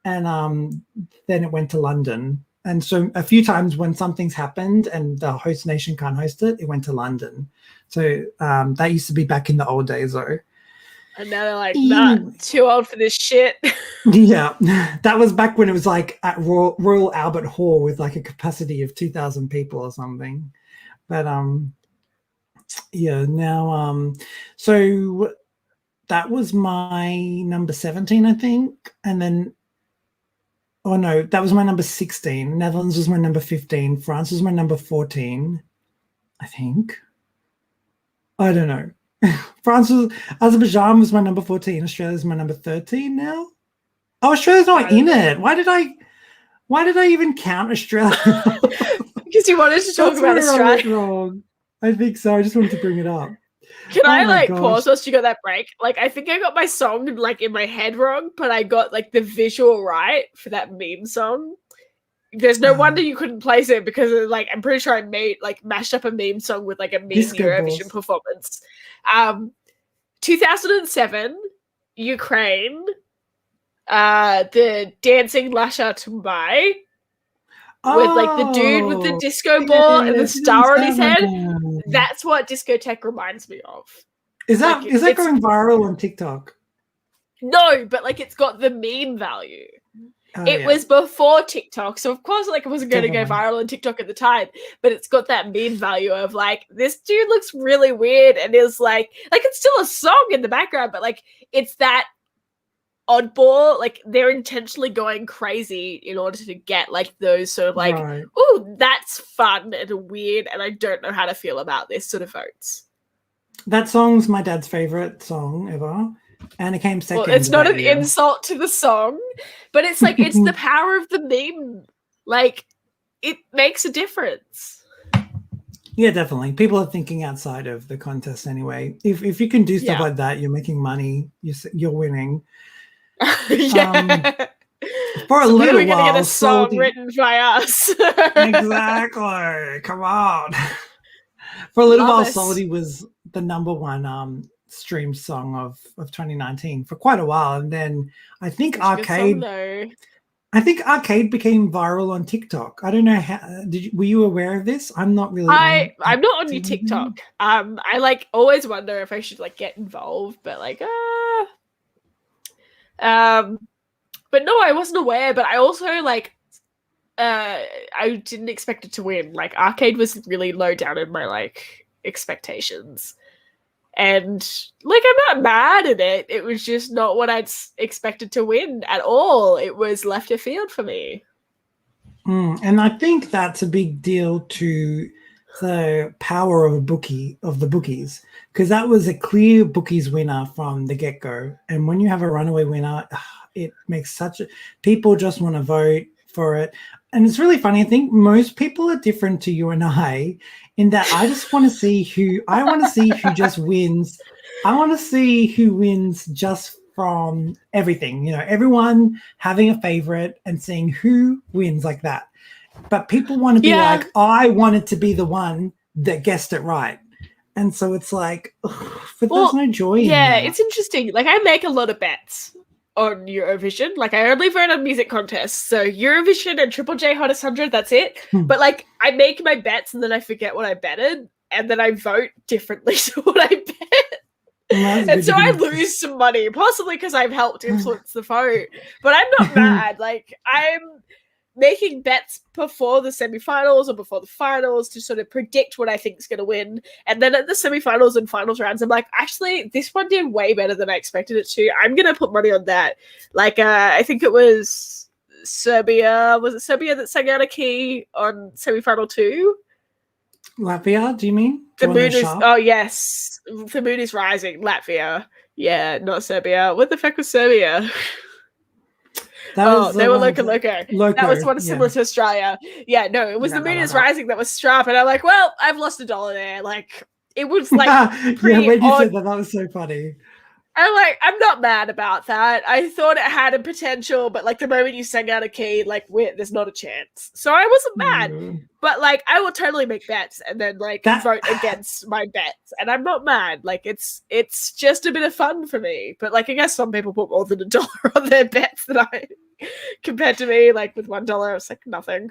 And then it went to London. And so a few times when something's happened and the host nation can't host it, it went to London. So that used to be back in the old days, though. And now they're like, nah, too old for this shit. Yeah, that was back when it was like at Royal Albert Hall with like a capacity of 2,000 people or something. But yeah, now so that was my number 17, I think. And then, oh no, that was my number 16. Netherlands was my number 15. France was my number 14, I think. I don't know. Azerbaijan was my number 14. Australia's my number 13 now. Oh, Australia's not in it. Why did I even count Australia? Because you wanted to talk about Australia. Wrong. I think so. I just wanted to bring it up. Can I pause whilst you got that break? Like, I think I got my song like in my head wrong, but I got like the visual right for that meme song. There's no wonder you couldn't place it because like I'm pretty sure I mashed up a meme song with like a meme Eurovision performance. 2007, Ukraine, the dancing Lasha Tumbai with like the dude with the disco ball and the star on his head. That's what discotheque reminds me of. Is that going viral on TikTok? No, but like it's got the meme value. It was before TikTok, so of course, like it wasn't going to go viral on TikTok at the time. But it's got that meme value of like this dude looks really weird and is like it's still a song in the background, but like it's that oddball. Like they're intentionally going crazy in order to get like those sort of like, oh, that's fun and weird, and I don't know how to feel about this sort of votes. That song's my dad's favorite song ever. And it came second. Well, it's not an insult to the song, but it's like it's the power of the meme. Like it makes a difference. Yeah, definitely. People are thinking outside of the contest anyway. If you can do stuff like that, you're making money. You're winning. Yeah. For a little while, we're gonna get a song written by us. Exactly. Come on. For a little while, Solody was the number one streamed song of 2019 for quite a while, and then I think Such a good song, Arcade. though. I think Arcade became viral on TikTok. I don't know how. Were you aware of this? I'm not really. I'm not on your TikTok. I like always wonder if I should like get involved, but like but no, I wasn't aware. But I also like I didn't expect it to win. Like Arcade was really low down in my like expectations. And like I'm not mad at it. It was just not what I'd expected to win at all. It was left of field for me. And I think that's a big deal to the power of the bookies, because that was a clear bookies winner from the get-go. And when you have a runaway winner, it makes people just want to vote for it. And it's really funny. I think most people are different to you and I in that I just want to see who just wins. I want to see who wins just from everything, you know, everyone having a favorite and seeing who wins like that. But people want to be like, I wanted to be the one that guessed it right. And so it's like, but there's no joy in that. It's interesting. Like I make a lot of bets on Eurovision. Like I only vote on music contests. So Eurovision and Triple J Hottest 100, that's it. But like I make my bets and then I forget what I betted and then I vote differently to what I bet. And so I lose some money, possibly because I've helped influence the vote. But I'm not mad. Like I'm making bets before the semi-finals or before the finals to sort of predict what I think is going to win. And then at the semi-finals and finals rounds, I'm like, actually, this one did way better than I expected it to. I'm going to put money on that. Like, I think it was Serbia. Was it Serbia that sang out a key on semi-final 2? Latvia, do you mean? The moon is... Oh, yes. The moon is rising. Latvia. Yeah, not Serbia. What the fuck was Serbia? They were Loco. That was one similar to Australia. Yeah, no, it was The Moon is Rising that was Strap, and I'm like, well, I've lost $1 there. Like, it was like pretty when you odd. said that was so funny. I'm like, I'm not mad about that. I thought it had a potential, but like the moment you sang out a key, like there's not a chance. So I wasn't mad, but like I will totally make bets and then like vote against my bets, and I'm not mad. Like it's just a bit of fun for me. But like I guess some people put more than $1 on their bets than I compared to me. Like with $1, it's like nothing.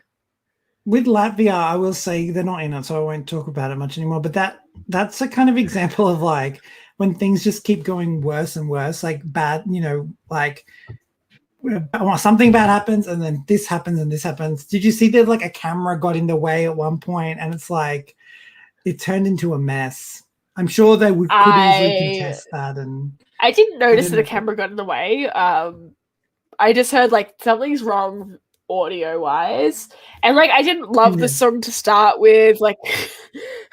With Latvia, I will say they're not in it, so I won't talk about it much anymore. But that's a kind of example of like when things just keep going worse and worse, like bad, you know, like something bad happens and then this happens and this happens. Did you see that like a camera got in the way at one point and it's like it turned into a mess? I'm sure they could easily contest that. And I didn't notice that a camera got in the way. I just heard like something's wrong audio wise, and like I didn't love the song to start with. Like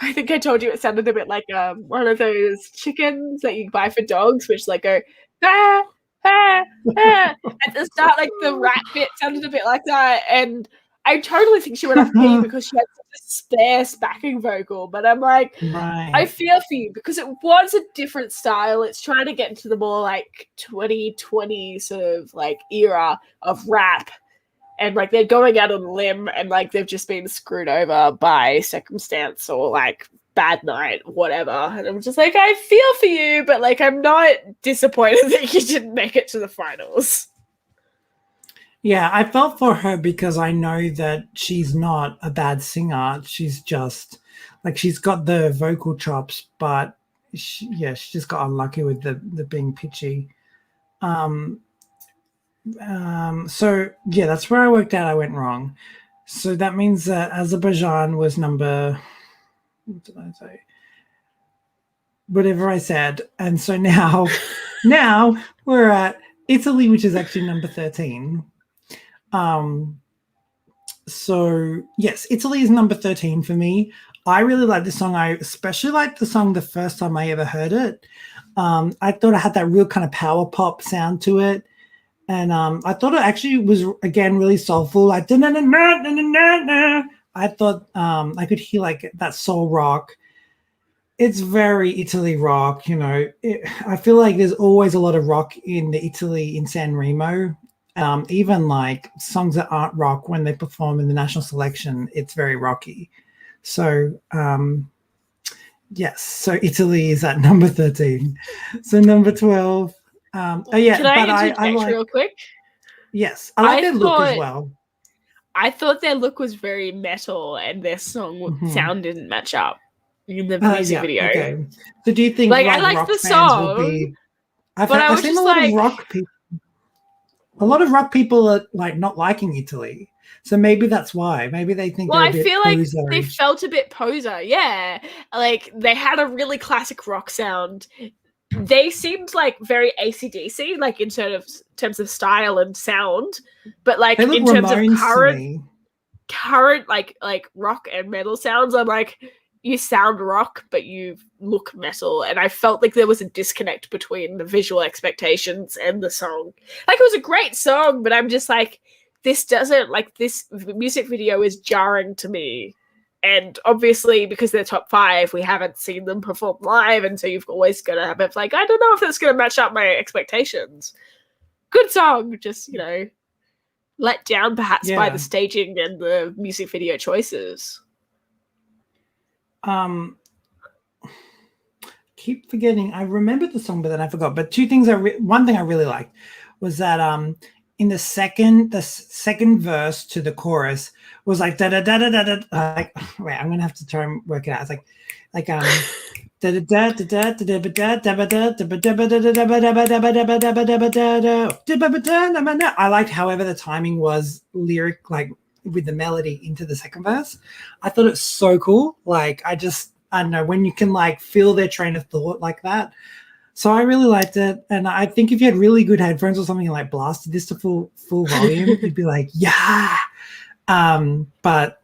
I think I told you it sounded a bit like one of those chickens that you buy for dogs, which like go ah, ah, ah. At the start, like the rap bit sounded a bit like that, and I totally think she went off key because she had such a sparse backing vocal. But I'm like, I feel for you because it was a different style. It's trying to get into the more like 2020 sort of like era of rap. And like they're going out on a limb and like they've just been screwed over by circumstance or like bad night, whatever. And I'm just like, I feel for you, but like I'm not disappointed that you didn't make it to the finals. Yeah, I felt for her because I know that she's not a bad singer. She's just like she's got the vocal chops, but she just got unlucky with the being pitchy. So yeah, that's where I worked out I went wrong. So that means that Azerbaijan was number, what did I say? Whatever I said. And so now we're at Italy, which is actually number 13. So yes, Italy is number 13 for me. I really like this song. I especially liked the song the first time I ever heard it. I thought it had that real kind of power pop sound to it. And I thought it actually was, again, really soulful. Like, I thought I could hear like that soul rock. It's very Italy rock, you know. I feel like there's always a lot of rock in the Italy in San Remo. Even like songs that aren't rock, when they perform in the national selection, it's very rocky. So Yes. So Italy is at number 13. So number 12. Oh yeah, Can I but I interject like. real quick? Yes, I like I their look as thought- well. I thought their look was very metal and their song Mhm. sound didn't match up in the music video. Okay. So do you think Like, like I liked rock the fans will song, be? I've but I was seen just a lot like- of rock people. A lot of rock people are like not liking Italy, so maybe that's why. Maybe they think Well, they're I a bit feel like they poser-y. felt a bit poser. Yeah, like they had a really classic rock sound. They seemed like very AC/DC, like in terms of style and sound, but like They look in terms of Ramones to current me. like rock and metal sounds, I'm like, you sound rock but you look metal, and I felt like there was a disconnect between the visual expectations and the song. Like, it was a great song, but I'm just like, this music video is jarring to me. And obviously, because they're top 5, we haven't seen them perform live, and so you've always got to have it like, I don't know if that's going to match up my expectations. Good song, just, let down perhaps by Yeah. the staging and the music video choices. Keep forgetting. I remembered the song, but then I forgot. But two things. One thing I really liked was that in the second verse to the chorus was like da da da da da da. Like, wait, I'm gonna have to try and work it out. It's like da da da da da da da da da da. I liked, however, the timing was lyric, like with the melody into the second verse. I thought it's so cool. Like, I don't know, when you can like feel their train of thought like that. So I really liked it. And I think if you had really good headphones or something and like blasted this to full volume, you'd be like, yeah. But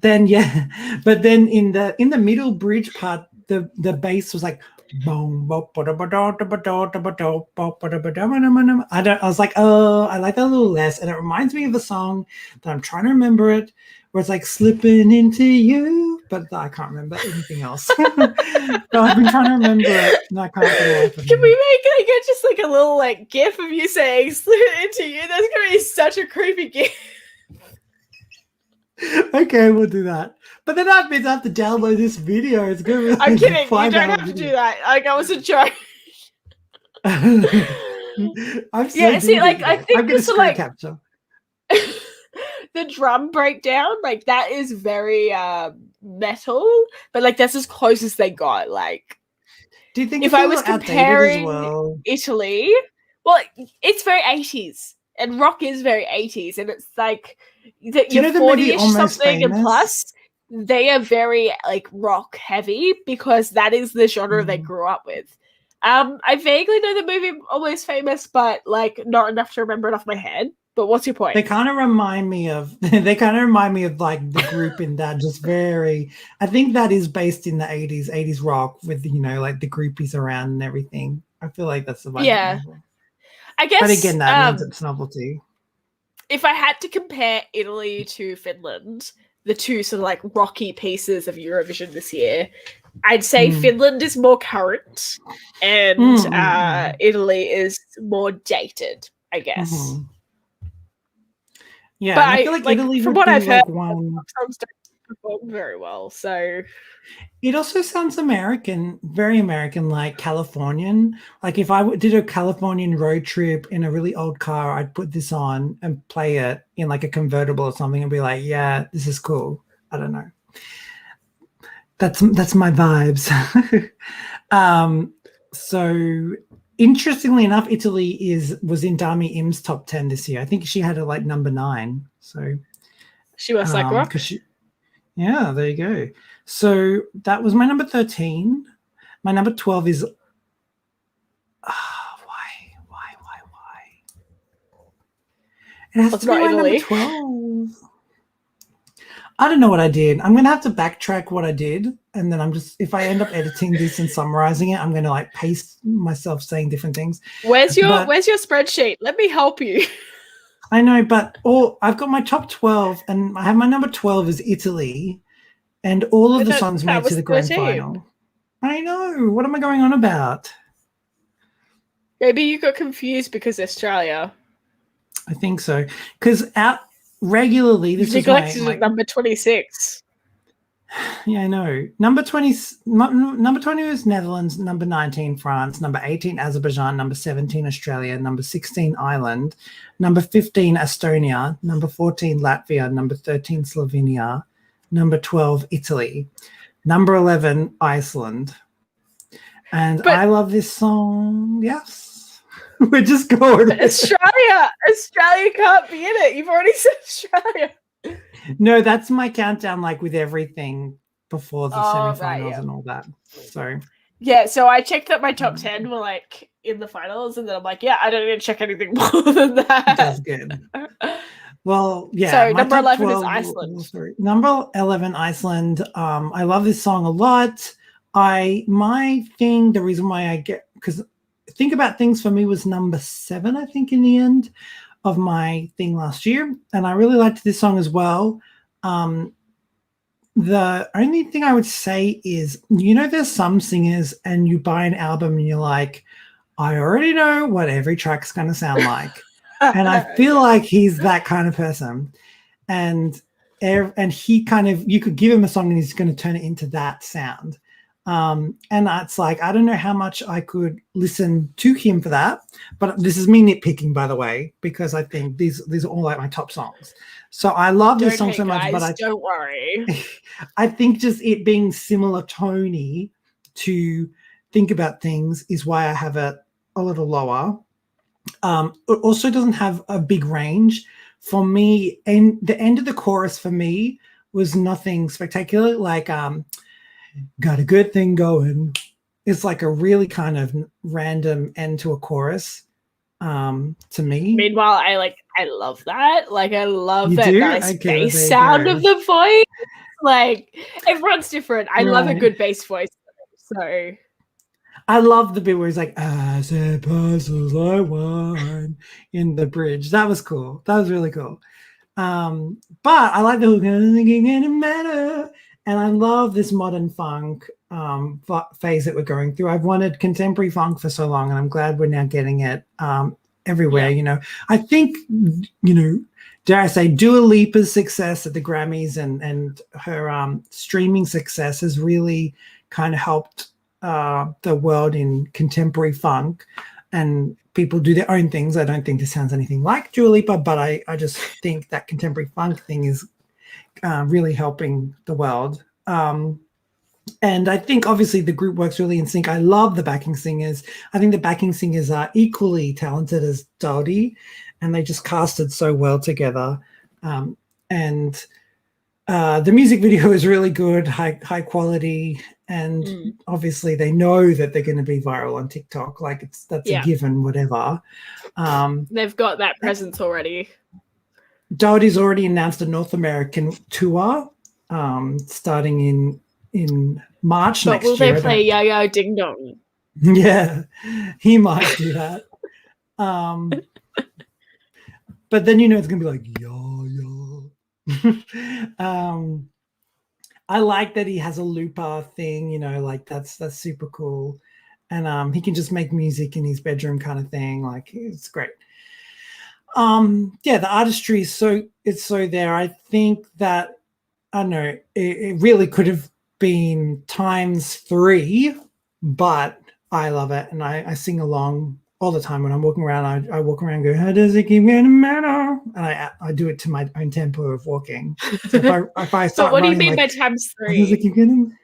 then in the middle bridge part, the bass was like boom. I was like, oh, I like that a little less. And it reminds me of a song that I'm trying to remember it, where it's like slipping into you, but I can't remember anything else. But I've been trying to remember it, and I can't for the life of Can me. we make like just like a little like gif of you saying "slip into you"? That's gonna be such a creepy gif. Okay, we'll do that. But then I have to download this video. It's gonna be I'm like kidding. You 5 don't hour have to do video. that. Like, I was a joke. I'm so Yeah, see, good like, at I it. think I'm gonna this, screen like- capture. The drum breakdown, like, that is very metal, but like that's as close as they got. Like, Do you think if it's a I was little outdated comparing as well? Italy, well, it's very 80s, and rock is very 80s, and it's like that Do you you're know the movie 40-ish Almost something and Famous? plus. They are very like rock heavy because that is the genre they Mm. grew up with. I vaguely know the movie Almost Famous, but like not enough to remember it off my head. But what's your point? They kind of remind me of like the group in that, just very. I think that is based in the 80s rock with like the groupies around and everything. I feel like that's the vibe. Yeah. I guess. But again, that means it's novelty. If I had to compare Italy to Finland, the two sort of like rocky pieces of Eurovision this year, I'd say Finland is more current and Italy is more dated, I guess. Mhm. Yeah, But and I feel like Italy from would what be I've like heard, one. songs don't perform very well. So It also sounds American, very American, like Californian. Like if I did a Californian road trip in a really old car, I'd put this on and play it in like a convertible or something and be like, yeah, this is cool. I don't know. That's my vibes. So interestingly enough, Italy was in Dami Im's top 10 this year. I think she had it like number 9. So she was like rock. Yeah, there you go. So that was my number 13. My number 12 is why? It has It's to be not my number Italy. 12. I don't know what I did. I'm gonna have to backtrack what I did, and then if I end up editing this and summarizing it, I'm gonna like paste myself saying different things. Where's your spreadsheet? Let me help you. I know, but I've got my top 12, and I have my number 12 is Italy, and all of the songs made to the grand 13. final. I know. What am I going on about? Maybe you got confused because Australia. I think so. Because regularly, this You is my neglected number 26. Yeah, I know. Number 20, number 20 was Netherlands, number 19 France, number 18 Azerbaijan, number 17 Australia, number 16 Ireland, number 15 Estonia, number 14 Latvia, number 13 Slovenia, number 12 Italy, number 11 Iceland. And But- I love this song. Yes. We're just going with it. Australia can't be in it. You've already said Australia. No, that's my countdown, like with everything before the Oh, semifinals right, yeah. and all that. So Yeah, so I checked that my top 10 were like in the finals, and then I'm like, yeah, I don't need to check anything more than that. that's good. Well, yeah. So my number top 11 is 12 Iceland. sorry, number 11, Iceland. I love this song a lot. The reason why I get, because Think About Things for me was number 7, I think, in the end of my thing last year, and I really liked this song as well. The only thing I would say is, there's some singers and you buy an album and you're like, I already know what every track's going to sound like. And I feel like he's that kind of person. And he kind of, you could give him a song and he's going to turn it into that sound. And it's like, I don't know how much I could listen to him for that, but this is me nitpicking, by the way, because I think these are all like my top songs. So I love this song so much, but don't worry. I think just it being similar tony to Think About Things is why I have it a little lower. It also doesn't have a big range for me, and the end of the chorus for me was nothing spectacular. Like, got a good thing going. It's like a really kind of random end to a chorus. To me. Meanwhile, I love that. Like, I love You that do? nice Okay, bass there you sound go. of the voice. Like, everyone's different. I love a Right. good bass voice. So I love the bit where he's like, as it passes like wine in the bridge. That was cool. That was really cool. But I like the hook, and matter. And I love this modern funk phase that we're going through. I've wanted contemporary funk for so long, and I'm glad we're now getting it everywhere. Yeah. I think, dare I say, Dua Lipa's success at the Grammys and her streaming success has really kind of helped the world in contemporary funk, and people do their own things. I don't think this sounds anything like Dua Lipa, but I just think that contemporary funk thing is really helping the world. And I think obviously the group works really in sync. I love the backing singers. I think the backing singers are equally talented as Dodie, and they just casted so well together. And the music video is really good, high quality, and obviously they know that they're going to be viral on TikTok. Like that's a given, whatever. they've got that presence already. Dodie's already announced a North American tour starting in March But next will year. they play Yo-Yo Ding Dong? Yeah, he might do that. But then it's going to be like, yo. I like that he has a looper thing, like that's super cool. And he can just make music in his bedroom kind of thing. Like, it's great. The artistry is so there. I think that, I don't know, it really could have been ×3, but I love it, and I sing along all the time when I'm walking around. I walk around and go, how does it keep getting better? And I do it to my own tempo of walking. So if I start So what do you running, mean like, by how does it ×3? keep getting?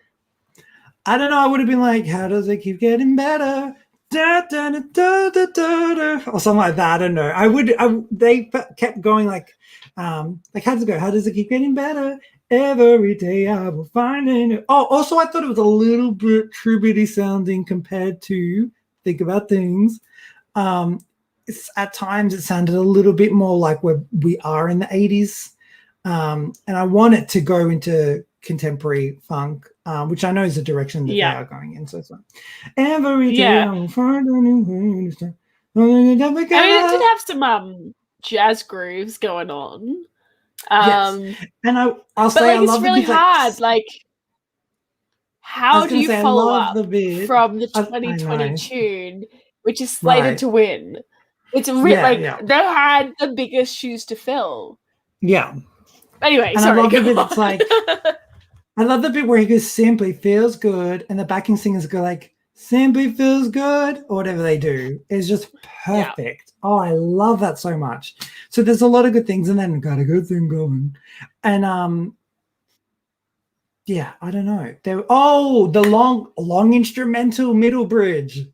I don't know. I would have been like, how does it keep getting better? Da, da, da, da, da, da, da, or something like that. I don't know. They kept going like how does it go? How does it keep getting better? Every day I will find it. Oh, also I thought it was a little bit tributey sounding compared to Think About Things. At times it sounded a little bit more like where we are in the 80s. And I want it to go into contemporary funk, which I know is the direction that they are going in. So it's like, every day I will find a new way to start. I mean, it did have some jazz grooves going on. Yes. And I'll say, like, I it's love really the hard. Like, how do you follow up from the I 2020 know. tune, which is slated to win? It's they had the biggest shoes to fill. Yeah. Anyway, And sorry. I love the bit. It's like I love the bit where he goes, simply feels good, and the backing singers go like, simply feels good, or whatever they do. It's just Yeah. perfect. Oh, I love that so much. So there's a lot of good things, and then got a good thing going. And yeah, I don't know. The long instrumental middle bridge.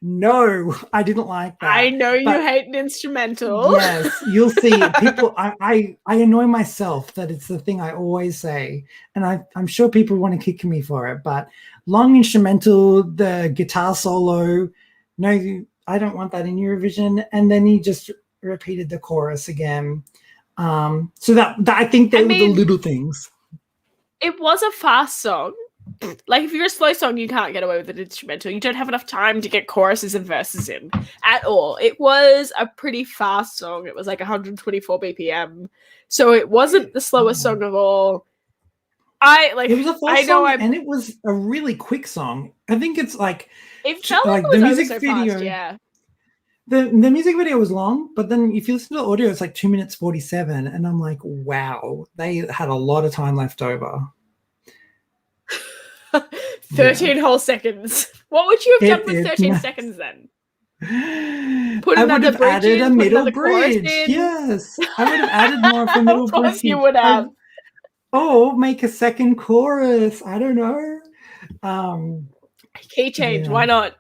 No, I didn't like that. I know you But hate an instrumental. yes, you'll see. People, I annoy myself that it's the thing I always say, and I'm sure people want to kick me for it. But long instrumental, the guitar solo, no, I don't want that in Eurovision. And then he just repeated the chorus again. So that I think they were the little things. It was a fast song. Like, if you're a slow song, you can't get away with an instrumental. You don't have enough time to get choruses and verses in at all. It was a pretty fast song. It was like 124 BPM. So it wasn't the slowest song of all. It was a fast song, and it was a really quick song. I think it's like it felt like the music video. Fast, yeah. The music video was long, but then if you listen to the audio, it's like 2 minutes 47, and I'm like, wow, they had a lot of time left over. 13 whole seconds. What would you have done with 13 seconds then? Put another bridge added in, a middle bridge. Yes, I would have added more of a middle bridge. Of course you would have. Oh, make a second chorus. I don't know. Key change. Why not?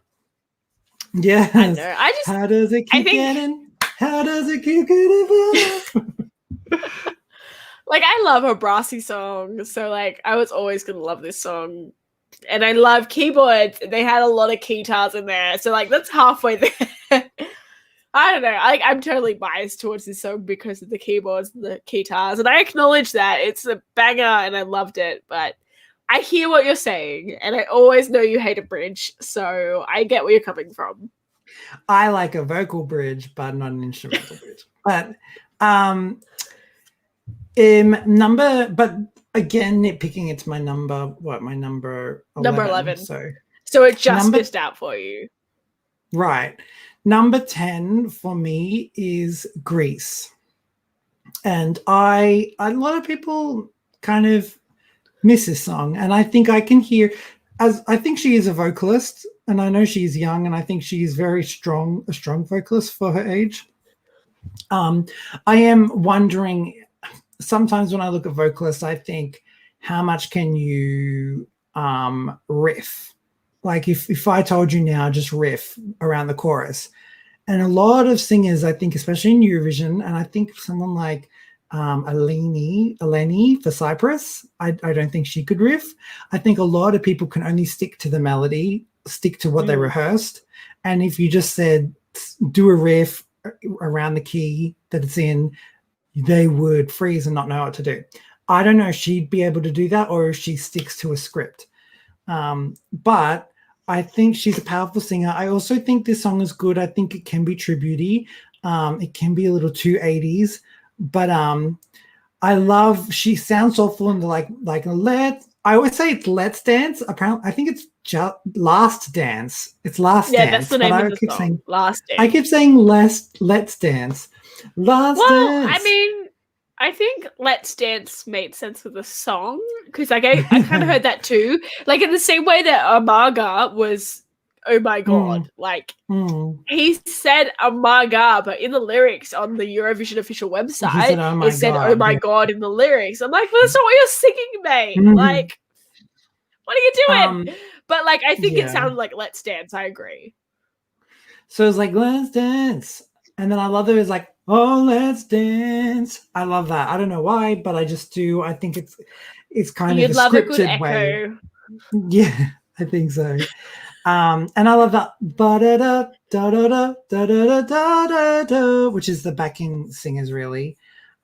Yes. I just. How does it keep getting? How does it keep getting? Like, I love a brassy song, so like I was always gonna love this song. And I love keyboards. They had a lot of guitars in there, so like that's halfway there. I don't know. I'm totally biased towards this song because of the keyboards and the guitars, and I acknowledge that it's a banger and I loved it. But I hear what you're saying, and I always know you hate a bridge, so I get where you're coming from. I like a vocal bridge, but not an instrumental bridge. But but again, nitpicking, it's my number. What, my number 11? Number 11. So it just missed out for you. Right. Number 10 for me is Greece. And a lot of people kind of miss this song. And I think I can hear, I think she is a vocalist, and I know she's young, and I think she is very strong, a strong vocalist for her age. I am wondering, sometimes when I look at vocalists, I think, how much can you riff? Like if I told you now, just riff around the chorus. And a lot of singers, I think, especially in Eurovision, and I think someone like Eleni for Cyprus, I don't think she could riff. I think a lot of people can only stick to the melody, stick to what they rehearsed. And if you just said, do a riff around the key that it's in, they would freeze and not know what to do. I don't know if she'd be able to do that or if she sticks to a script. But I think she's a powerful singer. I also think this song is good. I think it can be tributey. It can be a little too 80s, but I love, she sounds soulful and like I always say it's Let's Dance. Apparently, I think it's just Last Dance. It's Last Dance. Yeah, that's the name of the song. Last Dance. I keep saying Let's Dance. Last Dance. I mean, I think Let's Dance made sense with the song, because like I kind of heard that too. Like in the same way that Amaga was, oh my God, like he said Amaga, but in the lyrics on the Eurovision official website, it said, oh my God in the lyrics. I'm like, well, that's not what you're singing, mate. Like, what are you doing? But like, I think it sounded like Let's Dance. I agree. So it's like, let's dance. And then I love that it's like, oh, let's dance. I love that. I don't know why, but I just do. I think it's kind of a scripted way. Yeah, I think so. And I love that ba-da-da, da-da-da, da-da-da, which is the backing singers, really.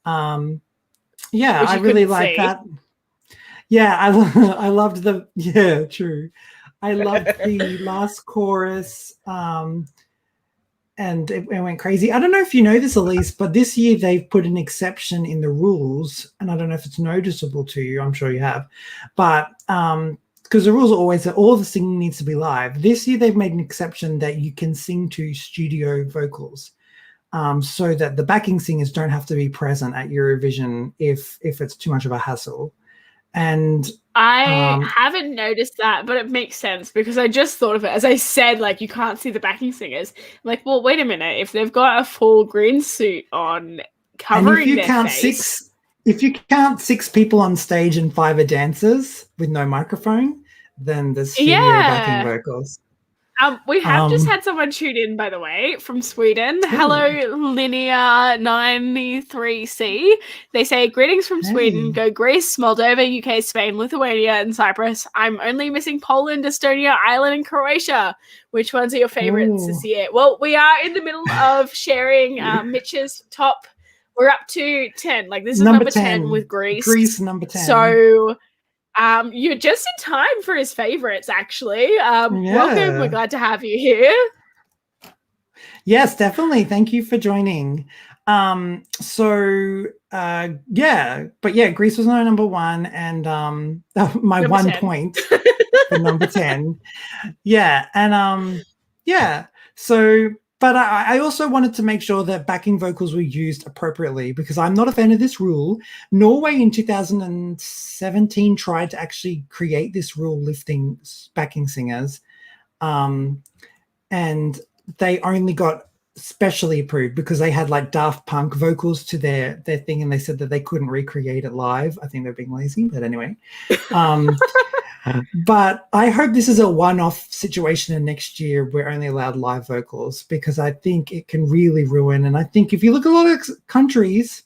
Yeah, I really like that. Yeah, I loved true. I loved the last chorus. And it went crazy. I don't know if you know this, Elise, but this year they've put an exception in the rules, and I don't know if it's noticeable to you. I'm sure you have, but because the rules are always that all the singing needs to be live. This year they've made an exception that you can sing to studio vocals, so that the backing singers don't have to be present at Eurovision if it's too much of a hassle. And I haven't noticed that, but it makes sense because I just thought of it. As I said, like, you can't see the backing singers. I'm like, well, wait a minute. If they've got a full green suit on covering their face... If you count 6 people on stage and 5 are dancers with no microphone, then there's studio backing vocals. We have just had someone tune in, by the way, from Sweden. Hello, Linear93C. They say, greetings from Sweden. Go Greece, Moldova, UK, Spain, Lithuania, and Cyprus. I'm only missing Poland, Estonia, Ireland, and Croatia. Which ones are your favorites this year? Well, we are in the middle of sharing Mitch's top. We're up to 10. Like, this is number 10 with Greece. Greece, number 10. So... you're just in time for his favorites, actually. Welcome. We're glad to have you here. Yes, definitely. Thank you for joining. Greece was my number 1 and my number 1 10. Point for number 10. Yeah. And but I also wanted to make sure that backing vocals were used appropriately because I'm not a fan of this rule. Norway in 2017 tried to actually create this rule lifting backing singers. And they only got specially approved because they had like Daft Punk vocals to their thing and they said that they couldn't recreate it live. I think they're being lazy, but anyway. But I hope this is a one-off situation and next year we're only allowed live vocals because I think it can really ruin. And I think if you look at a lot of countries,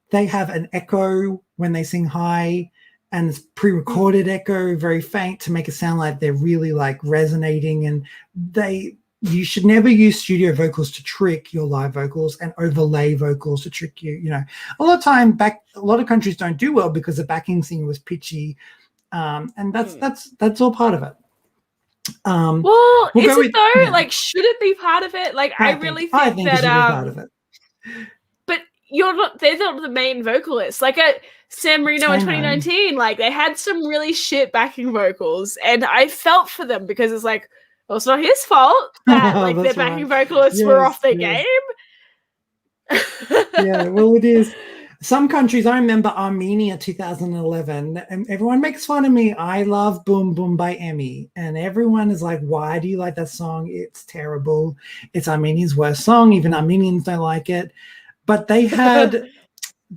they have an echo when they sing high and it's pre-recorded echo, very faint to make it sound like they're really like resonating. And you should never use studio vocals to trick your live vocals and overlay vocals to trick you. You know, a lot of countries don't do well because the backing singer was pitchy. And that's all part of it. Well, is it though? Yeah. Like, should it be part of it? Like, I really think that it should be part of it. But they're not the main vocalists. Like at San Marino in 2019, like they had some really shit backing vocals, and I felt for them because it's like, well, it's not his fault that like their backing vocalists were off their game. Yeah, well, it is. Some countries, I remember Armenia 2011, and everyone makes fun of me. I love Boom Boom by Emmy, and everyone is like, why do you like that song? It's terrible. It's Armenia's worst song. Even Armenians don't like it. But they had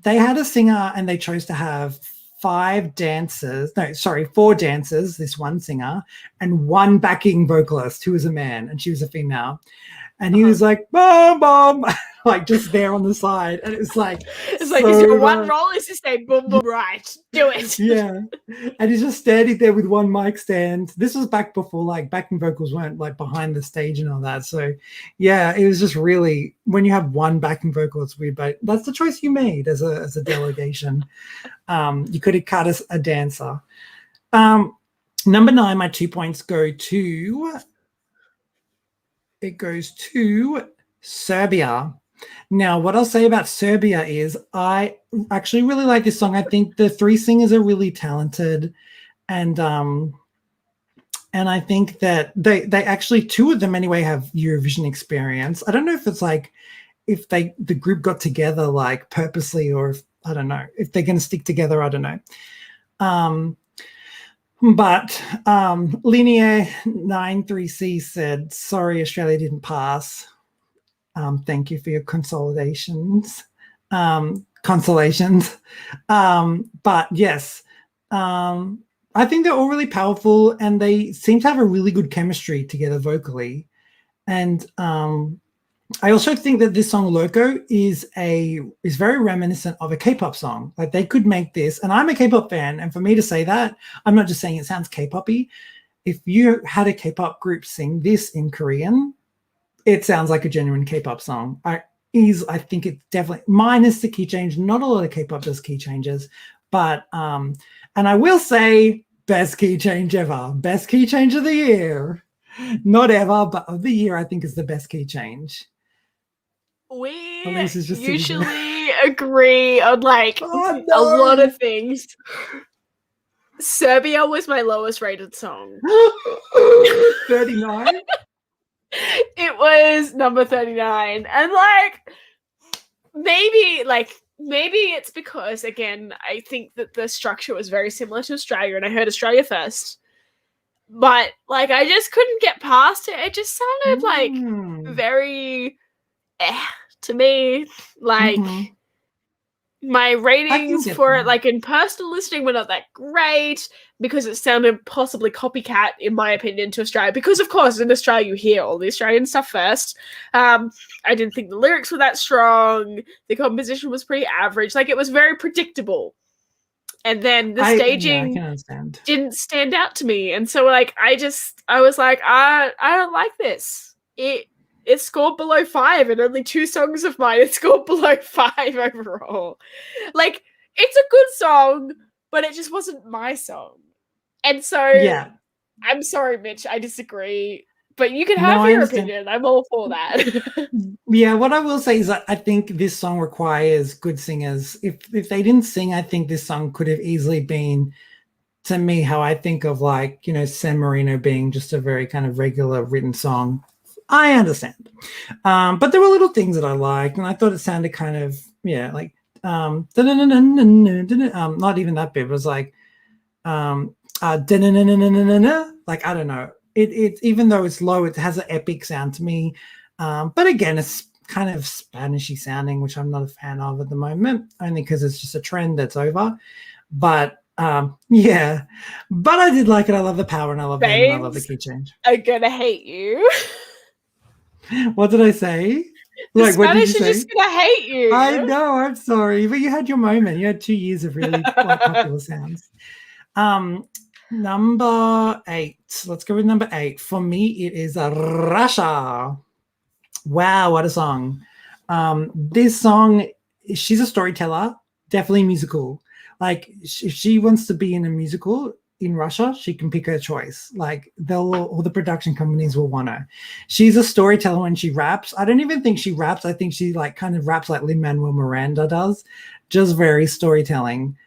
a singer, and they chose to have 4 dancers, this one singer, and 1 backing vocalist who was a man, and she was a female. And he was like, boom, boom, like just there on the side. And it's like, is your one role is to say boom, boom, right, do it. Yeah. And he's just standing there with 1 mic stand. This was back before like backing vocals weren't like behind the stage and all that. So yeah, it was just really, when you have 1 backing vocal, it's weird, but that's the choice you made as a delegation. You could have cut a dancer. Number 9, my 2 points go to... It goes to Serbia. Now, what I'll say about Serbia is I actually really like this song. I think the 3 singers are really talented. And I think that they actually, 2 of them anyway, have Eurovision experience. I don't know if it's like, if the group got together like purposely or if, I don't know, if they're going to stick together, I don't know. But Linear 93C said, sorry, Australia didn't pass. Thank you for your consolations. But yes, I think they're all really powerful and they seem to have a really good chemistry together vocally. And I also think that this song Loco is very reminiscent of a K-pop song. Like they could make this, and I'm a K-pop fan, and for me to say that, I'm not just saying it sounds K-poppy. If you had a K-pop group sing this in Korean, it sounds like a genuine K-pop song. I think it's definitely, minus the key change. Not a lot of K-pop does key changes, but and I will say best key change ever. Best key change of the year. Not ever, but of the year, I think is the best key change. We usually agree on like a lot of things. Serbia was my lowest rated song. 39? It was number 39. And like maybe like maybe it's because, again, I think that the structure was very similar to Australia, and I heard Australia first. But like, I just couldn't get past it. It just sounded like very to me. Like my ratings get for that. it, like in personal listening, were not that great because it sounded possibly copycat, in my opinion, to Australia. Because of course, in Australia, you hear all the Australian stuff first. I didn't think the lyrics were that strong. The composition was pretty average. Like, it was very predictable. And then the staging I can understand. didn't stand out to me. And so like I was like, I don't like this. It scored below 5, and only 2 songs of mine it scored below 5 overall. Like, it's a good song, but it just wasn't my song. And so I'm sorry, Mitch, I disagree. But you can have your opinion. I'm all for that. Yeah, what I will say is that I think this song requires good singers. If they didn't sing, I think this song could have easily been, to me, how I think of, like, you know, San Marino being just a very kind of regular written song. I understand. But there were little things that I liked, and I thought it sounded kind of, like, not even that bit. It was like, like, I don't know. It even though it's low, it has an epic sound to me. But again, it's kind of Spanishy sounding, which I'm not a fan of at the moment, only because it's just a trend that's over. But but I did like it. I love the power, and I love them, and I love the key change. I'm gonna hate you. What did I say? The Spanish are just gonna hate you. I know, I'm sorry, but you had your moment. You had 2 years of really popular sounds. Number 8. Let's go with number 8. For me, it is Russia. Wow, what a song. This song, she's a storyteller, definitely musical. Like, if she wants to be in a musical in Russia, she can pick her choice. Like, all the production companies will want her. She's a storyteller when she raps. I don't even think she raps. I think she like kind of raps like Lin-Manuel Miranda does, just very storytelling.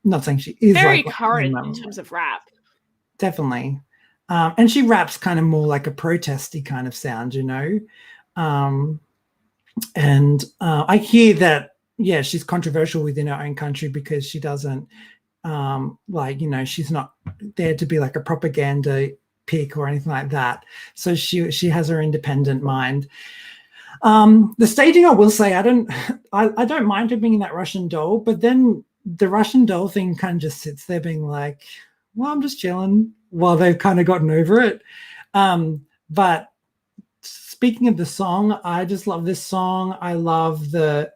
Not saying she is very like current in terms of rap. Definitely. And she raps kind of more like a protesty kind of sound, you know. And I hear that, she's controversial within her own country because she doesn't like, you know, she's not there to be like a propaganda pick or anything like that. So she has her independent mind. The staging, I will say, I don't mind her being in that Russian doll, but then the Russian doll thing kind of just sits there being like, well, I'm just chilling, while they've kind of gotten over it. But speaking of the song, I just love this song. I love the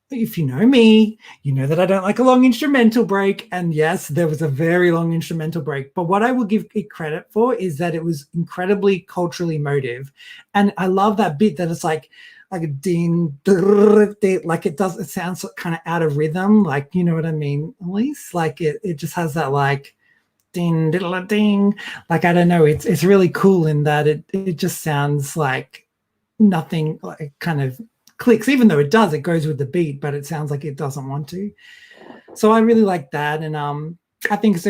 if you know me, you know that I don't like a long instrumental break. And yes, there was a very long instrumental break. But what I will give it credit for is that it was incredibly culturally emotive. And I love that bit that it's like a ding, like it sounds kind of out of rhythm. Like, you know what I mean, Elise? Like it just has that like ding, diddle, ding. Like, I don't know. It's really cool in that it just sounds like nothing, like kind of clicks, even though it goes with the beat, but it sounds like it doesn't want to. So I really like that. And I think it's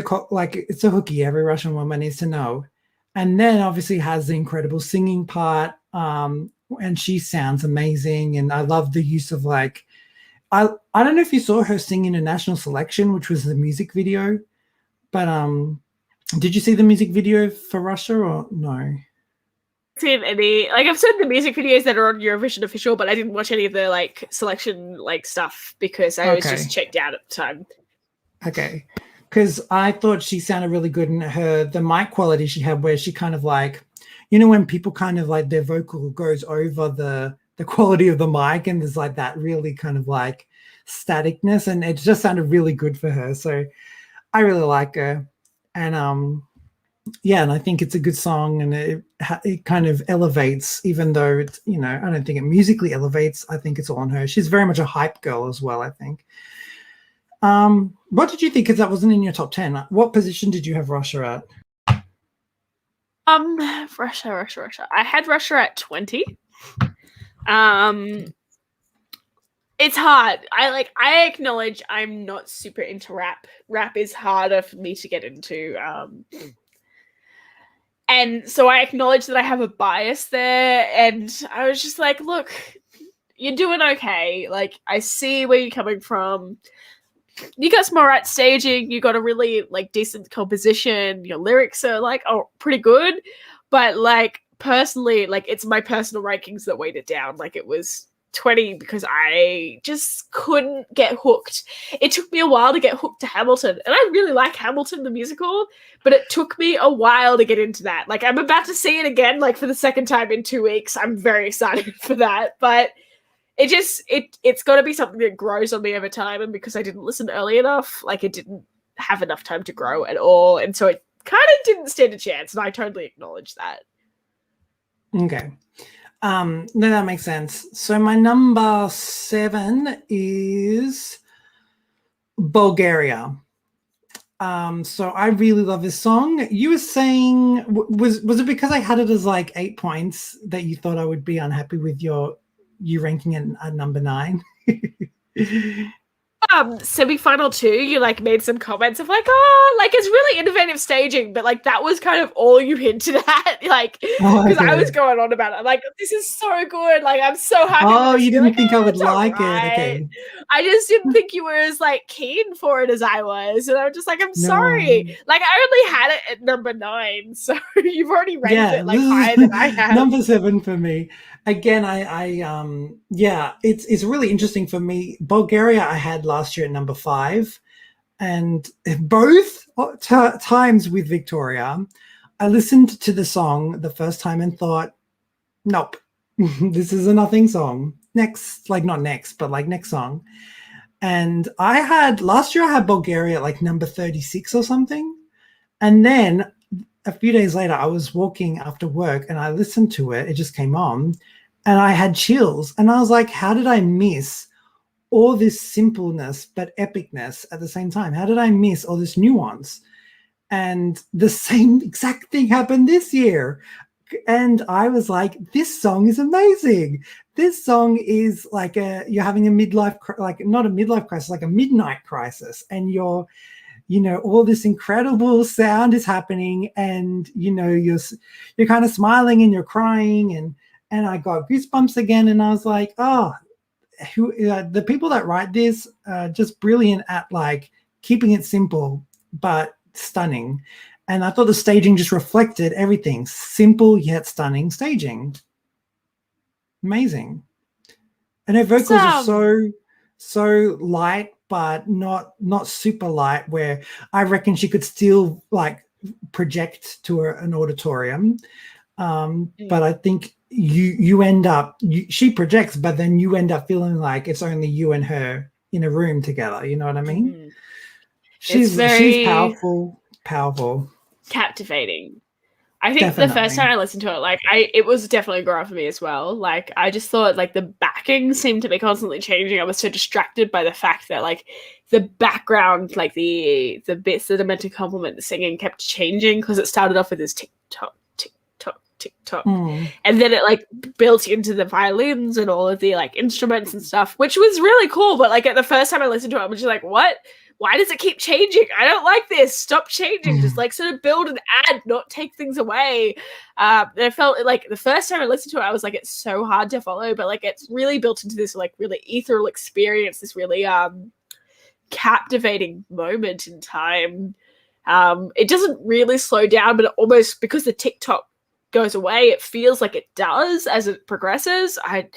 a hooky every Russian woman needs to know. And then obviously has the incredible singing part. And she sounds amazing. And I love the use of like, I don't know if you saw her sing in a national selection, which was the music video, but did you see the music video for Russia or no? Seen any, like, I've seen the music videos that are on Eurovision official, but I didn't watch any of the like selection like stuff because I was just checked out at the time. Okay, because I thought she sounded really good, in the mic quality she had, where she kind of like, you know, when people kind of like their vocal goes over the quality of the mic, and there's like that really kind of like staticness, and it just sounded really good for her. So I really like her, and and I think it's a good song, and it kind of elevates, even though it's, you know, I don't think it musically elevates. I think it's all on her. She's very much a hype girl as well, I think. What did you think? Because that wasn't in your top 10. What position did you have Russia at? Russia. I had Russia at 20. It's hard. I acknowledge I'm not super into rap. Rap is harder for me to get into. And so I acknowledge that I have a bias there, and I was just like, look, you're doing okay. Like, I see where you're coming from. You got some alright staging. You got a really like decent composition. Your lyrics are like pretty good, but like personally, like it's my personal rankings that weighed it down. Like it was 20 because I just couldn't get hooked. It took me a while to get hooked to Hamilton, and I really like Hamilton the musical, but it took me a while to get into that. Like I'm about to see it again, like for the second time in 2 weeks. I'm very excited for that, but it's got to be something that grows on me over time, and because I didn't listen early enough, like it didn't have enough time to grow at all, and so it kind of didn't stand a chance, and I totally acknowledge that. Okay. No, that makes sense. So my number 7 is Bulgaria. So I really love this song. You were saying, was it because I had it as like 8 points that you thought I would be unhappy with you ranking it at number 9? Semi-final 2, you like made some comments of like, oh, like it's really innovative staging, but like that was kind of all you hinted at, like because I was going on about it, like this is so good, like I'm so happy. Oh, you didn't like, think I would like right. it? Okay. I just didn't think you were as like keen for it as I was, and I'm just like, I'm sorry. Like I only had it at number 9, so you've already ranked it like higher than I have. Number 7 for me. Again, it's really interesting for me. Bulgaria I had last year at number 5, and both times with Victoria, I listened to the song the first time and thought, nope, this is a nothing song. Next song. And last year I had Bulgaria at like number 36 or something. And then a few days later, I was walking after work and I listened to it. It just came on and I had chills. And I was like, how did I miss all this simpleness but epicness at the same time? How did I miss all this nuance? And the same exact thing happened this year. And I was like, this song is amazing. This song is like you're having a midlife, like not a midlife crisis, like a midnight crisis. And you're all this incredible sound is happening, and you're kind of smiling and you're crying, and I got goosebumps again, and I was like, oh, the people that write this are just brilliant at like keeping it simple but stunning. And I thought the staging just reflected everything. Simple yet stunning staging. Amazing. And her vocals are so light, but not super light, where I reckon she could still like project to an auditorium. But I think you end up, she projects, but then you end up feeling like it's only you and her in a room together. You know what I mean? Mm-hmm. She's powerful. Captivating. I think definitely. The first time I listened to it, like it was definitely a grow up for me as well. Like I just thought like the backing seemed to be constantly changing. I was so distracted by the fact that like the background, like the bits that are meant to complement the singing kept changing, because it started off with this tick tock, tick tock, tick tock, and then it like built into the violins and all of the like instruments and stuff, which was really cool. But like at the first time I listened to it, I was just like, what? Why does it keep changing? I don't like this. Stop changing. Just like sort of build and add, not take things away. And I felt like the first time I listened to it, I was like, it's so hard to follow, but like it's really built into this like really ethereal experience, this really captivating moment in time. It doesn't really slow down, but it almost, because the TikTok goes away, it feels like it does as it progresses. I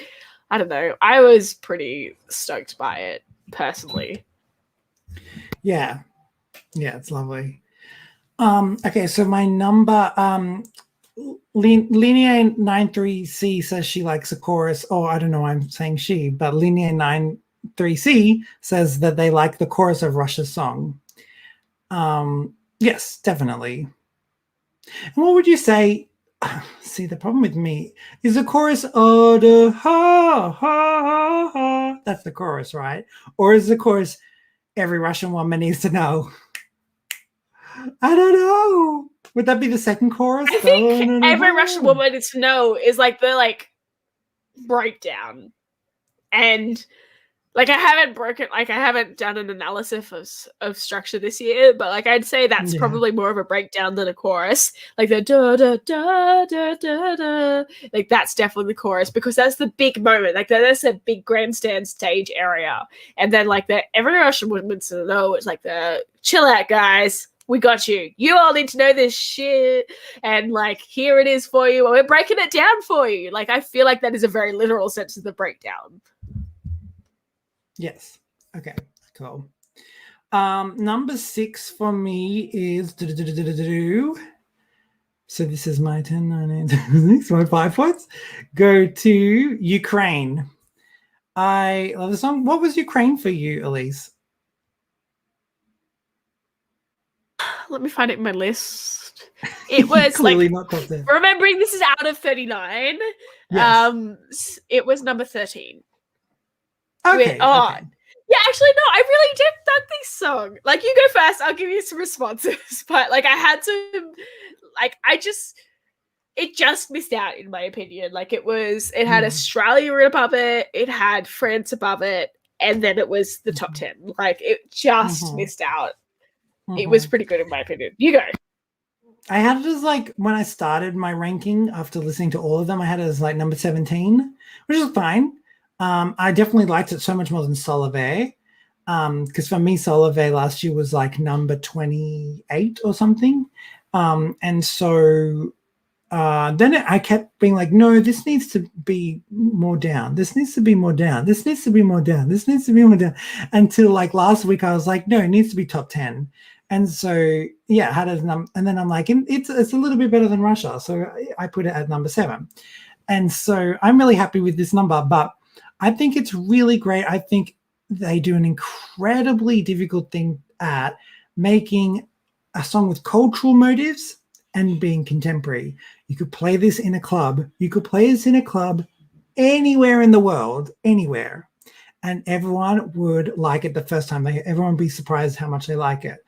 don't know. I was pretty stoked by it personally. Yeah, it's lovely. Okay, so my number, Linear 93C says she likes a chorus. Oh, I don't know why I'm saying she, but Linear 93C says that they like the chorus of Russia's song. Yes, definitely. And what would you say? See, the problem with me is the chorus, oh, the ha, ha, ha, ha. That's the chorus, right? Or is the chorus, every Russian woman needs to know? I don't know. Would that be the second chorus? I think every Russian woman needs to know is like the like breakdown. And like I haven't done an analysis of structure this year, but like I'd say that's probably more of a breakdown than a chorus. Like the da da da da da da, like that's definitely the chorus because that's the big moment. Like that's a big grandstand stage area, and then like the everyone else would know it's like the chill out guys. We got you. You all need to know this shit. And like, here it is for you. We're breaking it down for you. Like, I feel like that is a very literal sense of the breakdown. Yes. Okay, cool. Number 6 for me is so this is my 10, 9, 8, 6, my 5 points. Go to Ukraine. I love the song. What was Ukraine for you, Elise? Let me find it in my list. It was Clearly like not top 10. remembering this is out of 39. Yes. It was number 13. Okay. Okay. Yeah, actually, no, I really did like this song. Like, you go first, I'll give you some responses. But like, I had to, like, it just missed out in my opinion. Like, it had Australia above it, it had France above it, and then it was the top 10. Like, it just missed out. It was pretty good in my opinion. You go. I had it as like when I started my ranking after listening to all of them, I had it as like number 17, which is fine. I definitely liked it so much more than Solove. Because for me, Solove last year was like number 28 or something. And so then I kept being like, no, this needs to be more down. This needs to be more down. This needs to be more down. This needs to be more down. Until like last week, I was like, no, it needs to be top 10. And so, yeah, had it and then I'm like, it's a little bit better than Russia. So I put it at number 7. And so I'm really happy with this number, but I think it's really great. I think they do an incredibly difficult thing at making a song with cultural motives and being contemporary. You could play this in a club. You could play this in a club anywhere in the world, anywhere. And everyone would like it the first time. Everyone would be surprised how much they like it.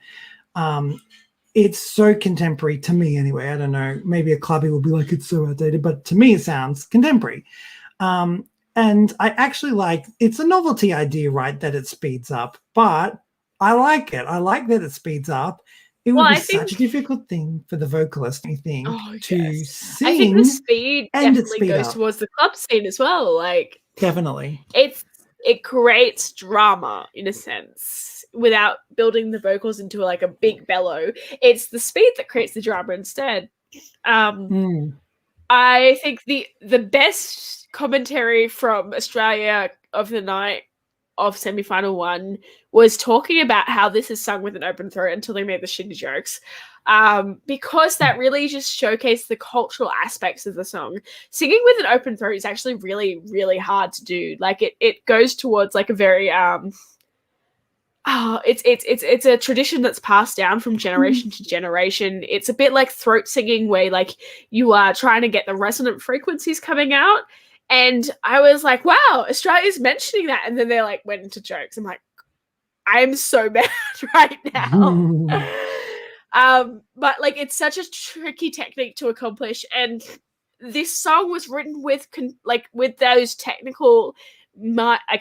It's so contemporary to me anyway. I don't know. Maybe a clubbie will be like, it's so outdated. But to me, it sounds contemporary. And I actually like, it's a novelty idea, right, that it speeds up. But I like it. I like that it speeds up. It would be such a difficult thing for the vocalist, I think, to sing. I think the speed and definitely goes towards the club scene as well. Like, definitely. It creates drama in a sense without building the vocals into like a big bellow. It's the speed that creates the drama instead. I think the best commentary from Australia of the night of semi-final 1 was talking about how this is sung with an open throat until they made the shitty jokes. Because that really just showcased the cultural aspects of the song. Singing with an open throat is actually really, really hard to do. Like it goes towards like a very it's a tradition that's passed down from generation to generation. It's a bit like throat singing where like you are trying to get the resonant frequencies coming out. And I was like, wow, Australia's mentioning that. And then they like went into jokes. I'm like, I'm so mad right now. But like it's such a tricky technique to accomplish, and this song was written with those technical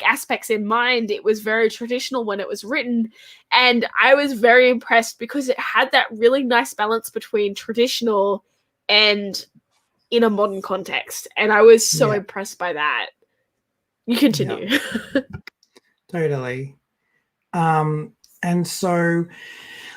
aspects in mind. It was very traditional when it was written, and I was very impressed because it had that really nice balance between traditional and in a modern context, and I was so impressed by that. You continue. Totally. And so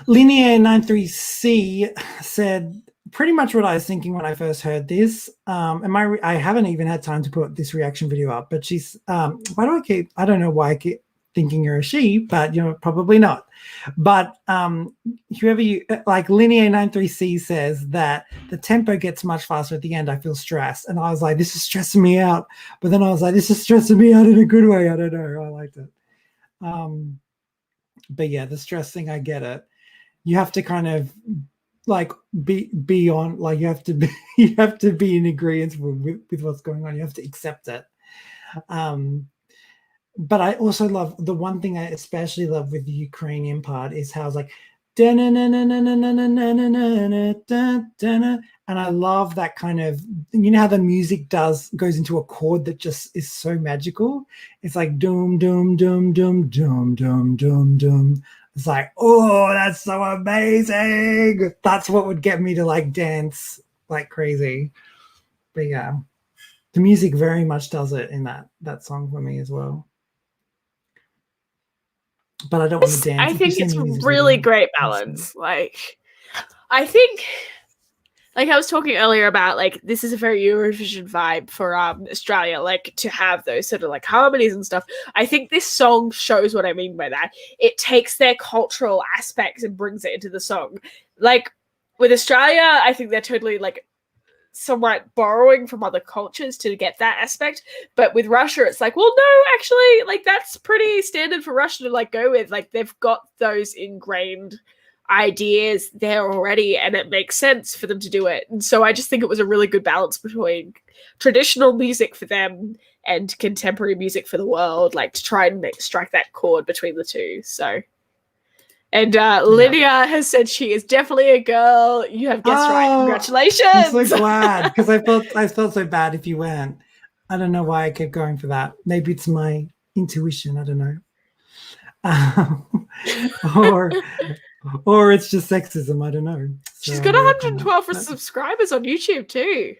Linear 93C said pretty much what I was thinking when I first heard this. I haven't even had time to put this reaction video up, but she's, I don't know why I keep thinking you're a she, but you're probably not. But whoever you, like Linear 93C says that the tempo gets much faster at the end. I feel stressed. And I was like, this is stressing me out. But then I was like, this is stressing me out in a good way. I don't know. I liked it. But yeah, the stress thing, I get it. You have to kind of like be on, like you have to be in agreement with what's going on. You have to accept it. But I also love, the one thing I especially love with the Ukrainian part is how it's like And I love that kind of, you know how the music goes into a chord that just is so magical. It's like doom, doom, doom, doom, doom, doom, doom, doom. It's like, oh, that's so amazing. That's what would get me to like dance like crazy. But yeah, the music very much does it in that song for me as well. But I don't want to dance. I If think you it's see me in this really video, great that's balance. Like, I think, like I was talking earlier about, like, this is a very Eurovision vibe for Australia, like to have those sort of like harmonies and stuff. I think this song shows what I mean by that. It takes their cultural aspects and brings it into the song. Like with Australia, I think they're totally like somewhat borrowing from other cultures to get that aspect, but with Russia it's like, well, no, actually, like that's pretty standard for Russia to like go with. Like they've got those ingrained ideas there already and it makes sense for them to do it. And so I just think it was a really good balance between traditional music for them and contemporary music for the world, like to try and strike that chord between the two. So and Lydia has said she is definitely a girl. You have guessed right. Congratulations. I'm so glad because I felt so bad if you weren't. I don't know why I kept going for that. Maybe it's my intuition. I don't know. Or it's just sexism. I don't know. She's got 112 subscribers on YouTube too.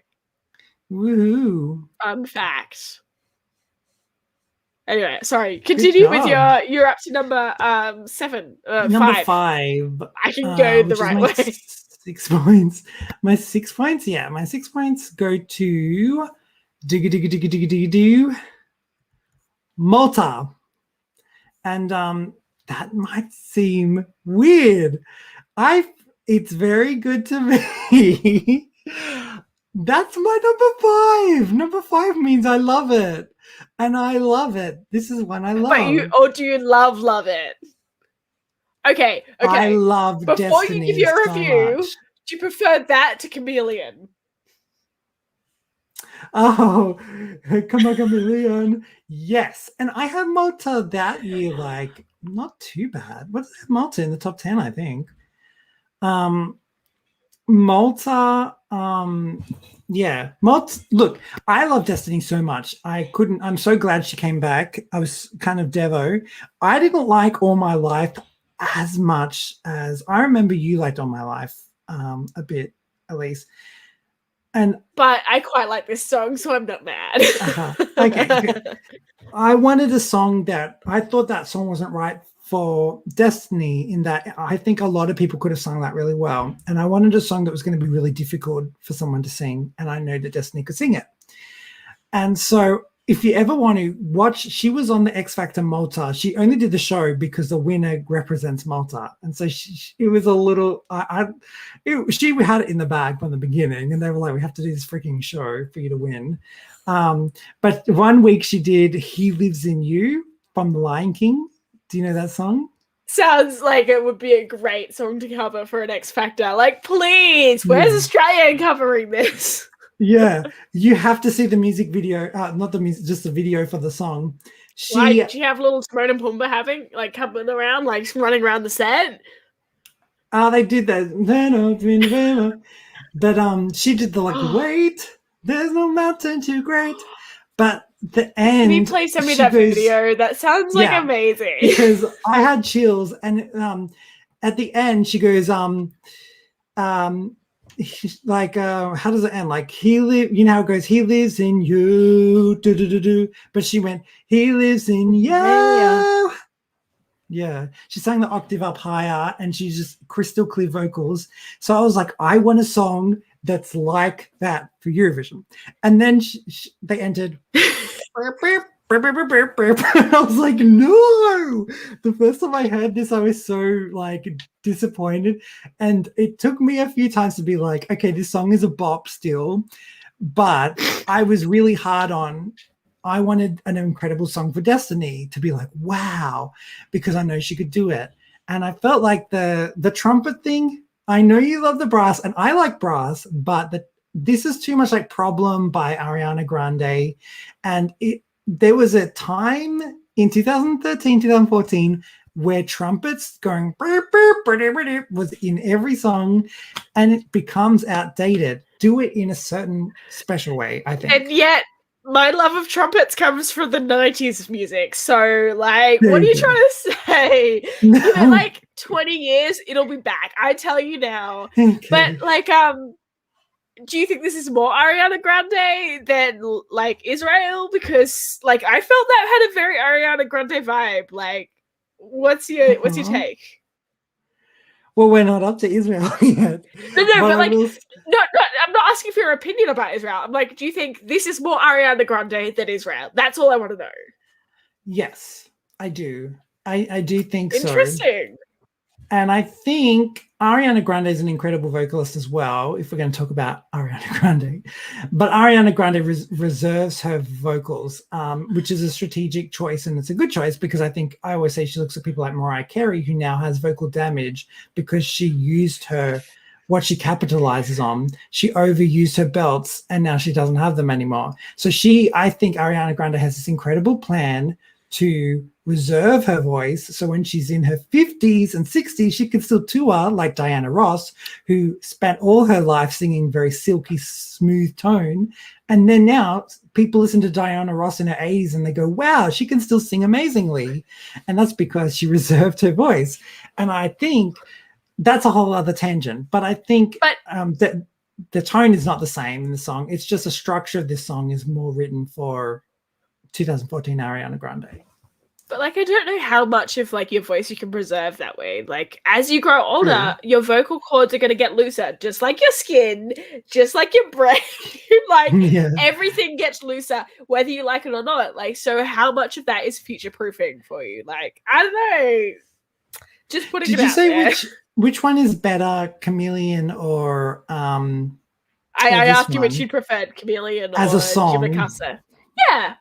Woohoo. Fun fact. Anyway, sorry. Continue with you're up to number 7. Number 5. I can go the right way. 6 points. My 6 points, yeah. My 6 points go to Malta. And that might seem weird. It's very good to me. That's my number 5. Number 5 means I love it. And I love it. This is one I love. But do you love it? Okay. I love Before Destiny you give your so review, much. do you prefer that to Chameleon? Oh, come on, Chameleon. Yes. And I had Malta that year, like, not too bad. What's Malta in the top 10, I think. Malta, yeah. Malta, look, I love Destiny so much. I'm so glad she came back. I was kind of Devo. I didn't like All My Life as much as I remember you liked All My Life, a bit, at least. But I quite like this song, so I'm not mad. Okay, good. I wanted a song that I thought that song wasn't right for Destiny, in that I think a lot of people could have sung that really well. And I wanted a song that was going to be really difficult for someone to sing. And I know that Destiny could sing it. And so if you ever want to watch, she was on the X Factor Malta. She only did the show because the winner represents Malta. And so it was a little, she had it in the bag from the beginning. And they were like, we have to do this freaking show for you to win. But one week she did He Lives in You from The Lion King. Do you know that song? Sounds like it would be a great song to cover for an X Factor. Like, please, where's Australia covering this? Yeah, you have to see the music video, not the music, just the video for the song. Do you have little Timon and Pumbaa coming around, like running around the set? They did that. But she did the wait, there's no mountain too great. But the end. Can you please send me that video? That sounds like amazing. Because I had chills, and at the end she goes, how does it end? Like you know how it goes, he lives in you, but she went, he lives in you. Yeah, she sang the octave up higher, and she's just crystal clear vocals. So I was like, I want a song that's like that for Eurovision. And then they entered. I was like, no. The first time I heard this, I was so disappointed, and it took me a few times to be like, okay, this song is a bop still, but I was really hard on. I wanted an incredible song for Destiny to be like, wow, because I know she could do it. And I felt like the trumpet thing. I know you love the brass, and I like brass, but this is too much like Problem by Ariana Grande. And there was a time in 2013, 2014 where trumpets going burp, burp, burp, burp, was in every song, and it becomes outdated. Do it in a certain special way, I think. And yet, my love of trumpets comes from the 90s music. So, like, There what are you you go. trying to say? No. Give it like 20 years, it'll be back. I tell you now. Okay. But, like, do you think this is more Ariana Grande than like Israel? Because like I felt that had a very Ariana Grande vibe. Like, what's your take? Well, we're not up to Israel yet. No, but I like, will- no, I'm not asking for your opinion about Israel. I'm like, do you think this is more Ariana Grande than Israel? That's all I want to know. Yes, I do. I do think so. Interesting. And I think Ariana Grande is an incredible vocalist as well, if we're going to talk about Ariana Grande. But Ariana Grande reserves her vocals, which is a strategic choice. And it's a good choice because I always say she looks at people like Mariah Carey, who now has vocal damage because she used what she capitalizes on. She overused her belts and now she doesn't have them anymore. So I think Ariana Grande has this incredible plan to reserve her voice, so when she's in her 50s and 60s, she can still tour like Diana Ross, who spent all her life singing very silky, smooth tone. And then now people listen to Diana Ross in her 80s and they go, wow, she can still sing amazingly. And that's because she reserved her voice. And I think that's a whole other tangent. But I think that the tone is not the same in the song. It's just the structure of this song is more written for 2014 Ariana Grande. But like, I don't know how much of like your voice you can preserve that way. Like, as you grow older, your vocal cords are going to get looser, just like your skin, just like your brain. Like, everything gets looser, whether you like it or not. Like, so how much of that is future proofing for you? Like, I don't know. Just putting it out there. Did you say which one is better, Chameleon or I asked you which you preferred, Chameleon as or a song? Jimakasa. Yeah.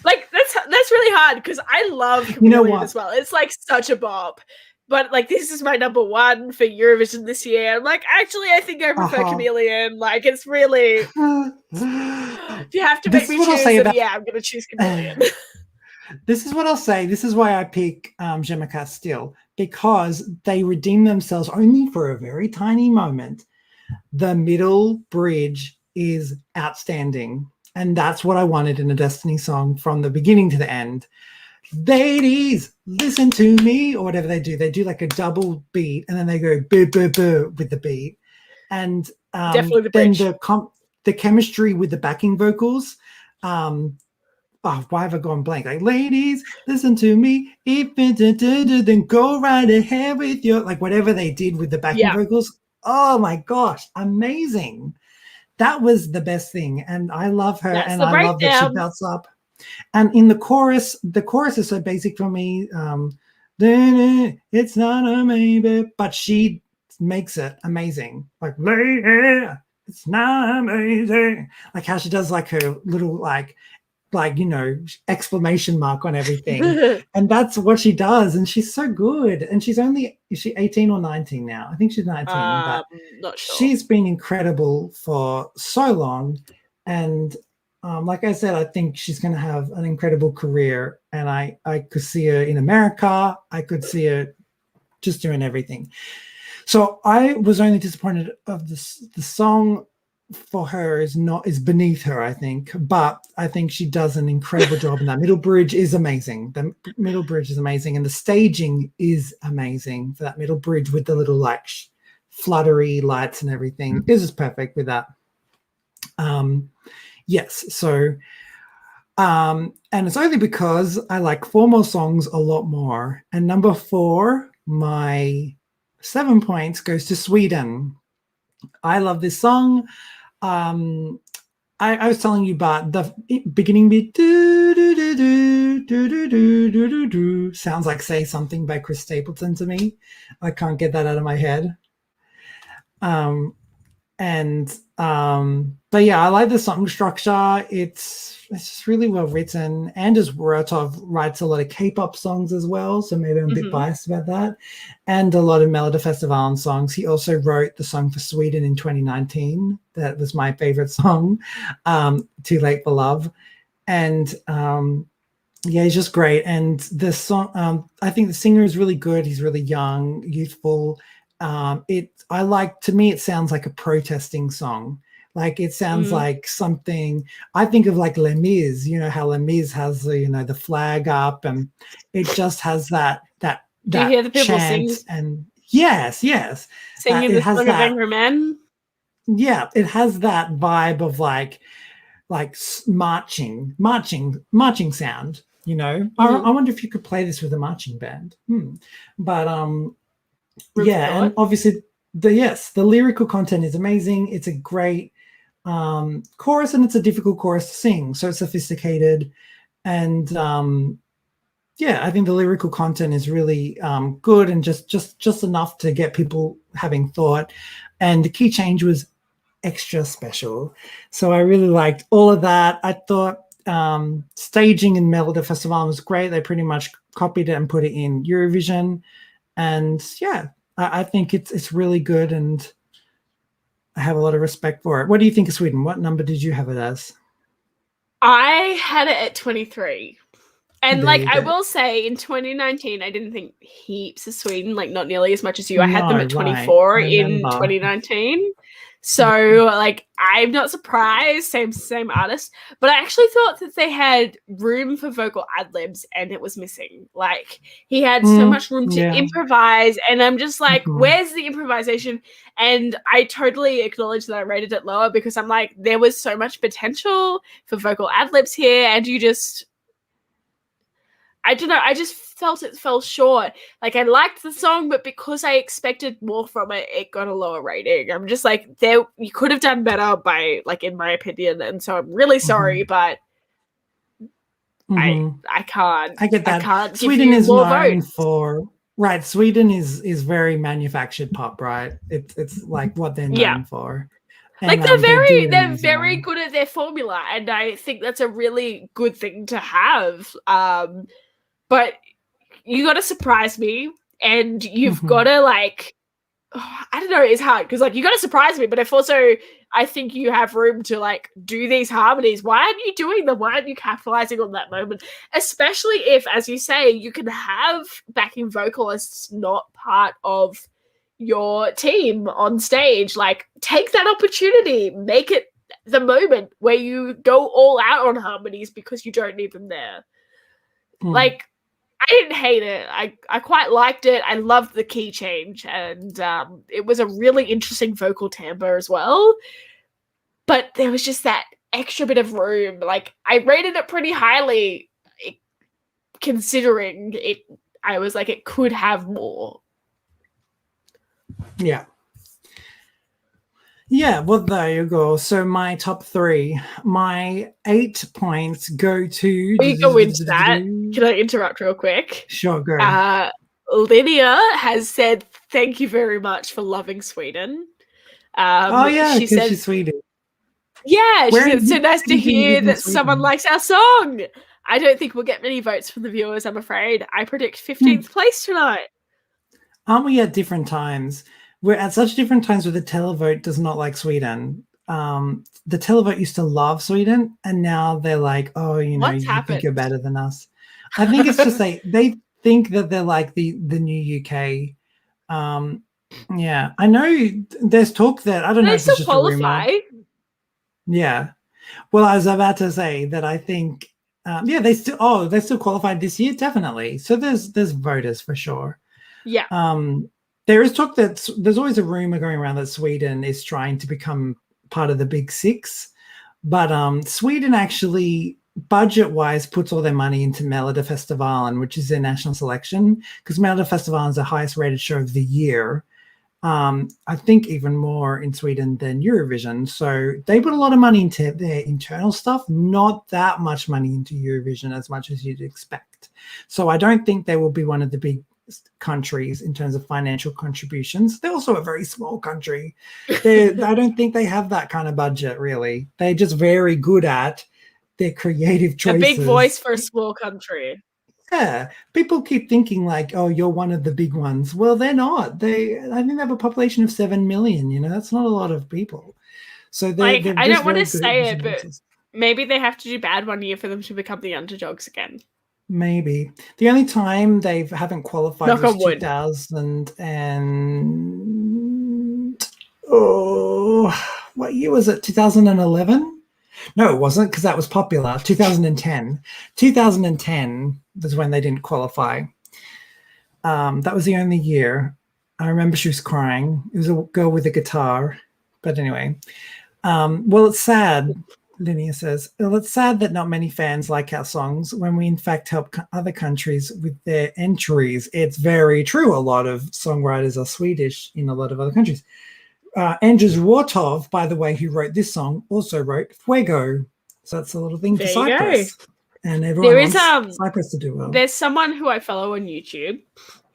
Like that's really hard because I love Chameleon as well. It's like such a bop. But like this is my number one for Eurovision this year. I'm like, actually I think I prefer Chameleon. Like it's really if you have to make me choose, then yeah, I'm gonna choose Chameleon. This is what I'll say. This is why I pick Jemakat still, because they redeem themselves only for a very tiny moment. The middle bridge is outstanding. And that's what I wanted in a Destiny song from the beginning to the end. Ladies, listen to me, or whatever they do. They do like a double beat, and then they go boo, boo, boo with the beat. And definitely the then bridge. the chemistry with the backing vocals. Why have I gone blank? Like, ladies, listen to me. If then go right ahead with your, like, whatever they did with the backing vocals. Oh my gosh, amazing. That was the best thing. And I love her. And I love that she belts up. And in the chorus is so basic for me. It's not a maybe, but she makes it amazing. Like, it's not amazing. Like how she does like her little like exclamation mark on everything. And that's what she does. And she's so good. And is she 18 or 19 now? I think she's 19, but not sure. She's been incredible for so long. And like I said, I think she's going to have an incredible career. And I could see her in America. I could see her just doing everything. So I was only disappointed of the song for her is beneath her, I think, but I think she does an incredible job, and that middle bridge is amazing. The middle bridge is amazing, and the staging is amazing for that middle bridge with the little like fluttery lights and everything. This is perfect with that. Yes, so and it's only because I like 4 more songs a lot more, and number 4, my 7 points goes to Sweden. I love this song. I was telling you, but the beginning beat sounds like Say Something by Chris Stapleton to me. I can't get that out of my head. But yeah, I like the song structure. It's just really well written. Anders Rotov writes a lot of K-pop songs as well, so maybe I'm a bit biased about that. And a lot of Melodifestivalen songs. He also wrote the song for Sweden in 2019. That was my favorite song, Too Late for Love. And Yeah, he's just great. And the song, I think the singer is really good. He's really young, youthful. To me, it sounds like a protesting song. Like it sounds Mm. like something I think of like Les Mis, you know, how Les Mis has the, the flag up, and it just has Do you hear the that people chant. And yes, yes. singing It the has song of that, Angry Men? yeah, it has that vibe of like marching sound. I wonder if you could play this with a marching band. But Room for yeah, and thought. obviously the lyrical content is amazing. It's a great chorus, and it's a difficult chorus to sing, so it's sophisticated. And yeah, I think the lyrical content is really good, and just enough to get people having thought. And the key change was extra special. So I really liked all of that. I thought staging in Melody Festival was great. They pretty much copied it and put it in Eurovision. And yeah, I think it's really good, and I have a lot of respect for it. What do you think of Sweden? What number did you have it as? I had it at 23. And There like you I go. will say in 2019 I didn't think heaps of Sweden, like not nearly as much as you. I had them No, at right. 24 I in remember. 2019. Yeah. So like I'm not surprised, same artist, but I actually thought that they had room for vocal ad libs and it was missing. Like he had so much room to Yeah. improvise, and I'm just like, Mhm. where's the improvisation? And I totally acknowledge that I rated it lower because I'm like, there was so much potential for vocal ad libs here, and you just I don't know. I just felt it fell short. Like I liked the song, but because I expected more from it, it got a lower rating. I'm just like, you could have done better by, like, in my opinion. And so I'm really sorry, Mhm. but I Mhm. I can't I get I that. can't give Sweden you is more known votes. for right. Sweden is very manufactured pop, right? It's like what they're Yeah. known for, Like and they do it they're very amazingly. good at their formula, and I think that's a really good thing to have. But you got to surprise me, and you've got Mhm. to like I don't know, it's hard because like you got to surprise me, but if also I think you have room to like do these harmonies, why aren't you doing them? Why aren't you capitalizing on that moment? Especially if, as you say, you can have backing vocalists not part of your team on stage. Like, take that opportunity, make it the moment where you go all out on harmonies because you don't need them there. Mm. Like, I didn't hate it. I quite liked it. I loved the key change, and it was a really interesting vocal timbre as well. But there was just that extra bit of room. Like I rated it pretty highly, considering it. I was like, it could have more. Yeah. Yeah, well, there you go. So my top three, my 8 points go to. We go into that. Can I interrupt real quick? Sure, go. Uh, Lydia has said thank you very much for loving Sweden. Oh yeah, She because said she's Swedish. Yeah, she Where said in it's so nice where to do you hear live in that someone Sweden? likes our song. I don't think we'll get many votes from the viewers, I'm afraid. I predict 15th place tonight. Aren't we at different times? We're at such different times where the televote does not like Sweden. The televote used to love Sweden, and now they're like, oh, What's you think you're happened? better than us. I think it's just they think that they're like the new UK. Yeah, I know there's talk that I don't know They if it's still just a rumor. qualify. Yeah. Well, I was about to say that I think, yeah, they still qualified this year, definitely. So there's voters for sure. Yeah. There is talk that there's always a rumor going around that Sweden is trying to become part of the Big Six, but Sweden actually budget-wise puts all their money into Melodifestivalen, which is their national selection, because Melodifestivalen is the highest-rated show of the year. I think even more in Sweden than Eurovision. So they put a lot of money into their internal stuff, not that much money into Eurovision as much as you'd expect. So I don't think they will be one of the big countries in terms of financial contributions. They're also a very small country. I don't think they have that kind of budget, really. They're just very good at their creative A big choices. voice for a small country. Yeah, people keep thinking like, oh, you're one of the big ones. Well, they're not. I think they have a population of 7 million. That's not a lot of people. So Like, they're I just don't want very to good at say using it, but voices. maybe they have to do bad one year for them to become the underdogs again. Maybe. The only time they haven't qualified Knock was on wood. 2000 and what year was it? 2011? No, it wasn't, because that was popular. 2010. 2010 was when they didn't qualify. That was the only year. I remember she was crying. It was a girl with a guitar. But anyway, well, it's sad. Linnea says, well, it's sad that not many fans like our songs when we in fact help other countries with their entries. It's very true. A lot of songwriters are Swedish in a lot of other countries. Andrzej Rotov, by the way, who wrote this song, also wrote Fuego. So that's a little thing for There you Cyprus. And everyone There is wants Cyprus to do well. There's someone who I follow on YouTube,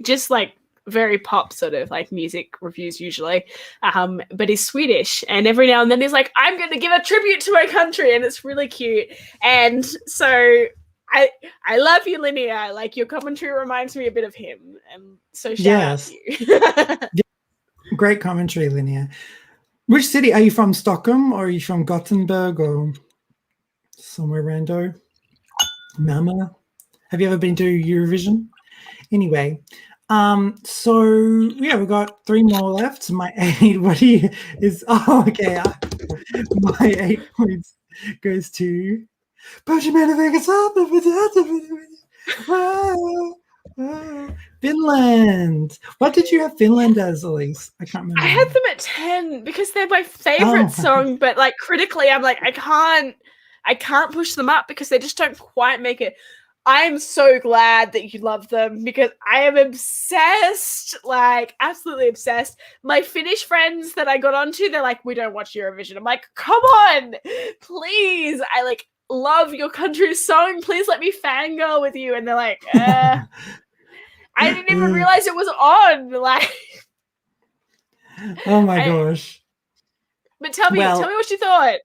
just like very pop sort of like music reviews usually, but he's Swedish, and every now and then he's like, I'm going to give a tribute to my country, and it's really cute. And so I love you, Linnea. Like, your commentary reminds me a bit of him, and so shout out to you. Great commentary, Linnea. Which city are you from? Stockholm, or are you from Gothenburg, or somewhere rando? Mama, have you ever been to Eurovision? Anyway, so yeah, we've got 3 more left. My 8, okay. My 8 points goes to Finland. What did you have Finland as, Elise? I can't remember. I had them at 10 because they're my favorite song, but like critically, I'm like, I can't push them up because they just don't quite make it. I'm so glad that you love them because I am obsessed, like absolutely obsessed. My Finnish friends that I got onto, they're like, we don't watch Eurovision. I'm like, come on, please. I like love your country's song. Please let me fangirl with you. And they're like, I didn't even realize it was on. Like, oh my gosh. But tell me what you thought.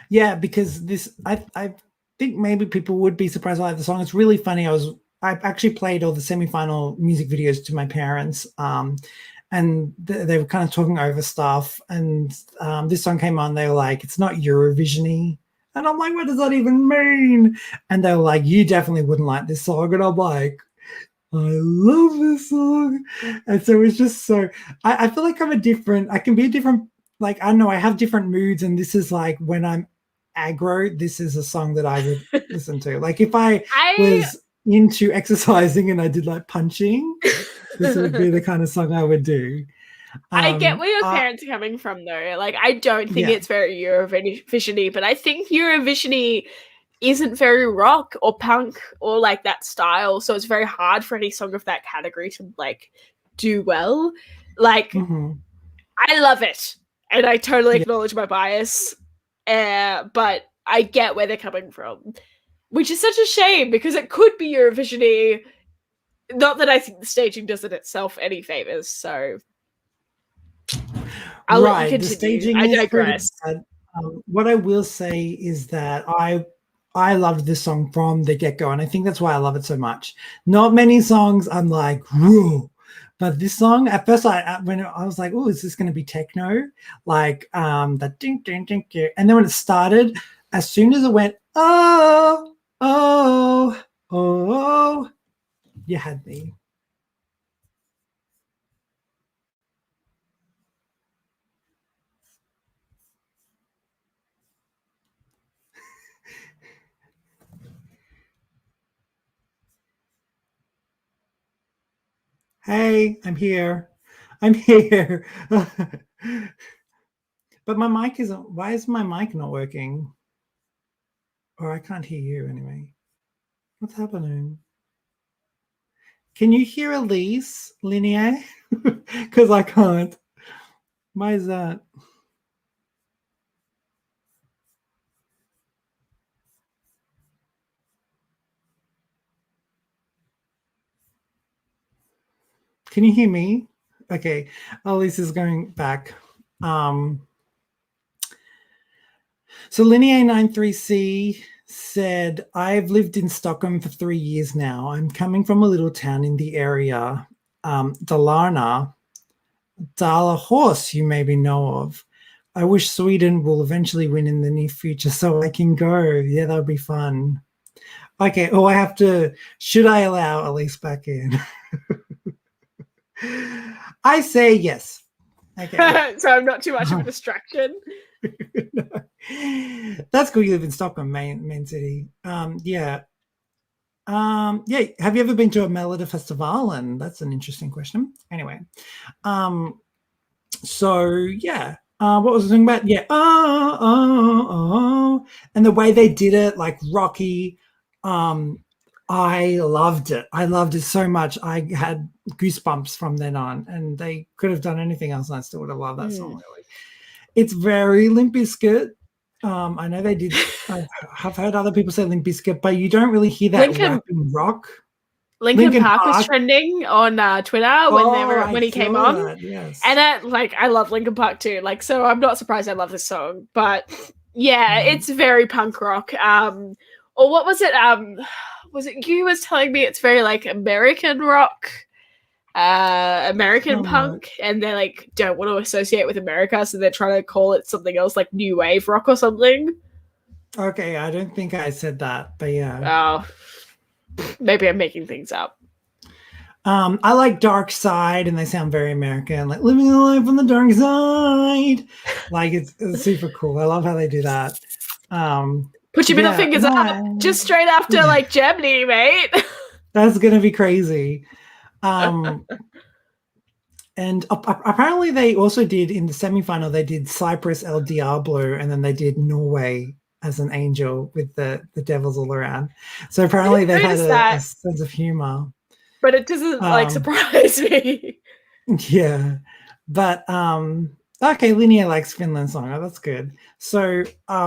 Yeah, because this, I think maybe people would be surprised by the song. It's really funny. I actually played all the semi-final music videos to my parents, and they were kind of talking over stuff. And this song came on. They were like, "It's not Eurovision-y," and I'm like, "What does that even mean?" And they were like, "You definitely wouldn't like this song." And I'm like, I love this song. And so it's just so. I feel like I can be a different. Like, I don't know. I have different moods, and this is like when I'm aggro, this is a song that I would listen to. Like if I was into exercising and I did like punching, this would be the kind of song I would do. I get where your parents are coming from though. Like, I don't think it's very Eurovision-y, but I think Eurovision-y isn't very rock or punk or like that style. So it's very hard for any song of that category to like do well. Like, I love it. And I totally acknowledge my bias. But I get where they're coming from, which is such a shame because it could be Eurovision-y. Not that I think the staging does it itself any favors. So I'll let you continue. The staging I is digress. What I will say is that I loved this song from the get-go, and I think that's why I love it so much. Not many songs I'm like, whoa. But this song, at first, when I was like, "Oh, is this going to be techno?" Like that ding ding ding, and then when it started, as soon as it went, "Oh, oh, oh," you had me. Hey, I'm here. I'm here. But my mic isn't. Why is my mic not working? Or I can't hear you anyway. What's happening? Can you hear Elise, Linnea? Because I can't. Why is that? Can you hear me? Okay. Elise is going back. So Linnea93C said, I've lived in Stockholm for 3 years now. I'm coming from a little town in the area, Dalarna, Dalahorst, you maybe know of. I wish Sweden will eventually win in the near future so I can go. Yeah, that'll be fun. Okay. Oh, I have to. Should I allow Elise back in? I say yes. Okay. So I'm not too much of a distraction. That's cool. You live in Stockholm, main city. Yeah. Yeah. Have you ever been to a Melody festival? And that's an interesting question. Anyway. So yeah. What was I talking about? Yeah. And the way they did it, like Rocky. I loved it. I loved it so much. I had goosebumps from then on, and they could have done anything else, and I still would have loved that song. Really, it's very Limp Bizkit. I know they did. I have heard other people say Limp Bizkit, but you don't really hear that rapping rock. Linkin Park was trending on Twitter when he came on. That, yes. And I love Linkin Park too. Like, so I'm not surprised I love this song. But yeah, it's very punk rock. Or what was it? Was it you was telling me it's very like American rock, American punk, and they like don't want to associate with America, so they're trying to call it something else like new wave rock or something. Okay, I don't think I said that, but yeah. Oh, maybe I'm making things up. I like Dark Side, and they sound very American, like living a life on the dark side. Like it's super cool. I love how they do that. Put your middle fingers up just straight after like Germany, mate. That's gonna be crazy. And apparently they also did in the semifinal. They did Cyprus El Diablo, and then they did Norway as an angel with the devils all around. So apparently they had a sense of humor. But it doesn't like surprise me. Yeah, but okay, Linnea likes Finland song. Oh, that's good. So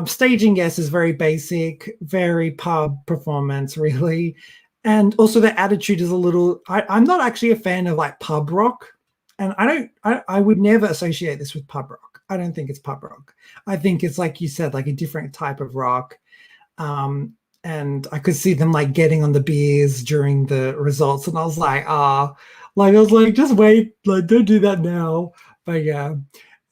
staging, yes, is very basic, very pub performance, really. And also the attitude is a little, I'm not actually a fan of like pub rock. And I would never associate this with pub rock. I don't think it's pub rock. I think it's like you said, like a different type of rock. And I could see them like getting on the beers during the results. And I was like, just wait, like don't do that now. But yeah.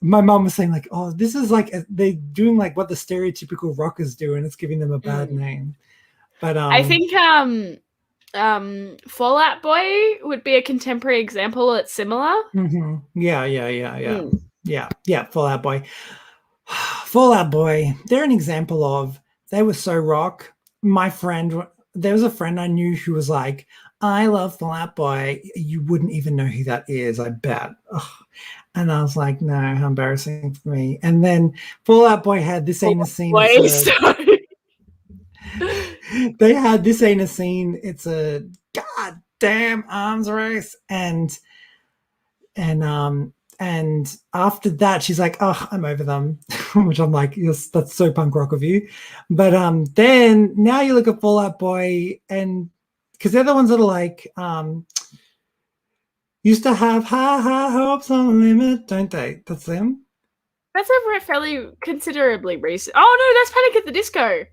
My mom was saying like, oh, this is like they're doing like what the stereotypical rockers do, and it's giving them a bad name. But I think Fall Out Boy would be a contemporary example that's similar. Mm-hmm. Yeah. Fall Out Boy. Fall Out Boy. They're an example of they were so rock. There was a friend I knew who was like, I love Fall Out Boy. You wouldn't even know who that is, I bet. Ugh. And I was like, no, how embarrassing for me. And then Fall Out Boy had This Ain't a Scene. They had This Ain't a Scene. It's a goddamn arms race. And after that, she's like, oh, I'm over them. Which I'm like, yes, that's so punk rock of you. But then now you look at Fall Out Boy, and because they're the ones that are like used to have high hopes on the limit, don't they? That's them. That's a fairly considerably recent. Oh no, that's Panic at the Disco.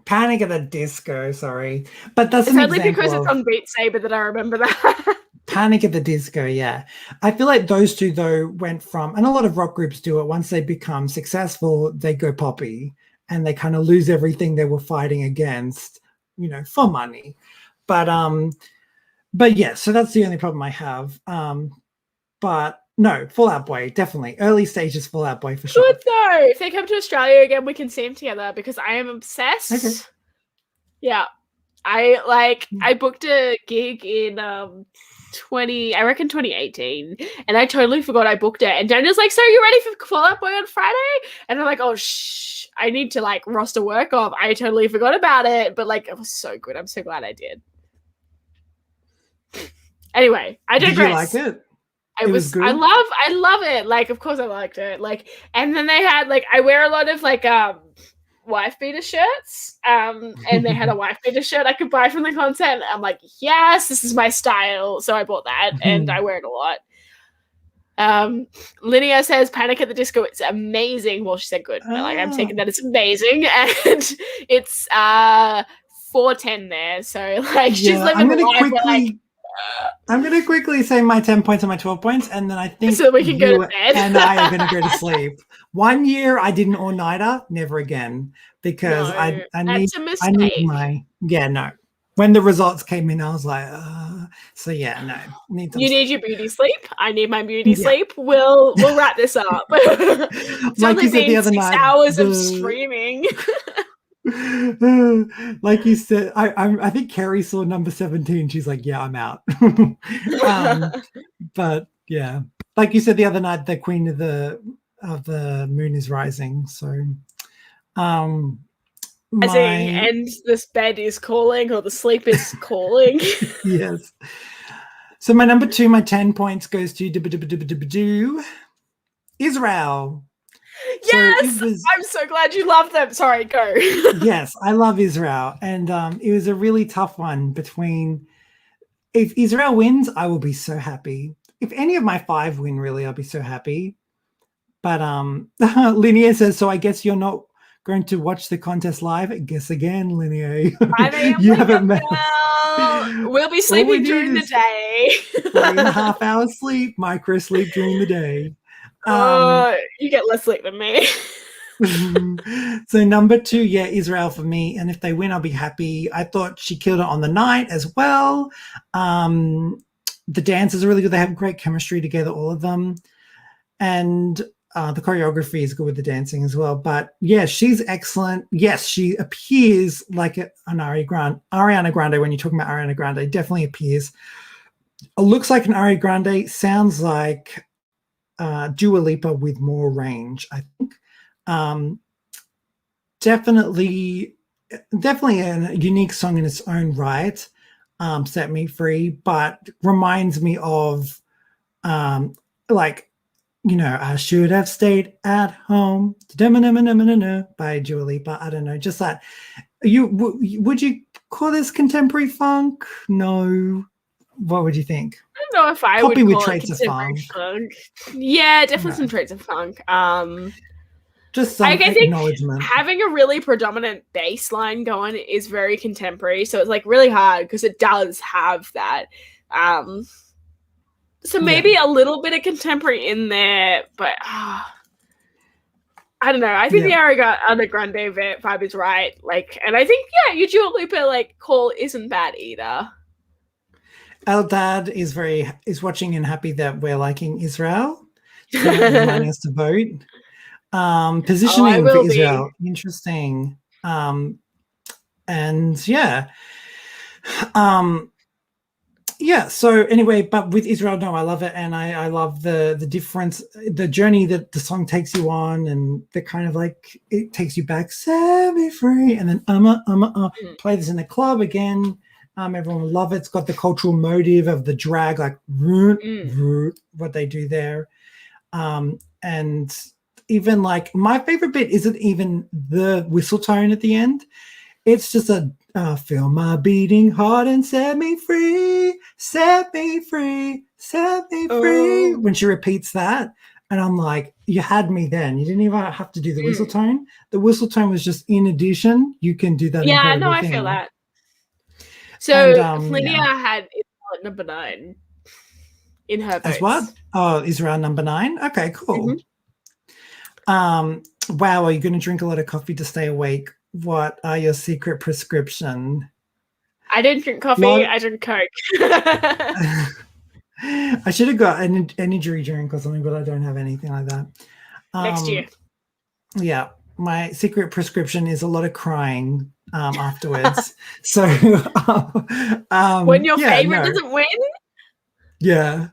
Panic at the Disco, sorry, but that's it's only because it's on Beat Saber that I remember that. Panic at the Disco, yeah. I feel like those two though went from, and a lot of rock groups do it. Once they become successful, they go poppy, and they kind of lose everything they were fighting against, for money. But yeah, so that's the only problem I have. But no, Fall Out Boy, definitely. Early stages Fall Out Boy for sure. Good though. If they come to Australia again, we can see them together because I am obsessed. Okay. Yeah. I booked a gig in 2018, and I totally forgot I booked it. And Daniel's like, so you ready for Fall Out Boy on Friday? And I'm like, oh I need to like roster work off. I totally forgot about it, but like it was so good. I'm so glad I did. Anyway, I digress. Did you like it? It was good. I love it. Like, of course I liked it. Like, and then they had like, I wear a lot of like wife beater shirts. And they had a wife beater shirt I could buy from the concert. I'm like, yes, this is my style. So I bought that and I wear it a lot. Linnea says Panic at the Disco, it's amazing. Well, she said good. But, like, I'm taking that it's amazing. And it's 410 there. So like she's living the life where, like, I'm going to quickly say my 10 points and my 12 points, and then I think So we can go you to bed. and I are going to go to sleep. 1 year I did an all-nighter, never again, because No, I that's a need mistake. my no. When the results came in, I was like, so yeah, no. Need some You sleep. need your beauty sleep. I need my beauty Yeah. sleep. We'll wrap this up. It's Like only you said the been other 6 night, hours of streaming. like you said, I think Carrie saw number 17. She's like, yeah, I'm out. But yeah, like you said the other night, the queen of the moon is rising. So my And this bed is calling, or the sleep is calling. yes. So my number 2, my 10 points goes to Israel. Yes, So I'm so glad you love them. Sorry, go. yes, I love Israel, and it was a really tough one between. If Israel wins, I will be so happy. If any of my 5 win, really, I'll be so happy. But Linnea says, so I guess you're not going to watch the contest live. I guess again, Linnea. I am. You haven't met. We'll be sleeping during the day. 3.5 hours sleep, micro sleep during the day. You get less sleep than me. So number 2, yeah, Israel for me. And if they win, I'll be happy. I thought she killed it on the night as well. The dancers are really good. They have great chemistry together, all of them. And the choreography is good with the dancing as well. But yeah, she's excellent. Yes, she appears like an Ariana Grande. When you're talking about Ariana Grande, definitely appears. It looks like an Ariana Grande. Sounds like Dua Lipa with more range, I think. Definitely a unique song in its own right. Set Me Free, but reminds me of like, I should have stayed at home by Dua Lipa. I don't know, just that. Would you call this contemporary funk? No. What would you think? I don't know if I Poppy would with call it traits of contemporary funk. Yeah, definitely some traits of funk. Just some acknowledgement. Having a really predominant bass line going is very contemporary, so it's like really hard because it does have that. So maybe a little bit of contemporary in there, but I don't know. I think the Ariana Grande vibe is right. Like, and I think your Dua Lipa call isn't bad either. Eldad is watching and happy that we're liking Israel. So reminding us to vote. Positioning for Israel, interesting. And so anyway, but with Israel, no, I love it, and I love the difference, the journey that the song takes you on, and the kind of like it takes you back, set me free, and then play this in the club again. Everyone will love it. It's got the cultural motive of the drag, like what they do there, and even like my favorite bit isn't even the whistle tone at the end. It's just a feel my beating heart and set me free, set me free, set me free. When she repeats that, and I'm like, you had me then. You didn't even have to do the whistle tone. The whistle tone was just in addition. You can do that. Yeah, no, I feel that. So Lydia had Israel at number 9 in her votes. As what? Oh, Israel number 9. Okay, cool. Wow, are you going to drink a lot of coffee to stay awake? What are your secret prescription? I didn't drink coffee. I drink Coke. I should have got an energy drink or something, but I don't have anything like that. Next year. Yeah, my secret prescription is a lot of crying afterwards. So when your favorite doesn't win? Yeah.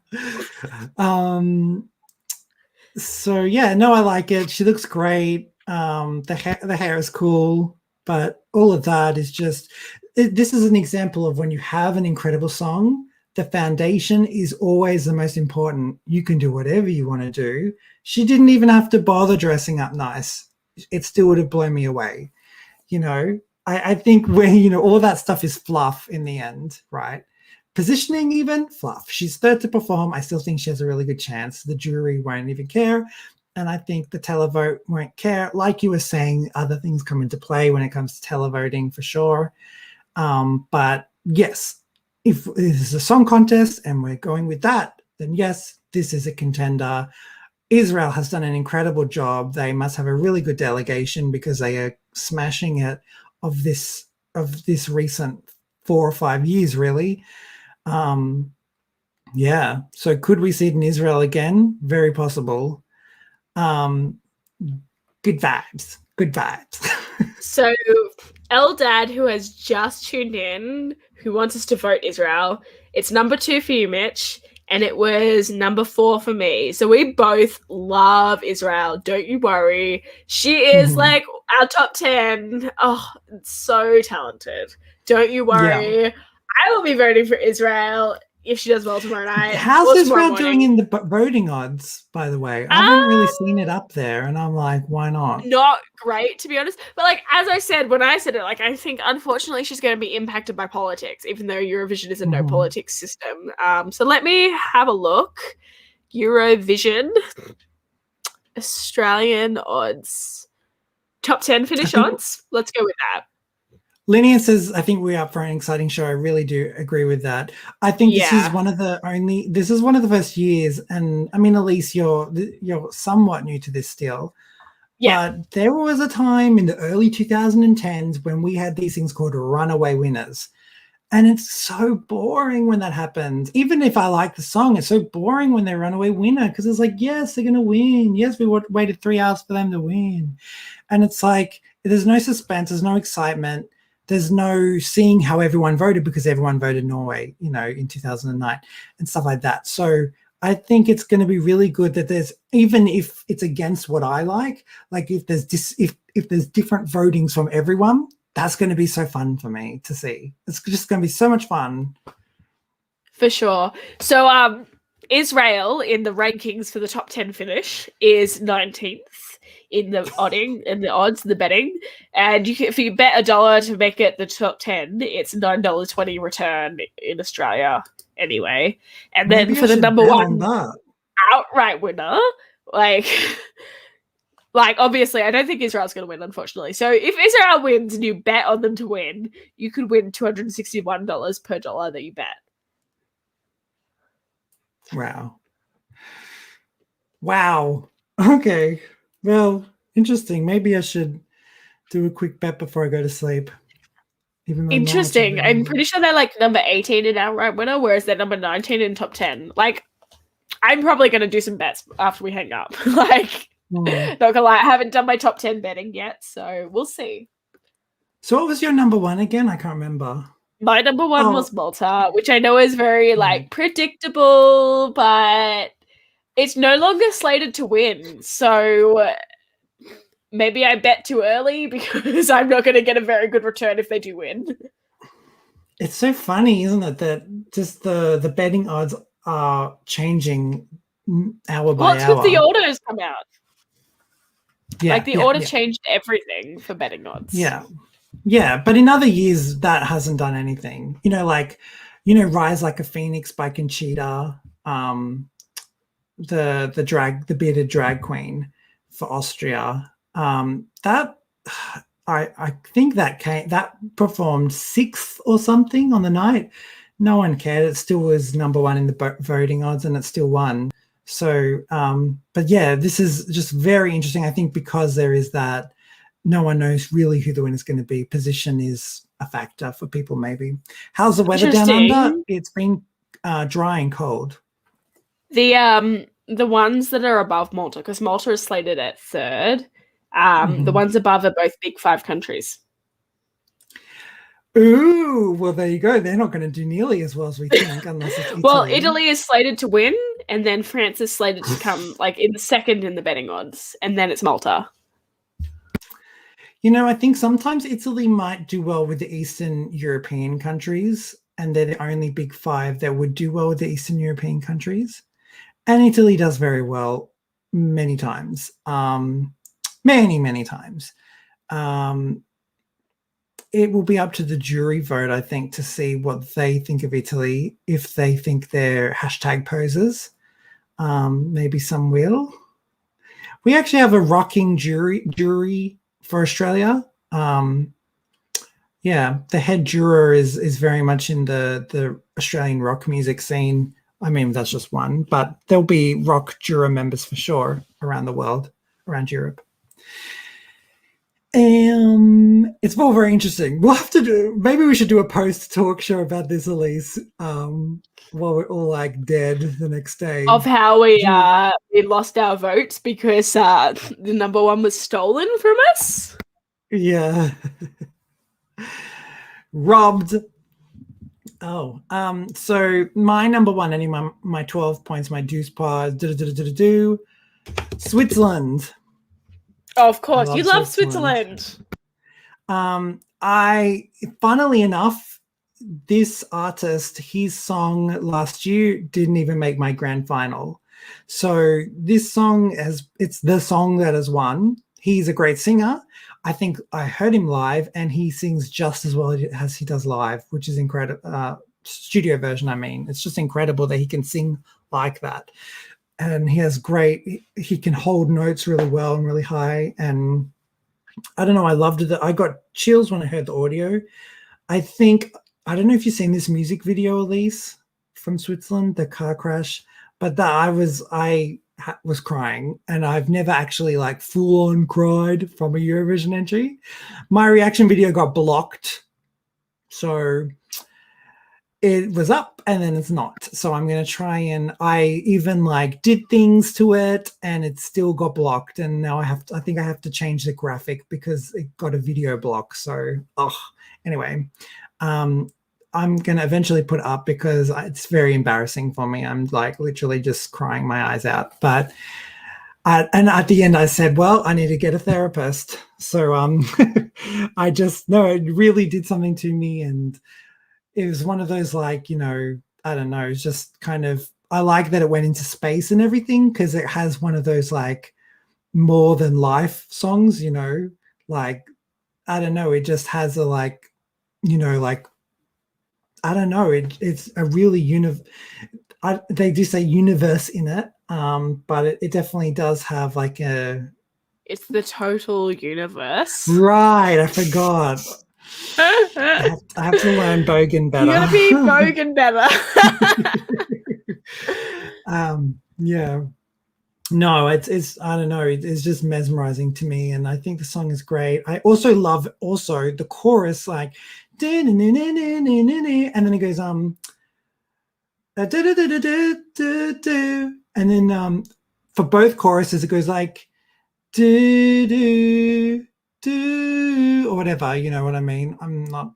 So yeah, no, I like it. She looks great. The hair is cool, but all of that is just. This is an example of when you have an incredible song, the foundation is always the most important. You can do whatever you want to do. She didn't even have to bother dressing up nice. It still would have blown me away. I think where, all that stuff is fluff in the end, right? Positioning, even fluff. She's third to perform. I still think she has a really good chance. The jury won't even care. And I think the televote won't care. Like you were saying, other things come into play when it comes to televoting for sure. But yes, if this is a song contest and we're going with that, then yes, this is a contender. Israel has done an incredible job. They must have a really good delegation because they are smashing it of this recent 4 or 5 years, really. Yeah. So could we see it in Israel again? Very possible. Good vibes. Good vibes. So, Eldad, who has just tuned in, who wants us to vote Israel, it's number 2 for you, Mitch, and it was number 4 for me. So we both love Israel. Don't you worry. She is like our top 10. Oh, so talented. Don't you worry. Yeah. I will be voting for Israel if she does well tomorrow night. How's Israel doing in the voting odds, by the way? I haven't really seen it up there, and I'm like, why not? Not great, to be honest. But like, as I said, when I said it, like, I think unfortunately she's going to be impacted by politics, even though Eurovision is a no politics system. So let me have a look. Eurovision, Australian odds, top 10 finish odds. Let's go with that. Linnea says, I think we're up for an exciting show. I really do agree with that. I think this is one of the first years, and I mean, Elise, you're somewhat new to this still. Yeah. But there was a time in the early 2010s when we had these things called runaway winners. And it's so boring when that happens. Even if I like the song, it's so boring when they runaway winner because it's like, yes, they're going to win. Yes, we waited 3 hours for them to win. And it's like, there's no suspense. There's no excitement. There's no seeing how everyone voted because everyone voted Norway, in 2009 and stuff like that. So I think it's going to be really good that there's, even if it's against what I like if there's if there's different votings from everyone, that's going to be so fun for me to see. It's just going to be so much fun. For sure. So Israel in the rankings for the top 10 finish is 19th. In the the betting, and if you bet $1 to make it the top 10, it's $9.20 return in Australia anyway. And then for the number 1 outright winner, like obviously, I don't think Israel's going to win, unfortunately. So if Israel wins and you bet on them to win, you could win $261 per dollar that you bet. Wow. Okay. Well, interesting. Maybe I should do a quick bet before I go to sleep. Interesting. I'm pretty sure they're like number 18 in outright winner, whereas they're number 19 in top 10. Like, I'm probably going to do some bets after we hang up. Not gonna lie, I haven't done my top 10 betting yet, so we'll see. So what was your number 1 again? I can't remember. My number 1 was Malta, which I know is very predictable, but it's no longer slated to win. So maybe I bet too early because I'm not going to get a very good return if they do win. It's so funny, isn't it, that just the betting odds are changing hour by hour. Well, it's because the orders come out. Yeah, the order changed everything for betting odds. Yeah. Yeah, but in other years that hasn't done anything. Rise Like a Phoenix by Conchita, the bearded drag queen for Austria. That I think that performed 6th or something on the night. No one cared. It still was number 1 in the voting odds, and it still won. So, but yeah, this is just very interesting. I think because there is that, no one knows really who the winner is going to be. Position is a factor for people, maybe. How's the weather down under? It's been dry and cold. The ones that are above Malta, because Malta is slated at 3rd. The ones above are both big 5 countries. Ooh, well, there you go. They're not going to do nearly as well as we think, unless it's Italy. Well, Italy is slated to win, and then France is slated to come in the 2nd in the betting odds, and then it's Malta. I think sometimes Italy might do well with the Eastern European countries, and they're the only big 5 that would do well with the Eastern European countries. And Italy does very well many times. Many times. It will be up to the jury vote, I think, to see what they think of Italy, if they think they're hashtag posers. Maybe some will. We actually have a rocking jury for Australia. Yeah, the head juror is very much in the Australian rock music scene. I mean, that's just one, but there'll be rock juror members for sure around the world, around Europe. It's all very interesting. We'll have to do. Maybe we should do a post talk show about this, Elise. While we're all like dead the next day. Of how we lost our votes because the number one was stolen from us. Yeah. Robbed. Oh, so my number one, anyway, my 12 points, my deuce paws, Switzerland. Oh, of course, you love Switzerland. Funnily enough, this artist, his song last year didn't even make my grand final. So this song it's the song that has won. He's a great singer. I think I heard him live and he sings just as well as he does live, which is incredible. Studio version, I mean. It's just incredible that he can sing like that. And he has he can hold notes really well and really high. And I don't know, I loved it. I got chills when I heard the audio. I don't know if you've seen this music video, Elise, from Switzerland, the car crash, but I was crying, and I've never actually like full on cried from a Eurovision entry. My reaction video got blocked. So it was up and then it's not. So I'm going to try, and I even like did things to it and it still got blocked. And now I think I have to change the graphic because it got a video block. So, anyway, I'm going to eventually put it up because it's very embarrassing for me. I'm like literally just crying my eyes out. But and at the end I said, well, I need to get a therapist. So it really did something to me. And it was one of those, like, you know, I don't know, it's just kind of, I like that it went into space and everything because it has one of those like more than life songs, you know, like, I don't know, it just has a like, you know, like, I don't know, it's a really they do say universe in it, but it definitely does have like it's the total universe. Right, I forgot. I have to learn Bogan better. You gotta be Bogan better. Yeah. No, it's I don't know, it's just mesmerizing to me, and I think the song is great. I also love the chorus, like, and then it goes and then for both choruses it goes like do do do or whatever, you know what I mean. I'm not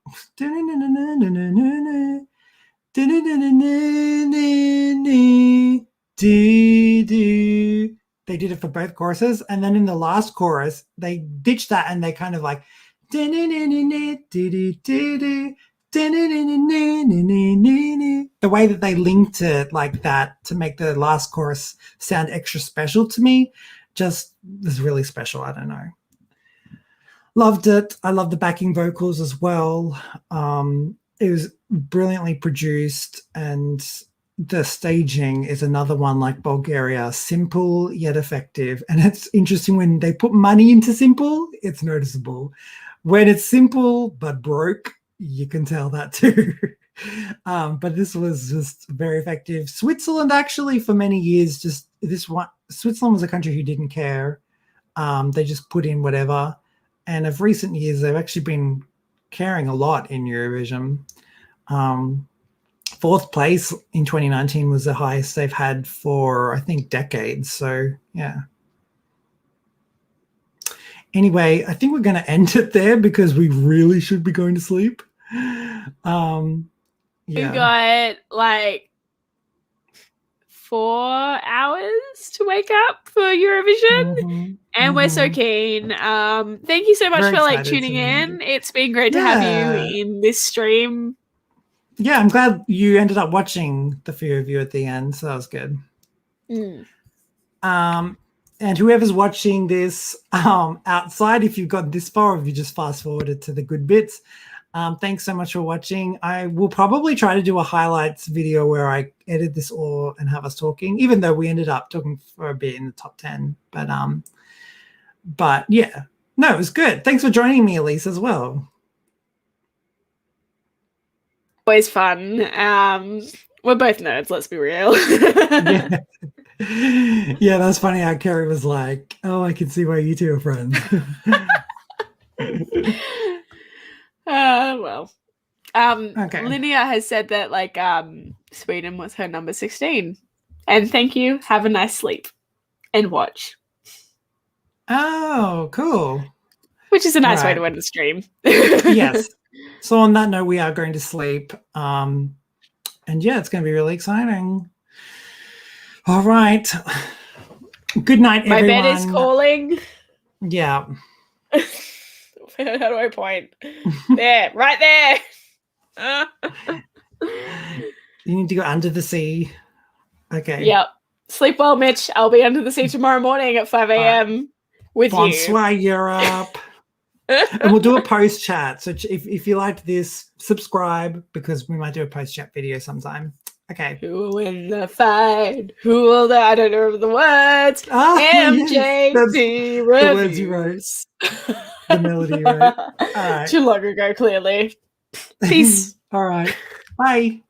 they did it for both choruses, and then in the last chorus they ditched that and they kind of like the way that they linked it like that to make the last chorus sound extra special to me just was really special. I don't know. Loved it. I love the backing vocals as well. It was brilliantly produced, and the staging is another one like Bulgaria, simple yet effective. And it's interesting when they put money into simple, it's noticeable. When it's simple but broke, you can tell that too. But this was just very effective. Switzerland, actually, for many years, Switzerland was a country who didn't care. They just put in whatever. And of recent years, they've actually been caring a lot in Eurovision. Fourth place in 2019 was the highest they've had for, I think, decades. So, yeah. Anyway, I think we're going to end it there because we really should be going to sleep. Yeah. We got like 4 hours to wake up for Eurovision, and we're so keen. Thank you so much for like tuning in. It's been great to have you in this stream. Yeah, I'm glad you ended up watching the few of you at the end, so that was good. And whoever's watching this outside, if you've got this far, or if you just fast forwarded to the good bits, thanks so much for watching. I will probably try to do a highlights video where I edit this all and have us talking, even though we ended up talking for a bit in the top 10. But yeah, no, it was good. Thanks for joining me, Elise, as well. always fun. We're both nerds, let's be real. Yeah. Yeah, that's funny how Kerry was like, oh, I can see why you two are friends. Well. Okay. Linnea has said that like Sweden was her number 16. And thank you. Have a nice sleep and watch. Oh, cool. Which is a nice way Right. to end the stream. Yes. So on that note, we are going to sleep. And yeah, it's going to be really exciting. All right. Good night, My everyone. bed is calling. Yeah. How do I point? There, right there. You need to go under the sea. Okay. Yep. Sleep well, Mitch. I'll be under the sea tomorrow morning at 5 a.m. with you. Bonsoir, Europe. And we'll do a post chat. So if you liked this, subscribe because we might do a post chat video sometime. Okay. Who will win the fight? Who will the... I don't know the words. MJT Yes. The words you wrote. The melody, right? All right. Too long ago, clearly. Peace. All right. Bye.